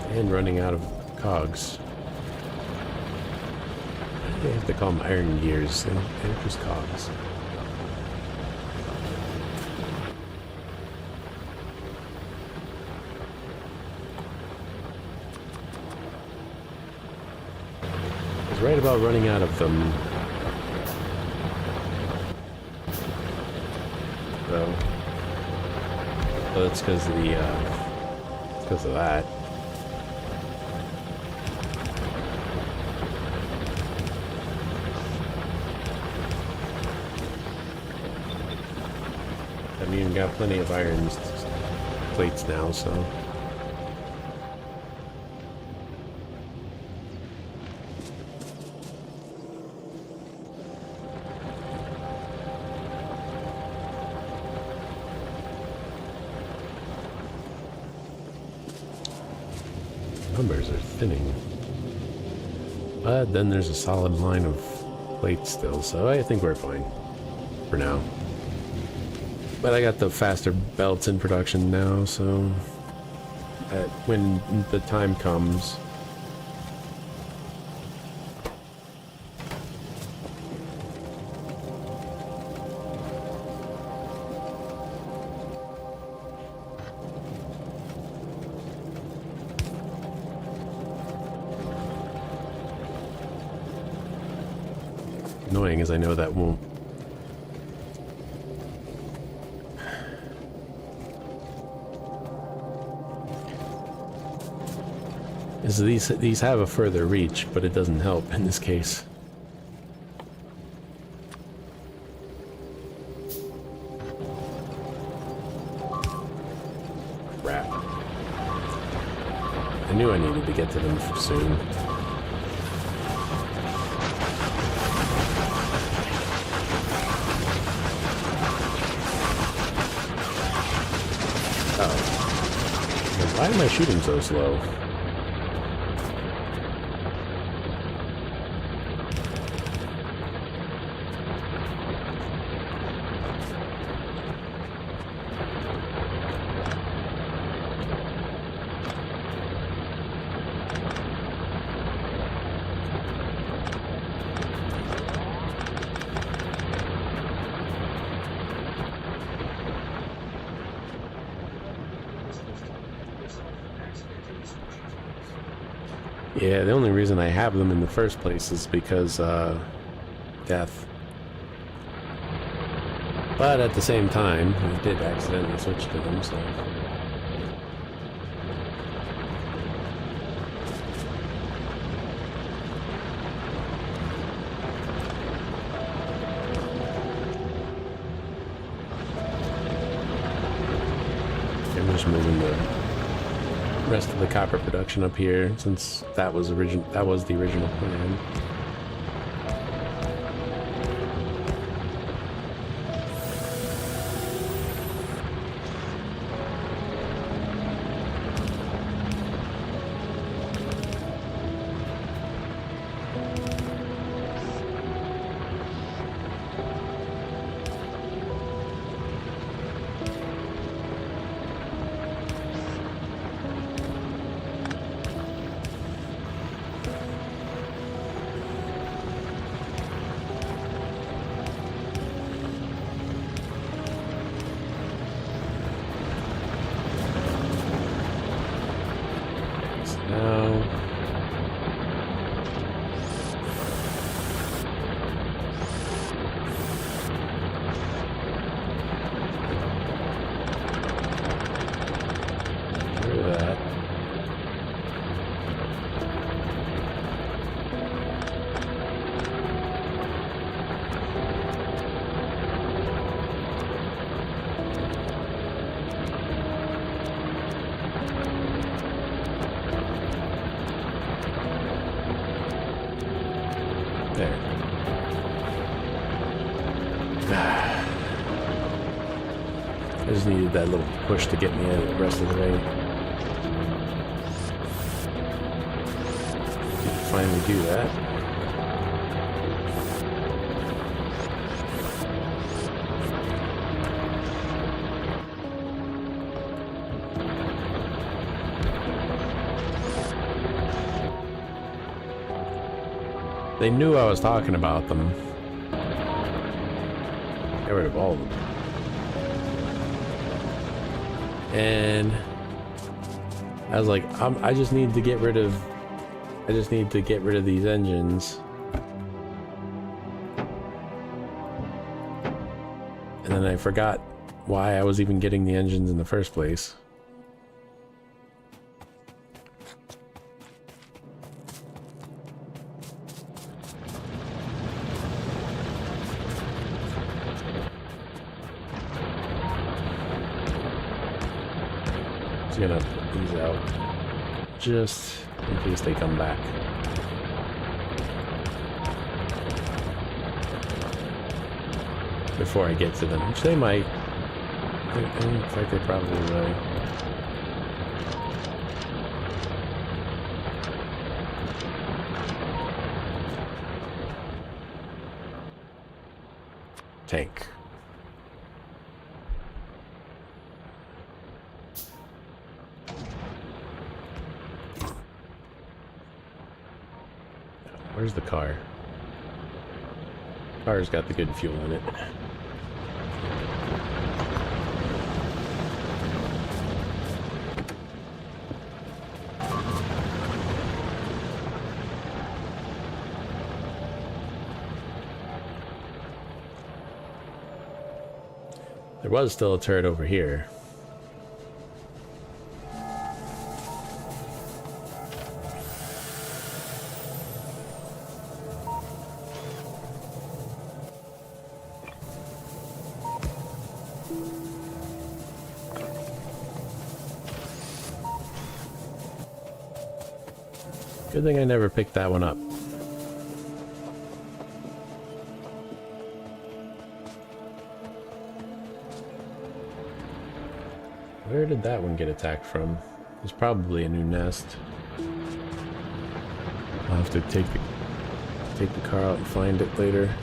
And running out of cogs. They have to call them iron gears. They're just cogs. I was right about running out of them. So that's because of the because of that. I mean, got plenty of iron plates now, so. Numbers are thinning. But then there's a solid line of plates still, so I think we're fine. For now. But I got the faster belts in production now, so when the time comes, annoying as I know that won't. Is these have a further reach, but it doesn't help in this case. Crap. I knew I needed to get to them soon. Oh. Why am I shooting so slow? Yeah, the only reason I have them in the first place is because, death. But at the same time, I did accidentally switch to them, so... I'm just moving the rest of the copper production up here, since that was the original plan. Now... Through that. There. I just needed that little push to get me out of the rest of the way. Did finally do that. They knew I was talking about them. Get rid of all of them. And I was like, I just need to get rid of these engines. And then I forgot why I was even getting the engines in the first place. Gonna put these out just in case they come back. Before I get to them, which they might. In fact, they probably will. Tank. Where's the car? Car's got the good fuel in it. There was still a turret over here. Good thing I never picked that one up. Where did that one get attacked from? It's probably a new nest. I'll have to take the car out and find it later.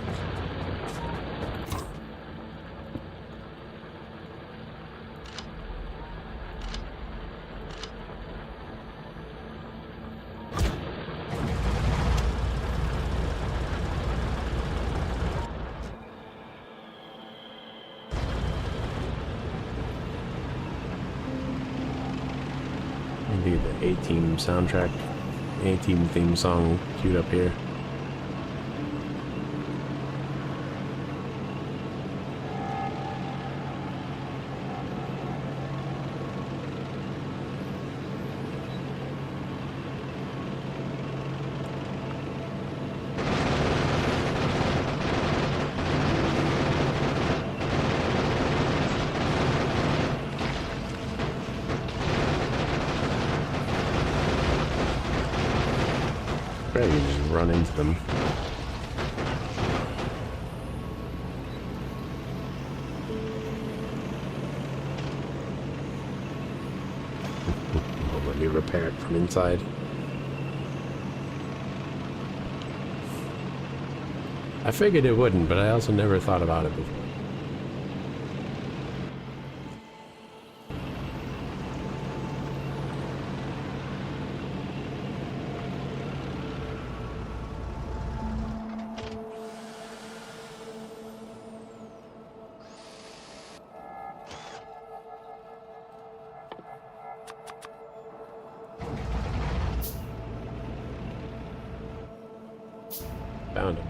Maybe the A-Team soundtrack, A-Team theme song queued up here. Probably just run into them. Oh, let me repair it from inside. I figured it wouldn't, but I also never thought about it before. Found him.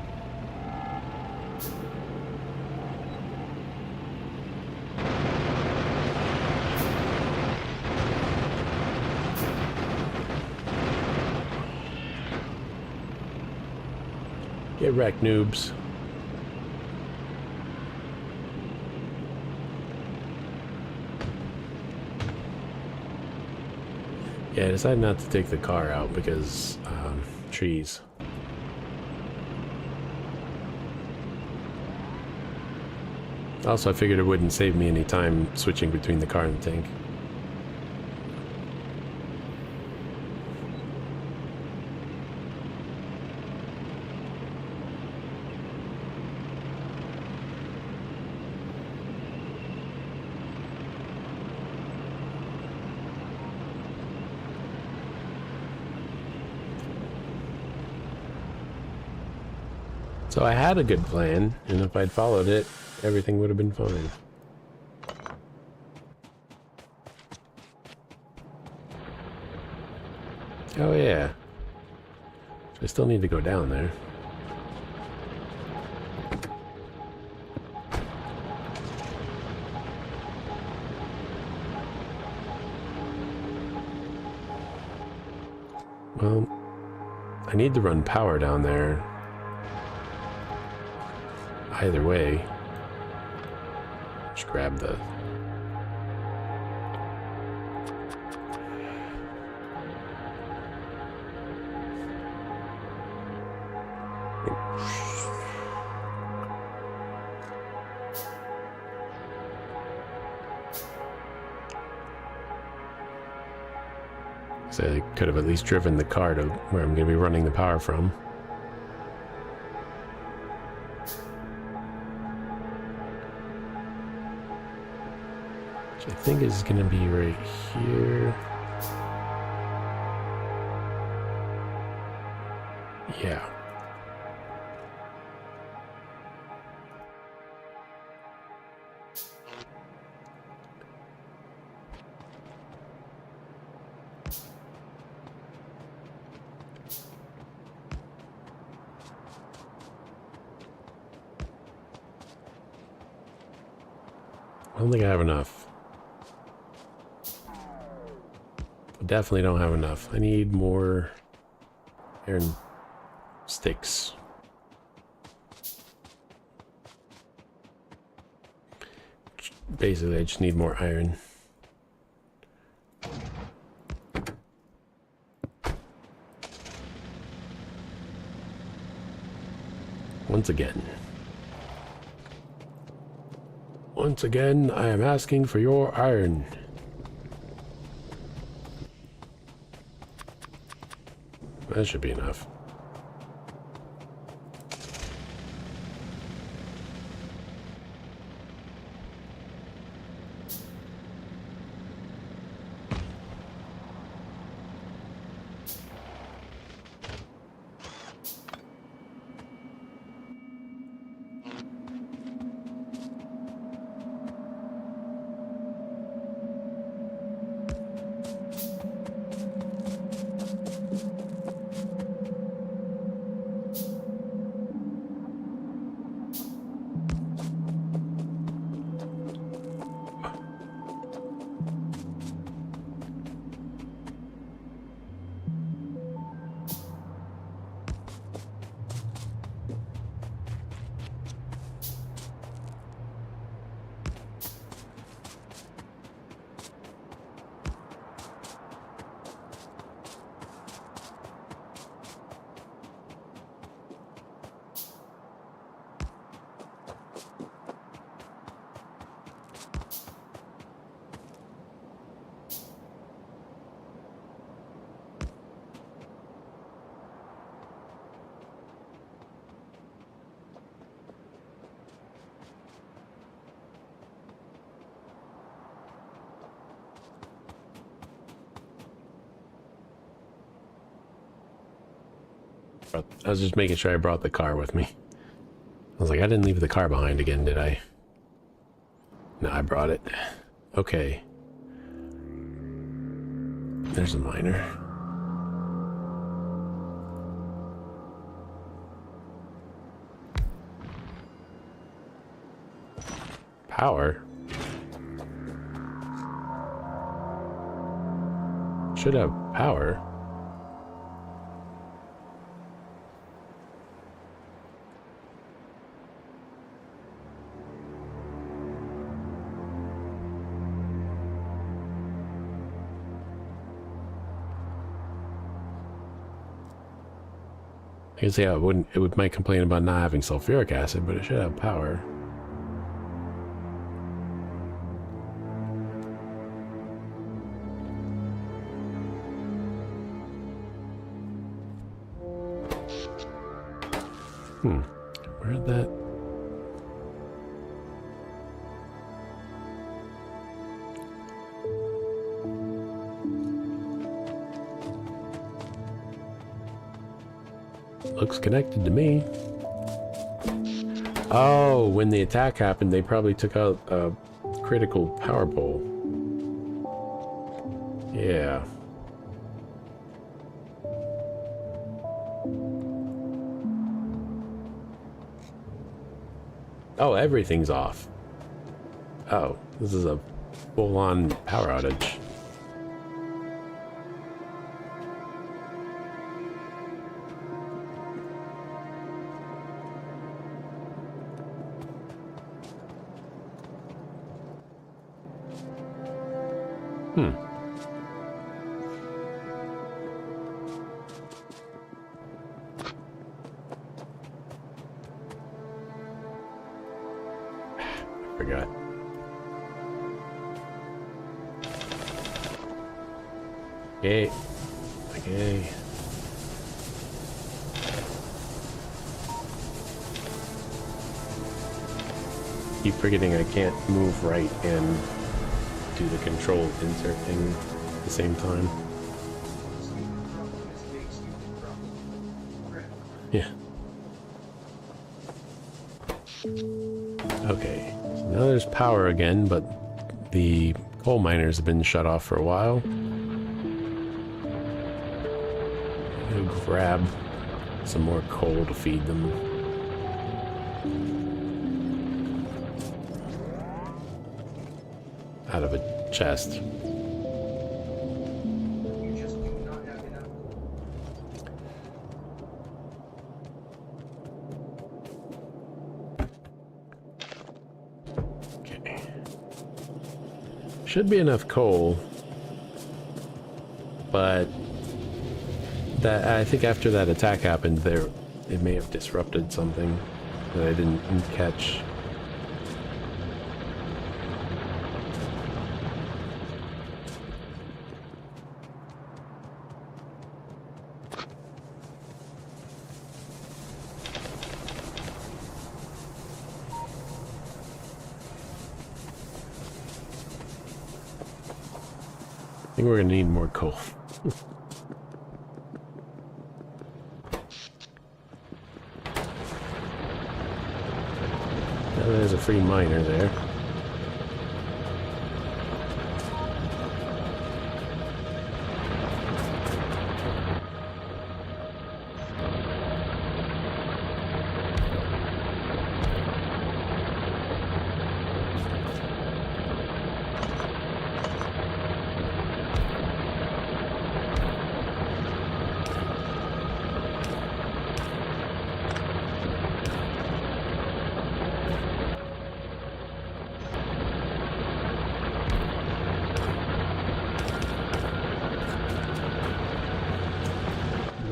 Get wrecked, noobs. Yeah, I decided not to take the car out because trees. Also, I figured it wouldn't save me any time switching between the car and the tank. So I had a good plan, and if I'd followed it, everything would have been fine. Oh yeah. I still need to go down there. Well, I need to run power down there. Either way. Just grab the... So I could have at least driven the car to where I'm going to be running the power from. Which I think is going to be right here. Yeah. I don't think I have enough. I definitely don't have enough. I need more iron sticks. Basically, I just need more iron. Once again, I am asking for your iron. That should be enough. I was just making sure I brought the car with me. I was like, I didn't leave the car behind again, did I? No, I brought it. Okay. There's a miner. power. Should have power. I guess, yeah, it might complain about not having sulfuric acid, but it should have power. Where'd that... Looks connected to me. Oh, when the attack happened, they probably took out a critical power pole. Yeah. Oh, everything's off. Oh, this is a full-on power outage. Forgot. Okay. Okay. Keep forgetting I can't move right and do the control insert thing at the same time. Yeah. Okay. So now there's power again, but the coal miners have been shut off for a while. I'm gonna grab some more coal to feed them. Out of a chest. Okay. Should be enough coal, but that I think after that attack happened, it may have disrupted something that I didn't catch. I think we're gonna need more coal. Now there's a free miner there.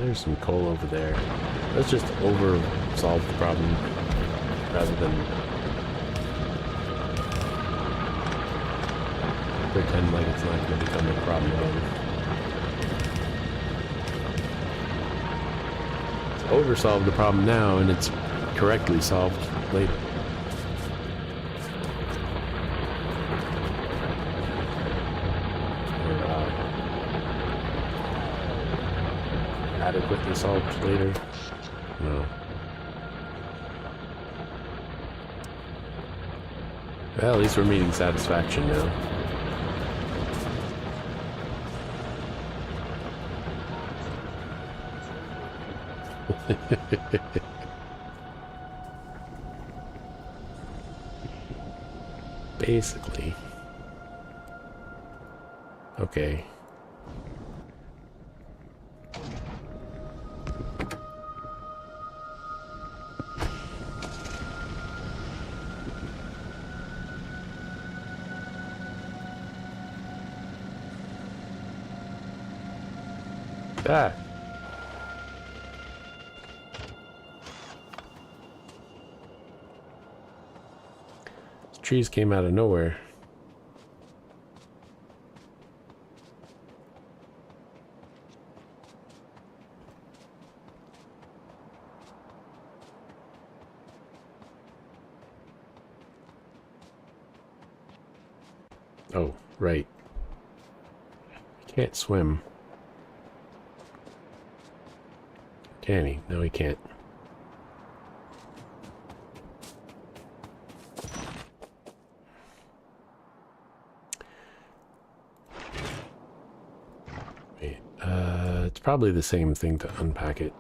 There's some coal over there. Let's just solve the problem rather than pretend like it's not going to become a problem again. Let's solve the problem now, and it's correctly solved later. Adequately solved later. No. Well, at least we're meeting satisfaction now. basically. Okay. Ah. These trees came out of nowhere. Oh, right. He can't swim. Can he? No, he can't. Wait, it's probably the same thing to unpack it.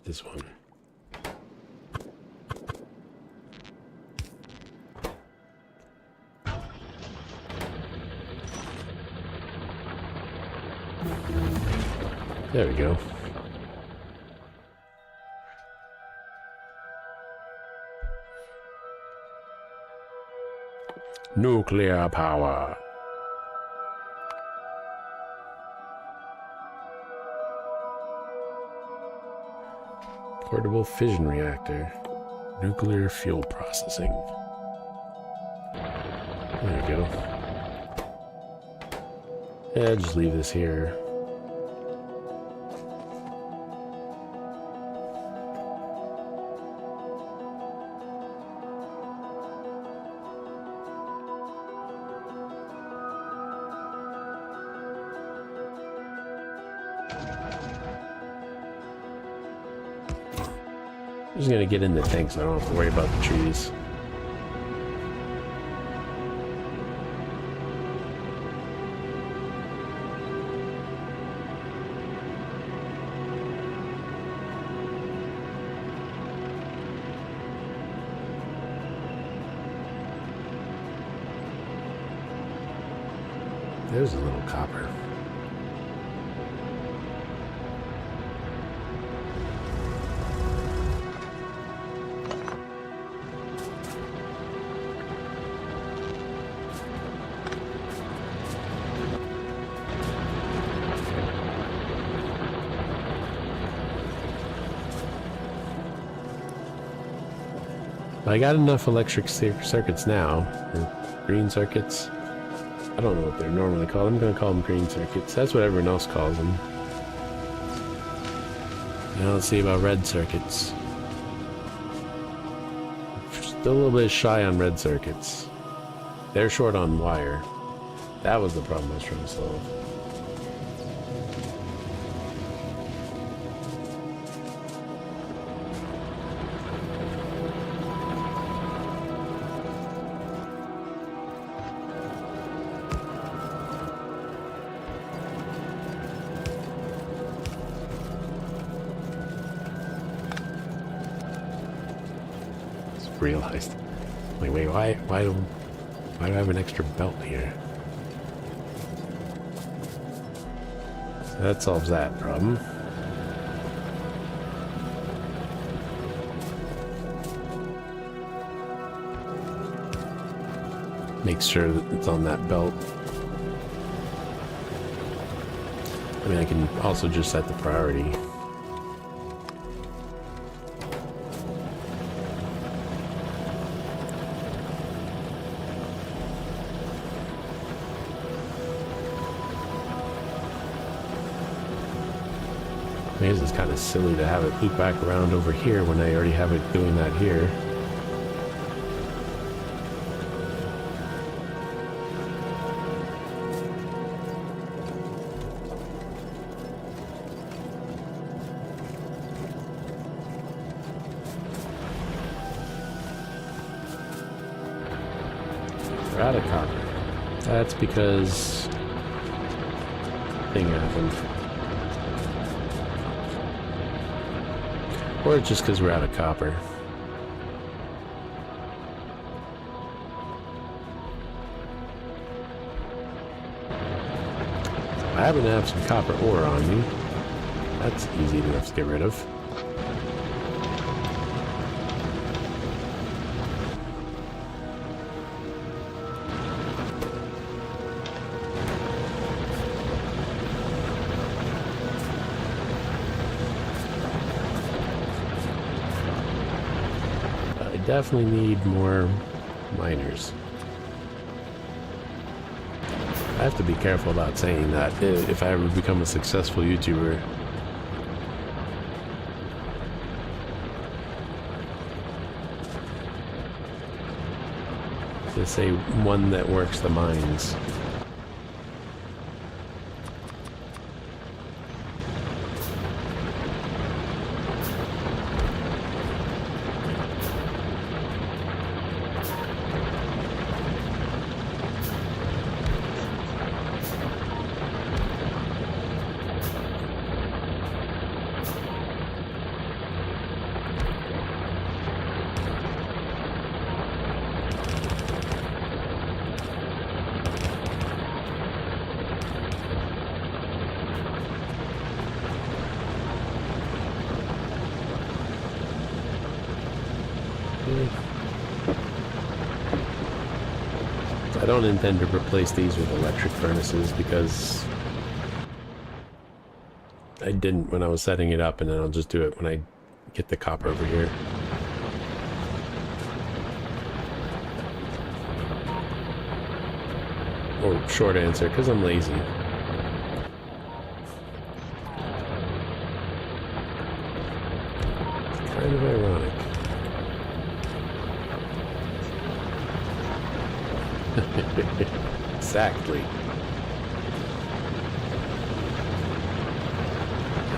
This one. There we go. Nuclear power. Portable fission reactor. Nuclear fuel processing. There we go. Yeah, just leave this here. I'm just gonna get in the tank so I don't have to worry about the trees. There's a little copper. I got enough electric circuits now, or green circuits. I don't know what they're normally called. I'm going to call them green circuits. That's what everyone else calls them. Now let's see about red circuits. Still a little bit shy on red circuits. They're short on wire. That was the problem I was trying to solve. Realized. Like, wait, why do I have an extra belt here? So that solves that problem. Make sure that it's on that belt. I mean, I can also just set the priority. I mean, it's kind of silly to have it loop back around over here when I already have it doing that here. We're out of copper. That's because thing happened. Or just because we're out of copper. I happen to have some copper ore on me. That's easy enough to get rid of. I definitely need more miners. I have to be careful about saying that if I ever become a successful YouTuber. To say one that works the mines. I don't intend to replace these with electric furnaces because I didn't when I was setting it up, and then I'll just do it when I get the copper over here. Or short answer, because I'm lazy. It's kind of ironic. Exactly.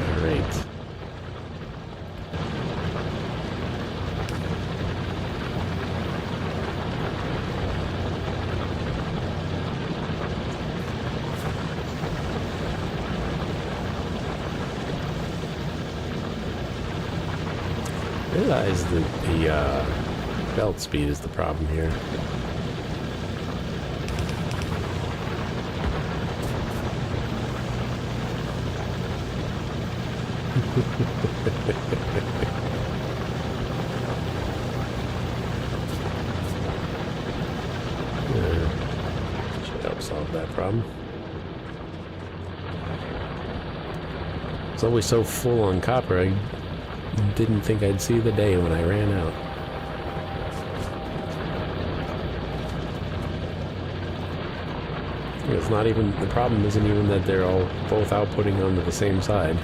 Alright. I realize that the belt speed is the problem here. Should help solve that problem. It's always so full on copper, I didn't think I'd see the day when I ran out. It's not even, the problem isn't even that they're all both outputting onto the same side.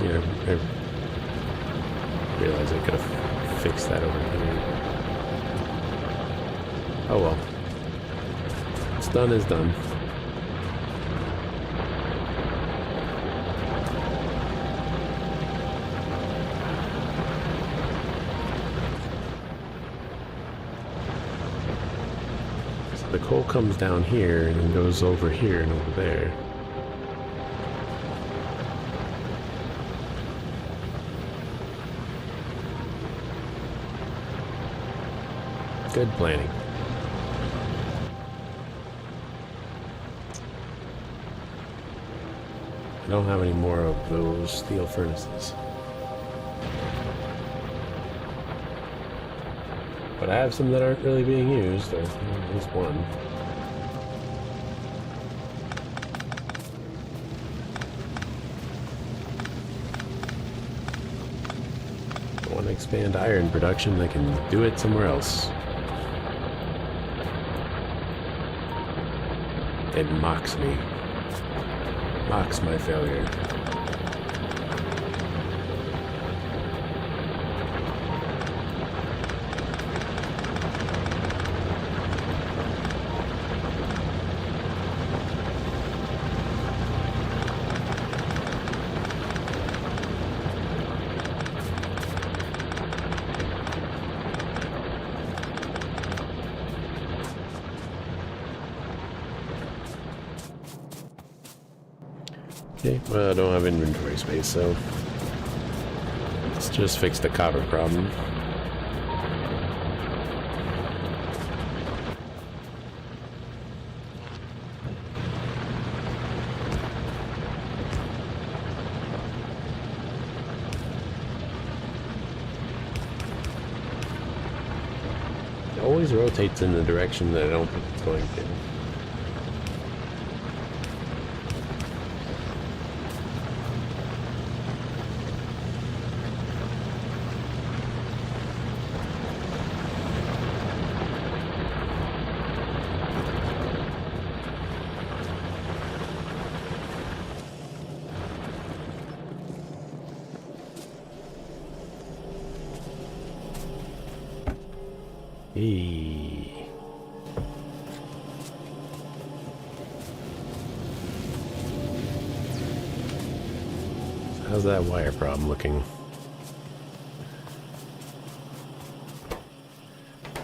Yeah, I realized I could have fixed that over here. Oh well. What's done is done. So the coal comes down here and then goes over here and over there. Good planning. I don't have any more of those steel furnaces. But I have some that aren't really being used, or at least one. If I want to expand iron production, I can do it somewhere else. It mocks me. Mocks my failure. Okay, well, I don't have inventory space, so let's just fix the copper problem. It always rotates in the direction that I don't think it's going to. Hey. So how's that wire problem looking?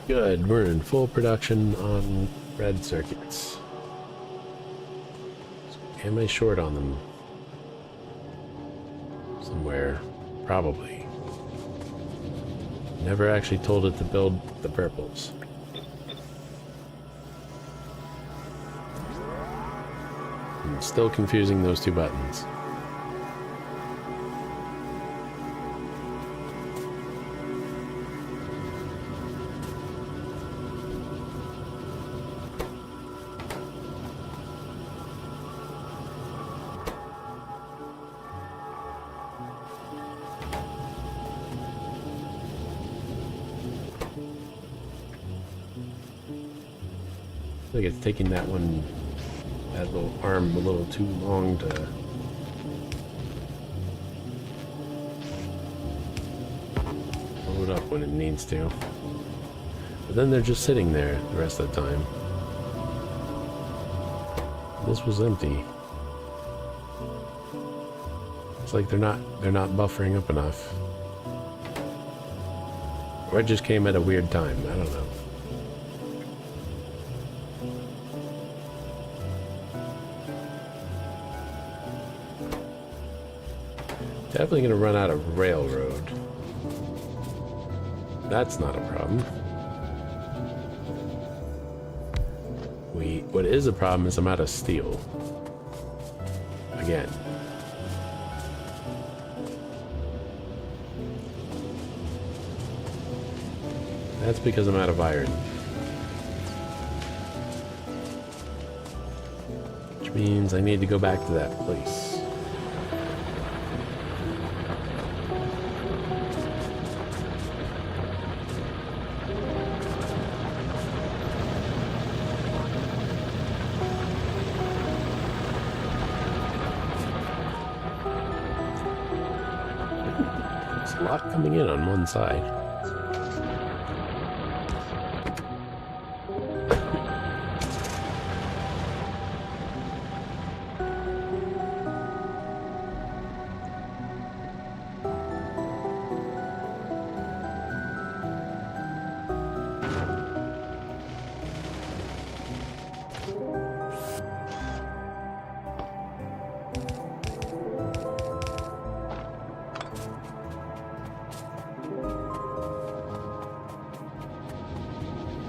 Good, we're in full production on red circuits. Am I short on them? Somewhere. Probably. Never actually told it to build the purples. I'm still confusing those two buttons. I think it's taking that little arm a little too long to load up when it needs to. But then they're just sitting there the rest of the time. This was empty. It's like they're not buffering up enough. Or it just came at a weird time, I don't know. Definitely gonna run out of railroad. That's not a problem. What is a problem is I'm out of steel. Again. That's because I'm out of iron. Which means I need to go back to that place. There's a lot coming in on one side.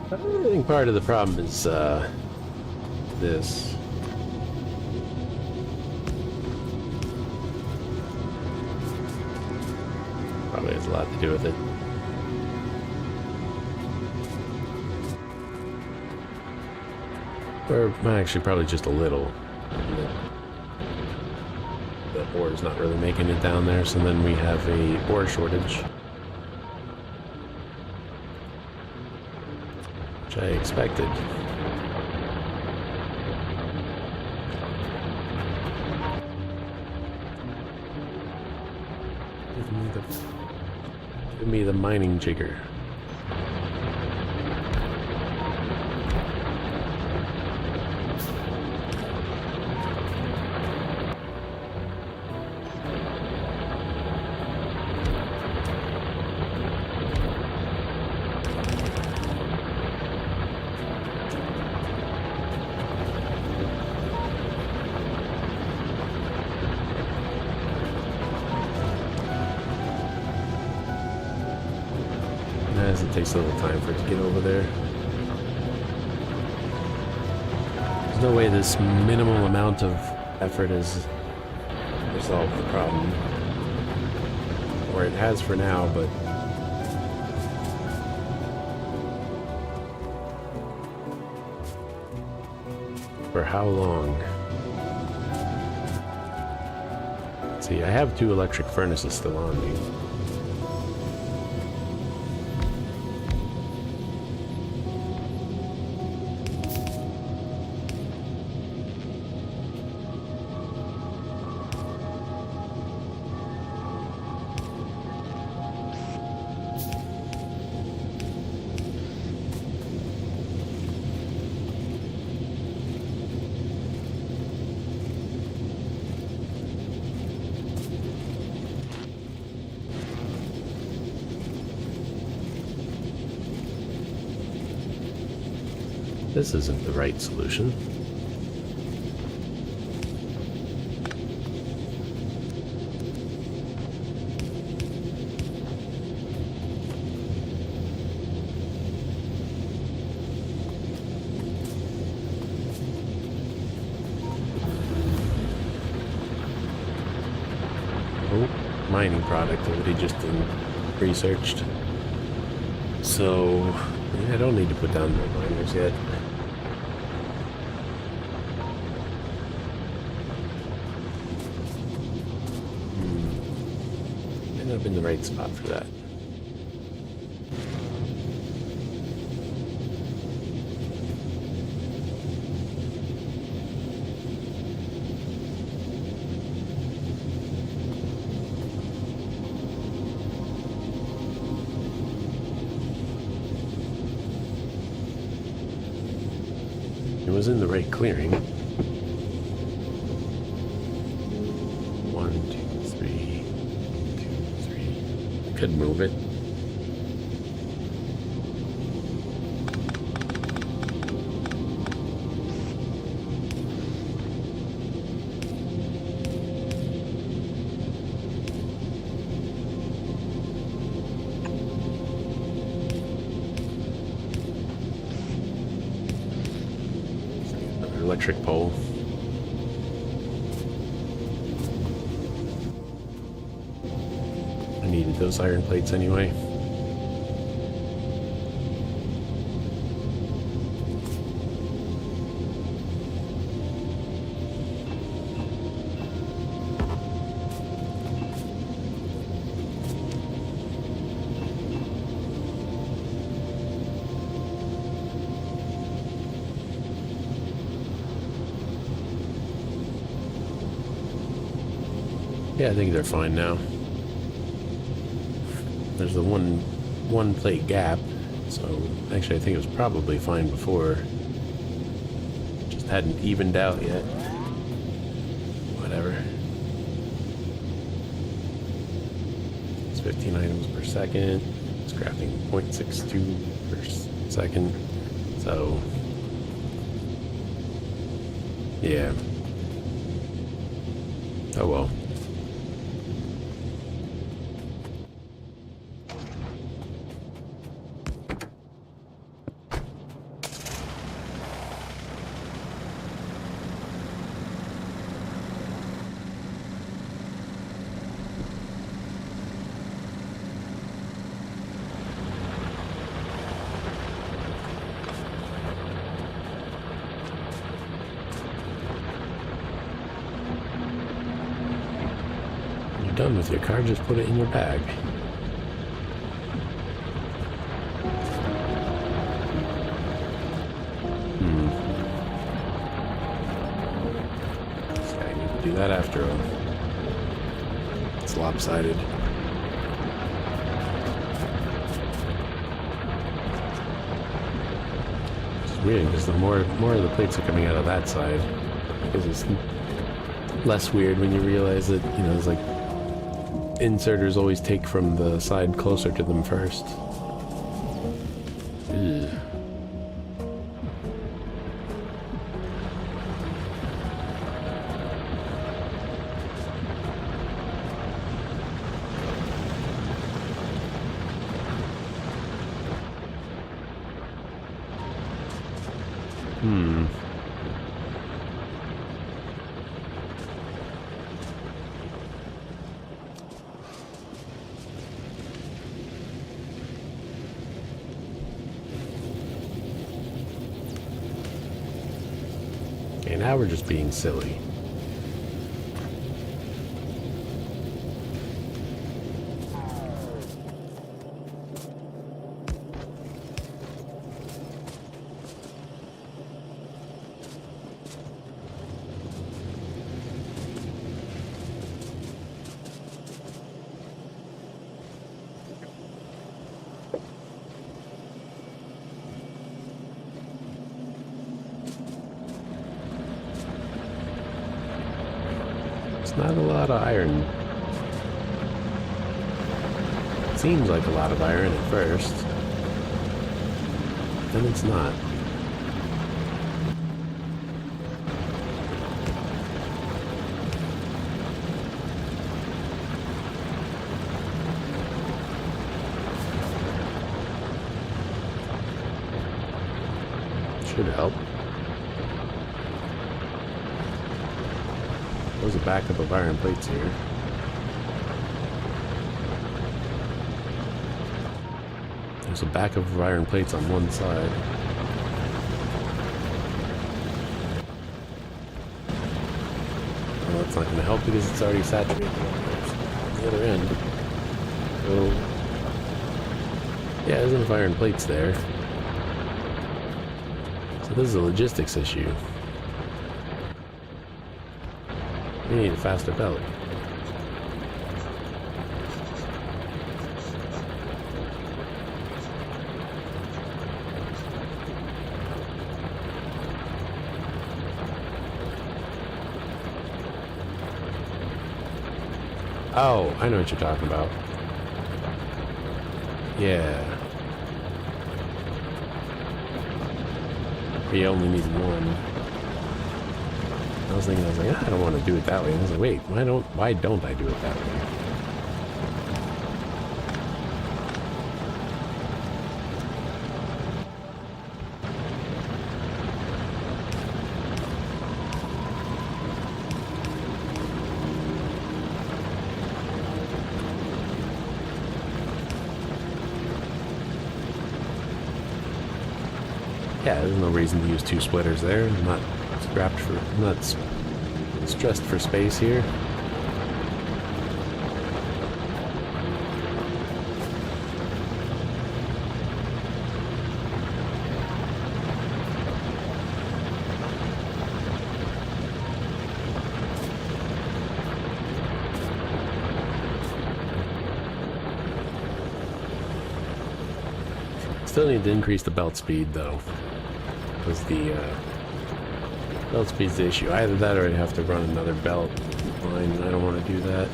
I think part of the problem is this. Probably has a lot to do with it. Or actually probably just a little. The ore is not really making it down there, so then we have a ore shortage. Which I expected. Give me the mining jigger. takes a little time for it to get over there. There's no way this minimal amount of effort has resolved the problem. Or it has for now, but for how long? See, I have 2 electric furnaces still on me. This isn't the right solution. Oh, mining productivity just been researched. So, yeah, I don't need to put down more miners yet. Might not have been the right spot for that. It was in the right clearing. 1, 2, 3, 2, 3. Could move it. Electric pole. I needed those iron plates anyway. Yeah, I think they're fine now. There's the one plate gap, so actually I think it was probably fine before. Just hadn't evened out yet. Whatever. It's 15 items per second. It's crafting 0.62 per second. So yeah. Oh well. Done with your car, just put it in your bag. So I need to do that after all. It's lopsided. It's weird because the more of the plates are coming out of that side, because it's less weird when you realize that, you know, it's like inserters always take from the side closer to them first. Ugh. Hmm. Okay, now we're just being silly. It's not a lot of iron. It seems like a lot of iron at first. Then it's not. Should help. There's a backup of iron plates here. There's a backup of iron plates on one side. Well, that's not going to help because it's already saturated on the other end. So, yeah, there's enough iron plates there. So this is a logistics issue. We need a faster belt. Oh, I know what you're talking about. Yeah. We only need one. I was thinking, I don't want to do it that way. And I was like, wait, why don't I do it that way? Yeah, there's no reason to use two splitters there. I'm not stressed for space here. Still need to increase the belt speed though, because the belt speed's the issue. Either that or I'd have to run another belt line, and I don't want to do that.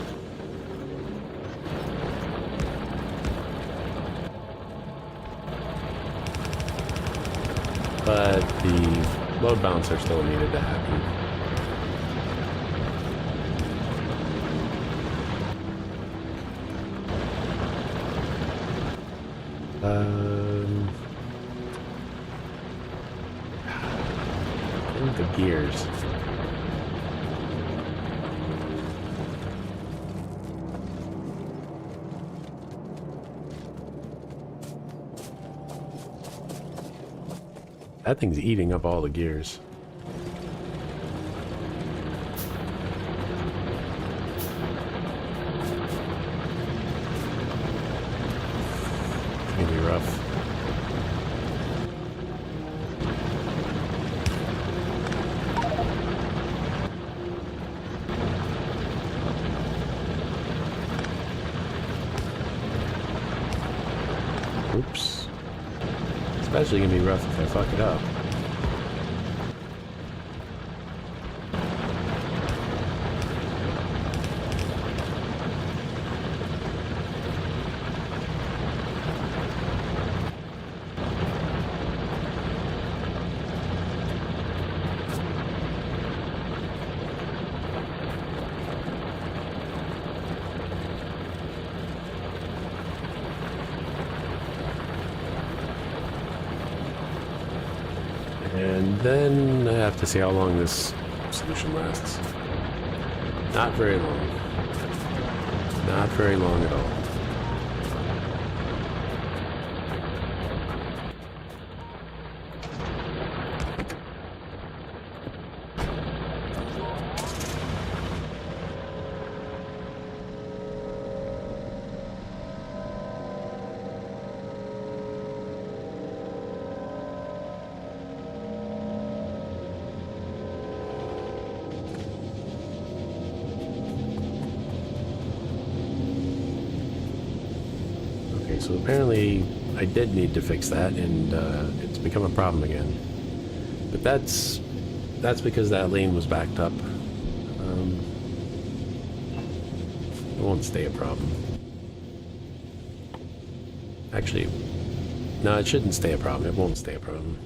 But the load balancer still needed to happen. I think the gears. That thing's eating up all the gears. It's gonna be rough. Oops. Especially gonna be rough if I fuck it up. And then I have to see how long this solution lasts. Not very long. Not very long at all. So apparently I did need to fix that, and it's become a problem again. But that's because that lane was backed up. It won't stay a problem. Actually, no, it shouldn't stay a problem. It won't stay a problem.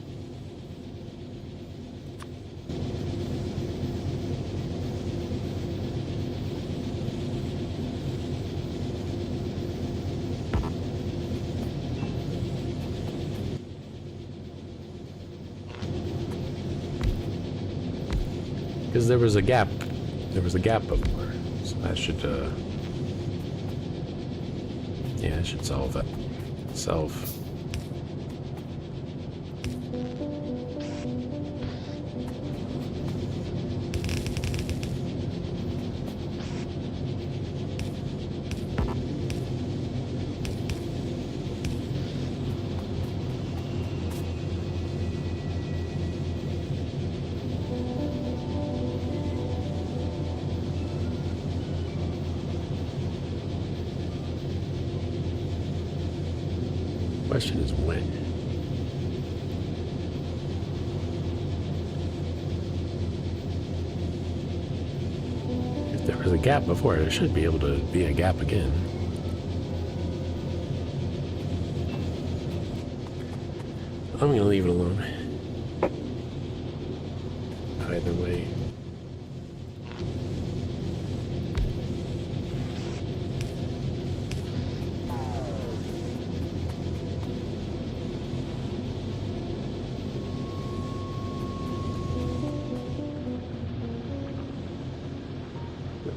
Because there was a gap. There was a gap before. So that should, yeah, it should solve that itself. Question is when. If there was a gap before, there should be able to be a gap again. I'm gonna leave it alone. Either way.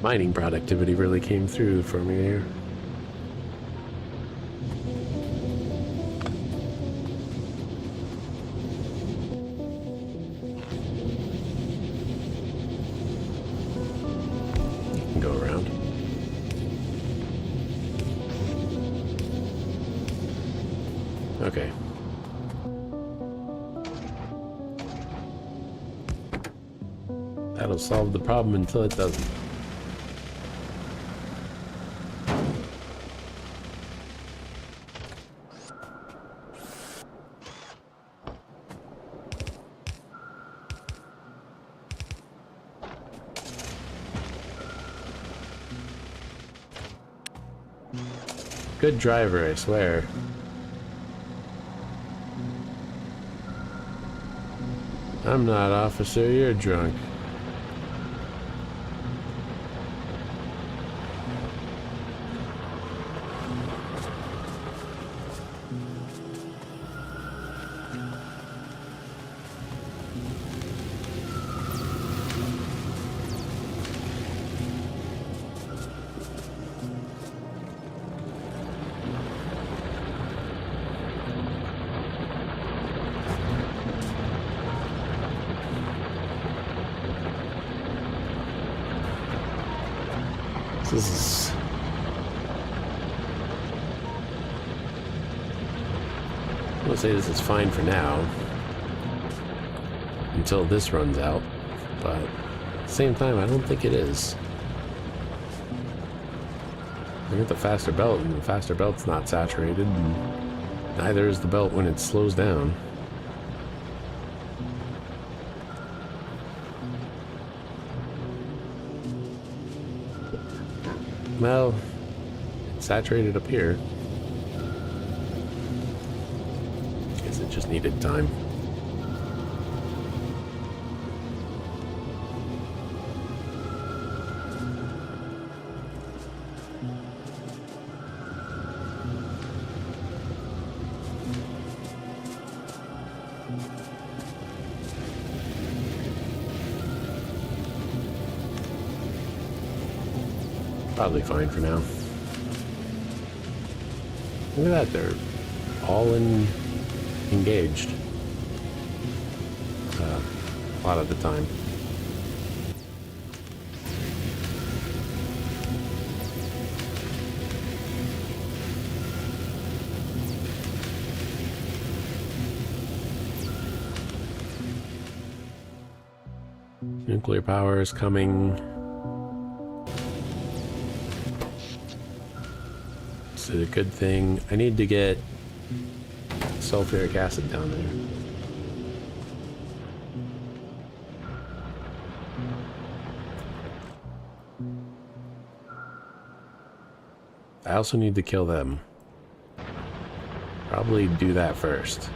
Mining productivity really came through for me here. You can go around. Okay. That'll solve the problem until it doesn't. Good driver, I swear. I'm not, officer, you're drunk. This is... I'm gonna say this is fine for now. Until this runs out. But at the same time, I don't think it is. I got the faster belt, and the faster belt's not saturated, and neither is the belt when it slows down. Well, it's saturated up here. Guess it just needed time. Probably fine for now. Look at that, they're all engaged. A lot of the time. Nuclear power is coming. This is a good thing. I need to get sulfuric acid down there. I also need to kill them. Probably do that first.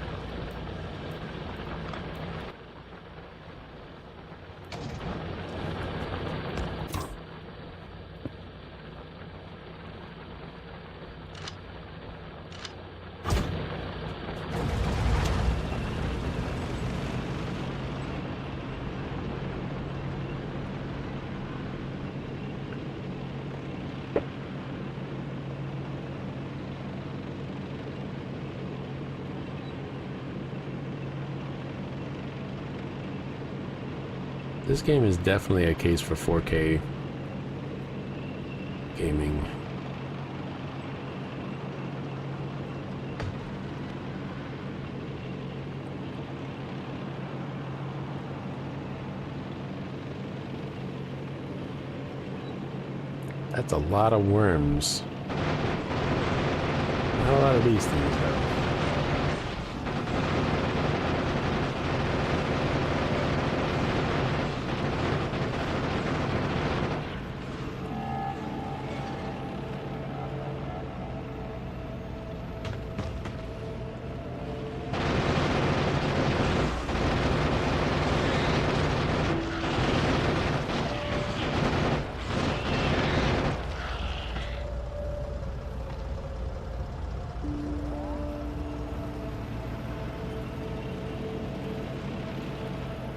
This game is definitely a case for 4K gaming. That's a lot of worms. Not a lot of these things, though.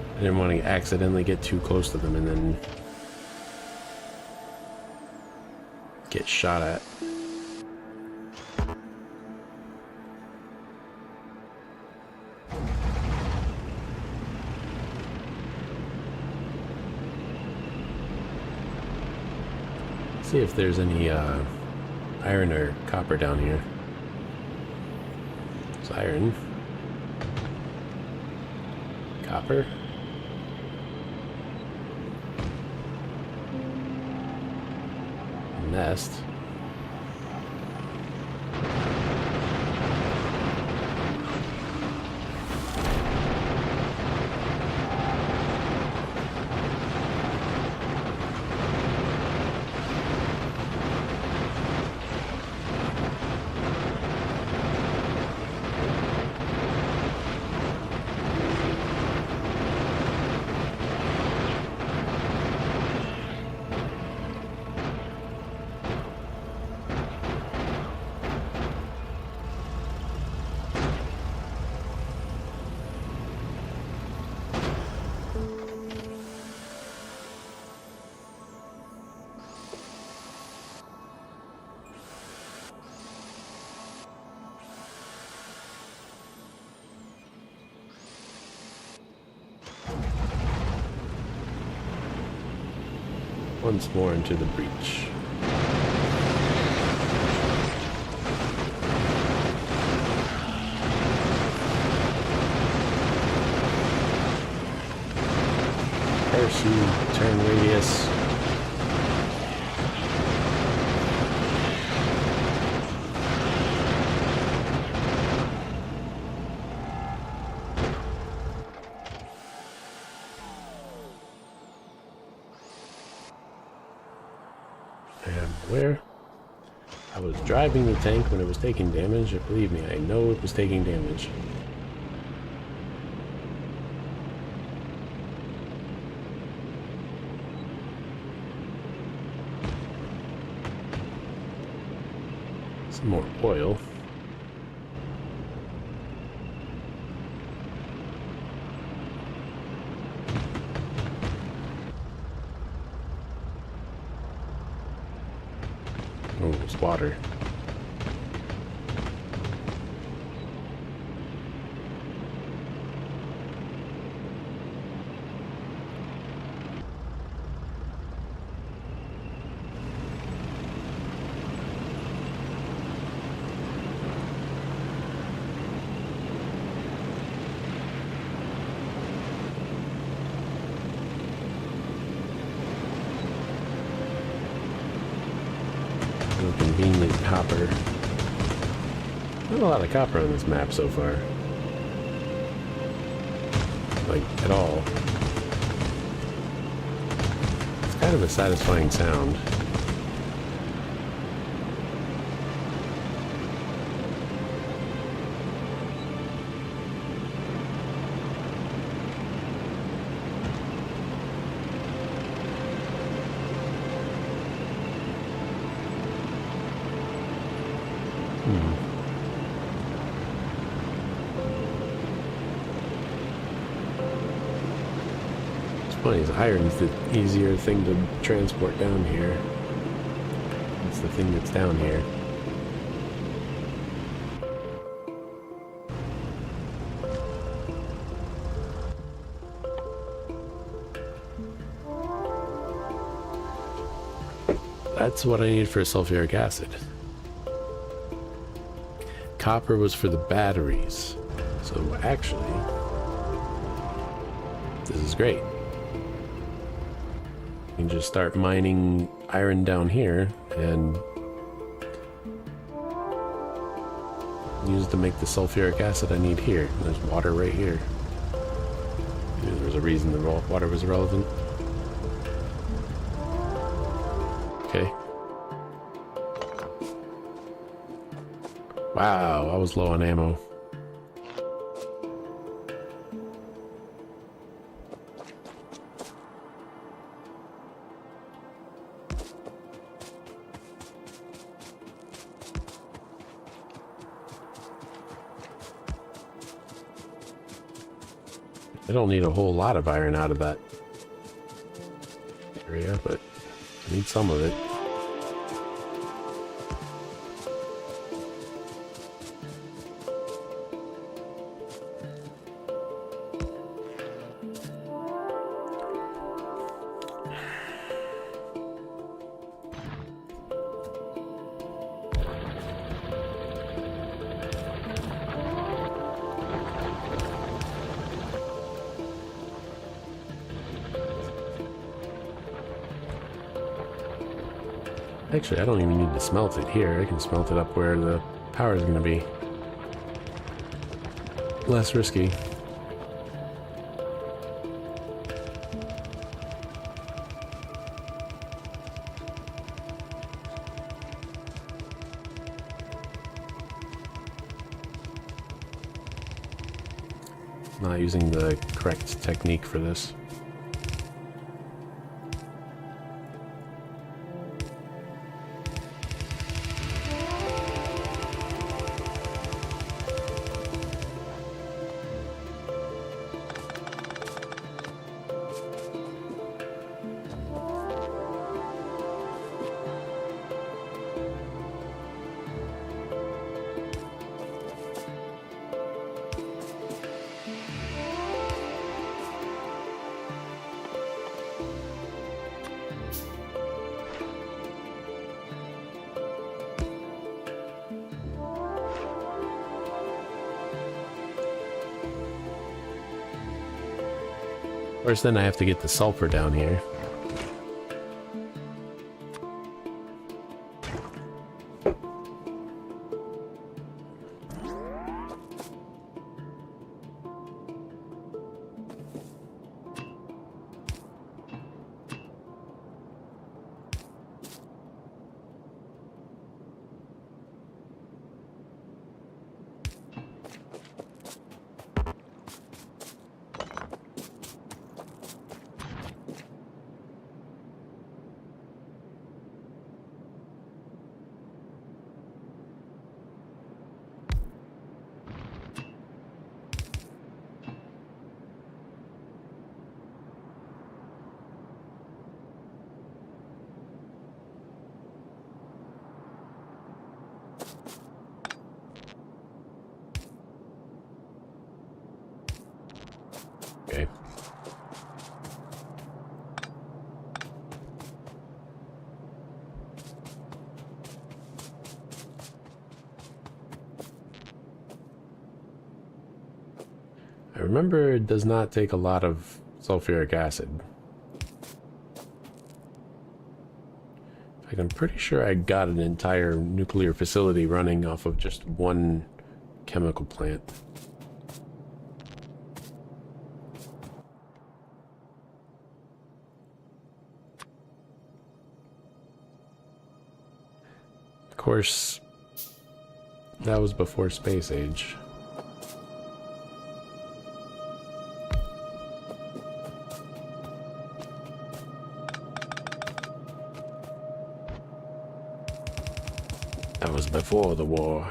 I didn't want to accidentally get too close to them and then get shot at. See if there's any iron or copper down here. It's iron. Copper. Nest. Once more into the breach. Parachute, turn radius. And where? I was driving the tank when it was taking damage. Believe me, I know it was taking damage. Some more oil. this water. Convenient copper. Not a lot of copper on this map so far. Like, at all. It's kind of a satisfying sound. Funny, iron's the easier thing to transport down here. It's the thing that's down here. That's what I need for sulfuric acid. Copper was for the batteries. So actually, this is great. You can just start mining iron down here and use it to make the sulfuric acid I need here. There's water right here. Maybe there's a reason the water was relevant. Okay. Wow, I was low on ammo. I don't need a whole lot of iron out of that area, but I need some of it. Actually, I don't even need to smelt it here. I can smelt it up where the power is going to be. Less risky. Not using the correct technique for this. Of course, then I have to get the sulfur down here. Okay. I remember it does not take a lot of sulfuric acid. Like, I'm pretty sure I got an entire nuclear facility running off of just one chemical plant. Of course, that was before Space Age. That was before the war.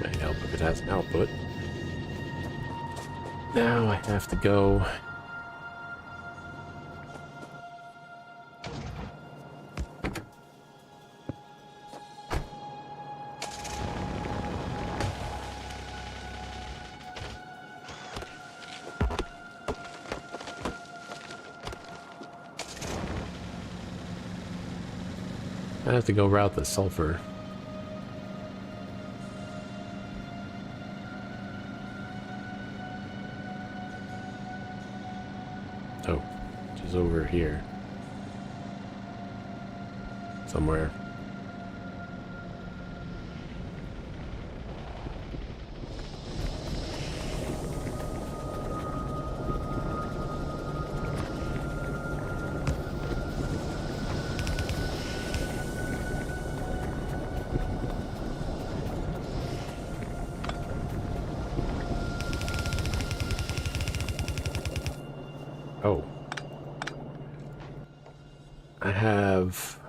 Might help if it has an output. Now I have to go. I have to go route the sulfur. Oh, which is over here. Somewhere. Oh. I have...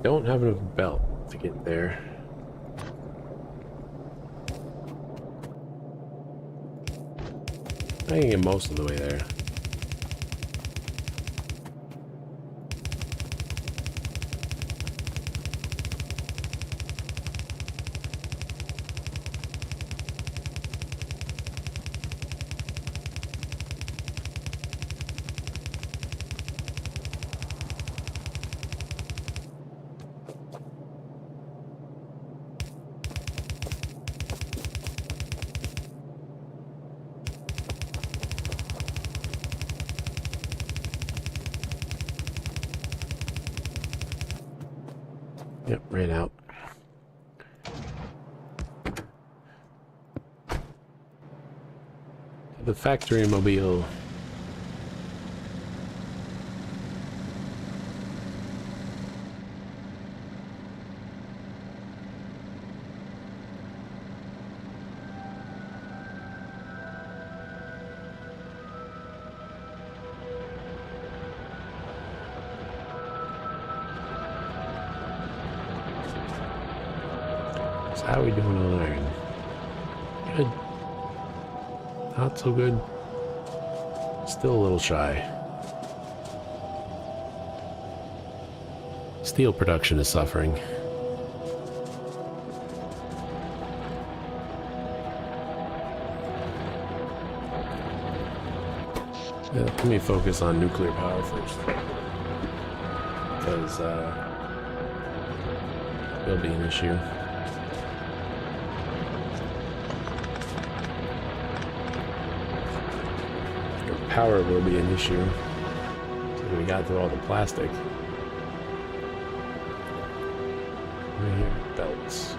don't have enough belt to get there. I can get most of the way there. Yep, ran out. The factory mobile. So how are we doing on iron? Good. Not so good. Still a little shy. Steel production is suffering. Yeah, let me focus on nuclear power first. Because, it'll be an issue. Power will be an issue. So we got through all the plastic. Right here, belts.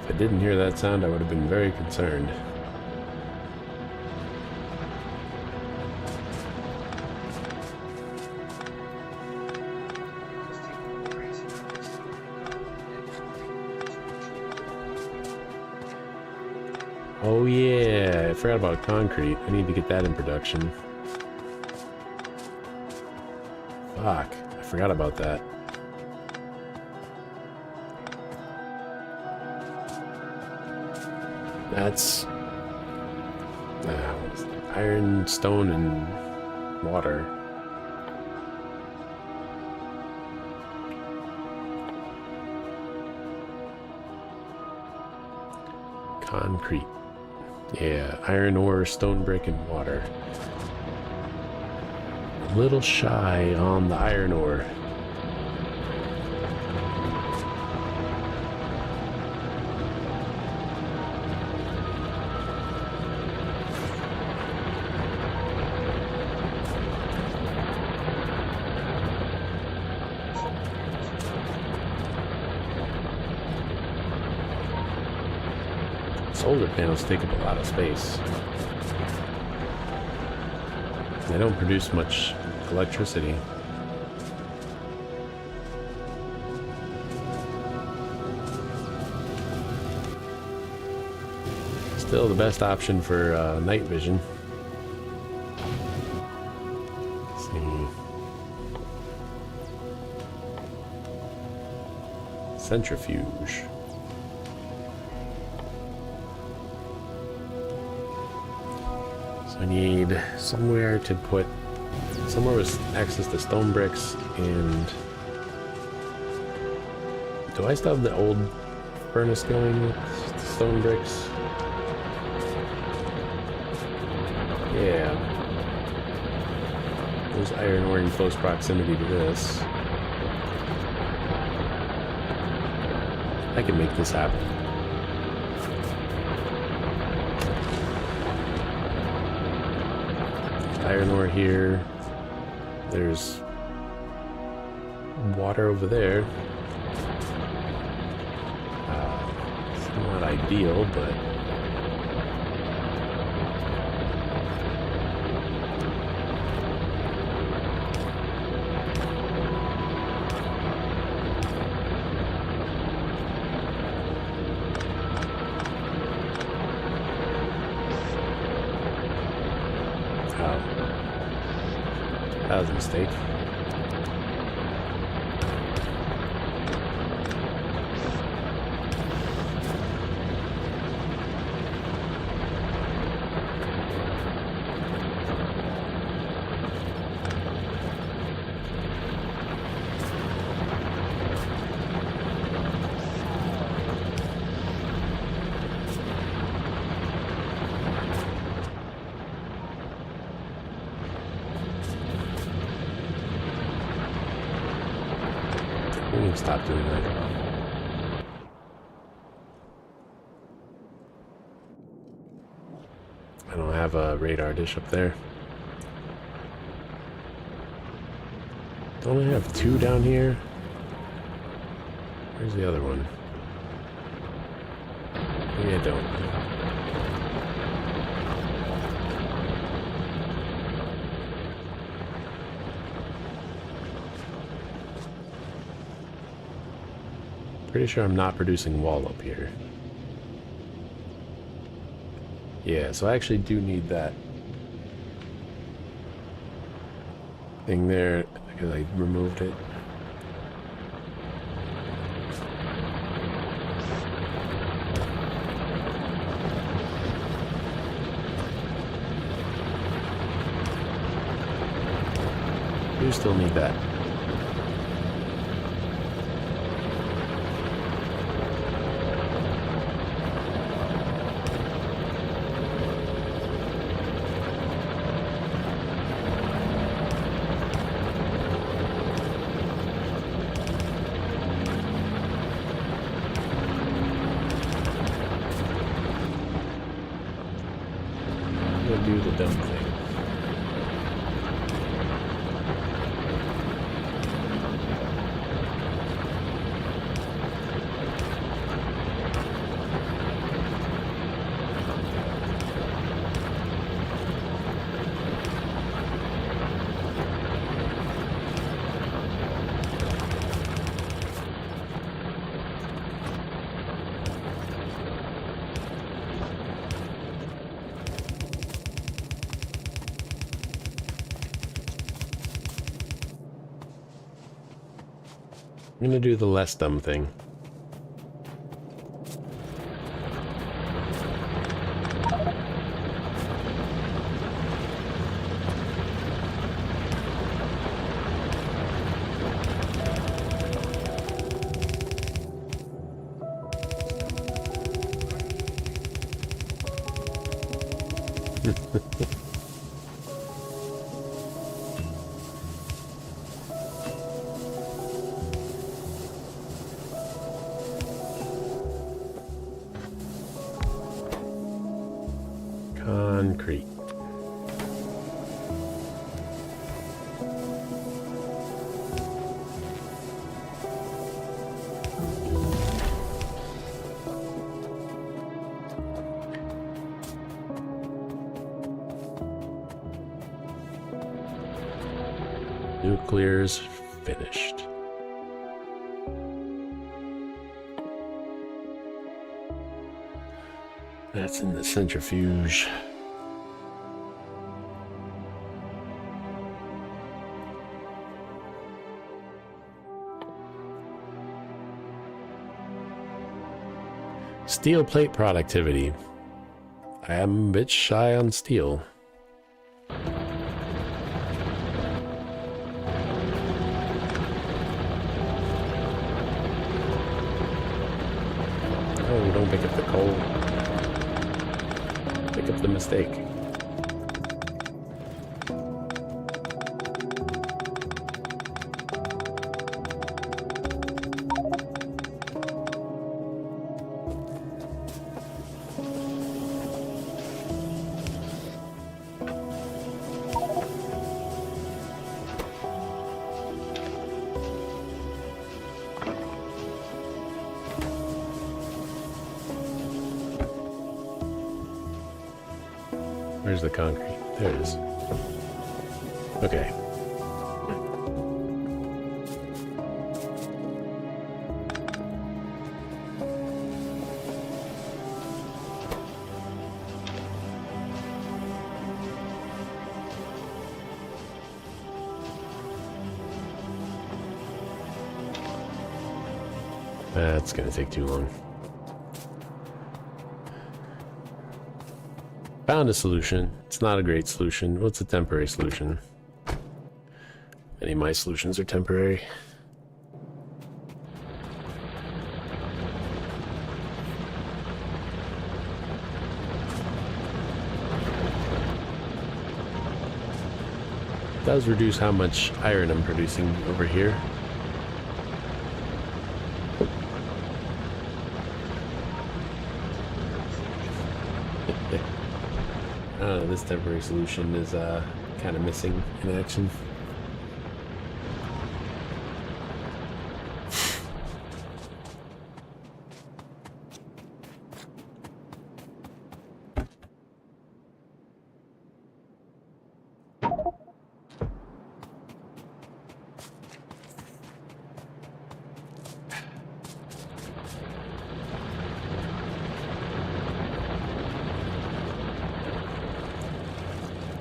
If I didn't hear that sound, I would have been very concerned. Just take all the crazy numbers and Oh yeah, I forgot about concrete. I need to get that in production. Fuck, I forgot about that. That's iron, stone, and water. Concrete. Yeah, iron ore, stone brick, and water. A little shy on the iron ore. Solar panels take up a lot of space. They don't produce much electricity. Still the best option for night vision. Let's see. Centrifuge. I need somewhere to put, somewhere with access to stone bricks, and do I still have the old furnace going with stone bricks? Yeah. There's iron ore in close proximity to this. I can make this happen. Iron ore here. There's water over there. It's not ideal, but that was a mistake. We need to stop doing that. I don't have a radar dish up there. Don't I have two down here? Where's the other one? Maybe I don't. Pretty sure I'm not producing wall up here. Yeah, so I actually do need that thing there because I removed it. You still need that. Do the dumb thing. I'm gonna do the less dumb thing. Concrete. Nuclear's finished. That's in the centrifuge. Steel plate productivity. I am a bit shy on steel. Oh, don't pick up the coal. Pick up the mistake. Where's the concrete? There it is. Okay. That's gonna take too long. Found a solution. It's not a great solution. What's a temporary solution? Many of my solutions are temporary. It does reduce how much iron I'm producing over here. This temporary solution is kind of missing in action.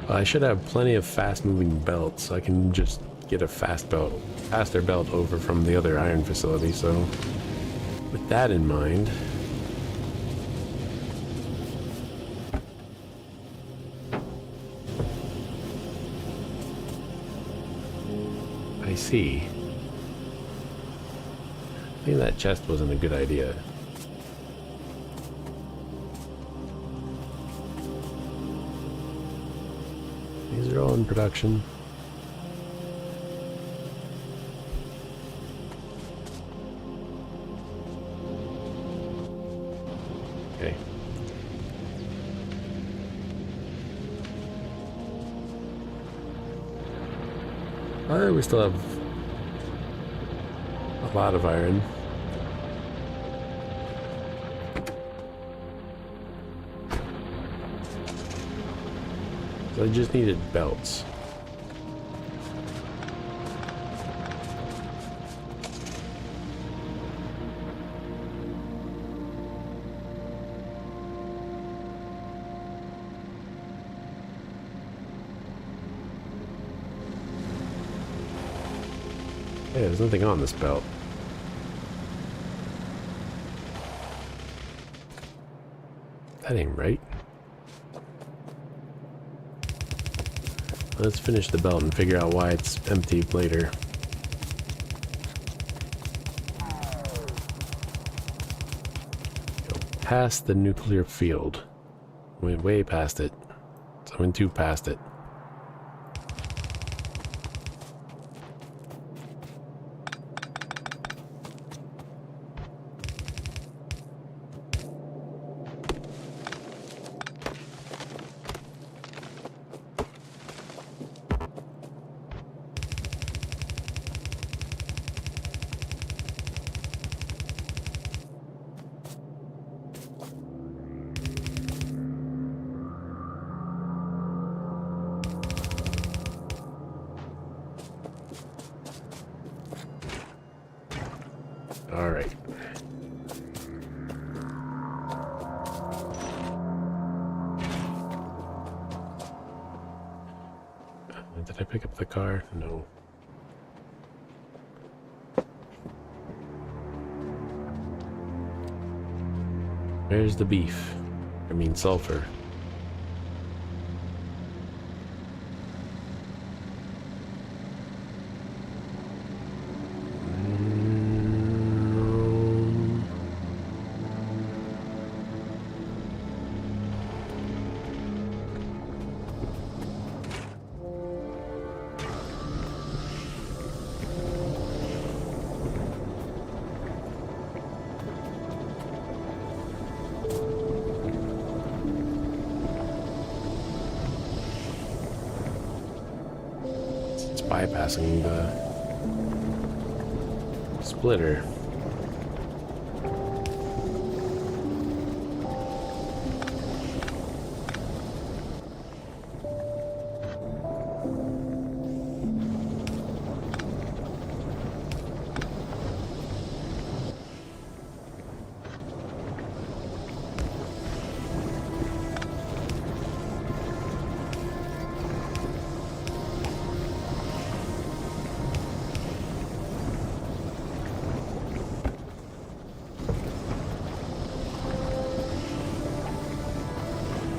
I should have plenty of fast-moving belts, so I can just get a faster belt over from the other iron facility. So, with that in mind, I see. I think that chest wasn't a good idea. These are all in production. Okay. We still have a lot of iron. So I just needed belts. Hey, there's nothing on this belt. That ain't right. Let's finish the belt and figure out why it's empty later. Go past the nuclear field. Went way past it. So I went too past it. All right. Did I pick up the car? No. Where's the beef? I mean sulfur. It's bypassing the splitter.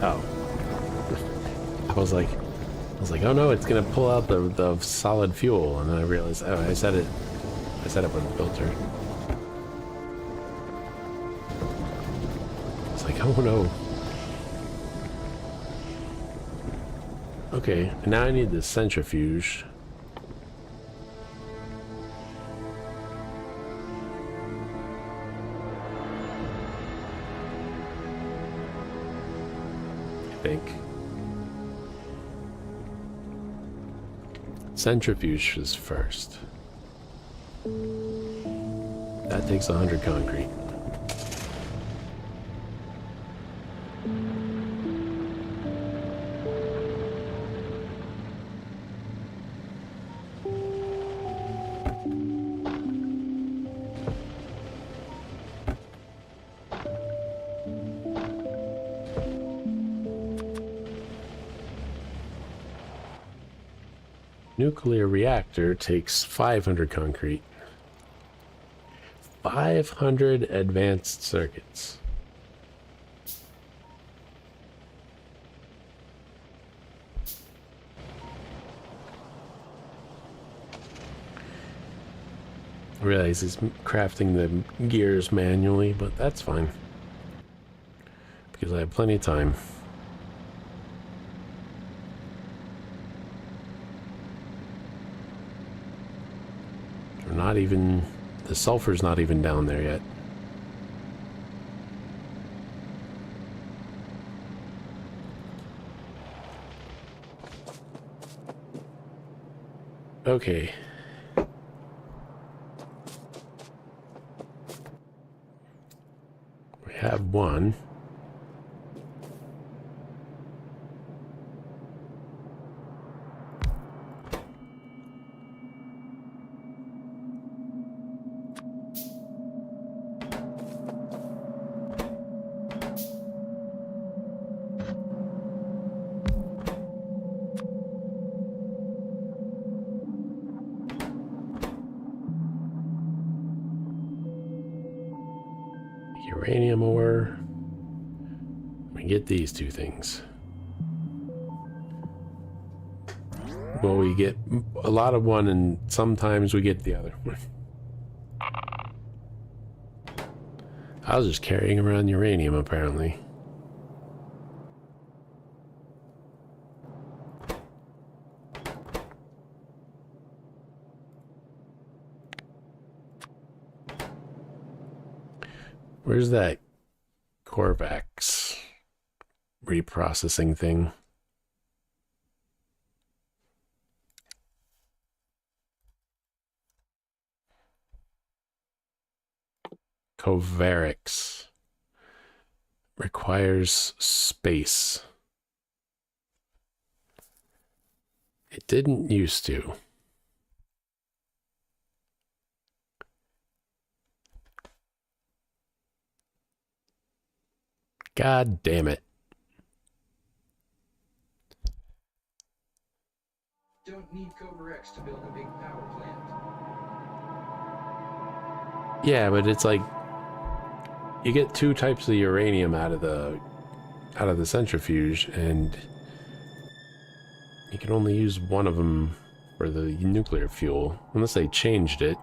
Oh. I was like, oh no, it's gonna pull out the solid fuel, and then I realized, oh, I set it with the filter. It's like, oh no. Okay, and now I need the centrifuge. I think. Centrifuge is first. That takes 100 concrete. Nuclear reactor takes 500 concrete. 500 advanced circuits. I realize he's crafting the gears manually, but that's fine. Because I have plenty of time. We're not even... The sulfur's not even down there yet. Okay. We have one. Uranium ore. We get these two things. Well, we get a lot of one, and sometimes we get the other one. I was just carrying around uranium, apparently. Where's that Corvax reprocessing thing? Covarix requires space. It didn't used to. God damn it. Don't need Cobra X to build a big power plant. Yeah, but it's like you get two types of uranium out of the centrifuge, and you can only use one of them for the nuclear fuel, unless they changed it.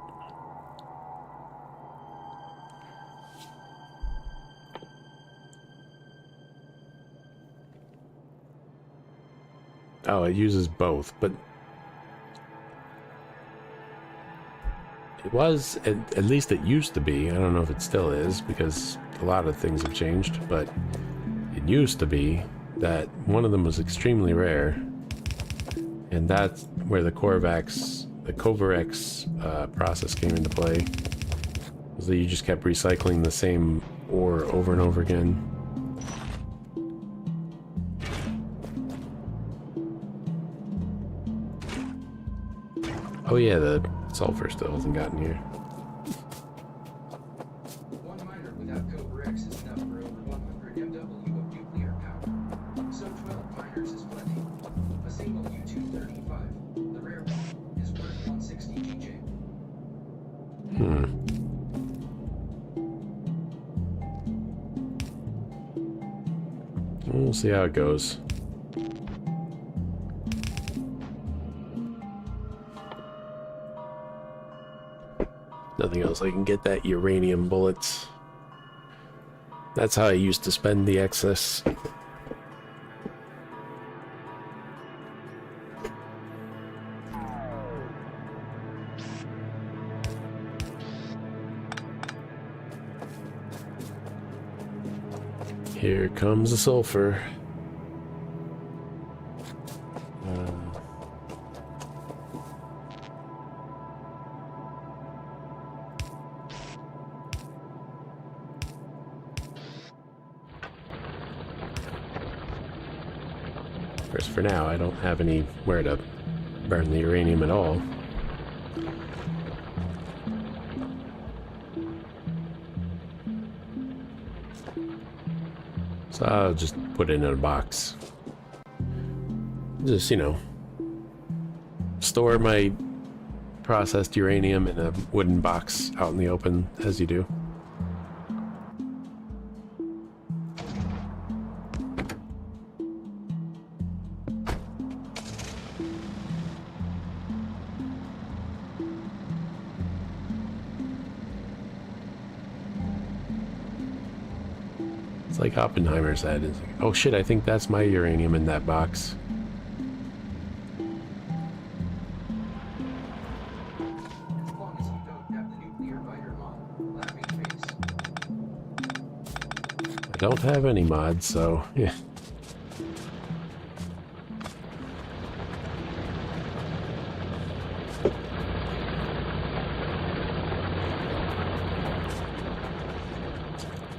Oh, it uses both, but it was, at least it used to be. I don't know if it still is, because a lot of things have changed, but it used to be that one of them was extremely rare, and that's where the Corvax, the Covarex process came into play. Was that you just kept recycling the same ore over and over again. Oh yeah, the sulfur still hasn't gotten here. One miner without Cobra X is enough for over 100 MW of nuclear power. So 12 miners is plenty. A single U-235, the rare one, is worth 160 GJ. We'll see how it goes. Nothing else I can get that uranium bullets. That's how I used to spend the excess. Here comes the sulfur. Of course, for now, I don't have anywhere to burn the uranium at all. So I'll just put it in a box. Just, you know, store my processed uranium in a wooden box out in the open, as you do. It's like Oppenheimer said, it's like, oh shit, I think that's my uranium in that box. As long as you don't have the nuclear fighter mod, laughing face. I don't have any mods, so yeah.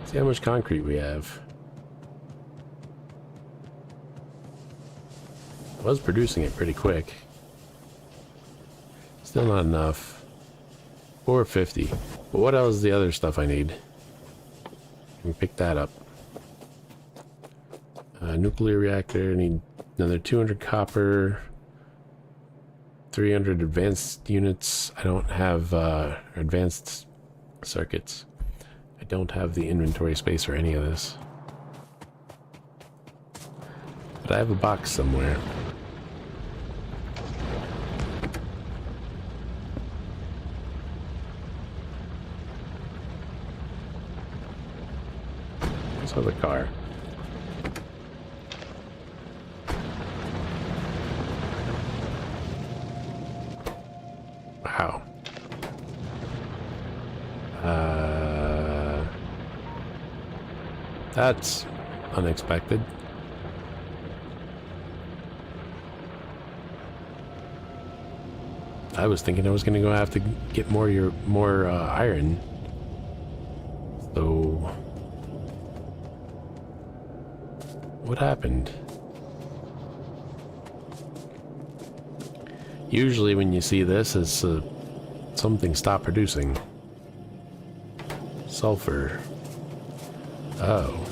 See how much concrete we have. I was producing it pretty quick. Still not enough. 450. But what else is the other stuff I need? Can pick that up. Nuclear reactor, need another 200 copper. 300 advanced units. I don't have advanced circuits. I don't have the inventory space for any of this. But I have a box somewhere. So the car. Wow. That's unexpected. I was thinking I was gonna go have to get more iron. So what happened? Usually when you see this, it's something stopped producing. Sulfur. Oh.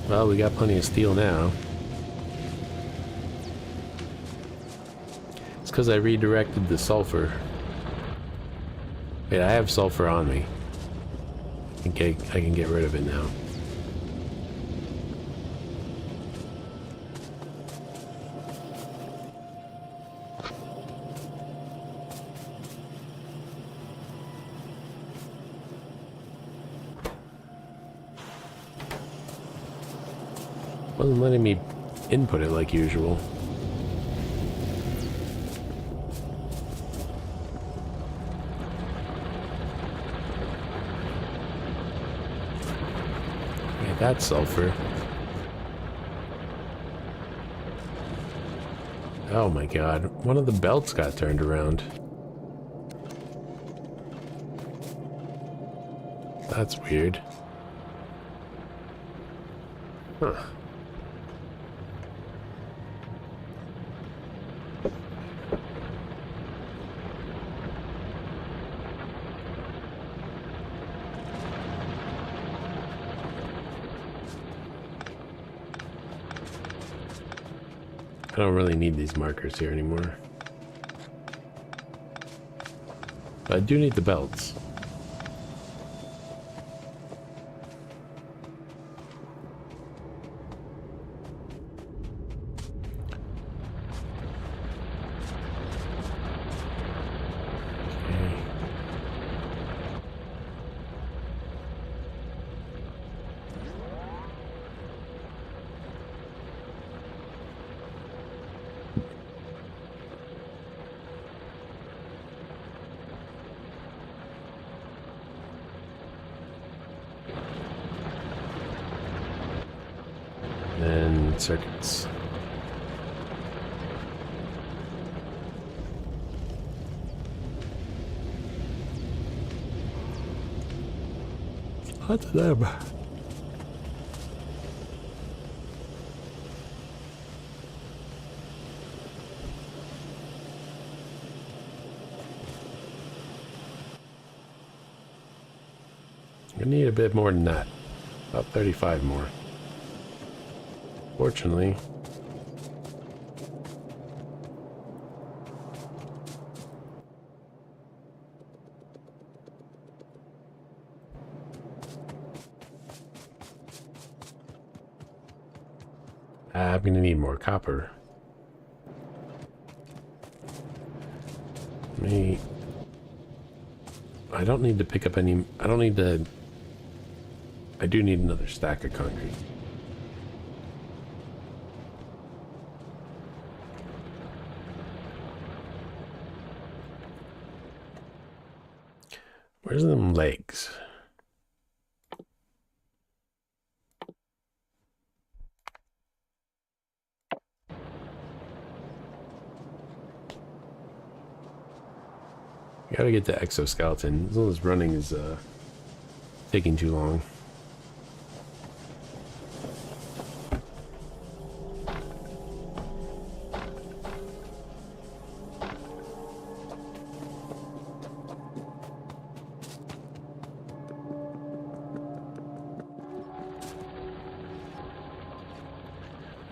Well, we got plenty of steel now. It's because I redirected the sulfur. Wait, I have sulfur on me. Okay, I can get rid of it now. Wasn't letting me input it like usual. Yeah, that's sulfur. Oh my god, one of the belts got turned around. That's weird. Huh. I don't really need these markers here anymore. But I do need the belts. Okay. And circuits. Lots of them. I need a bit more than that. About 35 more. Fortunately, I'm gonna need more copper. I don't need to pick up any. I don't need to. I do need another stack of concrete. Where's them legs? Gotta get the exoskeleton. This running is taking too long.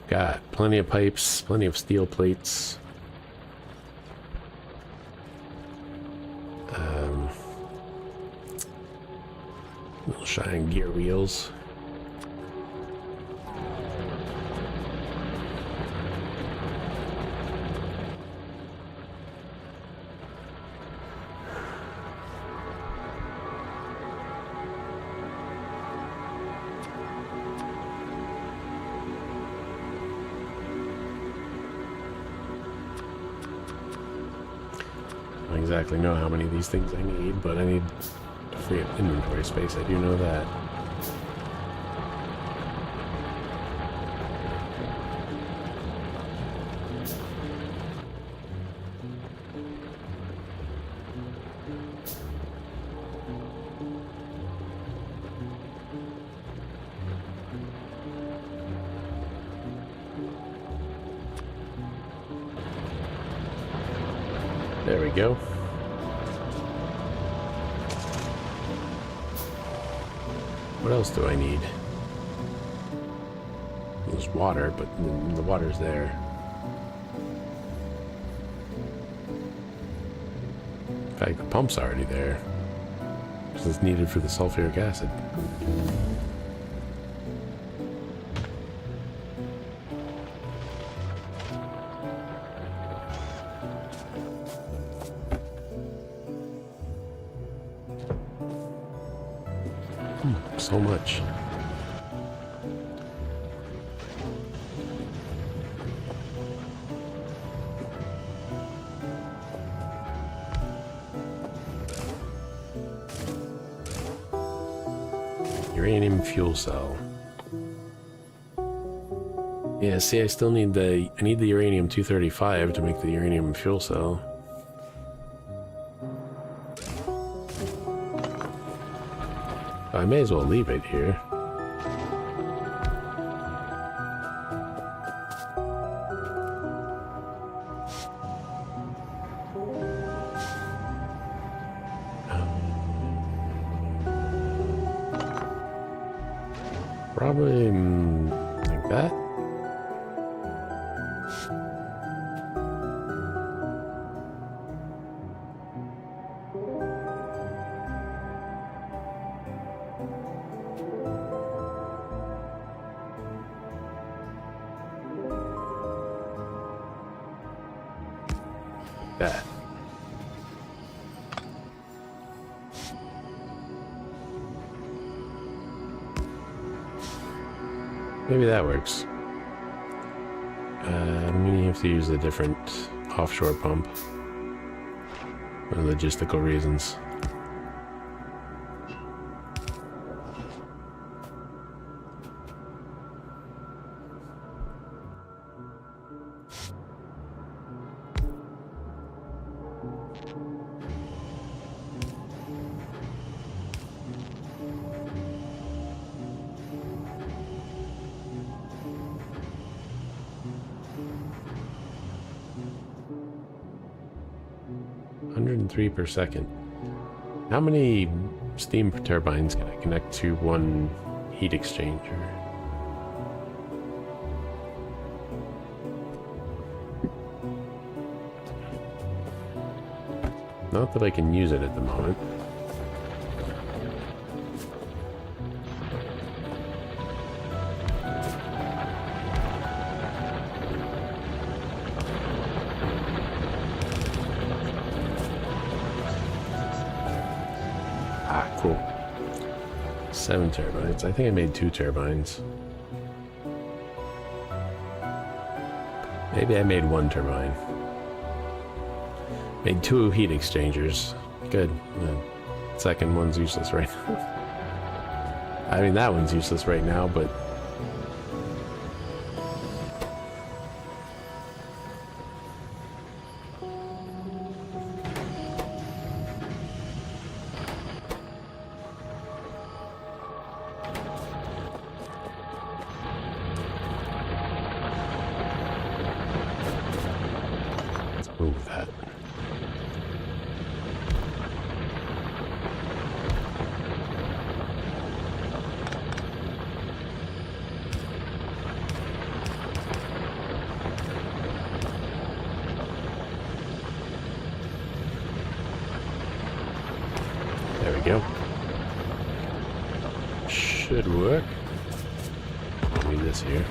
Got plenty of pipes, plenty of steel plates. Little shine gear wheels. exactly know how many of these things I need, but I need to free up inventory space. I do know that. There we go. What else do I need? There's water, but the water's there. In fact, the pump's already there. Because it's needed for the sulfuric acid. So much. Uranium fuel cell. Yeah, see, I still need the uranium-235 to make the uranium fuel cell. I may as well leave it here. Probably like that. That. Maybe that works. I'm gonna have to use a different offshore pump for logistical reasons. Per second. How many steam turbines can I connect to one heat exchanger? Not that I can use it at the moment. Cool. 7 turbines. I think I made 2 turbines. Maybe I made 1 turbine. Made 2 heat exchangers. Good. The second one's useless right now. I mean, that one's useless right now, but... move that. There we go. Should work. Leave this here.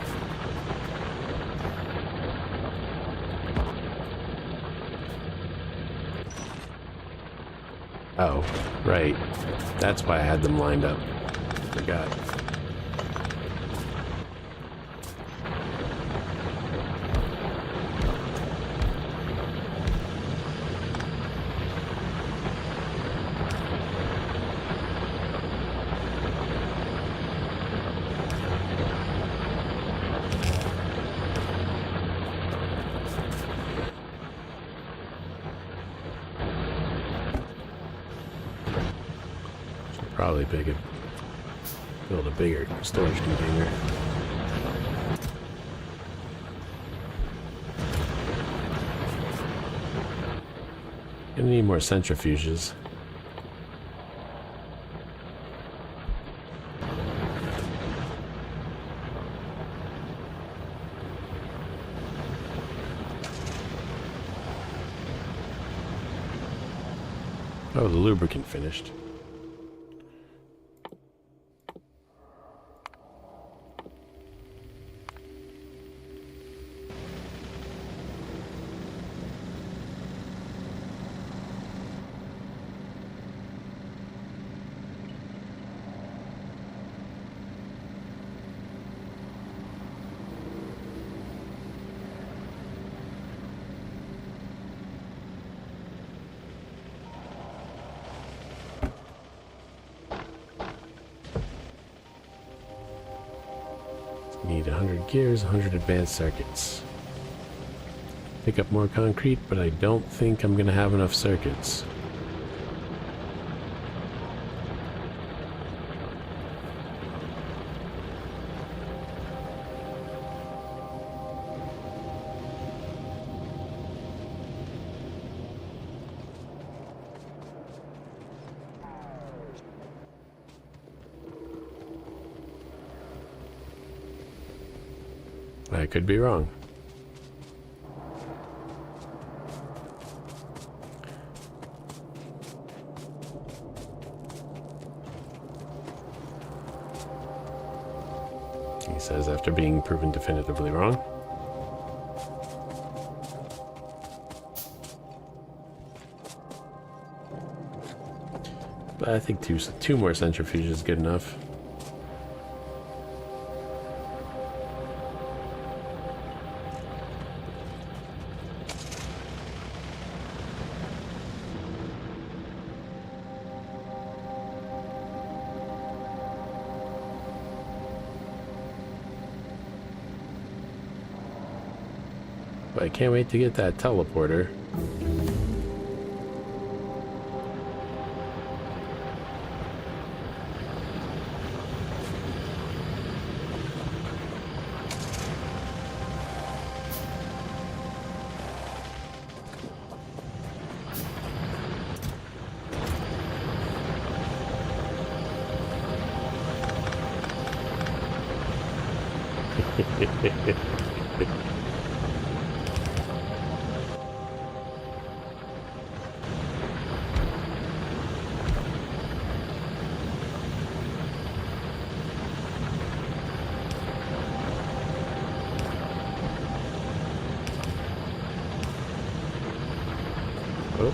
Oh, right. That's why I had them lined up. Forgot. Probably build a bigger storage container. Gonna need more centrifuges. Oh, the lubricant finished. Need 100 gears, 100 advanced circuits. Pick up more concrete, but I don't think I'm gonna have enough circuits. I could be wrong. He says after being proven definitively wrong. But I think two more centrifuges is good enough. But I can't wait to get that teleporter. Oh.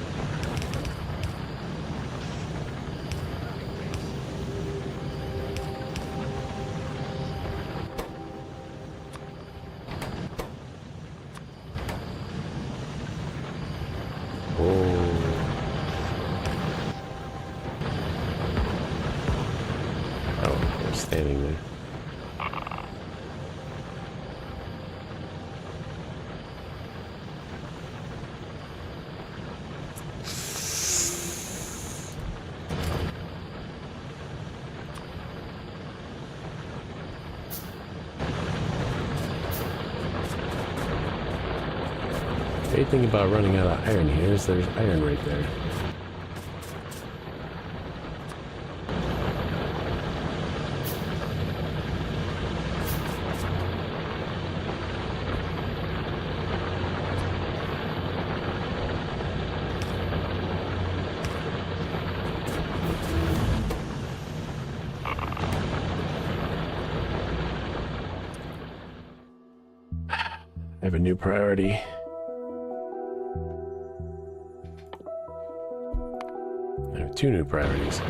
Oh, they're standing there. Great thing about running out of iron here is there's iron right there. I have a new priority. I have two new priorities.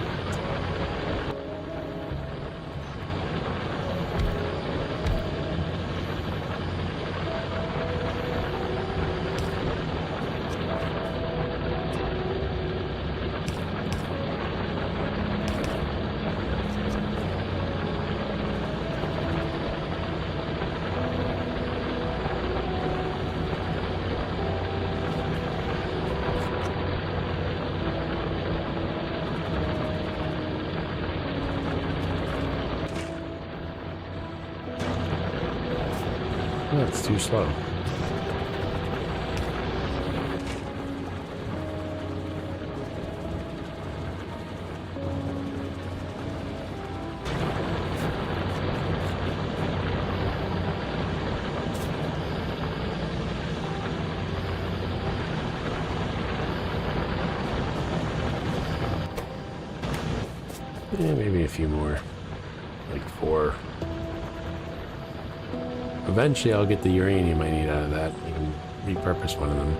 it's too slow. Yeah, maybe a few more. Like 4. Eventually I'll get the uranium I need out of that. You can repurpose one of them.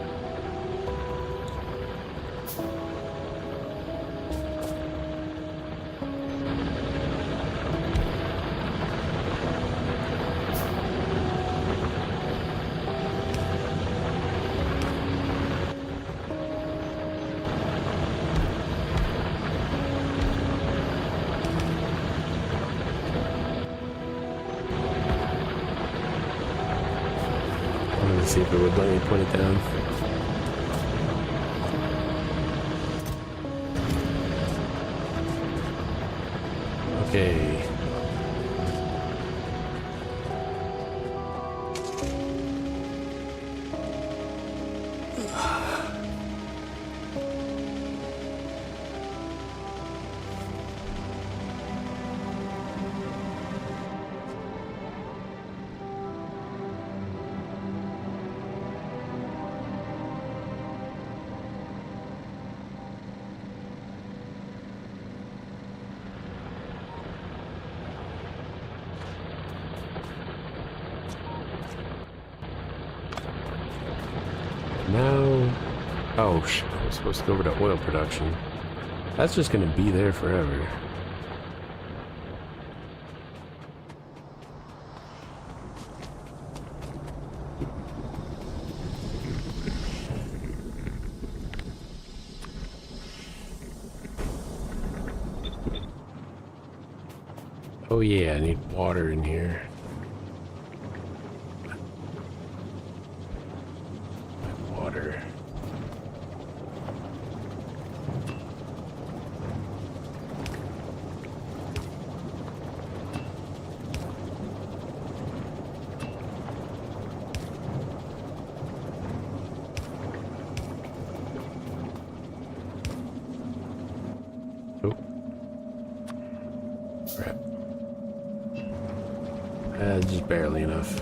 See if it would let me put it down. Okay. Now, oh shit, I was supposed to go over to oil production. That's just gonna be there forever. Oh yeah, I need water in here. Water. Oh. Crap. Just barely enough.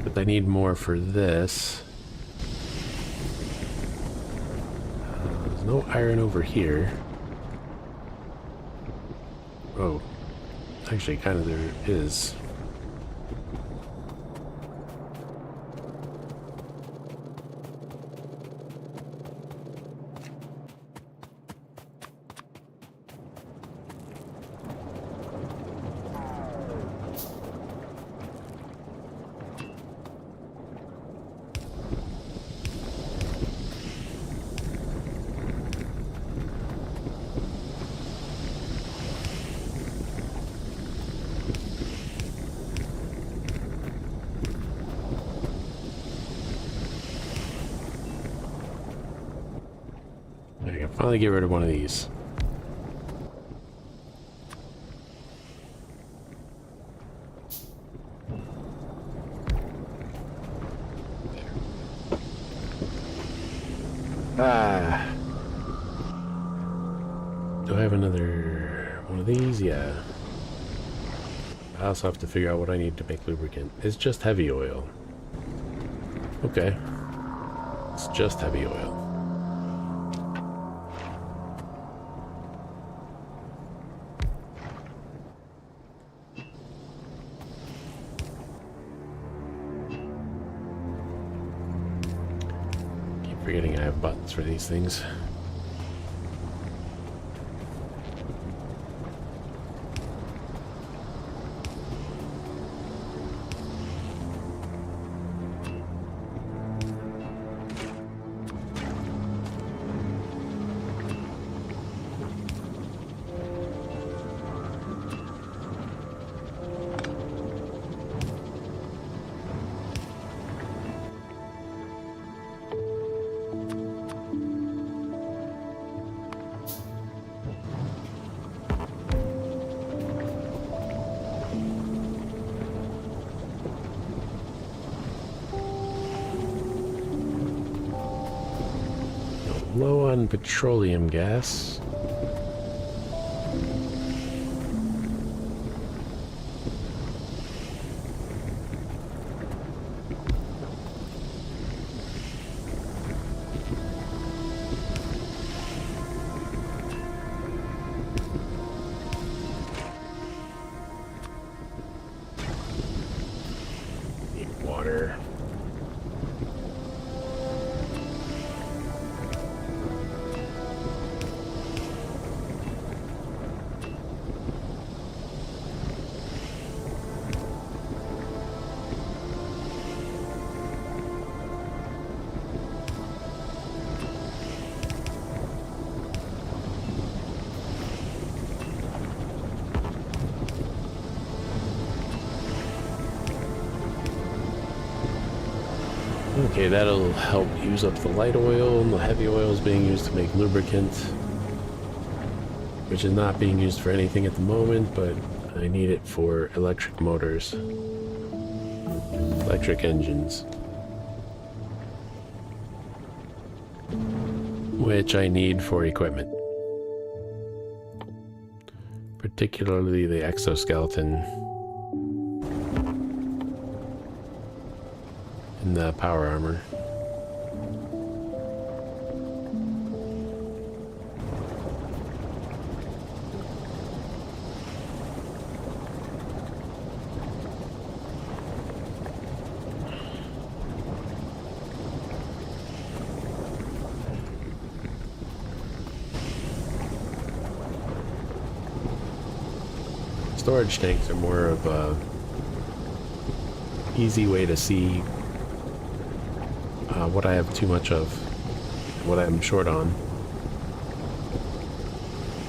But I need more for this. There's no iron over here. Oh, actually, kind of there is. I can finally get rid of one of these. Ah. Do I have another one of these? Yeah. I also have to figure out what I need to make lubricant. It's just heavy oil. Okay. It's just heavy oil. Keep forgetting I have buttons for these things. low on petroleum gas. Need water. Okay, that'll help use up the light oil, and the heavy oil is being used to make lubricant, which is not being used for anything at the moment, but I need it for electric motors, electric engines, which I need for equipment, particularly the exoskeleton and the power armor. Storage tanks are more of a easy way to see what I have too much of, what I'm short on.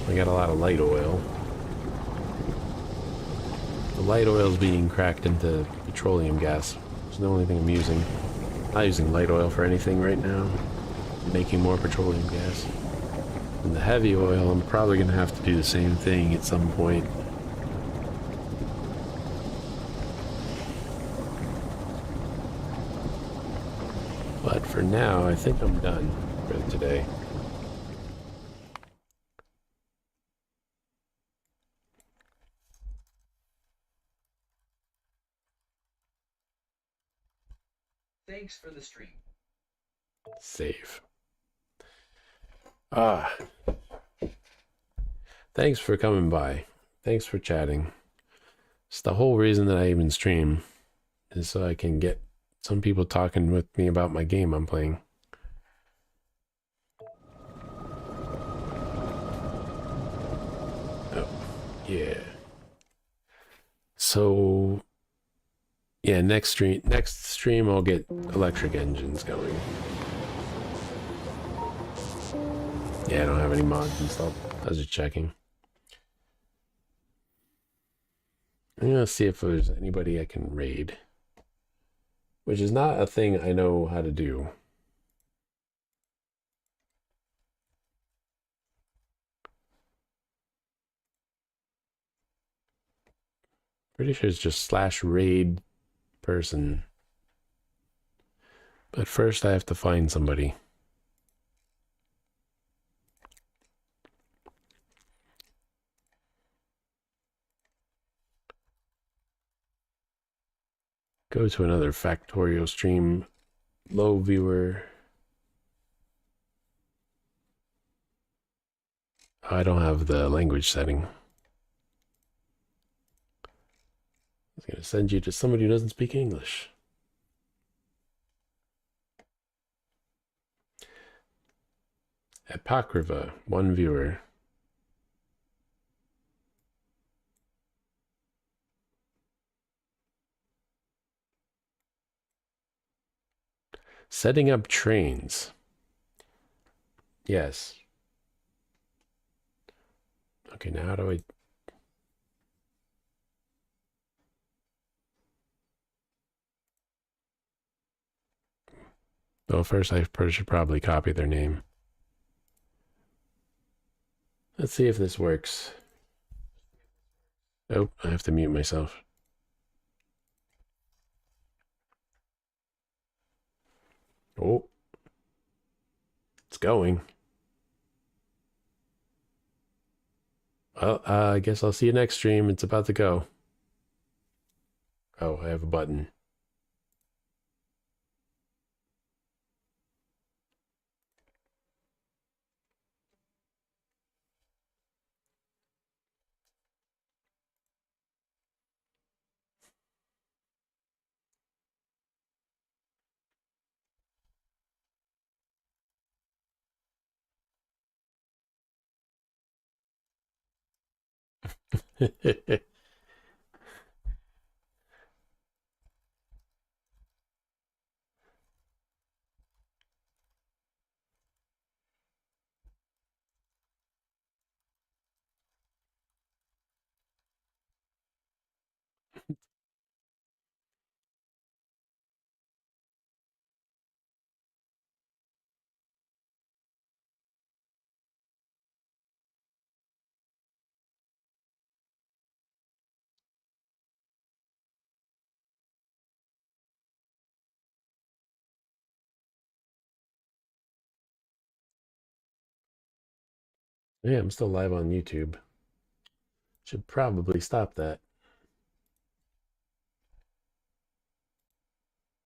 I got a lot of light oil. The light oil is being cracked into petroleum gas. It's the only thing I'm using. I'm not using light oil for anything right now. I'm making more petroleum gas. And the heavy oil, I'm probably going to have to do the same thing at some point. But for now, I think I'm done for today. Thanks for the stream. Save. Ah. Thanks for coming by. Thanks for chatting. It's the whole reason that I even stream, is so I can get some people talking with me about my game I'm playing. Oh, yeah. So, yeah, next stream I'll get electric engines going. Yeah, I don't have any mods installed. I was just checking. I'm gonna see if there's anybody I can raid, which is not a thing I know how to do. Pretty sure it's just /raid person. But first I have to find somebody. Go to another Factorio stream. Low viewer. I don't have the language setting. I was going to send you to somebody who doesn't speak English. Apocrypha, 1 viewer. Setting up trains. Yes. Okay, now how do I... Well, first I should probably copy their name. Let's see if this works. Oh, I have to mute myself. Oh. It's going. Well, I guess I'll see you next stream. It's about to go. Oh, I have a button. Yeah, I'm still live on YouTube. Should probably stop that.